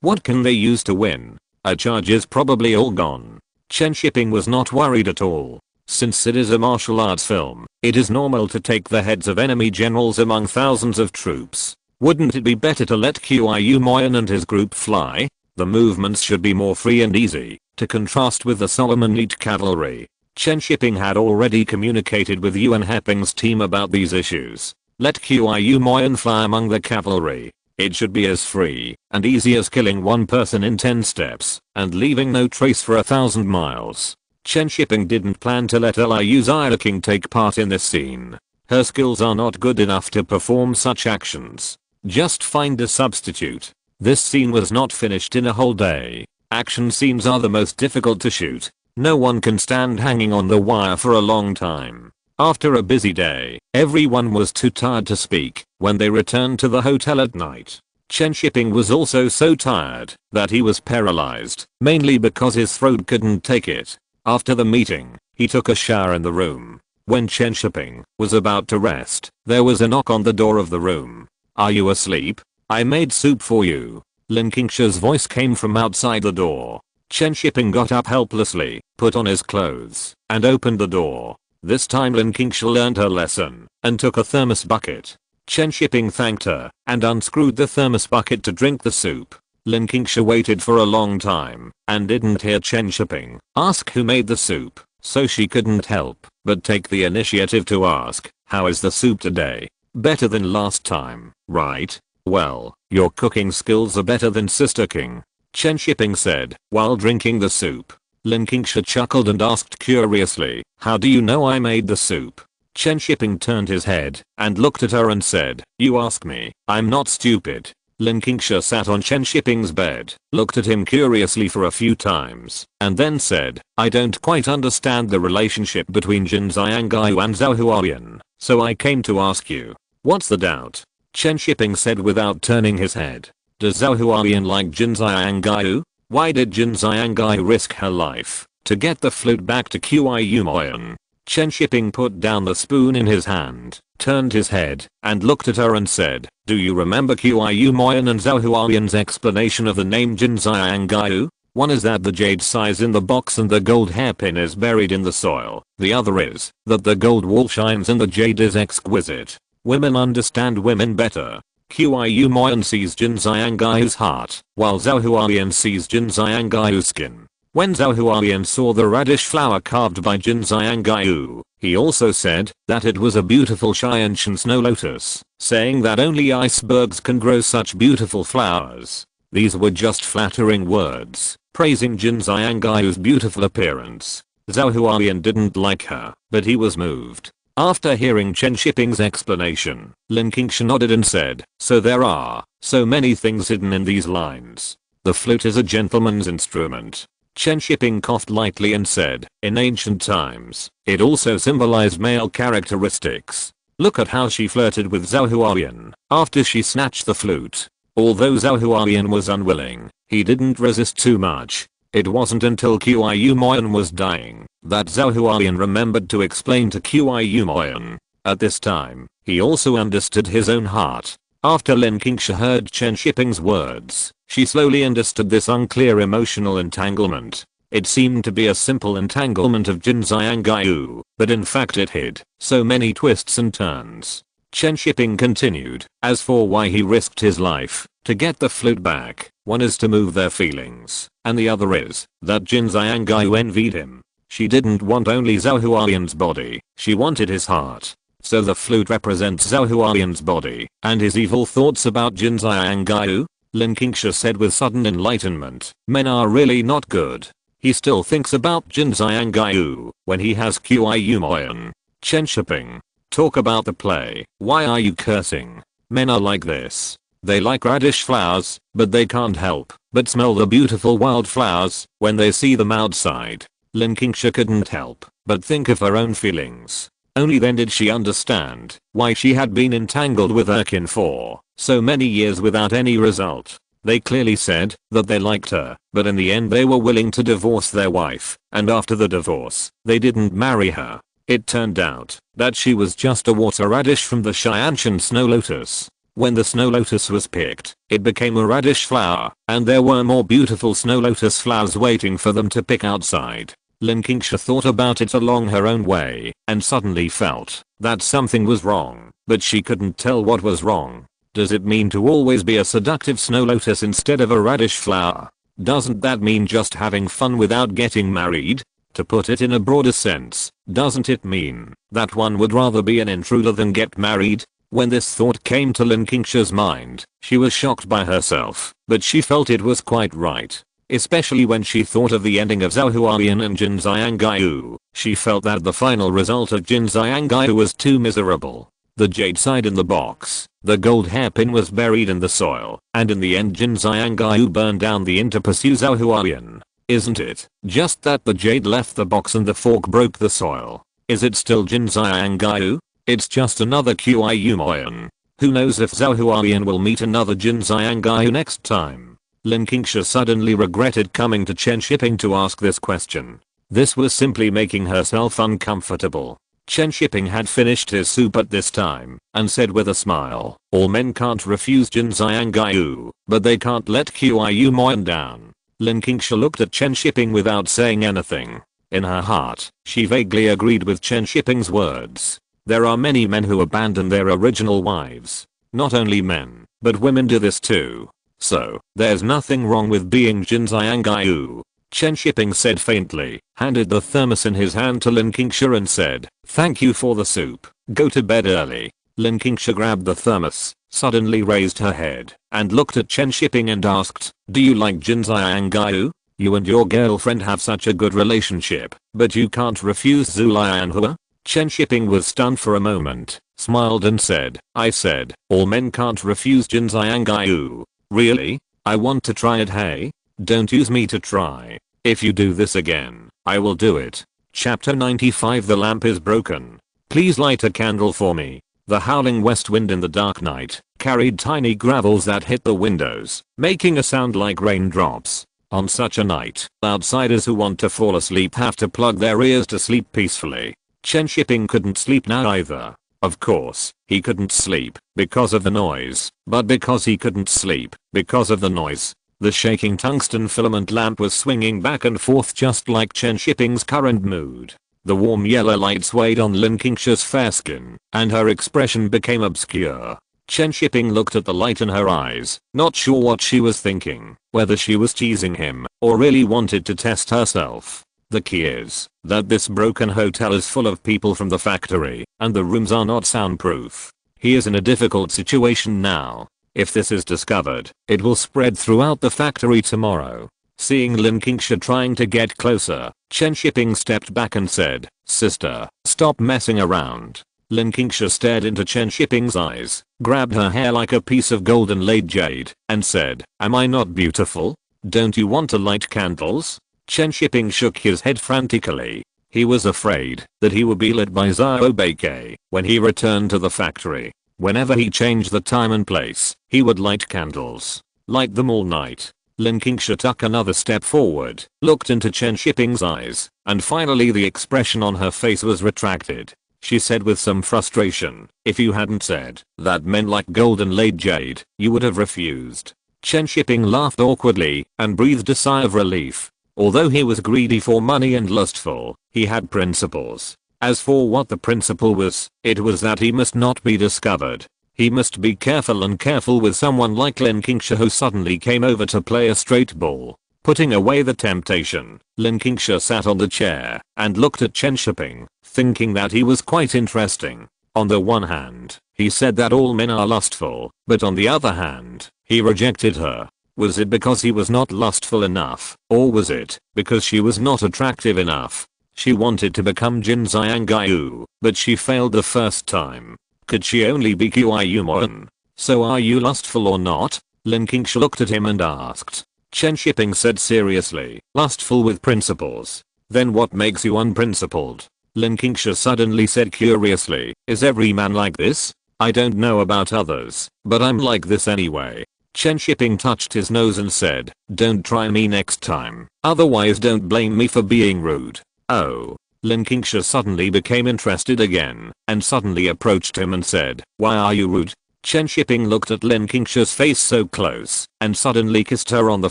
What can they use to win? A charge is probably all gone. Chen Shiping was not worried at all. Since it is a martial arts film, it is normal to take the heads of enemy generals among thousands of troops. Wouldn't it be better to let Qiu Moyan and his group fly? The movements should be more free and easy, to contrast with the solemn and neat cavalry. Chen Shiping had already communicated with Yuan Heping's team about these issues. Let Qiu Moyan fly among the cavalry. It should be as free and easy as killing one person in 10 steps and leaving no trace for 1,000 miles. Chen Shiping didn't plan to let Liu Xiaoqing take part in this scene. Her skills are not good enough to perform such actions. Just find a substitute. This scene was not finished in a whole day. Action scenes are the most difficult to shoot. No one can stand hanging on the wire for a long time. After a busy day, everyone was too tired to speak when they returned to the hotel at night. Chen Shiping was also so tired that he was paralyzed, mainly because his throat couldn't take it. After the meeting, he took a shower in the room. When Chen Shiping was about to rest, there was a knock on the door of the room. "Are you asleep? I made soup for you." Lin Qingsha's voice came from outside the door. Chen Shiping got up helplessly, put on his clothes, and opened the door. This time Lin Qingsha learned her lesson and took a thermos bucket. Chen Shiping thanked her and unscrewed the thermos bucket to drink the soup. Lin Qingsha waited for a long time and didn't hear Chen Shiping ask who made the soup, so she couldn't help but take the initiative to ask, "How is the soup today? Better than last time, right?" "Well, your cooking skills are better than Sister King," Chen Shiping said while drinking the soup. Lin Qingsha chuckled and asked curiously, "How do you know I made the soup?" Chen Shiping turned his head and looked at her and said, "You ask me, I'm not stupid." Lin Qingsha sat on Chen Shiping's bed, looked at him curiously for a few times, and then said, "I don't quite understand the relationship between Jin Xiangyu and Zhao Huayan, so I came to ask you. What's the doubt?" Chen Shiping said without turning his head. "Does Zhao Huayan like Jin Xiangyu? Why did Jin Xiangyu risk her life to get the flute back to Qiu Moyan?" Chen Shiping put down the spoon in his hand, turned his head, and looked at her and said, "Do you remember Qiu Moyan and Zhao Huayan's explanation of the name Jin Xiangyu? One is that the jade size in the box and the gold hairpin is buried in the soil. The other is that the gold wall shines and the jade is exquisite. Women understand women better. Qiu Moyan sees Jin Xiangyu's heart, while Zhao Huayan sees Jin Xiangyu's skin. When Zhao Huayan saw the radish flower carved by Jin Xiangyu, he also said that it was a beautiful Xianshan snow lotus, saying that only icebergs can grow such beautiful flowers. These were just flattering words, praising Jin Xiangyu's beautiful appearance. Zhao Huayan didn't like her, but he was moved. After hearing Chen Shiping's explanation, Lin Qingsha nodded and said, "So there are so many things hidden in these lines. The flute is a gentleman's instrument." Chen Shiping coughed lightly and said, "In ancient times, it also symbolized male characteristics. Look at how she flirted with Zhao Huayan after she snatched the flute. Although Zhao Huayan was unwilling, he didn't resist too much. It wasn't until Qiu Moyan was dying that Zhao Huayan remembered to explain to Qiu Moyan At this time, he also understood his own heart. After Lin Qingsha heard Chen Shiping's words, she slowly understood this unclear emotional entanglement. It seemed to be a simple entanglement of Jin Xiangyu, but in fact it hid so many twists and turns. Chen Shiping continued, as for why he risked his life to get the flute back, one is to move their feelings, and the other is that Jin Xiangyu envied him. She didn't want only Zhao Hualian's body, she wanted his heart. So the flute represents Zhao Hualian's body, and his evil thoughts about Jin Xiangyu? Lin Qingsha said with sudden enlightenment. Men are really not good. He still thinks about Jin Xiangyu when he has Qiu Moyan. Chen Shiping. Talk about the play. Why are you cursing? Men are like this. They like radish flowers, but they can't help but smell the beautiful wildflowers when they see them outside. Lin Qingsha couldn't help but think of her own feelings. Only then did she understand why she had been entangled with Erkin for so many years without any result. They clearly said that they liked her, but in the end they were willing to divorce their wife, and after the divorce, they didn't marry her. It turned out that she was just a water radish from the Xianshan snow lotus. When the snow lotus was picked, it became a radish flower, and there were more beautiful snow lotus flowers waiting for them to pick outside. Lin Qingsha thought about it along her own way, and suddenly felt that something was wrong, but she couldn't tell what was wrong. Does it mean to always be a seductive snow lotus instead of a radish flower? Doesn't that mean just having fun without getting married? To put it in a broader sense, doesn't it mean that one would rather be an intruder than get married? When this thought came to Lin Qingsha's mind, she was shocked by herself, but she felt it was quite right. Especially when she thought of the ending of Zhao Hualian and Jin Xiangyu, she felt that the final result of Jin Xiangyu was too miserable. The jade side in the box, the gold hairpin was buried in the soil, and in the end Jin Xiangyu burned down the inn to pursue Zhao Hualian. Isn't it just that the jade left the box and the fork broke the soil? Is it still Jin Xiangyu? It's just another Qiu Moyan. Who knows if Zhao Hualian will meet another Jin Xiangyu next time? Lin Qingsha suddenly regretted coming to Chen Shiping to ask this question. This was simply making herself uncomfortable. Chen Shiping had finished his soup at this time, and said with a smile, all men can't refuse Jin Xiangyu, but they can't let Qiu Moyan down. Lin Qingsha looked at Chen Shiping without saying anything. In her heart, she vaguely agreed with Chen Shiping's words. There are many men who abandon their original wives. Not only men, but women do this too. So, there's nothing wrong with being Jin Xiangyu. Chen Shiping said faintly, handed the thermos in his hand to Lin Qingsha and said, thank you for the soup, go to bed early. Lin Qingsha grabbed the thermos, suddenly raised her head, and looked at Chen Shiping and asked, do you like Jin Xiangyu? You and your girlfriend have such a good relationship, but you can't refuse Zhu Lianhua? Chen Shiping was stunned for a moment, smiled and said, I said, all men can't refuse Jin Xiangyu. Really? I want to try it, hey? Don't use me to try. If you do this again, I will do it. Chapter 95. The lamp is broken. Please light a candle for me. The howling west wind in the dark night carried tiny gravels that hit the windows, making a sound like raindrops. On such a night, outsiders who want to fall asleep have to plug their ears to sleep peacefully. Chen Shiping couldn't sleep now either. Of course, he couldn't sleep because of the noise, but because he couldn't sleep because of the noise. The shaking tungsten filament lamp was swinging back and forth just like Chen Shiping's current mood. The warm yellow light swayed on Lin Qingsha's fair skin, and her expression became obscure. Chen Shiping looked at the light in her eyes, not sure what she was thinking, whether she was teasing him or really wanted to test herself. The key is that this broken hotel is full of people from the factory, and the rooms are not soundproof. He is in a difficult situation now. If this is discovered, it will spread throughout the factory tomorrow. Seeing Lin Qingsha trying to get closer, Chen Shiping stepped back and said, sister, stop messing around. Lin Qingsha stared into Chen Shiping's eyes, grabbed her hair like a piece of golden laid jade, and said, am I not beautiful? Don't you want to light candles? Chen Shiping shook his head frantically. He was afraid that he would be lit by Zhao Beike when he returned to the factory. Whenever he changed the time and place, he would light candles. Light them all night. Lin Qingsha took another step forward, looked into Chen Shiping's eyes, and finally the expression on her face was retracted. she said with some frustration. If you hadn't said that men like gold and laid jade, you would have refused. Chen Shiping laughed awkwardly and breathed a sigh of relief. Although he was greedy for money and lustful, he had principles. As for what the principle was, it was that he must not be discovered. He must be careful with someone like Lin Qingsha who suddenly came over to play a straight ball. Putting away the temptation, Lin Qingsha sat on the chair and looked at Chen Shiping, thinking that he was quite interesting. On the one hand, he said that all men are lustful, but on the other hand, he rejected her. Was it because he was not lustful enough, or was it because she was not attractive enough? She wanted to become Jin Xiangyu, but she failed the first time. Could she only be Qiuyumoan? So are you lustful or not? Lin Qingsha looked at him and asked. Chen Shiping said seriously, lustful with principles. Then what makes you unprincipled? Lin Qingsha suddenly said curiously, is every man like this? I don't know about others, but I'm like this anyway. Chen Shiping touched his nose and said, don't try me next time, otherwise don't blame me for being rude. Oh. Lin Qingsha suddenly became interested again, and suddenly approached him and said, why are you rude? Chen Shiping looked at Lin Qingsha's face so close, and suddenly kissed her on the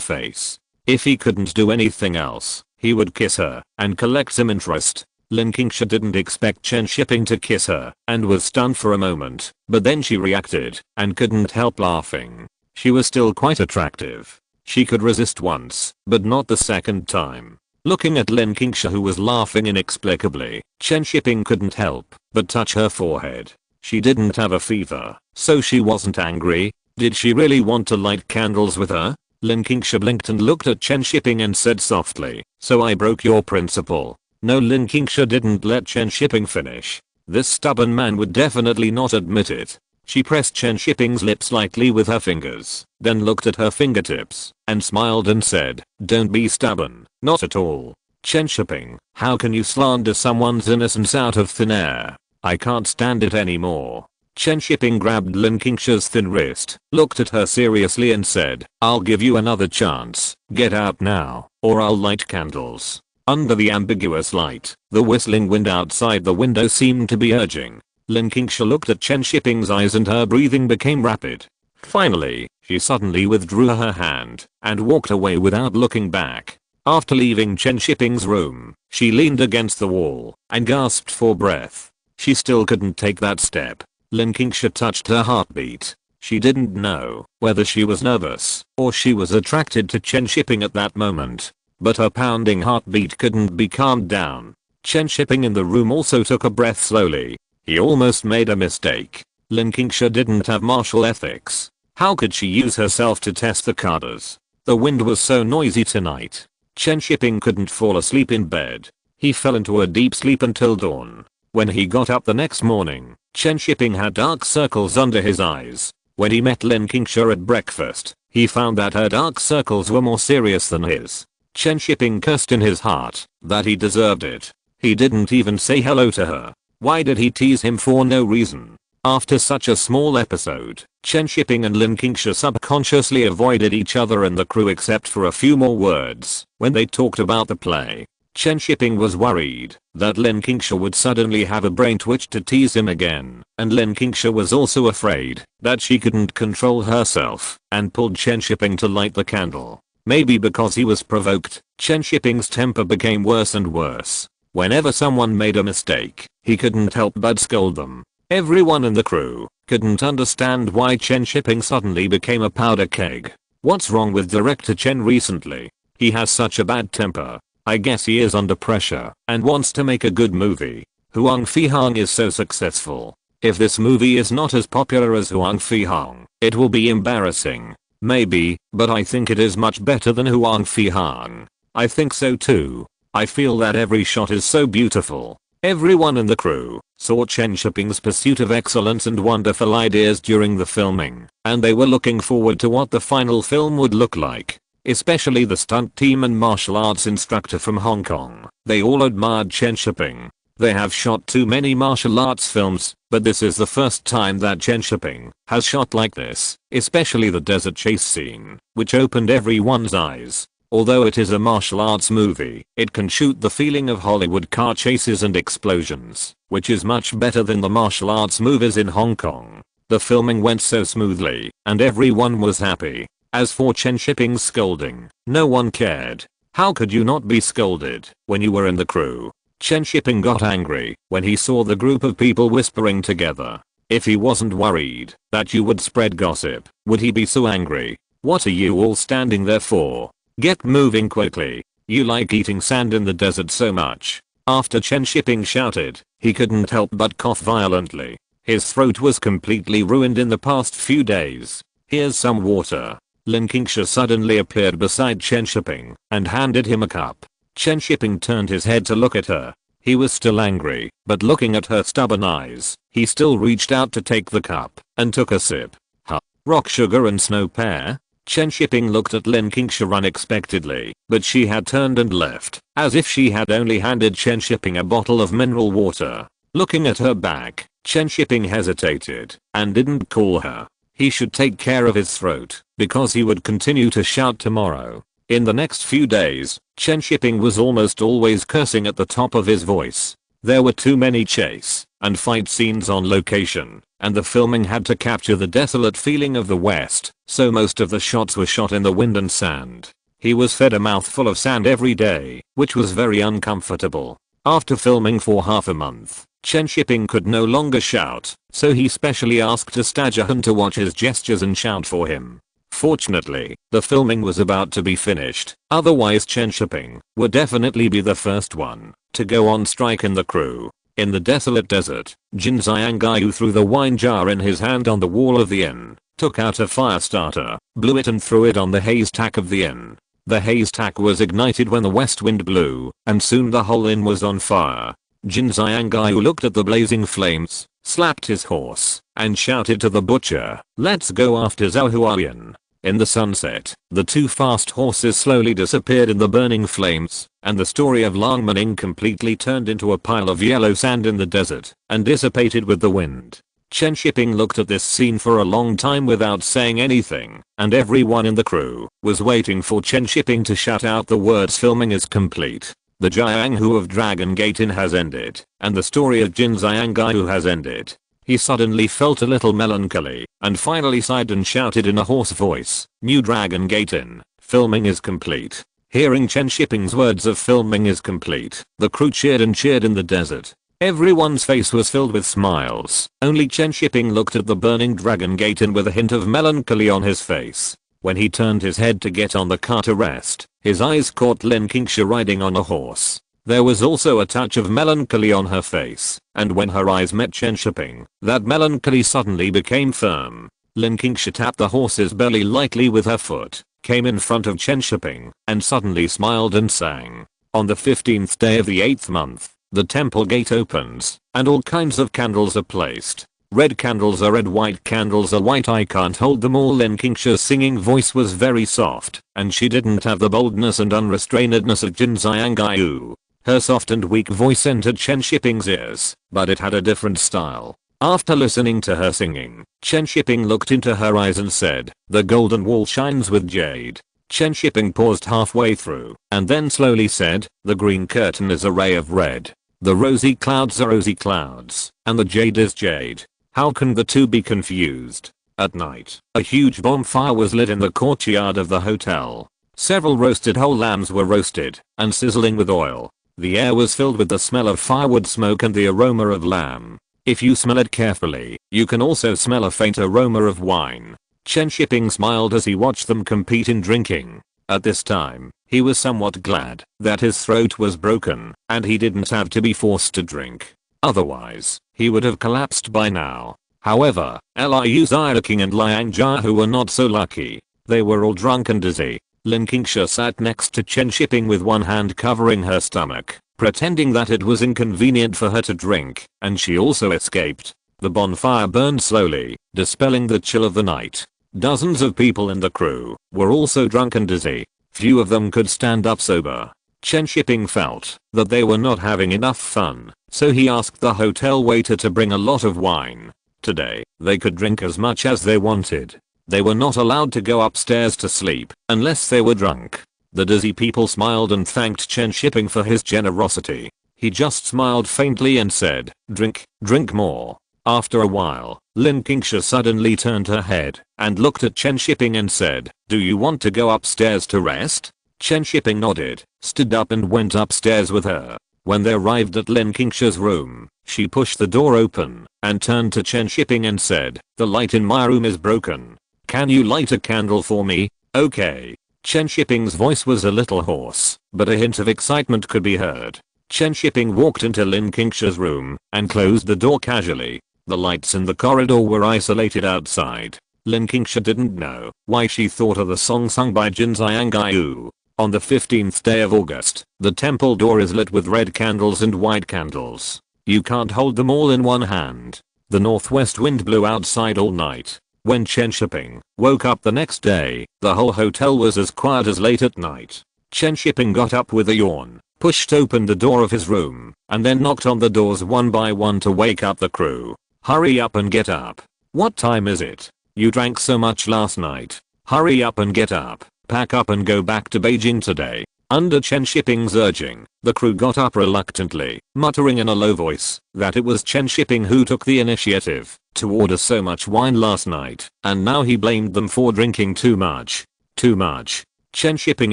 face. If he couldn't do anything else, he would kiss her, and collect some interest. Lin Qingsha didn't expect Chen Shiping to kiss her, and was stunned for a moment, but then she reacted, and couldn't help laughing. She was still quite attractive. She could resist once, but not the second time. Looking at Lin Qingsha who was laughing inexplicably, Chen Shiping couldn't help but touch her forehead. She didn't have a fever, so she wasn't angry. Did she really want to light candles with her? Lin Qingsha blinked and looked at Chen Shiping and said softly, so I broke your principle. No, Lin Qingsha didn't let Chen Shiping finish. This stubborn man would definitely not admit it. She pressed Chen Shiping's lips lightly with her fingers, then looked at her fingertips, and smiled and said, don't be stubborn, not at all. Chen Shiping, how can you slander someone's innocence out of thin air? I can't stand it anymore. Chen Shiping grabbed Lin Qingsha's thin wrist, looked at her seriously and said, I'll give you another chance, get out now, or I'll light candles. Under the ambiguous light, the whistling wind outside the window seemed to be urging. Lin Qingsha looked at Chen Shiping's eyes and her breathing became rapid. Finally, she suddenly withdrew her hand and walked away without looking back. After leaving Chen Shiping's room, she leaned against the wall and gasped for breath. She still couldn't take that step. Lin Qingsha touched her heartbeat. She didn't know whether she was nervous or she was attracted to Chen Shiping at that moment. But her pounding heartbeat couldn't be calmed down. Chen Shiping in the room also took a breath slowly. He almost made a mistake. Lin Qingsha didn't have martial ethics. How could she use herself to test the katas? The wind was so noisy tonight. Chen Shiping couldn't fall asleep in bed. He fell into a deep sleep until dawn. When he got up the next morning, Chen Shiping had dark circles under his eyes. When he met Lin Qingsha at breakfast, he found that her dark circles were more serious than his. Chen Shiping cursed in his heart that he deserved it. He didn't even say hello to her. Why did he tease him for no reason? After such a small episode, Chen Shiping and Lin Qingsha subconsciously avoided each other and the crew except for a few more words when they talked about the play. Chen Shiping was worried that Lin Qingsha would suddenly have a brain twitch to tease him again, and Lin Qingsha was also afraid that she couldn't control herself and pulled Chen Shiping to light the candle. Maybe because he was provoked, Chen Shiping's temper became worse and worse. Whenever someone made a mistake, he couldn't help but scold them. Everyone in the crew couldn't understand why Chen Shiping suddenly became a powder keg. What's wrong with director Chen recently? He has such a bad temper. I guess he is under pressure and wants to make a good movie. Huang Fihang is so successful. If this movie is not as popular as Huang Fihang, it will be embarrassing. Maybe, but I think it is much better than Huang Fihang. I think so too. I feel that every shot is so beautiful. Everyone in the crew saw Chen Shiping's pursuit of excellence and wonderful ideas during the filming, and they were looking forward to what the final film would look like. Especially the stunt team and martial arts instructor from Hong Kong. They all admired Chen Shiping. They have shot too many martial arts films, but this is the first time that Chen Shiping has shot like this, especially the desert chase scene, which opened everyone's eyes. Although it is a martial arts movie, it can shoot the feeling of Hollywood car chases and explosions, which is much better than the martial arts movies in Hong Kong. The filming went so smoothly, and everyone was happy. As for Chen Shiping's scolding, no one cared. How could you not be scolded when you were in the crew? Chen Shiping got angry when he saw the group of people whispering together. If he wasn't worried that you would spread gossip, would he be so angry? What are you all standing there for? Get moving quickly. You like eating sand in the desert so much. After Chen Shiping shouted, he couldn't help but cough violently. His throat was completely ruined in the past few days. Here's some water. Lin Qingsha suddenly appeared beside Chen Shiping and handed him a cup. Chen Shiping turned his head to look at her. He was still angry, but looking at her stubborn eyes, he still reached out to take the cup and took a sip. Huh? Rock sugar and snow pear? Chen Shiping looked at Lin Qingsha unexpectedly, but she had turned and left, as if she had only handed Chen Shiping a bottle of mineral water. Looking at her back, Chen Shiping hesitated and didn't call her. He should take care of his throat, because he would continue to shout tomorrow. In the next few days, Chen Shiping was almost always cursing at the top of his voice. There were too many chase and fight scenes on location, and the filming had to capture the desolate feeling of the West, so most of the shots were shot in the wind and sand. He was fed a mouthful of sand every day, which was very uncomfortable. After filming for half a month, Chen Shiping could no longer shout, so he specially asked a stagiaire to watch his gestures and shout for him. Fortunately, the filming was about to be finished, otherwise Chen Shiping would definitely be the first one to go on strike in the crew. In the desolate desert, Jin Xiangyu threw the wine jar in his hand on the wall of the inn, took out a fire starter, blew it and threw it on the haystack of the inn. The haystack was ignited when the west wind blew, and soon the whole inn was on fire. Jin Xiangyu looked at the blazing flames, slapped his horse, and shouted to the butcher, "Let's go after Zhao Huayan." In the sunset, the two fast horses slowly disappeared in the burning flames, and the story of Lang Maning completely turned into a pile of yellow sand in the desert, and dissipated with the wind. Chen Shiping looked at this scene for a long time without saying anything, and everyone in the crew was waiting for Chen Shiping to shout out the words "filming is complete." The Jianghu of Dragon Gate Inn has ended, and the story of Jin Xiangyu has ended. He suddenly felt a little melancholy, and finally sighed and shouted in a hoarse voice, "New Dragon Gate Inn, filming is complete." Hearing Chen Shiping's words of "filming is complete," the crew cheered and cheered in the desert. Everyone's face was filled with smiles. Only Chen Shiping looked at the burning Dragon Gate Inn with a hint of melancholy on his face. When he turned his head to get on the car to rest, his eyes caught Lin Qingsha riding on a horse. There was also a touch of melancholy on her face, and when her eyes met Chen Shiping, that melancholy suddenly became firm. Lin Qingsha tapped the horse's belly lightly with her foot, came in front of Chen Shiping, and suddenly smiled and sang. On the 15th day of the 8th month, the temple gate opens, and all kinds of candles are placed. Red candles are red, white candles are white. I can't hold them all. Lin Qingsha's singing voice was very soft, and she didn't have the boldness and unrestrainedness of Jin Xiangyu. Her soft and weak voice entered Chen Shiping's ears, but it had a different style. After listening to her singing, Chen Shiping looked into her eyes and said, "The golden wall shines with jade." Chen Shiping paused halfway through, and then slowly said, "The green curtain is a ray of red. The rosy clouds are rosy clouds, and the jade is jade. How can the two be confused?" At night, a huge bonfire was lit in the courtyard of the hotel. Several roasted whole lambs were roasted and sizzling with oil. The air was filled with the smell of firewood smoke and the aroma of lamb. If you smell it carefully, you can also smell a faint aroma of wine. Chen Shiping smiled as he watched them compete in drinking. At this time, he was somewhat glad that his throat was broken and he didn't have to be forced to drink. Otherwise, he would have collapsed by now. However, Liu Xiaoqing and Liang Jiahu were not so lucky. They were all drunk and dizzy. Lin Qingsha sat next to Chen Shiping with one hand covering her stomach, pretending that it was inconvenient for her to drink, and she also escaped. The bonfire burned slowly, dispelling the chill of the night. Dozens of people in the crew were also drunk and dizzy. Few of them could stand up sober. Chen Shiping felt that they were not having enough fun, so he asked the hotel waiter to bring a lot of wine. Today, they could drink as much as they wanted. They were not allowed to go upstairs to sleep unless they were drunk. The dizzy people smiled and thanked Chen Shiping for his generosity. He just smiled faintly and said, "Drink, drink more." After a while, Lin Qingsha suddenly turned her head and looked at Chen Shiping and said, "Do you want to go upstairs to rest?" Chen Shiping nodded, stood up and went upstairs with her. When they arrived at Lin Qingsha's room, she pushed the door open and turned to Chen Shiping and said, "The light in my room is broken. Can you light a candle for me?" "Okay." Chen Shiping's voice was a little hoarse, but a hint of excitement could be heard. Chen Shiping walked into Lin Qingsha's room and closed the door casually. The lights in the corridor were isolated outside. Lin Qingsha didn't know why she thought of the song sung by Jin Xiangyu. On the 15th day of August, the temple door is lit with red candles and white candles. You can't hold them all in one hand. The northwest wind blew outside all night. When Chen Shiping woke up the next day, the whole hotel was as quiet as late at night. Chen Shiping got up with a yawn, pushed open the door of his room, and then knocked on the doors one by one to wake up the crew. "Hurry up and get up. What time is it? You drank so much last night. Hurry up and get up. Pack up and go back to Beijing today." Under Chen Shiping's urging, the crew got up reluctantly, muttering in a low voice that it was Chen Shiping who took the initiative to order so much wine last night, and now he blamed them for drinking too much. Too much. Chen Shiping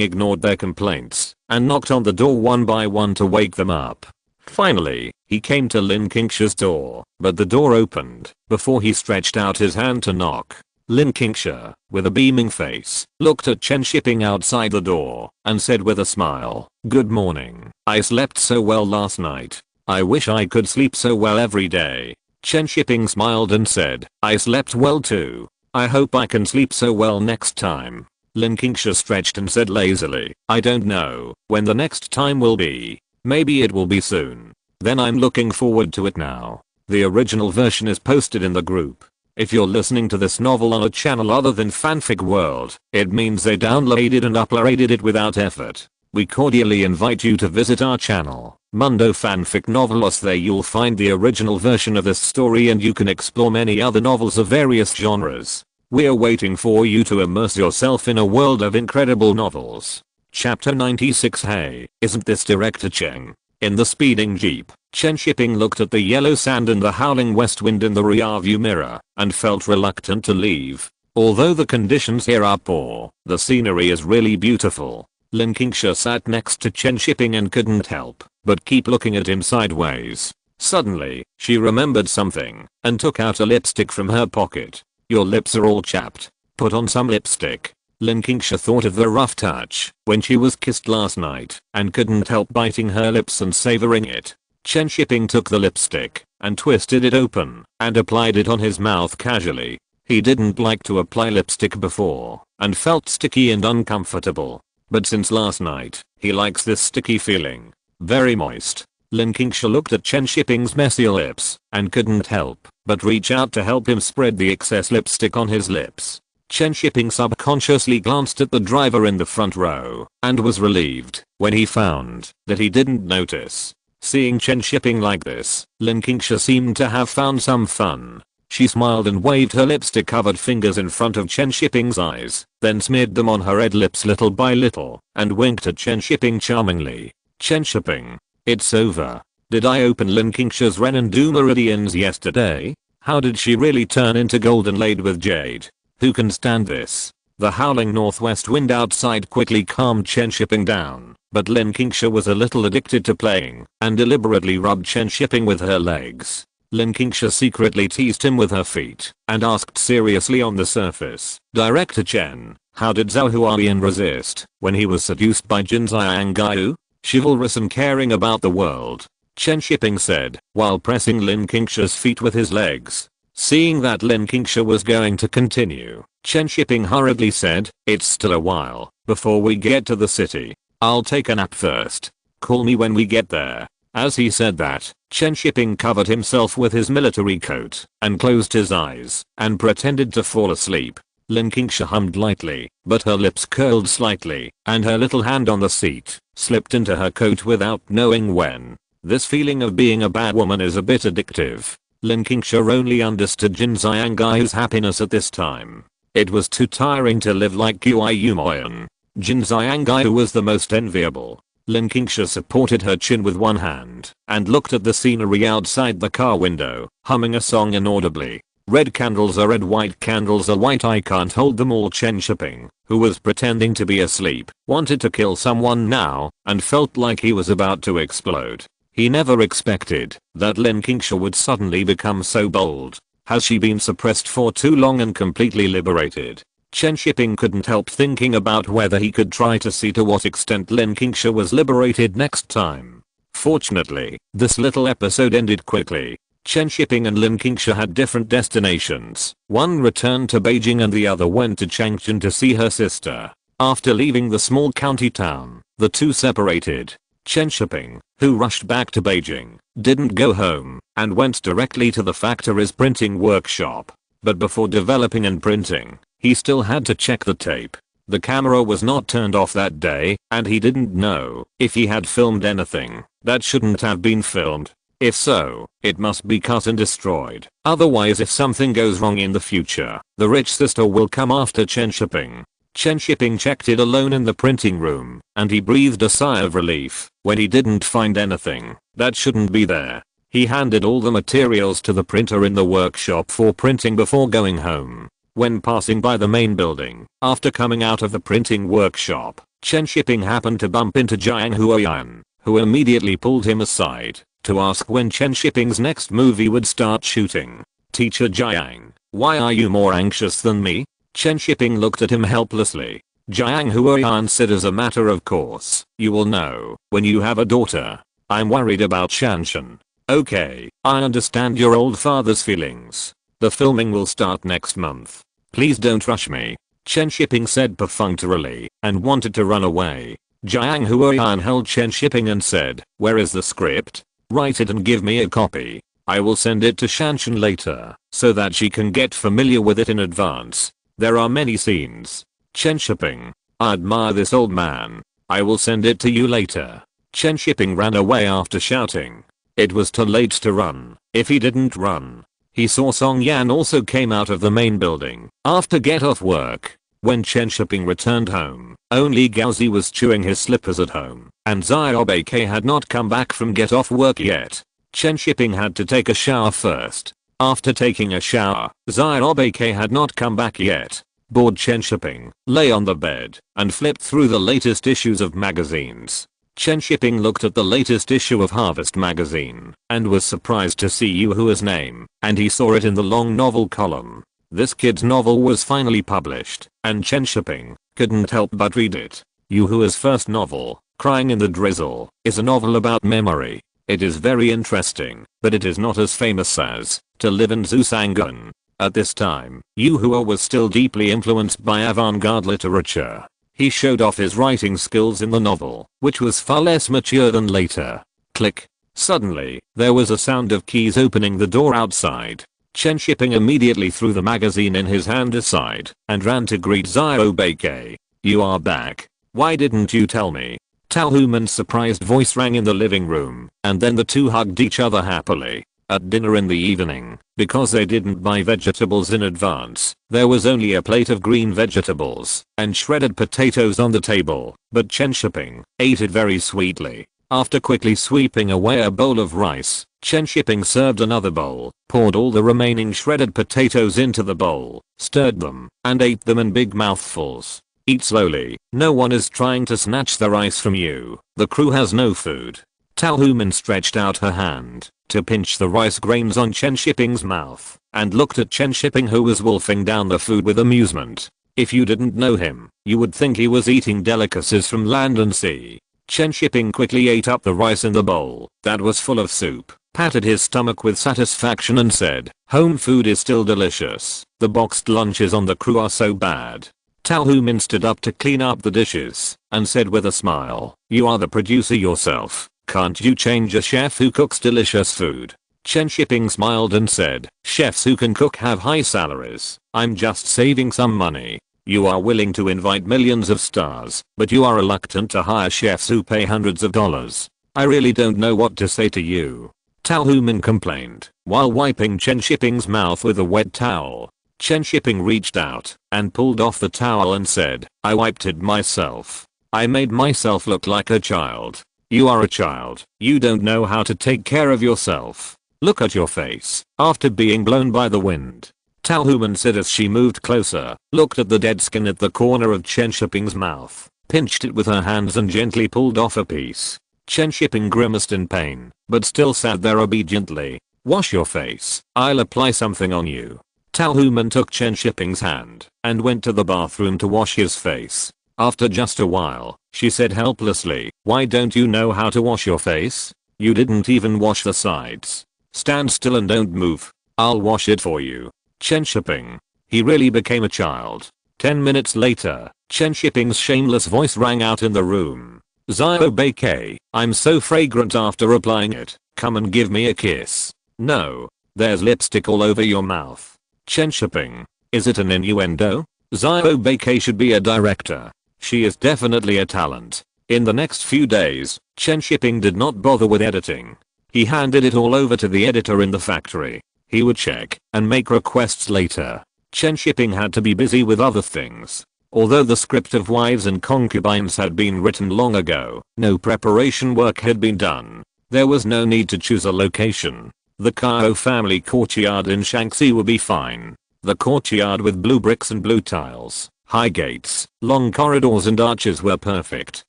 ignored their complaints and knocked on the door one by one to wake them up. Finally, he came to Lin Qingsha's door, but the door opened before he stretched out his hand to knock. Lin Qingsha, with a beaming face, looked at Chen Shiping outside the door and said with a smile, "Good morning. I slept so well last night. I wish I could sleep so well every day." Chen Shiping smiled and said, "I slept well too. I hope I can sleep so well next time." Lin Qingsha stretched and said lazily, "I don't know when the next time will be. Maybe it will be soon. Then I'm looking forward to it now." The original version is posted in the group. If you're listening to this novel on a channel other than Fanfic World, it means they downloaded and uploaded it without effort. We cordially invite you to visit our channel, Mundo Fanfic Novelos. There you'll find the original version of this story and you can explore many other novels of various genres. We're waiting for you to immerse yourself in a world of incredible novels. Chapter 96. Hey, isn't this Director Cheng? In the speeding jeep, Chen Shiping looked at the yellow sand and the howling west wind in the rearview mirror and felt reluctant to leave. Although the conditions here are poor, the scenery is really beautiful. Lin Qingsha sat next to Chen Shiping and couldn't help but keep looking at him sideways. Suddenly, she remembered something and took out a lipstick from her pocket. "Your lips are all chapped. Put on some lipstick." Lin Qingsha thought of the rough touch when she was kissed last night and couldn't help biting her lips and savoring it. Chen Shiping took the lipstick and twisted it open and applied it on his mouth casually. He didn't like to apply lipstick before and felt sticky and uncomfortable. But since last night, he likes this sticky feeling. Very moist. Lin Qingsha looked at Chen Shiping's messy lips and couldn't help but reach out to help him spread the excess lipstick on his lips. Chen Shiping subconsciously glanced at the driver in the front row and was relieved when he found that he didn't notice. Seeing Chen Shiping like this, Lin Qingsha seemed to have found some fun. She smiled and waved her lipstick covered fingers in front of Chen Shiping's eyes, then smeared them on her red lips little by little and winked at Chen Shiping charmingly. "Chen Shiping, it's over. Did I open Lin Qingsha's Ren and Do meridians yesterday? How did she really turn into gold and laid with jade? Who can stand this?" The howling northwest wind outside quickly calmed Chen Shiping down, but Lin Qingsha was a little addicted to playing and deliberately rubbed Chen Shiping with her legs. Lin Qingsha secretly teased him with her feet and asked seriously on the surface, "Director Chen, how did Zhao Huaiyan resist when he was seduced by Jin Xiangyu? Chivalrous and caring about the world," Chen Shiping said while pressing Lin Qingsha's feet with his legs. Seeing that Lin Qingsha was going to continue, Chen Shiping hurriedly said, "It's still a while before we get to the city. I'll take a nap first. Call me when we get there." As he said that, Chen Shiping covered himself with his military coat and closed his eyes and pretended to fall asleep. Lin Qingsha hummed lightly, but her lips curled slightly and her little hand on the seat slipped into her coat without knowing when. This feeling of being a bad woman is a bit addictive. Lin Qingsha only understood Jin Xiangyu's happiness at this time. It was too tiring to live like Huaiyan. Jin Xiangai was the most enviable. Lin Qingsha supported her chin with one hand and looked at the scenery outside the car window, humming a song inaudibly. Red candles are red, white candles are white, I can't hold them all. Chen Shiping, who was pretending to be asleep, wanted to kill someone now and felt like he was about to explode. He never expected that Lin Qingsha would suddenly become so bold. Has she been suppressed for too long and completely liberated? Chen Shiping couldn't help thinking about whether he could try to see to what extent Lin Qingsha was liberated next time. Fortunately, this little episode ended quickly. Chen Shiping and Lin Qingsha had different destinations. One returned to Beijing and the other went to Changchun to see her sister. After leaving the small county town, the two separated. Chen Shiping, who rushed back to Beijing, didn't go home and went directly to the factory's printing workshop. But before developing and printing, he still had to check the tape. The camera was not turned off that day, and he didn't know if he had filmed anything that shouldn't have been filmed. If so, it must be cut and destroyed. Otherwise, if something goes wrong in the future, the rich sister will come after Chen Shiping. Chen Shiping checked it alone in the printing room, and he breathed a sigh of relief when he didn't find anything that shouldn't be there. He handed all the materials to the printer in the workshop for printing before going home. When passing by the main building, after coming out of the printing workshop, Chen Shiping happened to bump into Jiang Huoyan, who immediately pulled him aside to ask when Chen Shiping's next movie would start shooting. Teacher Jiang, why are you more anxious than me? Chen Shiping looked at him helplessly. Jiang Huoyan said, as a matter of course, you will know when you have a daughter. I'm worried about Shanshan. Okay, I understand your old father's feelings. The filming will start next month. Please don't rush me. Chen Shiping said perfunctorily and wanted to run away. Jiang Huoyan held Chen Shiping and said, where is the script? Write it and give me a copy. I will send it to Shanshan later so that she can get familiar with it in advance. There are many scenes. Chen Shiping, I admire this old man. I will send it to you later. Chen Shiping ran away after shouting. It was too late to run. If he didn't run, he saw Song Yan also came out of the main building after get off work. When Chen Shiping returned home, only Gaozi was chewing his slippers at home, and Xiaobei had not come back from get off work yet. Chen Shiping had to take a shower first. After taking a shower, Xiaobei had not come back yet. Bored Chen Shiping lay on the bed and flipped through the latest issues of magazines. Chen Shiping looked at the latest issue of Harvest magazine and was surprised to see Yu Hua's name, and he saw it in the long novel column. This kid's novel was finally published, and Chen Shiping couldn't help but read it. Yu Hua's first novel, Crying in the Drizzle, is a novel about memory. It is very interesting, but it is not as famous as To Live in Zusangun. At this time, Yu Hua was still deeply influenced by avant-garde literature. He showed off his writing skills in the novel, which was far less mature than later. Click. Suddenly, there was a sound of keys opening the door outside. Chen Shiping immediately threw the magazine in his hand aside and ran to greet Xiaobei. You are back. Why didn't you tell me? Tao Human's surprised voice rang in the living room, and then the two hugged each other happily. At dinner in the evening, because they didn't buy vegetables in advance, there was only a plate of green vegetables and shredded potatoes on the table, but Chen Shiping ate it very sweetly. After quickly sweeping away a bowl of rice, Chen Shiping served another bowl, poured all the remaining shredded potatoes into the bowl, stirred them, and ate them in big mouthfuls. Eat slowly, no one is trying to snatch the rice from you. The crew has no food. Tao Human stretched out her hand to pinch the rice grains on Chen Shiping's mouth and looked at Chen Shiping, who was wolfing down the food with amusement. If you didn't know him, you would think he was eating delicacies from land and sea. Chen Shiping quickly ate up the rice in the bowl that was full of soup, patted his stomach with satisfaction and said, home food is still delicious. The boxed lunches on the crew are so bad. Tao Human stood up to clean up the dishes and said with a smile, you are the producer yourself. Can't you change a chef who cooks delicious food? Chen Shiping smiled and said, chefs who can cook have high salaries. I'm just saving some money. You are willing to invite millions of stars, but you are reluctant to hire chefs who pay hundreds of dollars. I really don't know what to say to you. Tao Human complained, while wiping Chen Shiping's mouth with a wet towel. Chen Shiping reached out and pulled off the towel and said, I wiped it myself. I made myself look like a child. You are a child. You don't know how to take care of yourself. Look at your face after being blown by the wind. Talhuman said as she moved closer, looked at the dead skin at the corner of Chen Shiping's mouth, pinched it with her hands and gently pulled off a piece. Chen Shiping grimaced in pain, but still sat there obediently. Wash your face. I'll apply something on you. Talhuman took Chen Shiping's hand and went to the bathroom to wash his face. After just a while, she said helplessly, why don't you know how to wash your face? You didn't even wash the sides. Stand still and don't move. I'll wash it for you. Chen Shiping. He really became a child. 10 minutes later, Chen Shiping's shameless voice rang out in the room. Zio Beikei, I'm so fragrant after applying it. Come and give me a kiss. No. There's lipstick all over your mouth. Chen Shiping. Is it an innuendo? Zio Beikei should be a director. She is definitely a talent. In the next few days, Chen Shiping did not bother with editing. He handed it all over to the editor in the factory. He would check and make requests later. Chen Shiping had to be busy with other things. Although the script of Wives and Concubines had been written long ago, no preparation work had been done. There was no need to choose a location. The Kao family courtyard in Shaanxi would be fine. The courtyard with blue bricks and blue tiles, high gates, long corridors and arches were perfect.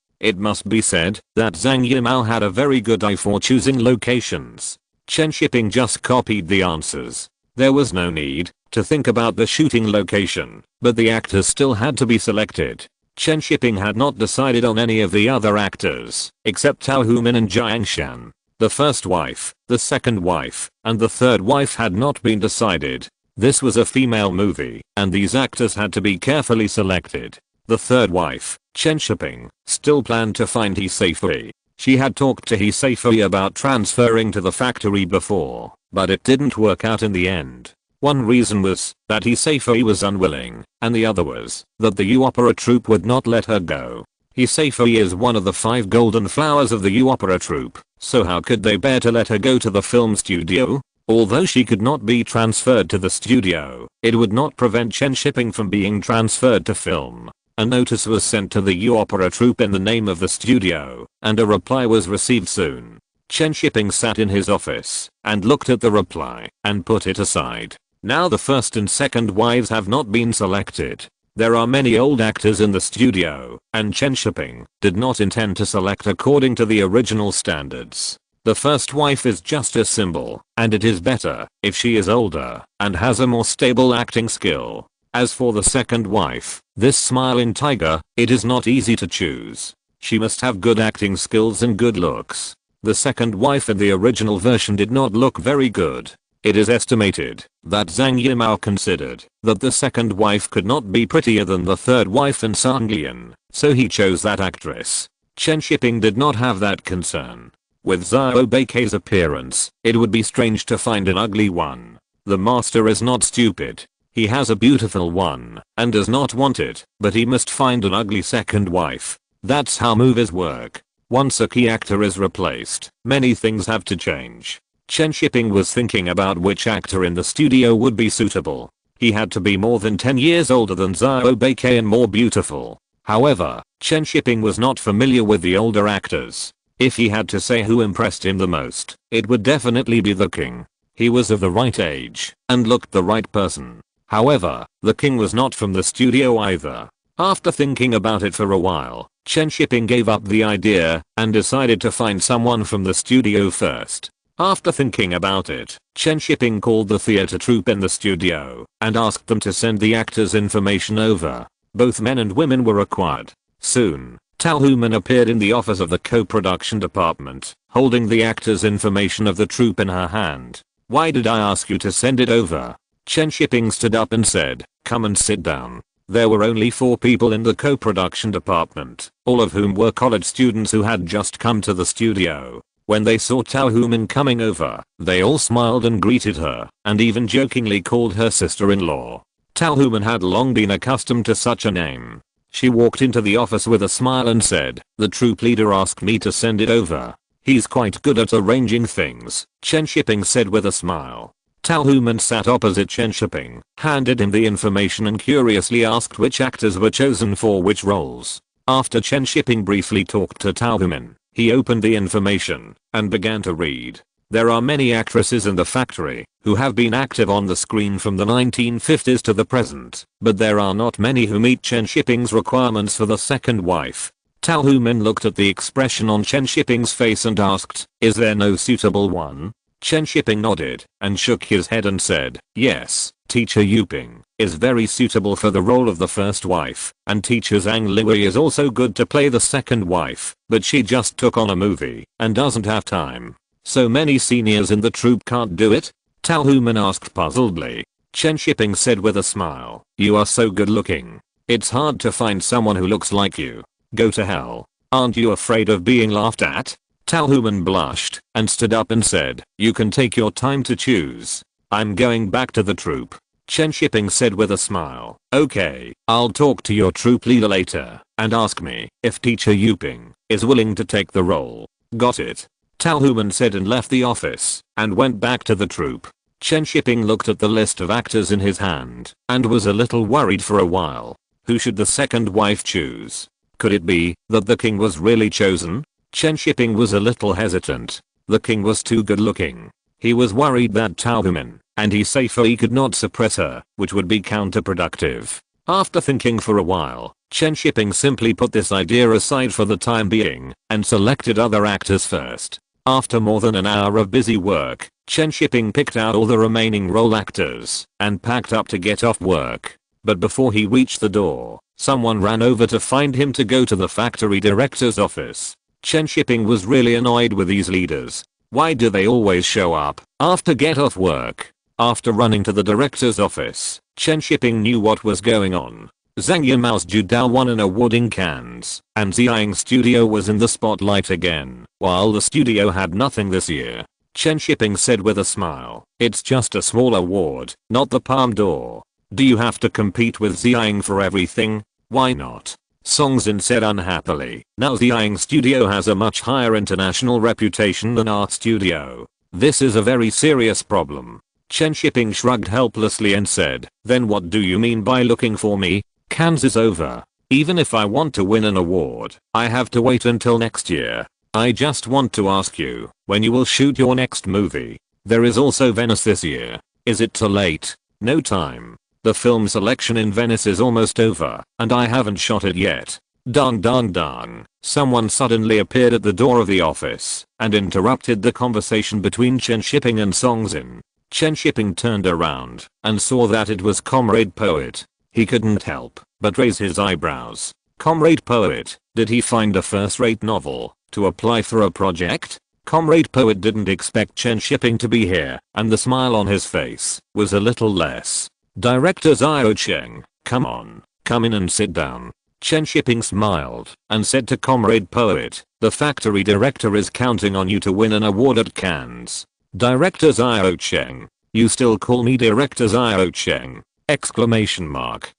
It must be said that Zhang Yimou had a very good eye for choosing locations. Chen Shiping just copied the answers. There was no need to think about the shooting location, but the actors still had to be selected. Chen Shiping had not decided on any of the other actors, except Tao Human and Jiang Shan. The first wife, the second wife, and the third wife had not been decided. This was a female movie, and these actors had to be carefully selected. The third wife, Chen Shiping, still planned to find Hisei. She had talked to Hisei about transferring to the factory before, but it didn't work out in the end. One reason was that Hisei was unwilling, and the other was that the U Opera troupe would not let her go. Hisei is one of the 5 golden flowers of the U Opera troupe, so how could they bear to let her go to the film studio? Although she could not be transferred to the studio, it would not prevent Chen Shiping from being transferred to film. A notice was sent to the U Opera troupe in the name of the studio, and a reply was received soon. Chen Shiping sat in his office and looked at the reply and put it aside. Now the first and second wives have not been selected. There are many old actors in the studio, and Chen Shiping did not intend to select according to the original standards. The first wife is just a symbol, and it is better if she is older and has a more stable acting skill. As for the second wife, this smiling tiger, it is not easy to choose. She must have good acting skills and good looks. The second wife in the original version did not look very good. It is estimated that Zhang Yimou considered that the second wife could not be prettier than the third wife in Sanglian, so he chose that actress. Chen Shiping did not have that concern. With Zhao Beikei's appearance, it would be strange to find an ugly one. The master is not stupid. He has a beautiful one and does not want it, but he must find an ugly second wife. That's how movies work. Once a key actor is replaced, many things have to change. Chen Shiping was thinking about which actor in the studio would be suitable. He had to be more than 10 years older than Zhao Beikei and more beautiful. However, Chen Shiping was not familiar with the older actors. If he had to say who impressed him the most, it would definitely be the king. He was of the right age and looked the right person. However, the king was not from the studio either. After thinking about it for a while, Chen Shiping gave up the idea and decided to find someone from the studio first. After thinking about it, Chen Shiping called the theater troupe in the studio and asked them to send the actors' information over. Both men and women were required. Soon, Tao Human appeared in the office of the co-production department, holding the actors' information of the troupe in her hand. Why did I ask you to send it over? Chen Shiping stood up and said, come and sit down. There were only 4 people in the co-production department, all of whom were college students who had just come to the studio. When they saw Tao Human coming over, they all smiled and greeted her, and even jokingly called her sister-in-law. Tao Human had long been accustomed to such a name. She walked into the office with a smile and said, the troop leader asked me to send it over. He's quite good at arranging things, Chen Shiping said with a smile. Tal Human sat opposite Chen Shiping, handed him the information and curiously asked which actors were chosen for which roles. After Chen Shiping briefly talked to Tal Human, he opened the information and began to read. There are many actresses in the factory who have been active on the screen from the 1950s to the present, but there are not many who meet Chen Shiping's requirements for the second wife. Tal Human looked at the expression on Chen Shiping's face and asked, "Is there no suitable one?" Chen Shiping nodded and shook his head and said, "Yes, Teacher Yuping is very suitable for the role of the first wife, and Teacher Zhang Liwei is also good to play the second wife, but she just took on a movie and doesn't have time. So many seniors in the troupe can't do it?" Tal Human asked puzzledly. Chen Shiping said with a smile, "You are so good looking. It's hard to find someone who looks like you. Go to hell. Aren't you afraid of being laughed at?" Tal Human blushed and stood up and said, "You can take your time to choose. I'm going back to the troupe." Chen Shiping said with a smile, "Okay, I'll talk to your troupe leader later and ask me if Teacher Yuping is willing to take the role." "Got it," Tal Human said and left the office and went back to the troupe. Chen Shiping looked at the list of actors in his hand and was a little worried for a while. Who should the second wife choose? Could it be that the king was really chosen? Chen Shiping was a little hesitant. The king was too good looking. He was worried that Tal Human and he Saifei could not suppress her, which would be counterproductive. After thinking for a while, Chen Shiping simply put this idea aside for the time being and selected other actors first. After more than an hour of busy work, Chen Shiping picked out all the remaining role actors and packed up to get off work. But before he reached the door, someone ran over to find him to go to the factory director's office. Chen Shiping was really annoyed with these leaders. Why do they always show up after get off work? After running to the director's office, Chen Shiping knew what was going on. Zhang Yimao's Judao won an award in Cannes, and Xiang's studio was in the spotlight again, while the studio had nothing this year. Chen Shiping said with a smile, "It's just a small award, not the Palme d'Or. Do you have to compete with Xiang for everything? Why not?" Song Xin said unhappily. "Now Xiang studio has a much higher international reputation than our studio. This is a very serious problem." Chen Shiping shrugged helplessly and said, "Then what do you mean by looking for me? Cannes is over. Even if I want to win an award, I have to wait until next year. I just want to ask you when you will shoot your next movie. There is also Venice this year. Is it too late?" "No time. The film selection in Venice is almost over, and I haven't shot it yet." Dang dang dang. Someone suddenly appeared at the door of the office and interrupted the conversation between Chen Shiping and Song Xin. Chen Shiping turned around and saw that it was Comrade Poet. He couldn't help but raise his eyebrows. Comrade Poet, did he find a first-rate novel to apply for a project? Comrade Poet didn't expect Chen Shiping to be here, and the smile on his face was a little less. "Director Xiao Cheng, come on, come in and sit down." Chen Shiping smiled and said to Comrade Poet, "The factory director is counting on you to win an award at Cannes." "Director Xiao Cheng? You still call me Director Xiao Cheng?" Exclamation mark.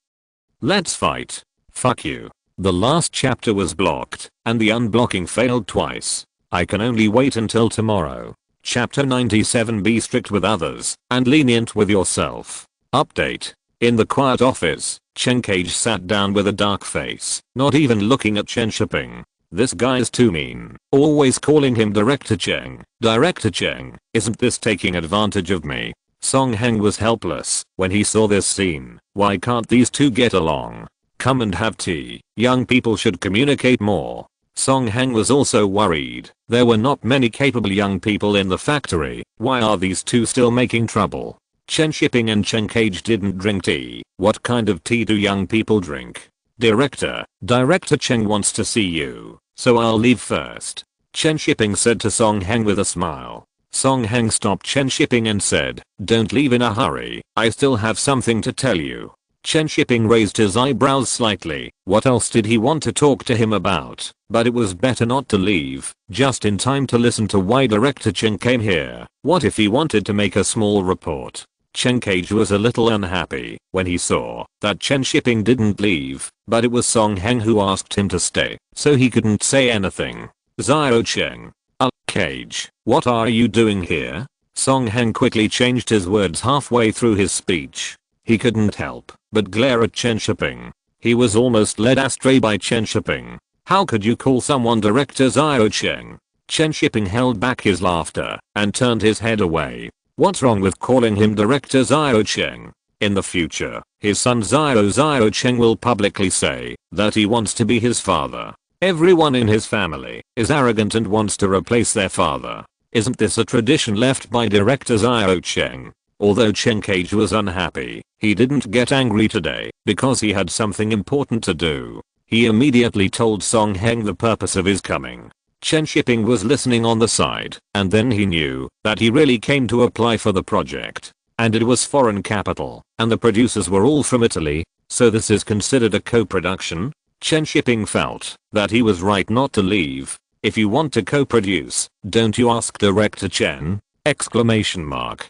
"Let's fight. Fuck you." The last chapter was blocked, and the unblocking failed twice. I can only wait until tomorrow. Chapter 97. Be strict with others and lenient with yourself. Update. In the quiet office, Chen Cage sat down with a dark face, not even looking at Chen Shiping. This guy's too mean. Always calling him Director Cheng. Director Cheng, isn't this taking advantage of me? Song Heng was helpless when he saw this scene. Why can't these two get along? Come and have tea. Young people should communicate more. Song Heng was also worried. There were not many capable young people in the factory. Why are these two still making trouble? Chen Shiping and Chen Cage didn't drink tea. What kind of tea do young people drink? Director Cheng wants to see you, so I'll leave first. Chen Shiping said to Song Heng with a smile. Song Heng stopped Chen Shiping and said, "Don't leave in a hurry. I still have something to tell you." Chen Shiping raised his eyebrows slightly. What else did he want to talk to him about? But it was better not to leave, just in time to listen to why Director Chen came here. What if he wanted to make a small report? Chen Cage was a little unhappy when he saw that Chen Shiping didn't leave, but it was Song Heng who asked him to stay, so he couldn't say anything. Xiao Cheng. Cage, what are you doing here? Song Heng quickly changed his words halfway through his speech. He couldn't help but glare at Chen Shiping. He was almost led astray by Chen Shiping. How could you call someone Director Zhao Cheng? Chen Shiping held back his laughter and turned his head away. What's wrong with calling him Director Zhao Cheng? In the future, his son Zhao Cheng will publicly say that he wants to be his father. Everyone in his family is arrogant and wants to replace their father. Isn't this a tradition left by Director Zhao Cheng? Although Chen Cage was unhappy, he didn't get angry today because he had something important to do. He immediately told Song Heng the purpose of his coming. Chen Shiping was listening on the side, and then he knew that he really came to apply for the project. And it was foreign capital, and the producers were all from Italy, so this is considered a co-production? Chen Shiping felt that he was right not to leave. If you want to co-produce, don't you ask Director Chen? Exclamation mark.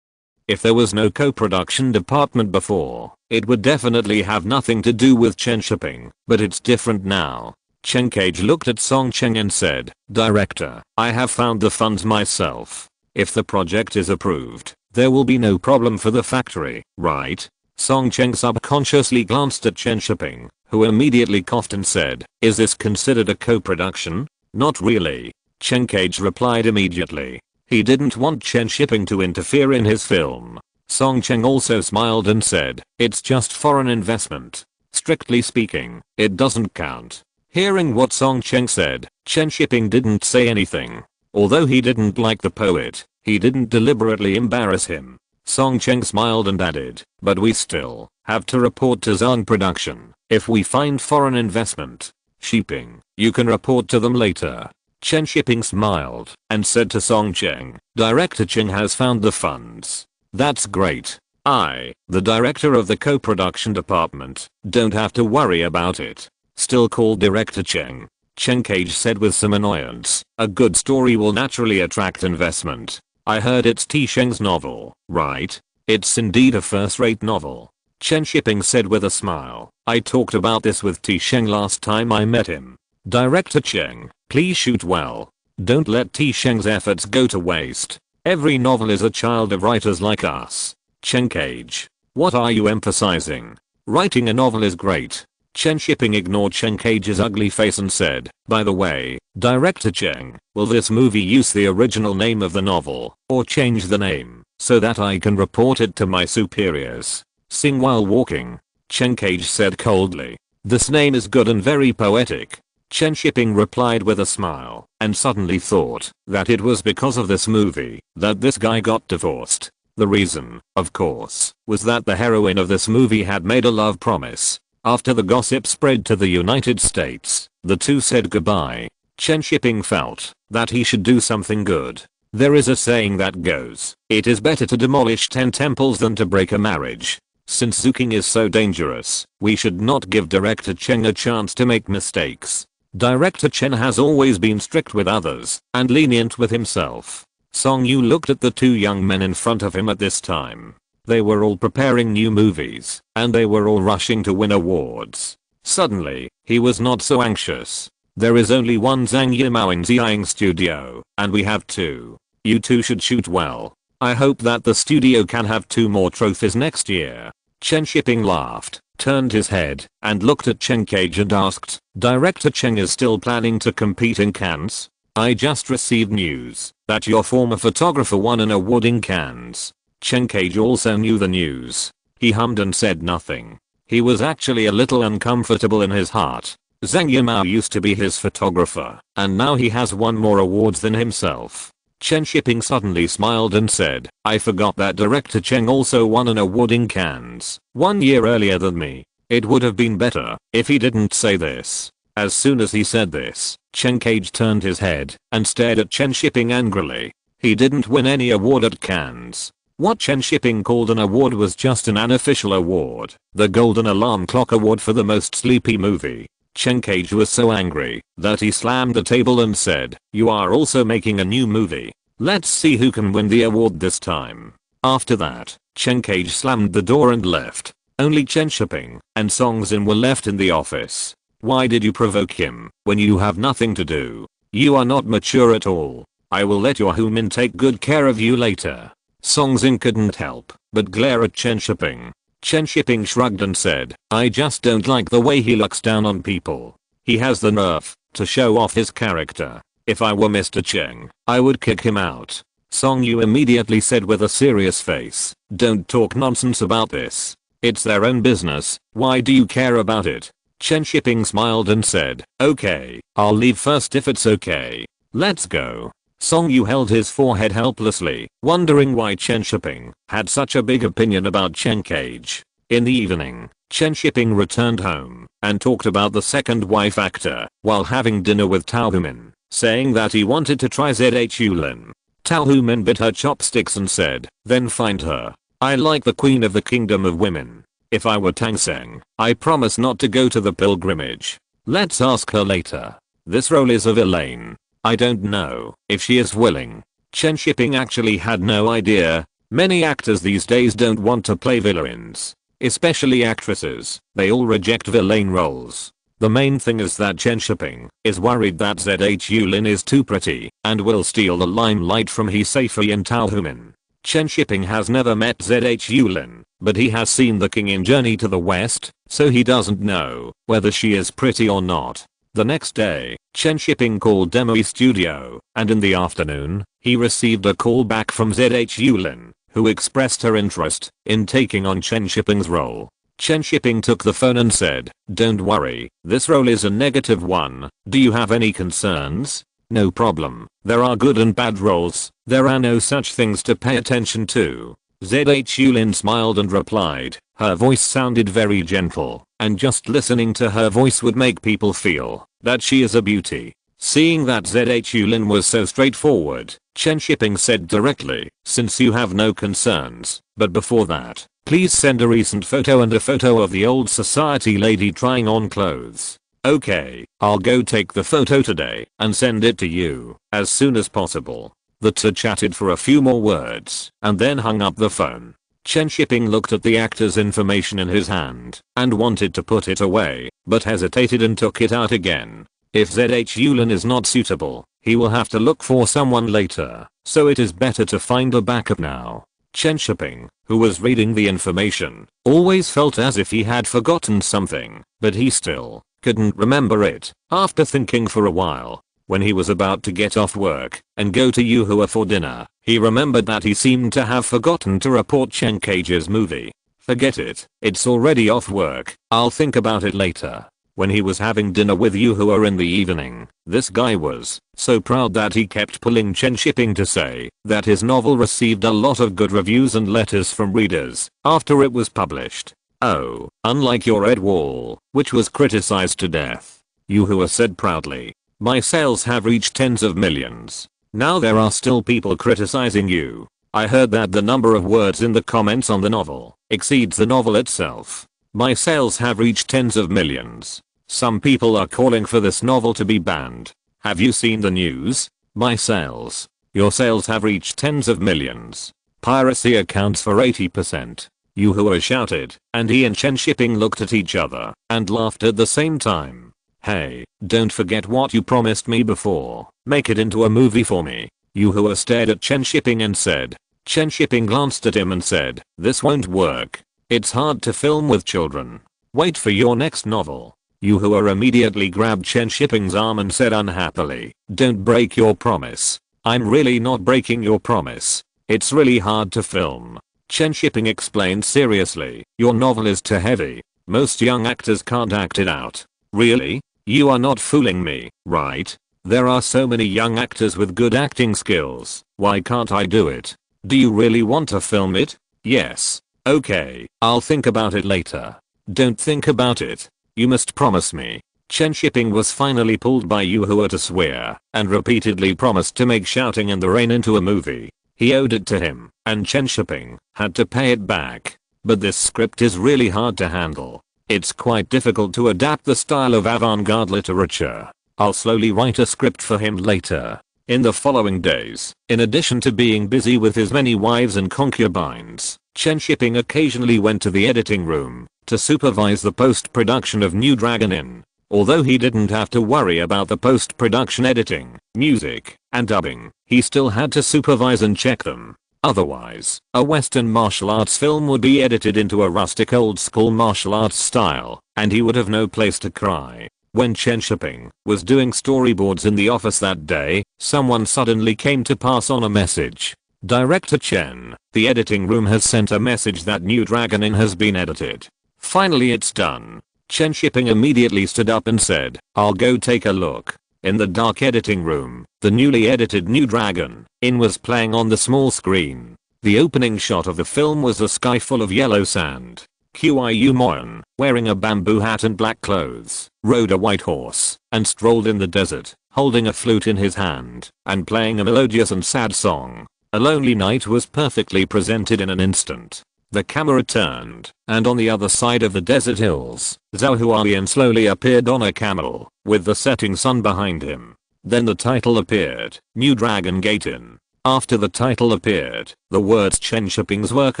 If there was no co-production department before, it would definitely have nothing to do with Chen Shiping, but it's different now. Chen Cage looked at Song Cheng and said, Director, I have found the funds myself. If the project is approved, there will be no problem for the factory, right? Song Cheng subconsciously glanced at Chen Shiping, who immediately coughed and said, is this considered a co-production? Not really. Chen Cage replied immediately. He didn't want Chen Shiping to interfere in his film. Song Cheng also smiled and said, it's just foreign investment. Strictly speaking, it doesn't count. Hearing what Song Cheng said, Chen Shiping didn't say anything. Although he didn't like the poet, he didn't deliberately embarrass him. Song Cheng smiled and added, but we still have to report to Zhang Production if we find foreign investment. Shiping, you can report to them later. Chen Shiping smiled and said to Song Cheng, Director Cheng has found the funds. That's great. I, the director of the co-production department, don't have to worry about it. Still called Director Cheng. Chen Cage said with some annoyance, a good story will naturally attract investment. I heard it's T Sheng's novel, right? It's indeed a first-rate novel. Chen Shiping said with a smile. I talked about this with T Sheng last time I met him. Director Cheng, please shoot well. Don't let T Sheng's efforts go to waste. Every novel is a child of writers like us. Chen Cage, what are you emphasizing? Writing a novel is great. Chen Shiping ignored Chen Cage's ugly face and said, by the way, Director Cheng, will this movie use the original name of the novel, or change the name, so that I can report it to my superiors? Sing while walking. Chen Cage said coldly. This name is good and very poetic. Chen Shiping replied with a smile, and suddenly thought that it was because of this movie that this guy got divorced. The reason, of course, was that the heroine of this movie had made a love promise. After the gossip spread to the United States, the two said goodbye. Chen Shiping felt that he should do something good. There is a saying that goes, it is better to demolish 10 temples than to break a marriage. Since Zuking is so dangerous, we should not give Director Chen a chance to make mistakes. Director Chen has always been strict with others and lenient with himself. Song Yu looked at the two young men in front of him at this time. They were all preparing new movies, and they were all rushing to win awards. Suddenly, he was not so anxious. There is only one Zhang Yimou in Xiang studio, and we have two. You two should shoot well. I hope that the studio can have 2 more trophies next year. Chen Shiping laughed, turned his head, and looked at Chen Cage and asked, Director Cheng is still planning to compete in Cannes? I just received news that your former photographer won an award in Cannes. Chen Cage also knew the news. He hummed and said nothing. He was actually a little uncomfortable in his heart. Zhang Yimou used to be his photographer, and now he has won more awards than himself. Chen Shiping suddenly smiled and said, I forgot that Director Cheng also won an award in Cannes 1 year earlier than me. It would have been better if he didn't say this. As soon as he said this, Chen Cage turned his head and stared at Chen Shiping angrily. He didn't win any award at Cannes. What Chen Shiping called an award was just an unofficial award, the Golden Alarm Clock Award for the most sleepy movie. Chen Cage was so angry that he slammed the table and said, you are also making a new movie. Let's see who can win the award this time. After that, Chen Cage slammed the door and left. Only Chen Shiping and Song Xin were left in the office. Why did you provoke him when you have nothing to do? You are not mature at all. I will let your Human take good care of you later. Song Jin couldn't help but glare at Chen Shiping. Chen Shiping shrugged and said, I just don't like the way he looks down on people. He has the nerve to show off his character. If I were Mr. Cheng, I would kick him out. Song Yu immediately said with a serious face, don't talk nonsense about this. It's their own business, why do you care about it? Chen Shiping smiled and said, okay, I'll leave first if it's okay. Let's go. Song Yu held his forehead helplessly, wondering why Chen Shiping had such a big opinion about Chen Cage. In the evening, Chen Shiping returned home and talked about the second wife actor while having dinner with Tao Humin, saying that he wanted to try ZHU Lin. Tao Humin bit her chopsticks and said, then find her. I like the queen of the kingdom of women. If I were Tang Seng, I promise not to go to the pilgrimage. Let's ask her later. This role is of Elaine. I don't know if she is willing. Chen Shiping actually had no idea. Many actors these days don't want to play villains. Especially actresses. They all reject villain roles. The main thing is that Chen Shiping is worried that ZHU Lin is too pretty and will steal the limelight from He Seifi and Tao Humin. Chen Shiping has never met ZHU Lin, but he has seen the king in Journey to the West, so he doesn't know whether she is pretty or not. The next day, Chen Shiping called Demo Studio, and in the afternoon, he received a call back from ZHU Lin, who expressed her interest in taking on Chen Shiping's role. Chen Shiping took the phone and said, don't worry, this role is a negative one. Do you have any concerns? No problem. There are good and bad roles. There are no such things to pay attention to. ZHU Lin smiled and replied. Her voice sounded very gentle, and just listening to her voice would make people feel that she is a beauty. Seeing that ZHU Lin was so straightforward, Chen Shiping said directly, since you have no concerns, but before that, please send a recent photo and a photo of the old society lady trying on clothes. Okay, I'll go take the photo today and send it to you as soon as possible. The two chatted for a few more words and then hung up the phone. Chen Shiping looked at the actor's information in his hand and wanted to put it away, but hesitated and took it out again. If ZHU Lin is not suitable, he will have to look for someone later, so it is better to find a backup now. Chen Shiping, who was reading the information, always felt as if he had forgotten something, but he still couldn't remember it. After thinking for a while, when he was about to get off work and go to Yuhua for dinner, he remembered that he seemed to have forgotten to report Chen Cage's movie. Forget it, it's already off work, I'll think about it later. When he was having dinner with Yuhua in the evening, this guy was so proud that he kept pulling Chen Shiping to say that his novel received a lot of good reviews and letters from readers after it was published. Oh, unlike your Ed Wall, which was criticized to death. Yuhua said proudly. My sales have reached tens of millions. Now there are still people criticizing you. I heard that the number of words in the comments on the novel exceeds the novel itself. My sales have reached tens of millions. Some people are calling for this novel to be banned. Have you seen the news? My sales. Your sales have reached tens of millions. Piracy accounts for 80%. Yuhua shouted, and he and Chen Shiping looked at each other and laughed at the same time. Hey, don't forget what you promised me before. Make it into a movie for me. Yuhua stared at Chen Shiping and said. Chen Shiping glanced at him and said, this won't work. It's hard to film with children. Wait for your next novel. Yuhua immediately grabbed Chen Shiping's arm and said unhappily, don't break your promise. I'm really not breaking your promise. It's really hard to film. Chen Shiping explained seriously, your novel is too heavy. Most young actors can't act it out. Really? You are not fooling me, right? There are so many young actors with good acting skills. Why can't I do it? Do you really want to film it? Yes. Okay, I'll think about it later. Don't think about it. You must promise me. Chen Shiping was finally pulled by Yuhua to swear and repeatedly promised to make Shouting in the Rain into a movie. He owed it to him, and Chen Shiping had to pay it back. But this script is really hard to handle. It's quite difficult to adapt the style of avant-garde literature. I'll slowly write a script for him later. In the following days, in addition to being busy with his many wives and concubines, Chen Shiping occasionally went to the editing room to supervise the post-production of New Dragon Inn. Although he didn't have to worry about the post-production editing, music, and dubbing, he still had to supervise and check them. Otherwise, a Western martial arts film would be edited into a rustic old school martial arts style, and he would have no place to cry. When Chen Shiping was doing storyboards in the office that day, someone suddenly came to pass on a message. Director Chen, the editing room has sent a message that new Dragon Inn has been edited. Finally it's done. Chen Shiping immediately stood up and said, "I'll go take a look." In the dark editing room, the newly edited New Dragon Inn was playing on the small screen. The opening shot of the film was a sky full of yellow sand. Qiu Moyen, wearing a bamboo hat and black clothes, rode a white horse and strolled in the desert, holding a flute in his hand and playing a melodious and sad song. A lonely night was perfectly presented in an instant. The camera turned, and on the other side of the desert hills, Zhao Huaiyan slowly appeared on a camel, with the setting sun behind him. Then the title appeared, New Dragon Gate Inn. After the title appeared, the words Chen Shiping's work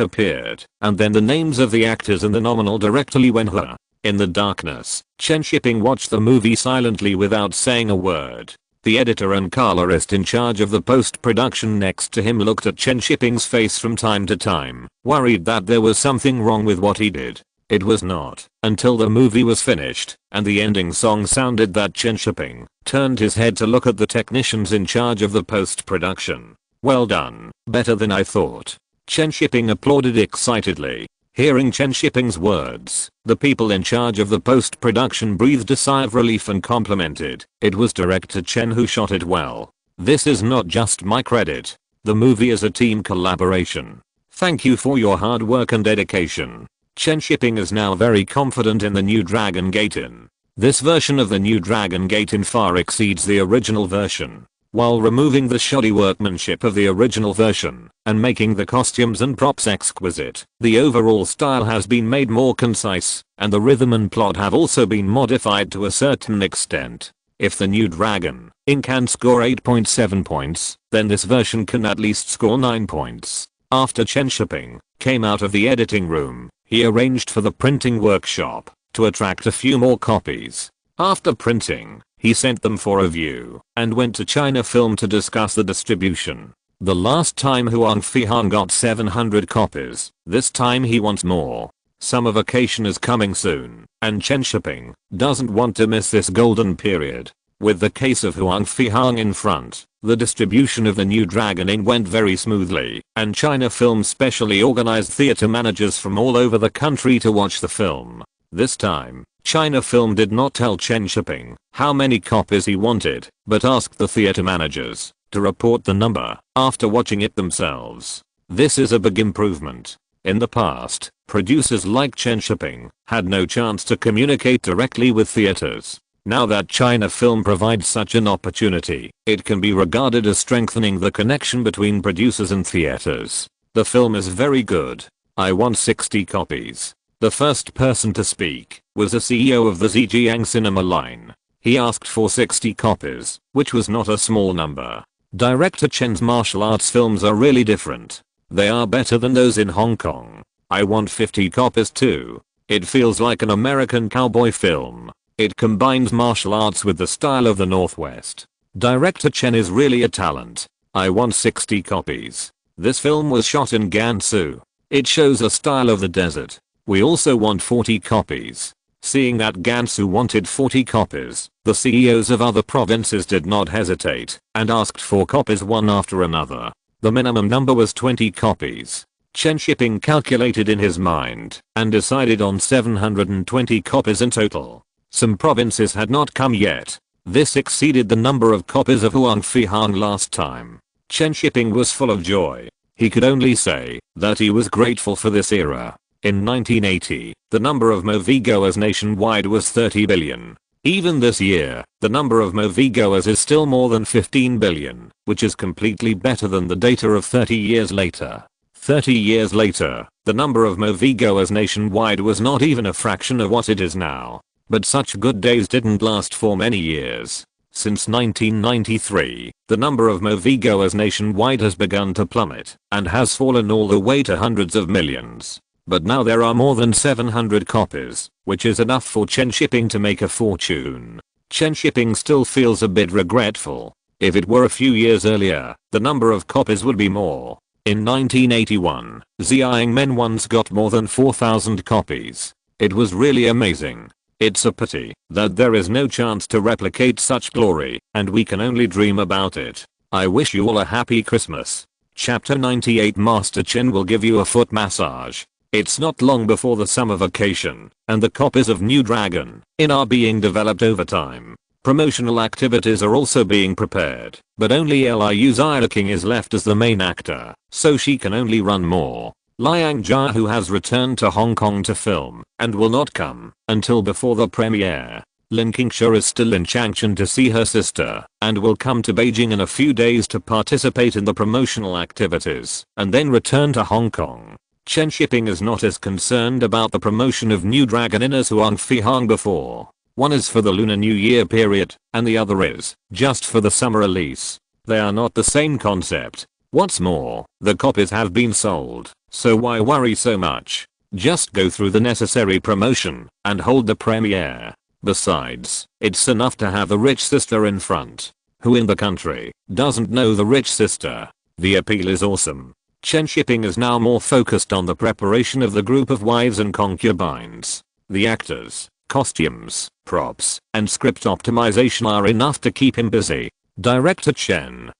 appeared, and then the names of the actors and the nominal director Li Wenhua. In the darkness, Chen Shiping watched the movie silently without saying a word. The editor and colorist in charge of the post-production next to him looked at Chen Shiping's face from time to time, worried that there was something wrong with what he did. It was not, until the movie was finished, and the ending song sounded that Chen Shiping turned his head to look at the technicians in charge of the post-production. "Well done, better than I thought." Chen Shiping applauded excitedly. Hearing Chen Shiping's words, the people in charge of the post-production breathed a sigh of relief and complimented. It was director Chen who shot it well. "This is not just my credit. The movie is a team collaboration. Thank you for your hard work and dedication." Chen Shiping is now very confident in the new Dragon Gate Inn. This version of the new Dragon Gate Inn far exceeds the original version. While removing the shoddy workmanship of the original version and making the costumes and props exquisite, the overall style has been made more concise, and the rhythm and plot have also been modified to a certain extent. If the new Dragon Inn can score 8.7 points, then this version can at least score 9 points. After Chen Shiping came out of the editing room, he arranged for the printing workshop to attract a few more copies. After printing, he sent them for review and went to China Film to discuss the distribution. The last time Huang Fihang got 700 copies, this time he wants more. Summer vacation is coming soon, and Chen Shiping doesn't want to miss this golden period. With the case of Huang Fihang in front, the distribution of the new Dragon Inn went very smoothly, and China Film specially organized theater managers from all over the country to watch the film. This time, China Film did not tell Chen Shiping how many copies he wanted, but asked the theater managers to report the number after watching it themselves. This is a big improvement. In the past, producers like Chen Shiping had no chance to communicate directly with theaters. Now that China Film provides such an opportunity, it can be regarded as strengthening the connection between producers and theaters. The film is very good. I want 60 copies. The first person to speak was the CEO of the Zhejiang cinema line. He asked for 60 copies, which was not a small number. Director Chen's martial arts films are really different. They are better than those in Hong Kong. I want 50 copies too. It feels like an American cowboy film. It combines martial arts with the style of the Northwest. Director Chen is really a talent. I want 60 copies. This film was shot in Gansu. It shows a style of the desert. We also want 40 copies. Seeing that Gansu wanted 40 copies, the CEOs of other provinces did not hesitate and asked for copies one after another. The minimum number was 20 copies. Chen Shiping calculated in his mind and decided on 720 copies in total. Some provinces had not come yet. This exceeded the number of copies of Huang Fihang last time. Chen Shiping was full of joy. He could only say that he was grateful for this era. In 1980, the number of moviegoers nationwide was 30 billion. Even this year, the number of moviegoers is still more than 15 billion, which is completely better than the data of 30 years later. 30 years later, the number of moviegoers nationwide was not even a fraction of what it is now. But such good days didn't last for many years. Since 1993, the number of moviegoers nationwide has begun to plummet and has fallen all the way to hundreds of millions. But now there are more than 700 copies, which is enough for Chen Shiping to make a fortune. Chen Shiping still feels a bit regretful. If it were a few years earlier, the number of copies would be more. In 1981, Xiang Men once got more than 4,000 copies. It was really amazing. It's a pity that there is no chance to replicate such glory, and we can only dream about it. I wish you all a happy Christmas. Chapter 98. Master Chen will give you a foot massage. It's not long before the summer vacation, and the copies of New Dragon Inn are being developed over time. Promotional activities are also being prepared, but only Liu Xiaoqing is left as the main actor, so she can only run more. Liang Jia, who has returned to Hong Kong to film and will not come until before the premiere. Lin Qingsha is still in Changchun to see her sister and will come to Beijing in a few days to participate in the promotional activities and then return to Hong Kong. Chen Shiping is not as concerned about the promotion of New Dragon Inn as Huang Fihang before. One is for the Lunar New Year period, and the other is just for the summer release. They are not the same concept. What's more, the copies have been sold, so why worry so much? Just go through the necessary promotion and hold the premiere. Besides, it's enough to have the rich sister in front. Who in the country doesn't know the rich sister? The appeal is awesome. Chen Shiping is now more focused on the preparation of the group of wives and concubines. The actors, costumes, props, and script optimization are enough to keep him busy. Director Chen.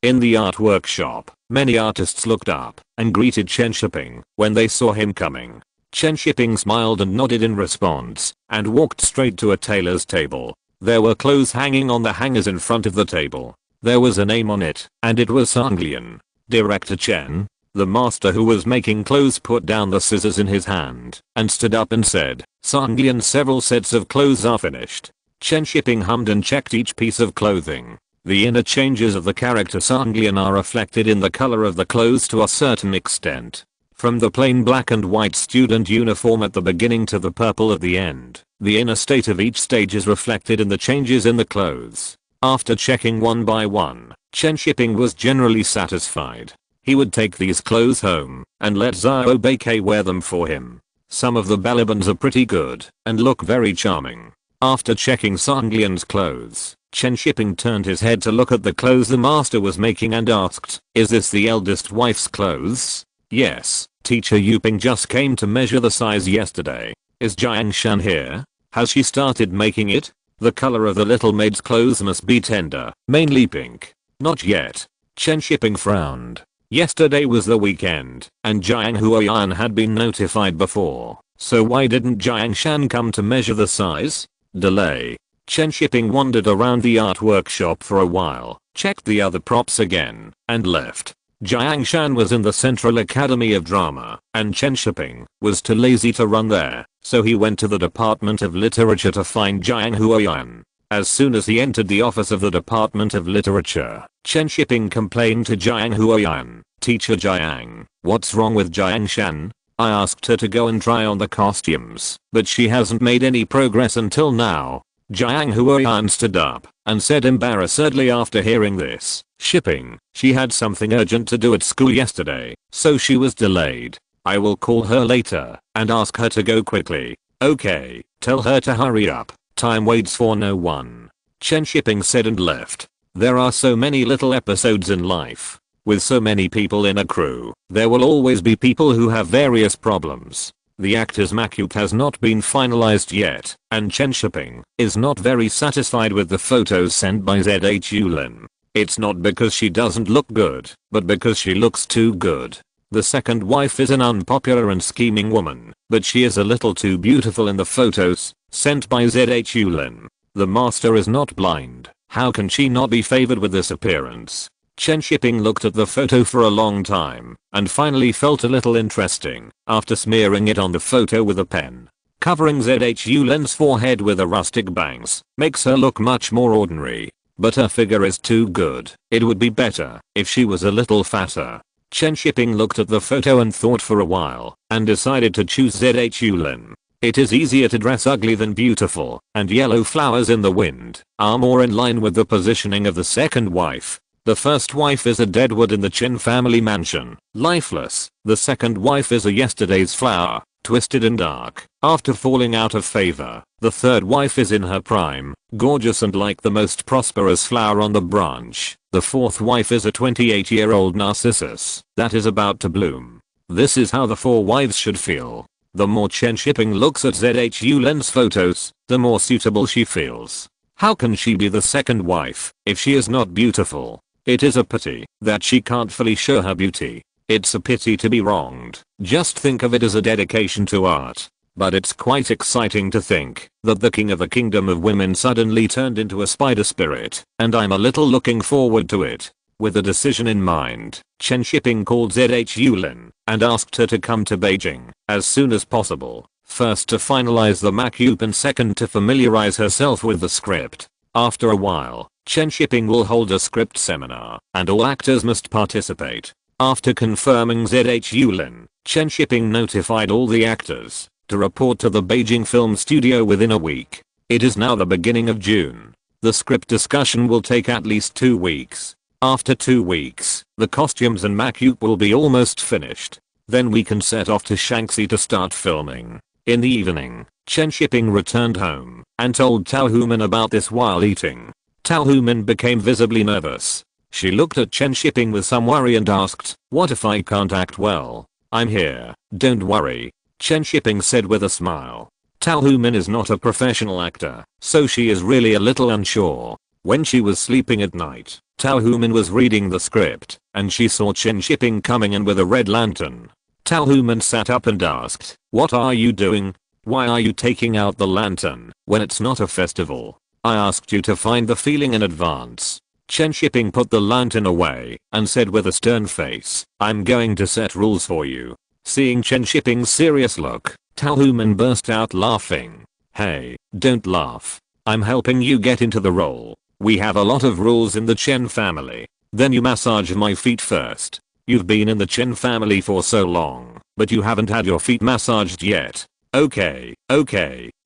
In the art workshop, many artists looked up and greeted Chen Shiping when they saw him coming. Chen Shiping smiled and nodded in response and walked straight to a tailor's table. There were clothes hanging on the hangers in front of the table. There was a name on it, and it was Sanglian. Director Chen. The master who was making clothes put down the scissors in his hand and stood up and said, "Sanglian, several sets of clothes are finished." Chen Shiping hummed and checked each piece of clothing. The inner changes of the character Sanglian are reflected in the color of the clothes to a certain extent. From the plain black and white student uniform at the beginning to the purple at the end, the inner state of each stage is reflected in the changes in the clothes. After checking one by one, Chen Shiping was generally satisfied. He would take these clothes home and let Xiao Beike wear them for him. Some of the Balabans are pretty good and look very charming. After checking Sanglian's clothes, Chen Shiping turned his head to look at the clothes the master was making and asked, "Is this the eldest wife's clothes?" "Yes, teacher Yuping just came to measure the size yesterday." "Is Jiang Shan here? Has she started making it?" "The color of the little maid's clothes must be tender, mainly pink." "Not yet." Chen Shiping frowned. Yesterday was the weekend, and Jiang Huoyan had been notified before, so why didn't Jiang Shan come to measure the size? Delay. Chen Shiping wandered around the art workshop for a while, checked the other props again, and left. Jiang Shan was in the Central Academy of Drama, and Chen Shiping was too lazy to run there, so he went to the Department of Literature to find Jiang Huoyan. As soon as he entered the office of the Department of Literature, Chen Shiping complained to Jiang Huoyan, "Teacher Jiang, what's wrong with Jiang Shan? I asked her to go and try on the costumes, but she hasn't made any progress until now." Jiang Huoyan stood up and said embarrassedly after hearing this, "Shiping, she had something urgent to do at school yesterday, so she was delayed. I will call her later and ask her to go quickly." "Okay, tell her to hurry up. Time waits for no one." Chen Shiping said and left. There are so many little episodes in life. With so many people in a crew, there will always be people who have various problems. The actor's maquette has not been finalized yet, and Chen Shiping is not very satisfied with the photos sent by ZH Yulin. It's not because she doesn't look good, but because she looks too good. The second wife is an unpopular and scheming woman, but she is a little too beautiful in the photos sent by ZH Yulin. The master is not blind. How can she not be favored with this appearance? Chen Shiping looked at the photo for a long time and finally felt a little interesting after smearing it on the photo with a pen. Covering ZH Yulin's forehead with a rustic bangs makes her look much more ordinary, but her figure is too good. It would be better if she was a little fatter. Chen Shiping looked at the photo and thought for a while and decided to choose ZH Yulin. It is easier to dress ugly than beautiful, and yellow flowers in the wind are more in line with the positioning of the second wife. The first wife is a deadwood in the Chen family mansion, lifeless. The second wife is a yesterday's flower, twisted and dark, after falling out of favor. The third wife is in her prime, gorgeous and like the most prosperous flower on the branch. The fourth wife is a 28-year-old Narcissus that is about to bloom. This is how the 4 wives should feel. The more Chen Shiping looks at ZHU Len's photos, the more suitable she feels. How can she be the second wife if she is not beautiful? It is a pity that she can't fully show her beauty. It's a pity to be wronged. Just think of it as a dedication to art. But it's quite exciting to think that the king of the kingdom of women suddenly turned into a spider spirit, and I'm a little looking forward to it. With the decision in mind, Chen Shiping called ZHU Len and asked her to come to Beijing as soon as possible, first to finalize the macup and second to familiarize herself with the script. After a while, Chen Shiping will hold a script seminar and all actors must participate. After confirming ZHU Len, Chen Shiping notified all the actors to report to the Beijing film studio within a week. It is now the beginning of June. The script discussion will take at least 2 weeks. After 2 weeks, the costumes and macup will be almost finished. Then we can set off to Shanxi to start filming. In the evening, Chen Shiping returned home and told Tao Human about this while eating. Tao Human became visibly nervous. She looked at Chen Shiping with some worry and asked, "What if I can't act well?" "I'm here, don't worry," Chen Shiping said with a smile. Tao Human is not a professional actor, so she is really a little unsure. When she was sleeping at night, Tao Human was reading the script, and she saw Chen Shiping coming in with a red lantern. Tao Human sat up and asked, "What are you doing? Why are you taking out the lantern when it's not a festival? I asked you to find the feeling in advance." Chen Shiping put the lantern away and said with a stern face, "I'm going to set rules for you." Seeing Chen Shiping's serious look, Tao Human burst out laughing. "Hey, don't laugh. I'm helping you get into the role. We have a lot of rules in the Chen family. Then you massage my feet first. You've been in the Chen family for so long, but you haven't had your feet massaged yet. Okay,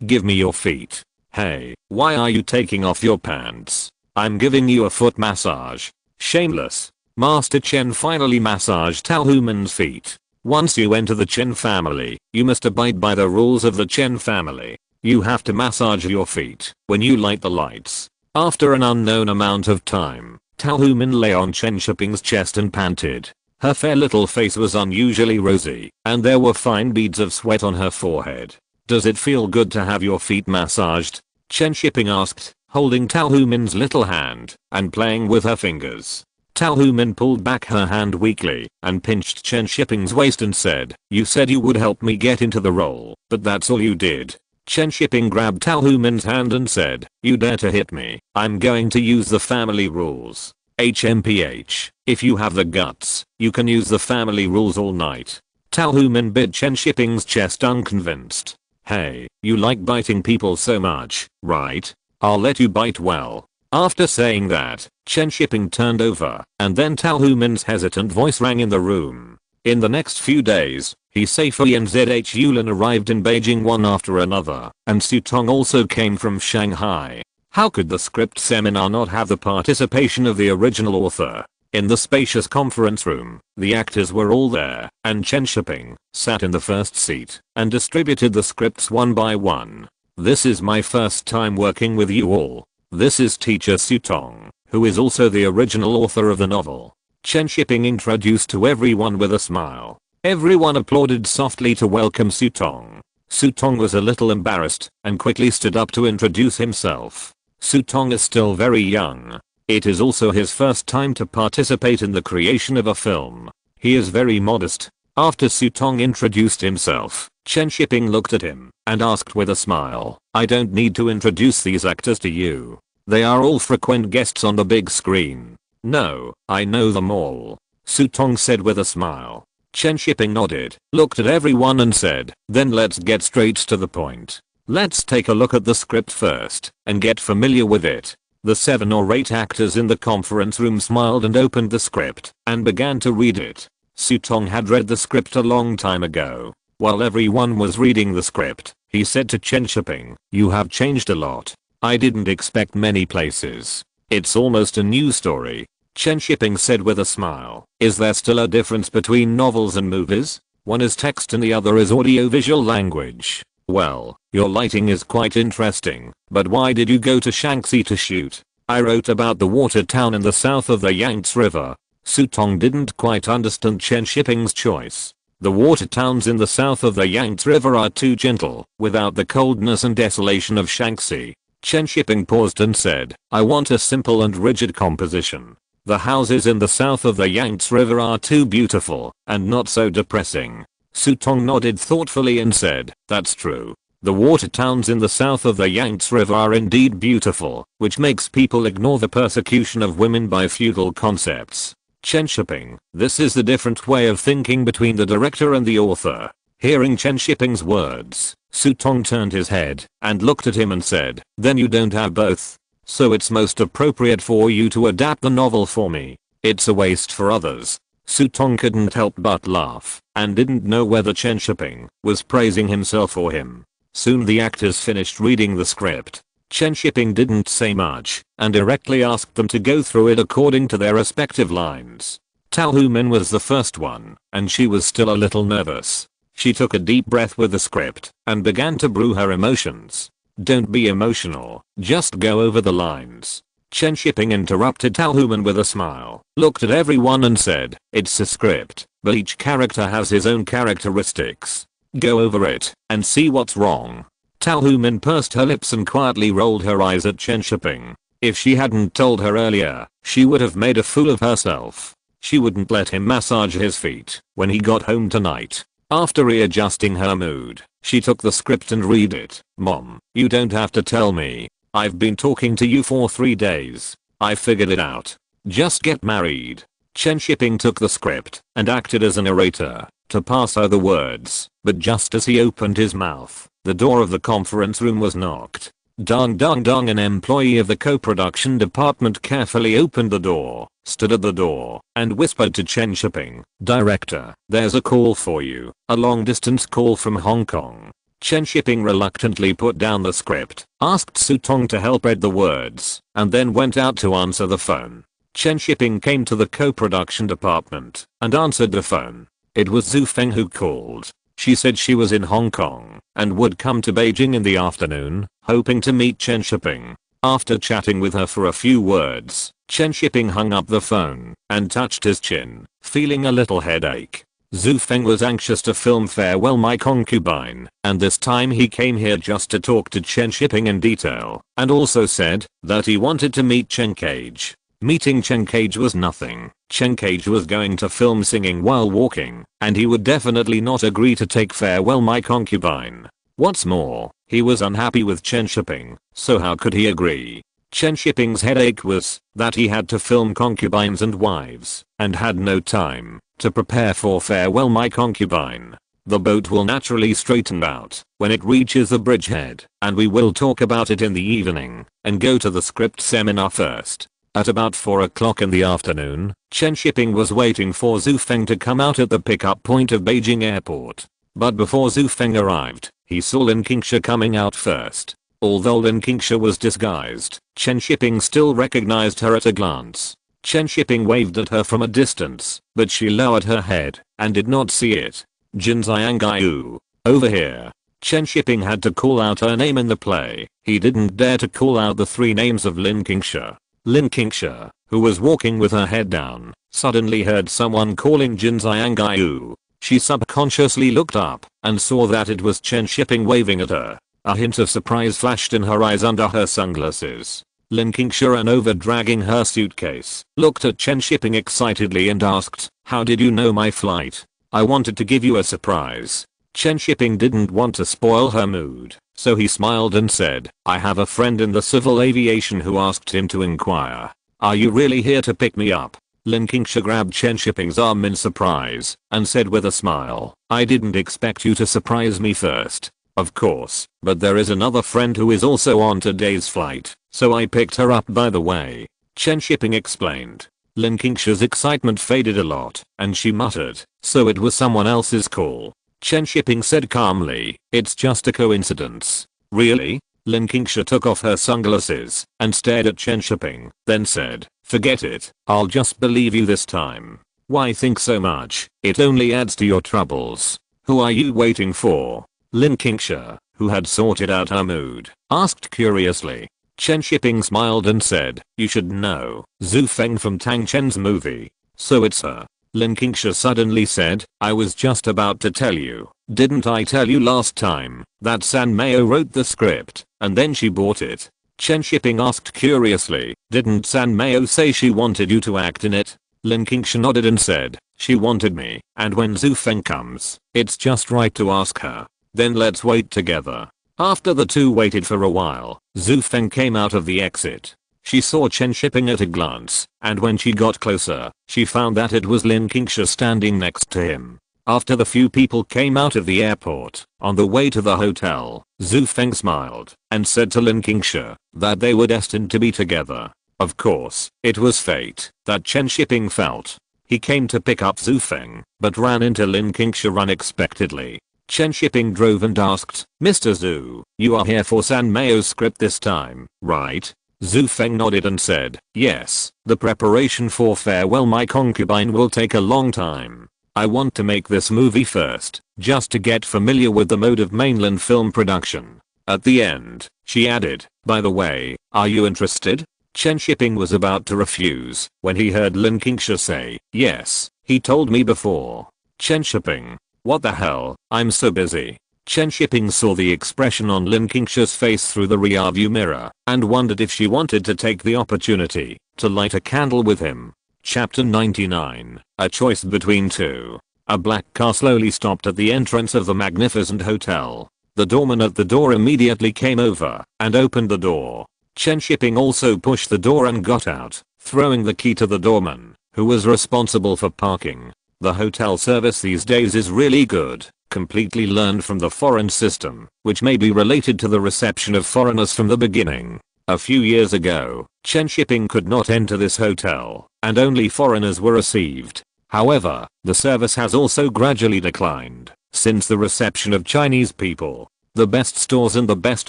give me your feet. Hey, why are you taking off your pants? I'm giving you a foot massage." Shameless. Master Chen finally massaged Tao Human's feet. Once you enter the Chen family, you must abide by the rules of the Chen family. You have to massage your feet when you light the lights. After an unknown amount of time, Tao Human lay on Chen Shiping's chest and panted. Her fair little face was unusually rosy, and there were fine beads of sweat on her forehead. "Does it feel good to have your feet massaged?" Chen Shiping asked, holding Tao Human's little hand and playing with her fingers. Tao Human pulled back her hand weakly and pinched Chen Shiping's waist and said, "You said you would help me get into the role, but that's all you did." Chen Shiping grabbed Tao Human's hand and said, "You dare to hit me, I'm going to use the family rules." HMPH, if you have the guts, you can use the family rules all night. Tao Human bit Chen Shiping's chest unconvinced. "Hey, you like biting people so much, right? I'll let you bite well." After saying that, Chen Shiping turned over, and then Tao Human's hesitant voice rang in the room. In the next few days, He Seifei and ZHU Len arrived in Beijing one after another, and Sutong also came from Shanghai. How could the script seminar not have the participation of the original author? In the spacious conference room, the actors were all there, and Chen Shiping sat in the first seat and distributed the scripts one by one. "This is my first time working with you all. This is teacher Sutong, who is also the original author of the novel." Chen Shiping introduced to everyone with a smile. Everyone applauded softly to welcome Sutong. Sutong was a little embarrassed and quickly stood up to introduce himself. Sutong is still very young. It is also his first time to participate in the creation of a film. He is very modest. After Sutong introduced himself, Chen Shiping looked at him and asked with a smile, "I don't need to introduce these actors to you. They are all frequent guests on the big screen." "No, I know them all," Sutong said with a smile. Chen Shiping nodded, looked at everyone and said, "Then let's get straight to the point. Let's take a look at the script first and get familiar with it." The 7 or 8 actors in the conference room smiled and opened the script and began to read it. Sutong had read the script a long time ago. While everyone was reading the script, he said to Chen Shiping, "You have changed a lot. I didn't expect many places. It's almost a new story." Chen Shiping said with a smile, "Is there still a difference between novels and movies? One is text and the other is audio-visual language. Well, your lighting is quite interesting, but why did you go to Shanxi to shoot?" I wrote about the water town in the south of the Yangtze River. Sutong didn't quite understand Chen Shiping's choice. The water towns in the south of the Yangtze River are too gentle, without the coldness and desolation of Shaanxi. Chen Shiping paused and said, I want a simple and rigid composition. The houses in the south of the Yangtze River are too beautiful, and not so depressing. Sutong nodded thoughtfully and said, that's true. The water towns in the south of the Yangtze River are indeed beautiful, which makes people ignore the persecution of women by feudal concepts. Chen Shiping, this is the different way of thinking between the director and the author. Hearing Chen Shiping's words, Sutong turned his head and looked at him and said, then you don't have both. So it's most appropriate for you to adapt the novel for me. It's a waste for others. Sutong couldn't help but laugh and didn't know whether Chen Shiping was praising himself or him. Soon the actors finished reading the script. Chen Shiping didn't say much and directly asked them to go through it according to their respective lines. Tao Human was the first one, and she was still a little nervous. She took a deep breath with the script and began to brew her emotions. Don't be emotional, just go over the lines. Chen Shiping interrupted Tao Human with a smile, looked at everyone and said, it's a script, but each character has his own characteristics. Go over it and see what's wrong. Tao Human pursed her lips and quietly rolled her eyes at Chen Shiping. If she hadn't told her earlier, she would have made a fool of herself. She wouldn't let him massage his feet when he got home tonight. After readjusting her mood, she took the script and read it. Mom, you don't have to tell me. I've been talking to you for 3 days. I figured it out. Just get married. Chen Shiping took the script and acted as a narrator to pass her the words, but just as he opened his mouth, the door of the conference room was knocked. Dong dong dong, an employee of the co-production department carefully opened the door, stood at the door, and whispered to Chen Shiping, Director, there's a call for you, a long-distance call from Hong Kong. Chen Shiping reluctantly put down the script, asked Sutong to help read the words, and then went out to answer the phone. Chen Shiping came to the co-production department and answered the phone. It was Zhu Feng who called. She said she was in Hong Kong and would come to Beijing in the afternoon, hoping to meet Chen Shiping. After chatting with her for a few words, Chen Shiping hung up the phone and touched his chin, feeling a little headache. Zhu Feng was anxious to film Farewell My Concubine, and this time he came here just to talk to Chen Shiping in detail, and also said that he wanted to meet Chen Cage. Meeting Chen Cage was nothing. Chen Cage was going to film singing while walking, and he would definitely not agree to take Farewell My Concubine. What's more, he was unhappy with Chen Shiping, so how could he agree? Chen Shiping's headache was that he had to film concubines and wives, and had no time to prepare for Farewell My Concubine. The boat will naturally straighten out when it reaches the bridgehead, and we will talk about it in the evening, and go to the script seminar first. At about 4 o'clock in the afternoon, Chen Shiping was waiting for Zhu Feng to come out at the pickup point of Beijing Airport. But before Zhu Feng arrived, he saw Lin Qingsha coming out first. Although Lin Qingsha was disguised, Chen Shiping still recognized her at a glance. Chen Shiping waved at her from a distance, but she lowered her head and did not see it. Jin Xiangaiu, over here. Chen Shiping had to call out her name in the play. He didn't dare to call out the 3 names of Lin Qingsha. Lin Qingsha, who was walking with her head down, suddenly heard someone calling Jin Xiangaiu. She subconsciously looked up and saw that it was Chen Shiping waving at her. A hint of surprise flashed in her eyes under her sunglasses. Lin Qingsha ran over dragging her suitcase, looked at Chen Shiping excitedly and asked, how did you know my flight? I wanted to give you a surprise. Chen Shiping didn't want to spoil her mood, so he smiled and said, I have a friend in the civil aviation who asked him to inquire. Are you really here to pick me up? Lin Qingsha grabbed Chen Shiping's arm in surprise and said with a smile, I didn't expect you to surprise me first. Of course, but there is another friend who is also on today's flight, so I picked her up by the way. Chen Shiping explained. Lin Qingsha's excitement faded a lot, and she muttered, so it was someone else's call. Chen Shiping said calmly, it's just a coincidence. Really? Lin Qingsha took off her sunglasses and stared at Chen Shiping, then said, forget it, I'll just believe you this time. Why think so much? It only adds to your troubles. Who are you waiting for? Lin Qingsha, who had sorted out her mood, asked curiously. Chen Shiping smiled and said, you should know, Zhu Feng from Tang Chen's movie. So it's her. Lin Qingsha suddenly said, I was just about to tell you, didn't I tell you last time, that San Meo wrote the script, and then she bought it? Chen Shiping asked curiously, didn't San Meo say she wanted you to act in it? Lin Qingsha nodded and said, she wanted me, and when Zhu Feng comes, it's just right to ask her. Then let's wait together. After the two waited for a while, Zhu Feng came out of the exit. She saw Chen Shiping at a glance, and when she got closer, she found that it was Lin Qingsha standing next to him. After the few people came out of the airport, on the way to the hotel, Zhu Feng smiled and said to Lin Qingsha that they were destined to be together. Of course, it was fate that Chen Shiping felt. He came to pick up Zhu Feng, but ran into Lin Qingsha unexpectedly. Chen Shiping drove and asked, Mr. Zhu, you are here for San Meo's script this time, right? Zhu Feng nodded and said, yes, the preparation for Farewell My Concubine will take a long time. I want to make this movie first, just to get familiar with the mode of mainland film production. At the end, she added, by the way, are you interested? Chen Shiping was about to refuse when he heard Lin Qingsha say, yes, he told me before. Chen Shiping. What the hell, I'm so busy. Chen Shiping saw the expression on Lin Qingsha's face through the rearview mirror and wondered if she wanted to take the opportunity to light a candle with him. Chapter 99. A choice between two. A black car slowly stopped at the entrance of the magnificent hotel. The doorman at the door immediately came over and opened the door. Chen Shiping also pushed the door and got out, throwing the key to the doorman, who was responsible for parking. The hotel service these days is really good, completely learned from the foreign system, which may be related to the reception of foreigners from the beginning. A few years ago, Chen Shiping could not enter this hotel, and only foreigners were received. However, the service has also gradually declined since the reception of Chinese people. The best stores and the best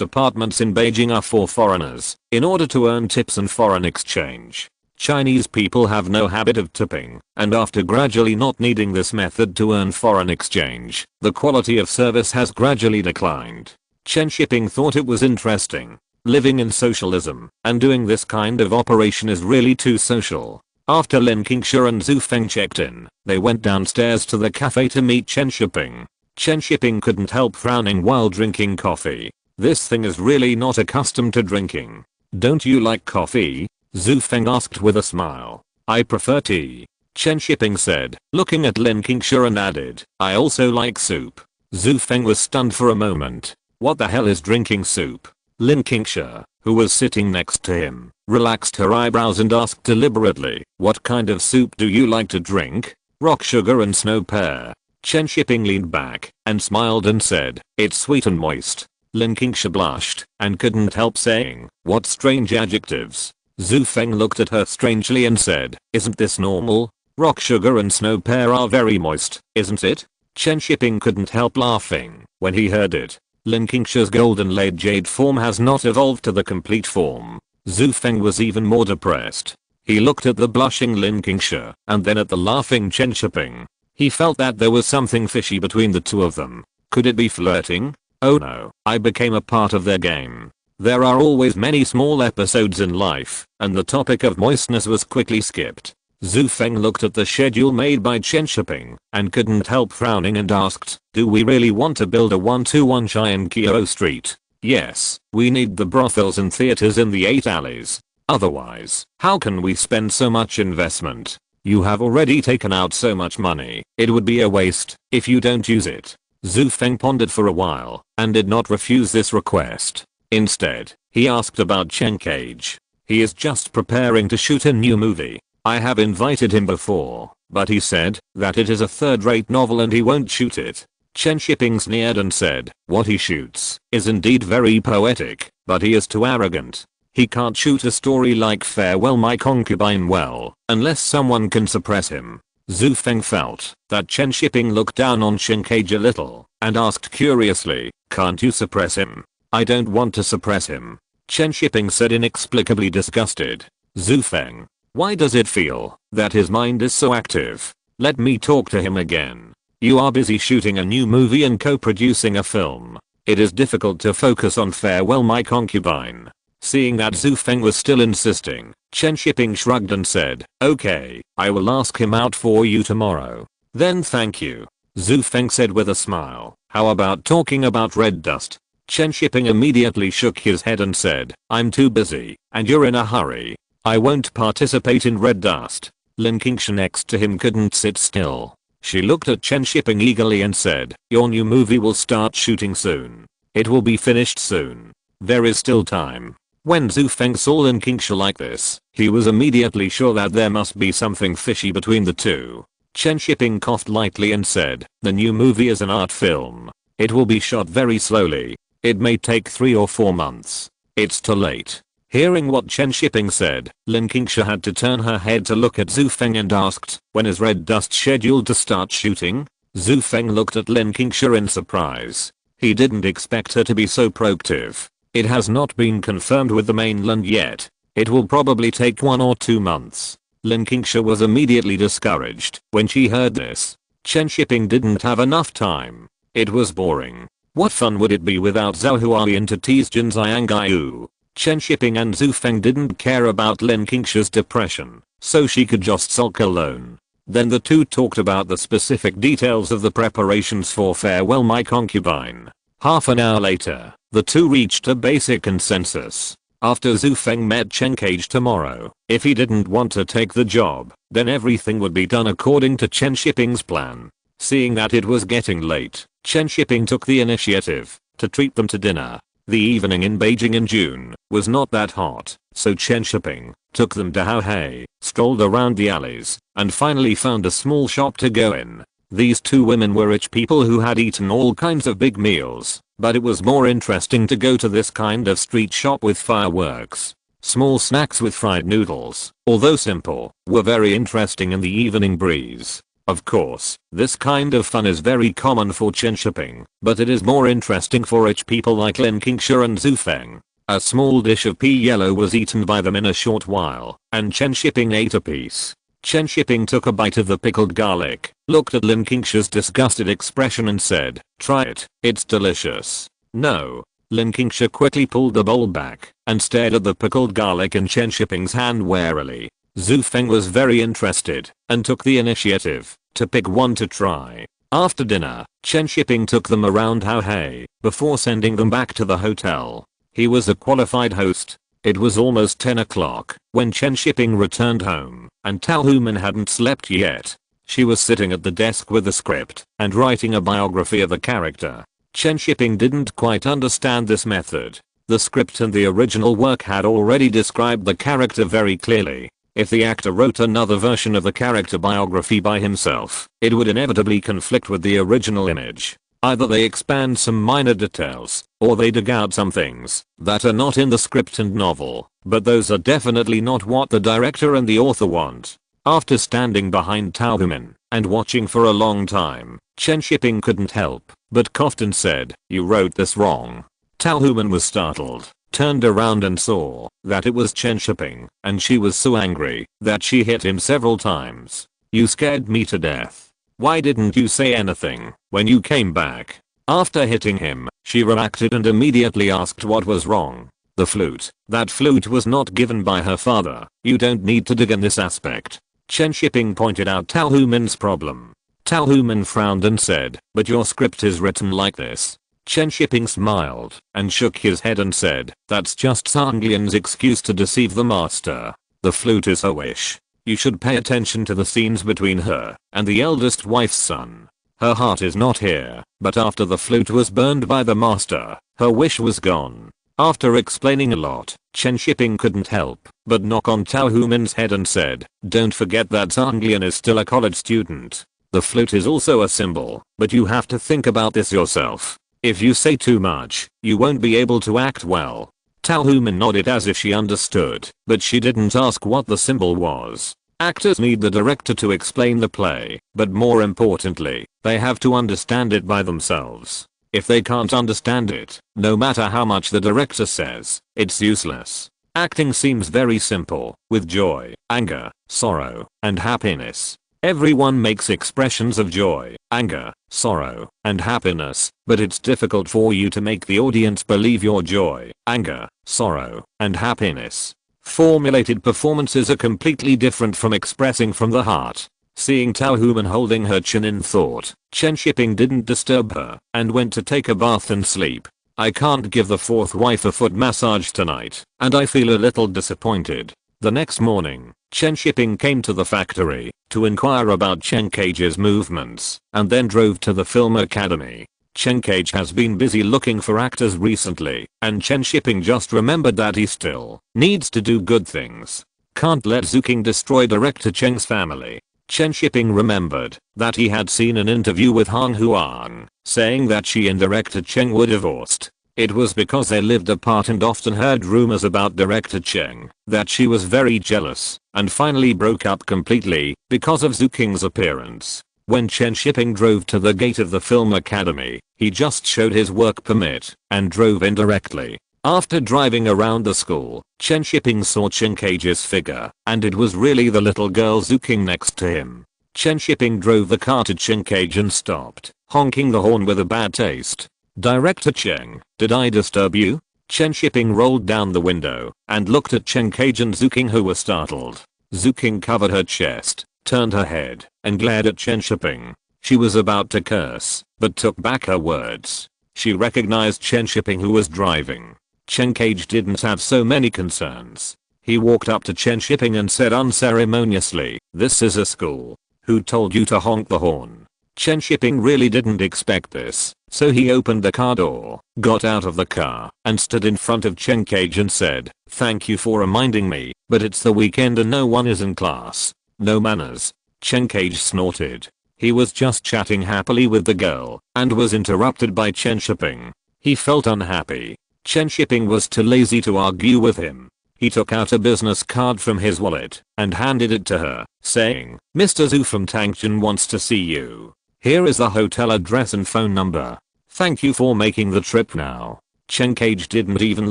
apartments in Beijing are for foreigners, in order to earn tips and foreign exchange. Chinese people have no habit of tipping, and after gradually not needing this method to earn foreign exchange, the quality of service has gradually declined. Chen Shiping thought it was interesting. Living in socialism and doing this kind of operation is really too social. After Lin Qingsha and Zhu Feng checked in, they went downstairs to the cafe to meet Chen Shiping. Chen Shiping couldn't help frowning while drinking coffee. This thing is really not accustomed to drinking. Don't you like coffee? Zhu Feng asked with a smile. I prefer tea. Chen Shiping said, looking at Lin Qingsha, and added, I also like soup. Zhu Feng was stunned for a moment. What the hell is drinking soup? Lin Qingsha, who was sitting next to him, relaxed her eyebrows and asked deliberately, what kind of soup do you like to drink? Rock sugar and snow pear. Chen Shiping leaned back and smiled and said, it's sweet and moist. Lin Qingsha blushed and couldn't help saying, what strange adjectives. Zhu Feng looked at her strangely and said, isn't this normal? Rock sugar and snow pear are very moist, isn't it? Chen Shiping couldn't help laughing when he heard it. Lin Qingsha's golden laid jade form has not evolved to the complete form. Zhu Feng was even more depressed. He looked at the blushing Lin Qingsha and then at the laughing Chen Shiping. He felt that there was something fishy between the two of them. Could it be flirting? Oh no, I became a part of their game. There are always many small episodes in life, and the topic of moistness was quickly skipped. Zhu Feng looked at the schedule made by Chen Shiping and couldn't help frowning and asked, do we really want to build a 121 Cheyenne Kyo Street? Yes, we need the brothels and theaters in the 8 alleys. Otherwise, how can we spend so much investment? You have already taken out so much money, it would be a waste if you don't use it. Zhu Feng pondered for a while and did not refuse this request. Instead, he asked about Chen Cage. He is just preparing to shoot a new movie. I have invited him before, but he said that it is a third-rate novel and he won't shoot it. Chen Shiping sneered and said, what he shoots is indeed very poetic, but he is too arrogant. He can't shoot a story like Farewell My Concubine well, unless someone can suppress him. Zhu Feng felt that Chen Shiping looked down on Chen Cage a little, and asked curiously, can't you suppress him? I don't want to suppress him. Chen Shiping said, inexplicably disgusted. Zhu Feng, why does it feel that his mind is so active? Let me talk to him again. You are busy shooting a new movie and co-producing a film. It is difficult to focus on Farewell My Concubine. Seeing that Zhu Feng was still insisting, Chen Shiping shrugged and said, "Okay, I will ask him out for you tomorrow." "Then thank you," Zhu Feng said with a smile. "How about talking about red dust?" Chen Shiping immediately shook his head and said, "I'm too busy, and you're in a hurry. I won't participate in red dust." Lin Qingsha next to him couldn't sit still. She looked at Chen Shiping eagerly and said, "Your new movie will start shooting soon. It will be finished soon. There is still time." When Zhu Feng saw Lin Qingsha like this, he was immediately sure that there must be something fishy between the two. Chen Shiping coughed lightly and said, "The new movie is an art film. It will be shot very slowly. It may take 3 or 4 months. It's too late." Hearing what Chen Shiping said, Lin Qingsha had to turn her head to look at Zhu Feng and asked, "When is Red Dust scheduled to start shooting?" Zhu Feng looked at Lin Qingsha in surprise. He didn't expect her to be so proactive. "It has not been confirmed with the mainland yet. It will probably take 1 or 2 months." Lin Qingsha was immediately discouraged when she heard this. Chen Shiping didn't have enough time. It was boring. What fun would it be without Zhao Huai and to tease Jin Xiangaiu? Chen Shiping and Zhu Feng didn't care about Lin Qingsha's depression, so she could just sulk alone. Then the two talked about the specific details of the preparations for Farewell My Concubine. Half an hour later, the two reached a basic consensus. After Zhu Feng met Chen Cage tomorrow, if he didn't want to take the job, then everything would be done according to Chen Shiping's plan. Seeing that it was getting late, Chen Shiping took the initiative to treat them to dinner. The evening in Beijing in June was not that hot, so Chen Shiping took them to Haohei, strolled around the alleys, and finally found a small shop to go in. These two women were rich people who had eaten all kinds of big meals, but it was more interesting to go to this kind of street shop with fireworks. Small snacks with fried noodles, although simple, were very interesting in the evening breeze. Of course, this kind of fun is very common for Chen Shiping, but it is more interesting for rich people like Lin Qingsha and Zhu Feng. A small dish of pea yellow was eaten by them in a short while, and Chen Shiping ate a piece. Chen Shiping took a bite of the pickled garlic, looked at Lin Qingsha's disgusted expression and said, "Try it, it's delicious." "No." Lin Qingsha quickly pulled the bowl back and stared at the pickled garlic in Chen Shiping's hand warily. Zhu Feng was very interested and took the initiative to pick one to try. After dinner, Chen Shiping took them around Haohei before sending them back to the hotel. He was a qualified host. It was almost 10 o'clock when Chen Shiping returned home, and Tao Human hadn't slept yet. She was sitting at the desk with a script and writing a biography of a character. Chen Shiping didn't quite understand this method. The script and the original work had already described the character very clearly. If the actor wrote another version of the character biography by himself, it would inevitably conflict with the original image. Either they expand some minor details, or they dig out some things that are not in the script and novel, but those are definitely not what the director and the author want. After standing behind Tao Human and watching for a long time, Chen Shiping couldn't help but coughed and said, "You wrote this wrong." Tao Human was startled, turned around and saw that it was Chen Shiping, and she was so angry that she hit him several times. "You scared me to death. Why didn't you say anything when you came back?" After hitting him, she reacted and immediately asked what was wrong. "The flute. That flute was not given by her father. You don't need to dig in this aspect." Chen Shiping pointed out Tao Human's problem. Tao Human frowned and said, "But your script is written like this." Chen Shiping smiled and shook his head and said, "That's just Sanglian's excuse to deceive the master. The flute is her wish. You should pay attention to the scenes between her and the eldest wife's son. Her heart is not here, but after the flute was burned by the master, her wish was gone." After explaining a lot, Chen Shiping couldn't help but knock on Tao Human's head and said, "Don't forget that Sanglian is still a college student. The flute is also a symbol, but you have to think about this yourself. If you say too much, you won't be able to act well." Tao Human nodded as if she understood, but she didn't ask what the symbol was. Actors need the director to explain the play, but more importantly, they have to understand it by themselves. If they can't understand it, no matter how much the director says, it's useless. Acting seems very simple, with joy, anger, sorrow, and happiness. Everyone makes expressions of joy, anger, sorrow, and happiness, but it's difficult for you to make the audience believe your joy, anger, sorrow, and happiness. Formulated performances are completely different from expressing from the heart. Seeing Tao Human holding her chin in thought, Chen Shiping didn't disturb her and went to take a bath and sleep. I can't give the fourth wife a foot massage tonight, and I feel a little disappointed. The next morning, Chen Shiping came to the factory to inquire about Chen Cage's movements and then drove to the film academy. Chen Cage has been busy looking for actors recently, and Chen Shiping just remembered that he still needs to do good things. Can't let Zuking destroy director Cheng's family. Chen Shiping remembered that he had seen an interview with Han Huang saying that she and director Cheng were divorced. It was because they lived apart and often heard rumors about director Cheng that she was very jealous and finally broke up completely because of Zuking's appearance. When Chen Shiping drove to the gate of the film academy, he just showed his work permit and drove in directly. After driving around the school, Chen Shiping saw Chen Cage's figure, and it was really the little girl Zuking next to him. Chen Shiping drove the car to Chen Cage and stopped, honking the horn with a bad taste. Director Cheng, did I disturb you? Chen Shiping rolled down the window and looked at Chen Cage and Zuking, who were startled. Zuking covered her chest, turned her head, and glared at Chen Shiping. She was about to curse, but took back her words. She recognized Chen Shiping, who was driving. Chen Cage didn't have so many concerns. He walked up to Chen Shiping and said unceremoniously, "This is a school. Who told you to honk the horn?" Chen Shiping really didn't expect this, so he opened the car door, got out of the car, and stood in front of Chen Cage and said, "Thank you for reminding me, but it's the weekend and no one is in class. No manners." Chen Cage snorted. He was just chatting happily with the girl and was interrupted by Chen Shiping. He felt unhappy. Chen Shiping was too lazy to argue with him. He took out a business card from his wallet and handed it to her, saying, "Mr. Zhu from Tangchun wants to see you. Here is the hotel address and phone number. Thank you for making the trip now." Chen Cage didn't even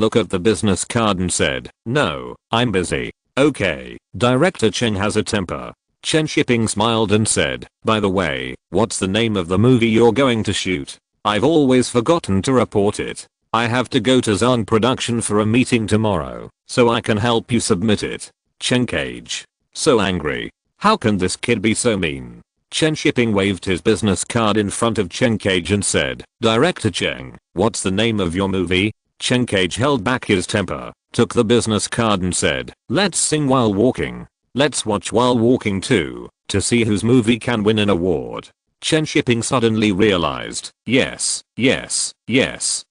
look at the business card and said, "No, I'm busy." "Okay, Director Cheng has a temper." Chen Shiping smiled and said, "By the way, what's the name of the movie you're going to shoot? I've always forgotten to report it. I have to go to Zhang Production for a meeting tomorrow, so I can help you submit it." Chen Cage, so angry. How can this kid be so mean? Chen Shiping waved his business card in front of Chen Cage and said, "Director Cheng, what's the name of your movie?" Chen Cage held back his temper, took the business card and said, "Let's sing while walking. Let's watch while walking too, to see whose movie can win an award." Chen Shiping suddenly realized, yes,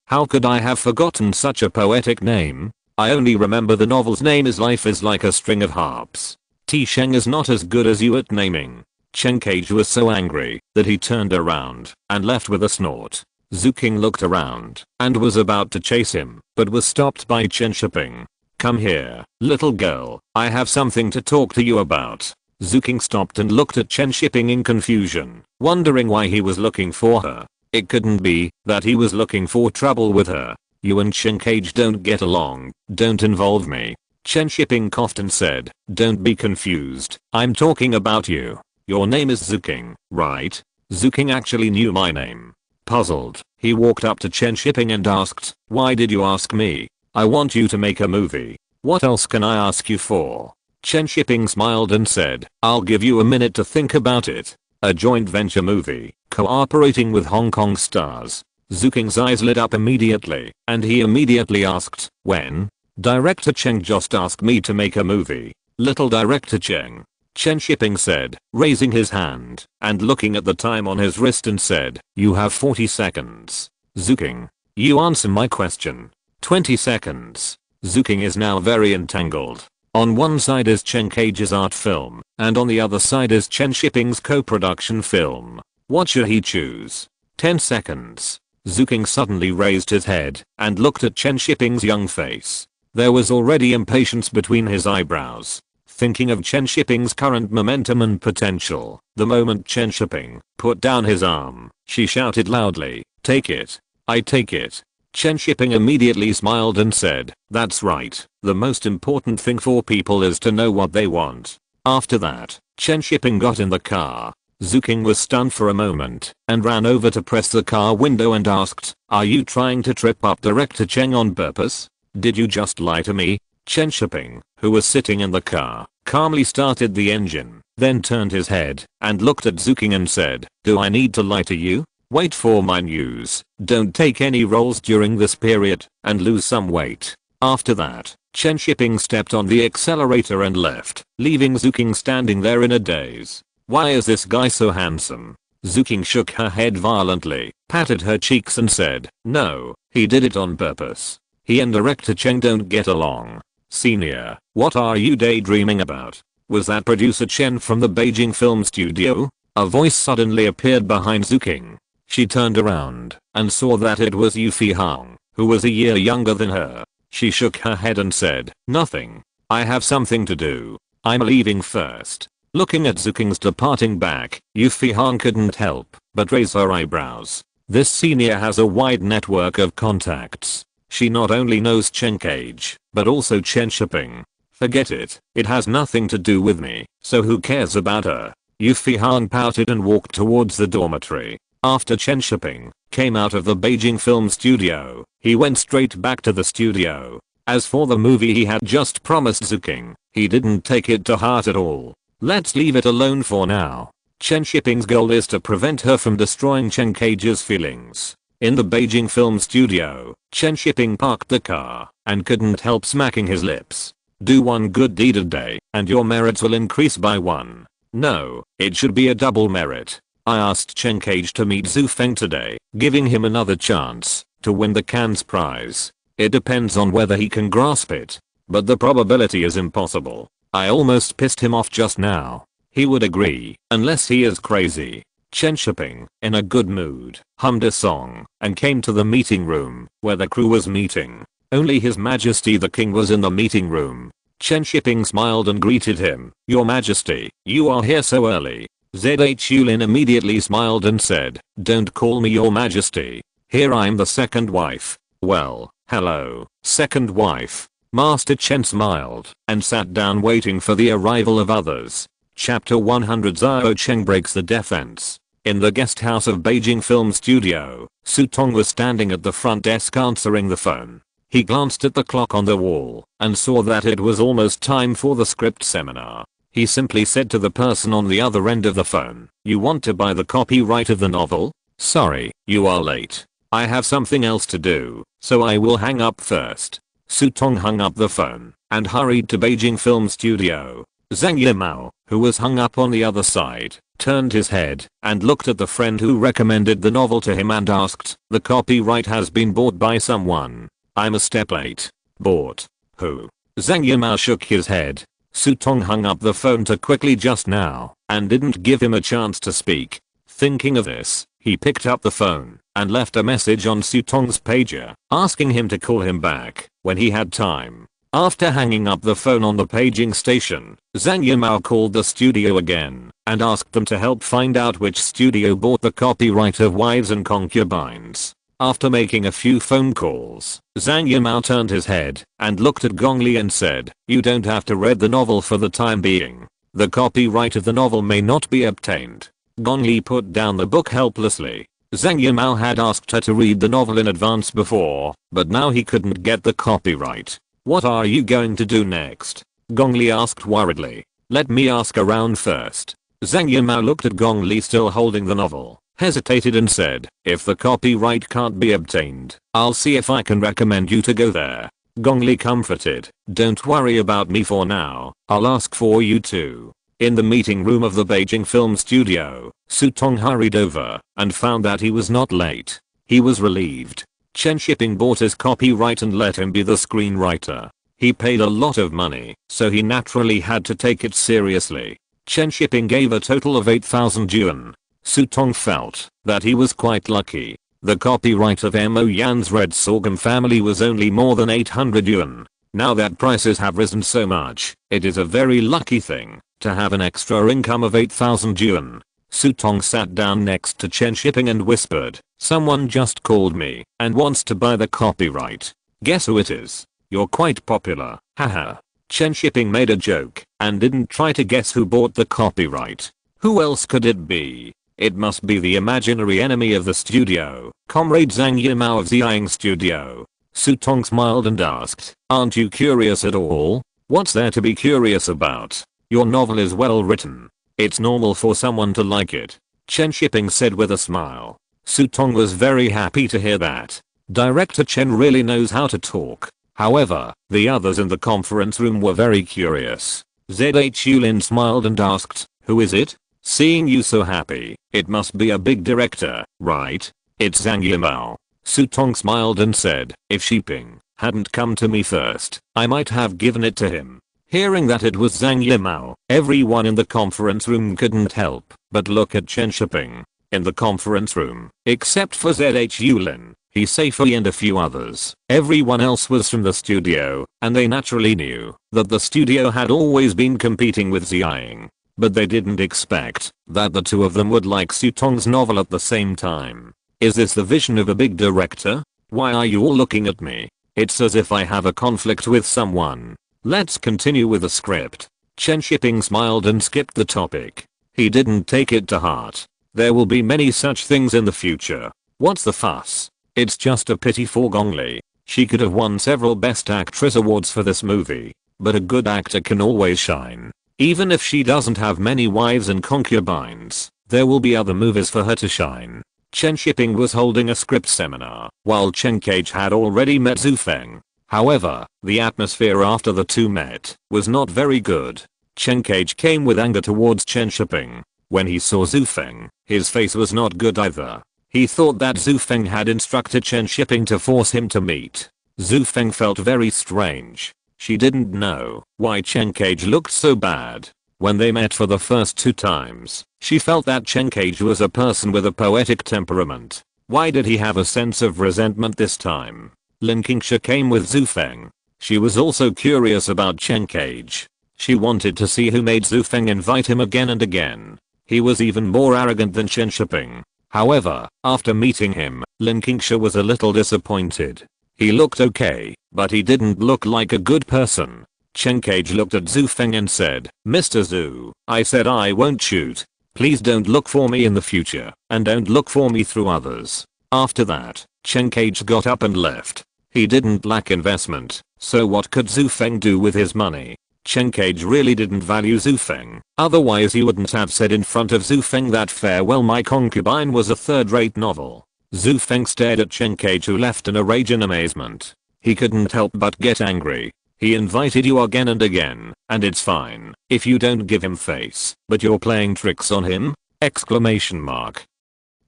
how could I have forgotten such a poetic name? I only remember the novel's name is Life is Like a String of Harps. T. Sheng is not as good as you at naming. Chen Cage was so angry that he turned around and left with a snort. Zuking looked around and was about to chase him, but was stopped by Chen Shiping. "Come here, little girl, I have something to talk to you about." Zuking stopped and looked at Chen Shiping in confusion, wondering why he was looking for her. It couldn't be that he was looking for trouble with her. "You and Chen Cage don't get along, don't involve me." Chen Shiping coughed and said, "Don't be confused, I'm talking about you. Your name is Zuking, right?" Zuking actually knew my name. Puzzled, he walked up to Chen Shiping and asked, "Why did you ask me? I want you to make a movie. What else can I ask you for?" Chen Shiping smiled and said, "I'll give you a minute to think about it. A joint venture movie, cooperating with Hong Kong stars." Zuking's eyes lit up immediately, and he immediately asked, "When?" "Director Cheng just asked me to make a movie." "Little Director Cheng?" Chen Shiping said, raising his hand and looking at the time on his wrist and said, "You have 40 seconds. Zuking, you answer my question." 20 seconds. Zuking is now very entangled. On one side is Chen Cage's art film, and on the other side is Chen Shiping's co-production film. What should he choose? 10 seconds. Zuking suddenly raised his head and looked at Chen Shiping's young face. There was already impatience between his eyebrows. Thinking of Chen Shiping's current momentum and potential, the moment Chen Shiping put down his arm, she shouted loudly, "Take it. I take it." Chen Shiping immediately smiled and said, "That's right. The most important thing for people is to know what they want." After that, Chen Shiping got in the car. Zuking was stunned for a moment and ran over to press the car window and asked, "Are you trying to trip up Director Cheng on purpose? Did you just lie to me?" Chen Shiping, who was sitting in the car, calmly started the engine, then turned his head and looked at Zuking and said, "Do I need to lie to you? Wait for my news. Don't take any roles during this period and lose some weight." After that, Chen Shiping stepped on the accelerator and left, leaving Zuking standing there in a daze. "Why is this guy so handsome?" Zuking shook her head violently, patted her cheeks and said, "No, he did it on purpose. He and Director Cheng don't get along." "Senior, what are you daydreaming about? Was that producer Chen from the Beijing film studio?" A voice suddenly appeared behind Zuking. She turned around and saw that it was Yu Fihang, who was a year younger than her. She shook her head and said, "Nothing. I have something to do. I'm leaving first." Looking at Zuking's departing back, Yu Fihang couldn't help but raise her eyebrows. This senior has a wide network of contacts. She not only knows Chen Cage, but also Chen Shiping. "Forget it. It has nothing to do with me, so who cares about her?" Yu Fihang pouted and walked towards the dormitory. After Chen Shiping came out of the Beijing film studio, he went straight back to the studio. As for the movie he had just promised Zuking, he didn't take it to heart at all. Let's leave it alone for now. Chen Shiping's goal is to prevent her from destroying Chen Cage's feelings. In the Beijing film studio, Chen Shiping parked the car and couldn't help smacking his lips. Do one good deed a day and your merits will increase by 1. No, it should be a double merit. I asked Chen Cage to meet Zhu Feng today, giving him another chance to win the Cannes prize. It depends on whether he can grasp it, but the probability is impossible. I almost pissed him off just now. He would agree, unless he is crazy. Chen Shiping, in a good mood, hummed a song and came to the meeting room where the crew was meeting. Only His Majesty the King was in the meeting room. Chen Shiping smiled and greeted him. "Your Majesty, you are here so early." Zhu Lin immediately smiled and said, "Don't call me Your Majesty. Here I'm the second wife." "Well, hello, second wife." Master Chen smiled and sat down waiting for the arrival of others. Chapter 100 Zhao Cheng breaks the defense. In the guest house of Beijing Film Studio, Su Tong was standing at the front desk answering the phone. He glanced at the clock on the wall and saw that it was almost time for the script seminar. He simply said to the person on the other end of the phone, "You want to buy the copyright of the novel? Sorry, you are late. I have something else to do, so I will hang up first." Su Tong hung up the phone and hurried to Beijing Film Studio. Zhang Yimao, who was hung up on the other side, turned his head and looked at the friend who recommended the novel to him and asked, "The copyright has been bought by someone. I'm a step late." "Bought? Who?" Zhang Yimao shook his head. Su Tong hung up the phone too quickly just now and didn't give him a chance to speak. Thinking of this, he picked up the phone and left a message on Su Tong's pager, asking him to call him back when he had time. After hanging up the phone on the paging station, Zhang Yimao called the studio again and asked them to help find out which studio bought the copyright of Wives and Concubines. After making a few phone calls, Zhang Yimao turned his head and looked at Gong Li and said, "You don't have to read the novel for the time being. The copyright of the novel may not be obtained." Gong Li put down the book helplessly. Zhang Yimao had asked her to read the novel in advance before, but now he couldn't get the copyright. "What are you going to do next?" Gong Li asked worriedly. "Let me ask around first." Zhang Yimao looked at Gong Li still holding the novel, hesitated and said, "If the copyright can't be obtained, I'll see if I can recommend you to go there." Gong Li comforted, "Don't worry about me for now, I'll ask for you too." In the meeting room of the Beijing Film Studio, Su Tong hurried over and found that he was not late. He was relieved. Chen Shiping bought his copyright and let him be the screenwriter. He paid a lot of money, so he naturally had to take it seriously. Chen Shiping gave a total of 8,000 yuan. Su Tong felt that he was quite lucky. The copyright of Mo Yan's Red Sorghum family was only more than 800 yuan. Now that prices have risen so much, it is a very lucky thing to have an extra income of 8,000 yuan. Su Tong sat down next to Chen Shiping and whispered, "Someone just called me and wants to buy the copyright. Guess who it is? You're quite popular, haha." Chen Shiping made a joke and didn't try to guess who bought the copyright. Who else could it be? It must be the imaginary enemy of the studio, Comrade Zhang Yimou of Xiang Studio. Sutong smiled and asked, aren't you curious at all? What's there to be curious about? Your novel is well written. It's normal for someone to like it. Chen Shiping said with a smile. Sutong was very happy to hear that. Director Chen really knows how to talk. However, the others in the conference room were very curious. ZH Lin smiled and asked, who is it? Seeing you so happy, it must be a big director, right? It's Zhang Yimou. Sutong smiled and said, if Shiping hadn't come to me first, I might have given it to him. Hearing that it was Zhang Yimou, everyone in the conference room couldn't help but look at Chen Shiping. In the conference room, except for ZH Lin, Hisafei and a few others, everyone else was from the studio, and they naturally knew that the studio had always been competing with Xiang. But they didn't expect that the two of them would like Sutong's novel at the same time. Is this the vision of a big director? Why are you all looking at me? It's as if I have a conflict with someone. Let's continue with the script. Chen Shiping smiled and skipped the topic. He didn't take it to heart. There will be many such things in the future. What's the fuss? It's just a pity for Gong Li. She could have won several Best Actress awards for this movie. But a good actor can always shine. Even if she doesn't have many wives and concubines, there will be other movies for her to shine. Chen Shiping was holding a script seminar, while Chen Cage had already met Zhu Feng. However, the atmosphere after the two met was not very good. Chen Cage came with anger towards Chen Shiping. When he saw Zhu Feng, his face was not good either. He thought that Zhu Feng had instructed Chen Shiping to force him to meet. Zhu Feng felt very strange. She didn't know why Chen Cage looked so bad. When they met for the first 2 times, she felt that Chen Cage was a person with a poetic temperament. Why did he have a sense of resentment this time? Lin Qingsha came with Zhu Feng. She was also curious about Chen Cage. She wanted to see who made Zhu Feng invite him again and again. He was even more arrogant than Chen Shiping. However, after meeting him, Lin Qingsha was a little disappointed. He looked okay, but he didn't look like a good person. Chen Cage looked at Zhu Feng and said, Mr. Zhu, I said I won't shoot. Please don't look for me in the future, and don't look for me through others. After that, Chen Cage got up and left. He didn't lack investment, so what could Zhu Feng do with his money? Chen Cage really didn't value Zhu Feng, otherwise he wouldn't have said in front of Zhu Feng that Farewell My Concubine was a third-rate novel. Zhu Feng stared at Chen Cage, who left in a rage and amazement. He couldn't help but get angry. He invited you again and again, and it's fine if you don't give him face, but you're playing tricks on him? Exclamation mark.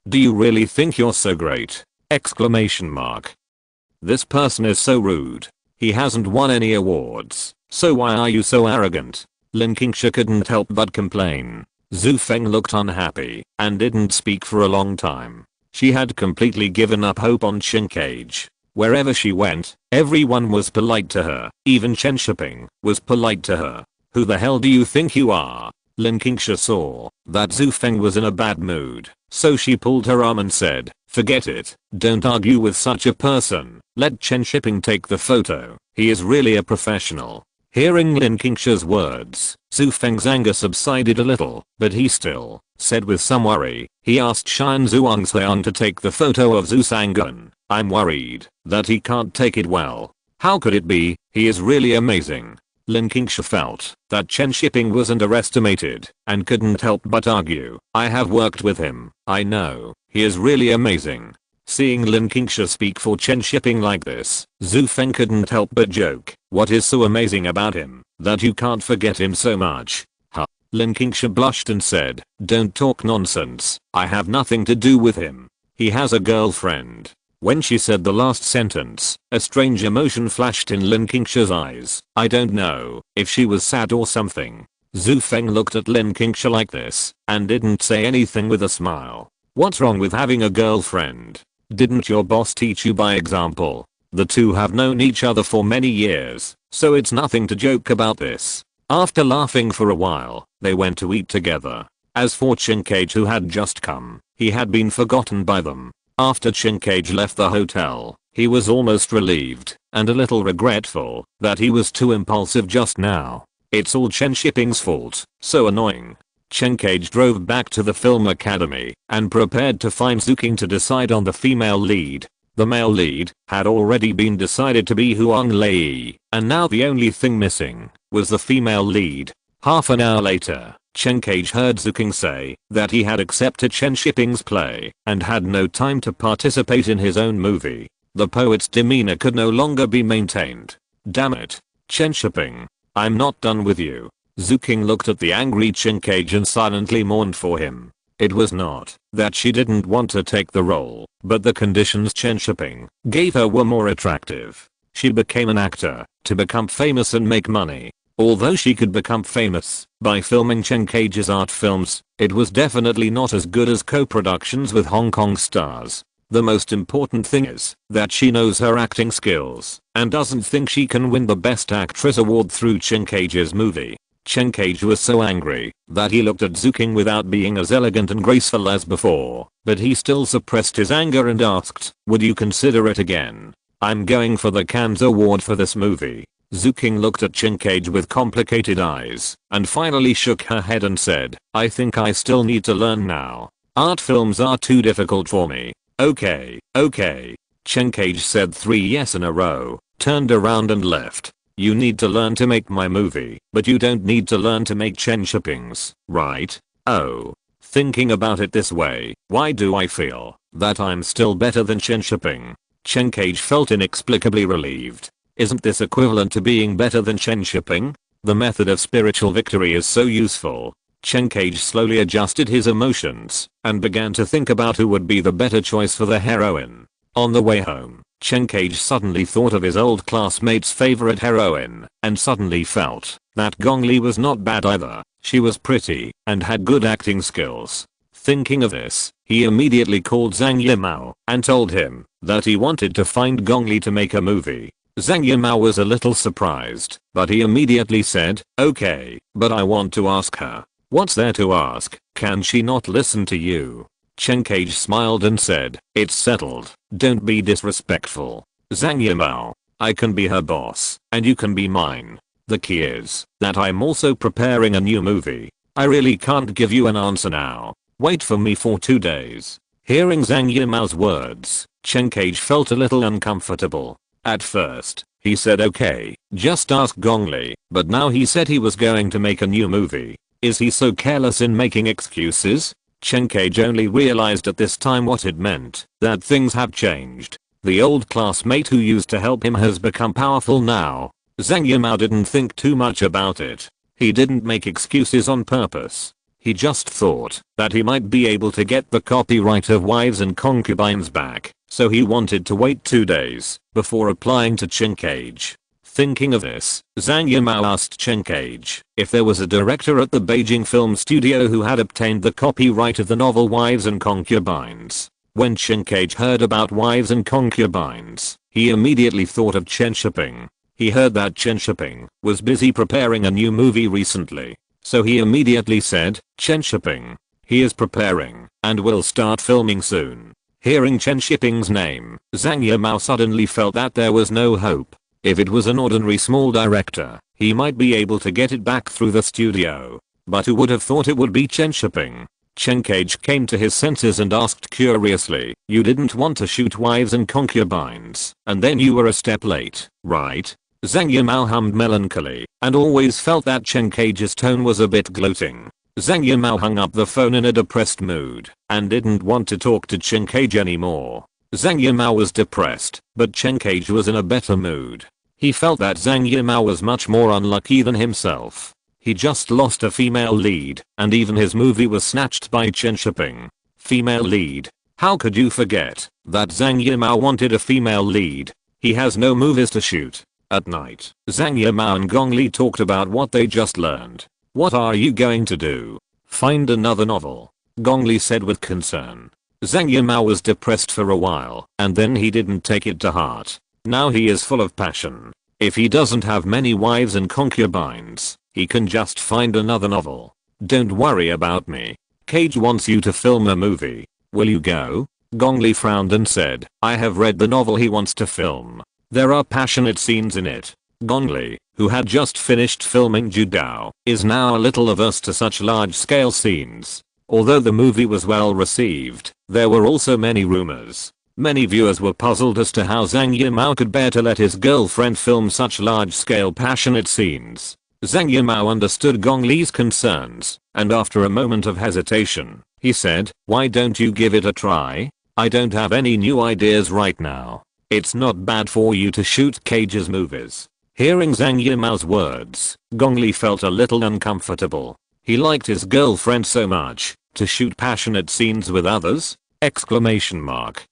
Do you really think you're so great? Exclamation mark. This person is so rude. He hasn't won any awards, so why are you so arrogant? Lin Qingsha couldn't help but complain. Zhu Feng looked unhappy and didn't speak for a long time. She had completely given up hope on Chen Cage. Wherever she went, everyone was polite to her. Even Chen Shiping was polite to her. Who the hell do you think you are? Lin Qingsha saw that Zhu Feng was in a bad mood, so she pulled her arm and said, forget it, don't argue with such a person, let Chen Shiping take the photo, he is really a professional. Hearing Lin Qingsha's words, Zhu Feng's anger subsided a little, but he still said with some worry, he asked Shan Zhuangxiang to take the photo of Zhu Sangun. I'm worried that he can't take it well. How could it be? He is really amazing. Lin Qingsha felt that Chen Shiping was underestimated and couldn't help but argue. I have worked with him. I know. He is really amazing. Seeing Lin Qingsha speak for Chen Shiping like this, Zhu Feng couldn't help but joke. What is so amazing about him that you can't forget him so much? Huh. Lin Qingsha blushed and said, don't talk nonsense. I have nothing to do with him. He has a girlfriend. When she said the last sentence, a strange emotion flashed in Lin Qingsha's eyes. I don't know if she was sad or something. Zhu Feng looked at Lin Qingsha like this and didn't say anything with a smile. What's wrong with having a girlfriend? Didn't your boss teach you by example? The two have known each other for many years, so it's nothing to joke about this. After laughing for a while, they went to eat together. As for Chen Cage, who had just come, he had been forgotten by them. After Chen Cage left the hotel, he was almost relieved and a little regretful that he was too impulsive just now. It's all Chen Shiping's fault. So annoying. Chen Cage drove back to the film academy and prepared to find Zuking to decide on the female lead. The male lead had already been decided to be Huang Lei, and now the only thing missing was the female lead. Half an hour later, Chen Cage heard Zuking say that he had accepted Chen Shiping's play and had no time to participate in his own movie. The poet's demeanor could no longer be maintained. Damn it, Chen Shiping. I'm not done with you. Zuking looked at the angry Chen Cage and silently mourned for him. It was not that she didn't want to take the role, but the conditions Chen Shiping gave her were more attractive. She became an actor to become famous and make money. Although she could become famous by filming Chen Cage's art films, it was definitely not as good as co-productions with Hong Kong stars. The most important thing is that she knows her acting skills and doesn't think she can win the Best Actress award through Chen Cage's movie. Chen Cage was so angry that he looked at Zuking without being as elegant and graceful as before, but he still suppressed his anger and asked, "Would you consider it again? I'm going for the Cannes Award for this movie." Zuking looked at Chen Cage with complicated eyes and finally shook her head and said, "I think I still need to learn now. Art films are too difficult for me." Okay. Chen Cage said 3 yes in a row, turned around and left. "You need to learn to make my movie, but you don't need to learn to make Chen Shiping's, right? Oh. Thinking about it this way, why do I feel that I'm still better than Chen Shiping?" Chen Cage felt inexplicably relieved. Isn't this equivalent to being better than Chen Shiping? The method of spiritual victory is so useful. Chen Cage slowly adjusted his emotions and began to think about who would be the better choice for the heroine. On the way home, Chen Cage suddenly thought of his old classmate's favorite heroine and suddenly felt that Gong Li was not bad either. She was pretty and had good acting skills. Thinking of this, he immediately called Zhang Yimou and told him that he wanted to find Gong Li to make a movie. Zhang Yimou was a little surprised, but he immediately said, "Okay, but I want to ask her." "What's there to ask? Can she not listen to you?" Chen Cage smiled and said, "It's settled. Don't be disrespectful. Zhang Yimou, I can be her boss, and you can be mine. The key is that I'm also preparing a new movie. I really can't give you an answer now. Wait for me for 2 days." Hearing Zhang Yimou's words, Chen Cage felt a little uncomfortable. At first, he said okay, just ask Gong Li, but now he said he was going to make a new movie. Is he so careless in making excuses? Chen Cage only realized at this time what it meant, that things have changed. The old classmate who used to help him has become powerful now. Zhang Yimou didn't think too much about it. He didn't make excuses on purpose. He just thought that he might be able to get the copyright of Wives and Concubines back, so he wanted to wait 2 days before applying to Chen Cage. Thinking of this, Zhang Yimou asked Chen Cage if there was a director at the Beijing film studio who had obtained the copyright of the novel Wives and Concubines. When Chen Cage heard about Wives and Concubines, he immediately thought of Chen Shiping. He heard that Chen Shiping was busy preparing a new movie recently, so he immediately said, "Chen Shiping. He is preparing and will start filming soon." Hearing Chen Shiping's name, Zhang Yimou suddenly felt that there was no hope. If it was an ordinary small director, he might be able to get it back through the studio. But who would have thought it would be Chen Shiping? Chen Cage came to his senses and asked curiously, "You didn't want to shoot Wives and Concubines, and then you were a step late, right?" Zhang Yimou hummed melancholy and always felt that Chen Cage's tone was a bit gloating. Zhang Yimou hung up the phone in a depressed mood and didn't want to talk to Chen Cage anymore. Zhang Yimou was depressed, but Chen Cage was in a better mood. He felt that Zhang Yimou was much more unlucky than himself. He just lost a female lead, and even his movie was snatched by Chen Shiping. Female lead? How could you forget that Zhang Yimou wanted a female lead? He has no movies to shoot. At night, Zhang Yimou and Gong Li talked about what they just learned. "What are you going to do? Find another novel?" Gong Li said with concern. Zhang Yimou was depressed for a while, and then he didn't take it to heart. Now he is full of passion. If he doesn't have many wives and concubines, he can just find another novel. "Don't worry about me. Cage wants you to film a movie. Will you go?" Gong Li frowned and said, "I have read the novel he wants to film. There are passionate scenes in it." Gong Li, who had just finished filming Judao, is now a little averse to such large-scale scenes. Although the movie was well received, there were also many rumors. Many viewers were puzzled as to how Zhang Yimou could bear to let his girlfriend film such large-scale passionate scenes. Zhang Yimou understood Gong Li's concerns, and after a moment of hesitation, he said, "Why don't you give it a try? I don't have any new ideas right now. It's not bad for you to shoot Cage's movies." Hearing Zhang Yimou's words, Gong Li felt a little uncomfortable. He liked his girlfriend so much, to shoot passionate scenes with others? Exclamation mark.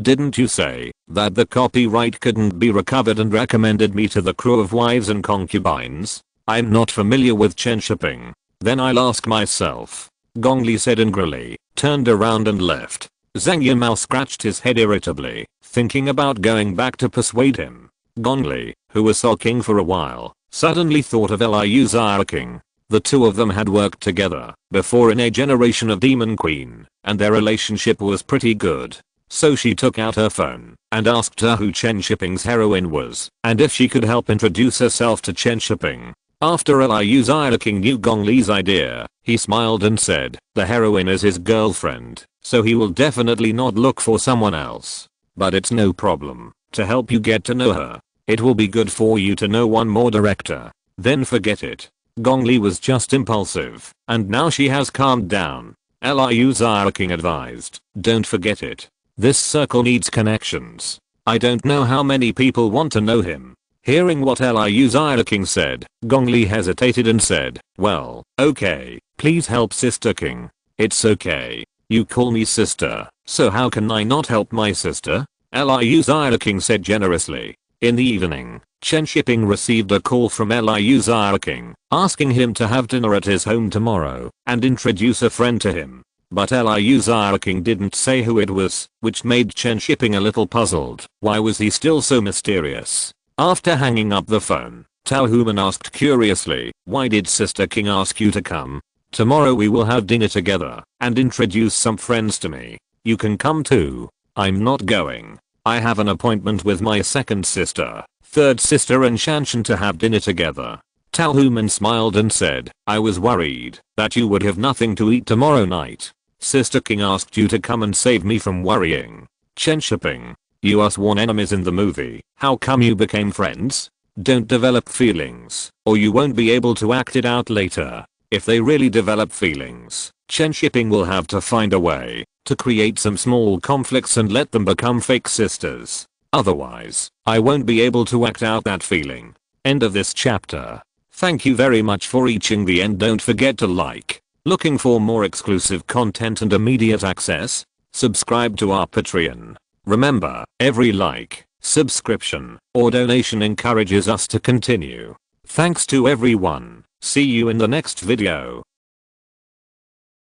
"Didn't you say that the copyright couldn't be recovered and recommended me to the crew of wives and concubines? I'm not familiar with Chen Shiping. Then I'll ask myself," Gong Li said angrily, turned around and left. Zhang Yimou scratched his head irritably, thinking about going back to persuade him. Gong Li, who was sulking for a while, suddenly thought of Liu Xiaoqing. The two of them had worked together before in a generation of Demon Queen, and their relationship was pretty good. So she took out her phone and asked her who Chen Shiping's heroine was and if she could help introduce herself to Chen Shiping. After Liu Xiaoqing knew Gong Li's idea, he smiled and said, "The heroine is his girlfriend, so he will definitely not look for someone else. But it's no problem to help you get to know her. It will be good for you to know one more director. Then forget it." Gong Li was just impulsive, and now she has calmed down. Liu Xiaoqing advised, "Don't forget it. This circle needs connections. I don't know how many people want to know him." Hearing what Liu Xiaoqing said, Gong Li hesitated and said, "Well, okay, please help Sister King." "It's okay. You call me sister, so how can I not help my sister?" Liu Xiaoqing said generously. In the evening, Chen Shiping received a call from Liu Xiaoqing, asking him to have dinner at his home tomorrow and introduce a friend to him. But Liu Xiaoqing didn't say who it was, which made Chen Shiping a little puzzled. Why was he still so mysterious? After hanging up the phone, Tao Human asked curiously, "Why did Sister King ask you to come? Tomorrow we will have dinner together and introduce some friends to me. You can come too." "I'm not going. I have an appointment with my second sister, third sister and Shanshan to have dinner together." Tao Human smiled and said, "I was worried that you would have nothing to eat tomorrow night. Sister King asked you to come and save me from worrying." Chen Shiping, you are sworn enemies in the movie. How come you became friends? Don't develop feelings, or you won't be able to act it out later. If they really develop feelings, Chen Shiping will have to find a way to create some small conflicts and let them become fake sisters. Otherwise, I won't be able to act out that feeling. End of this chapter. Thank you very much for reaching the end. Don't forget to like. Looking for more exclusive content and immediate access? Subscribe to our Patreon. Remember, every like, subscription, or donation encourages us to continue. Thanks to everyone. See you in the next video.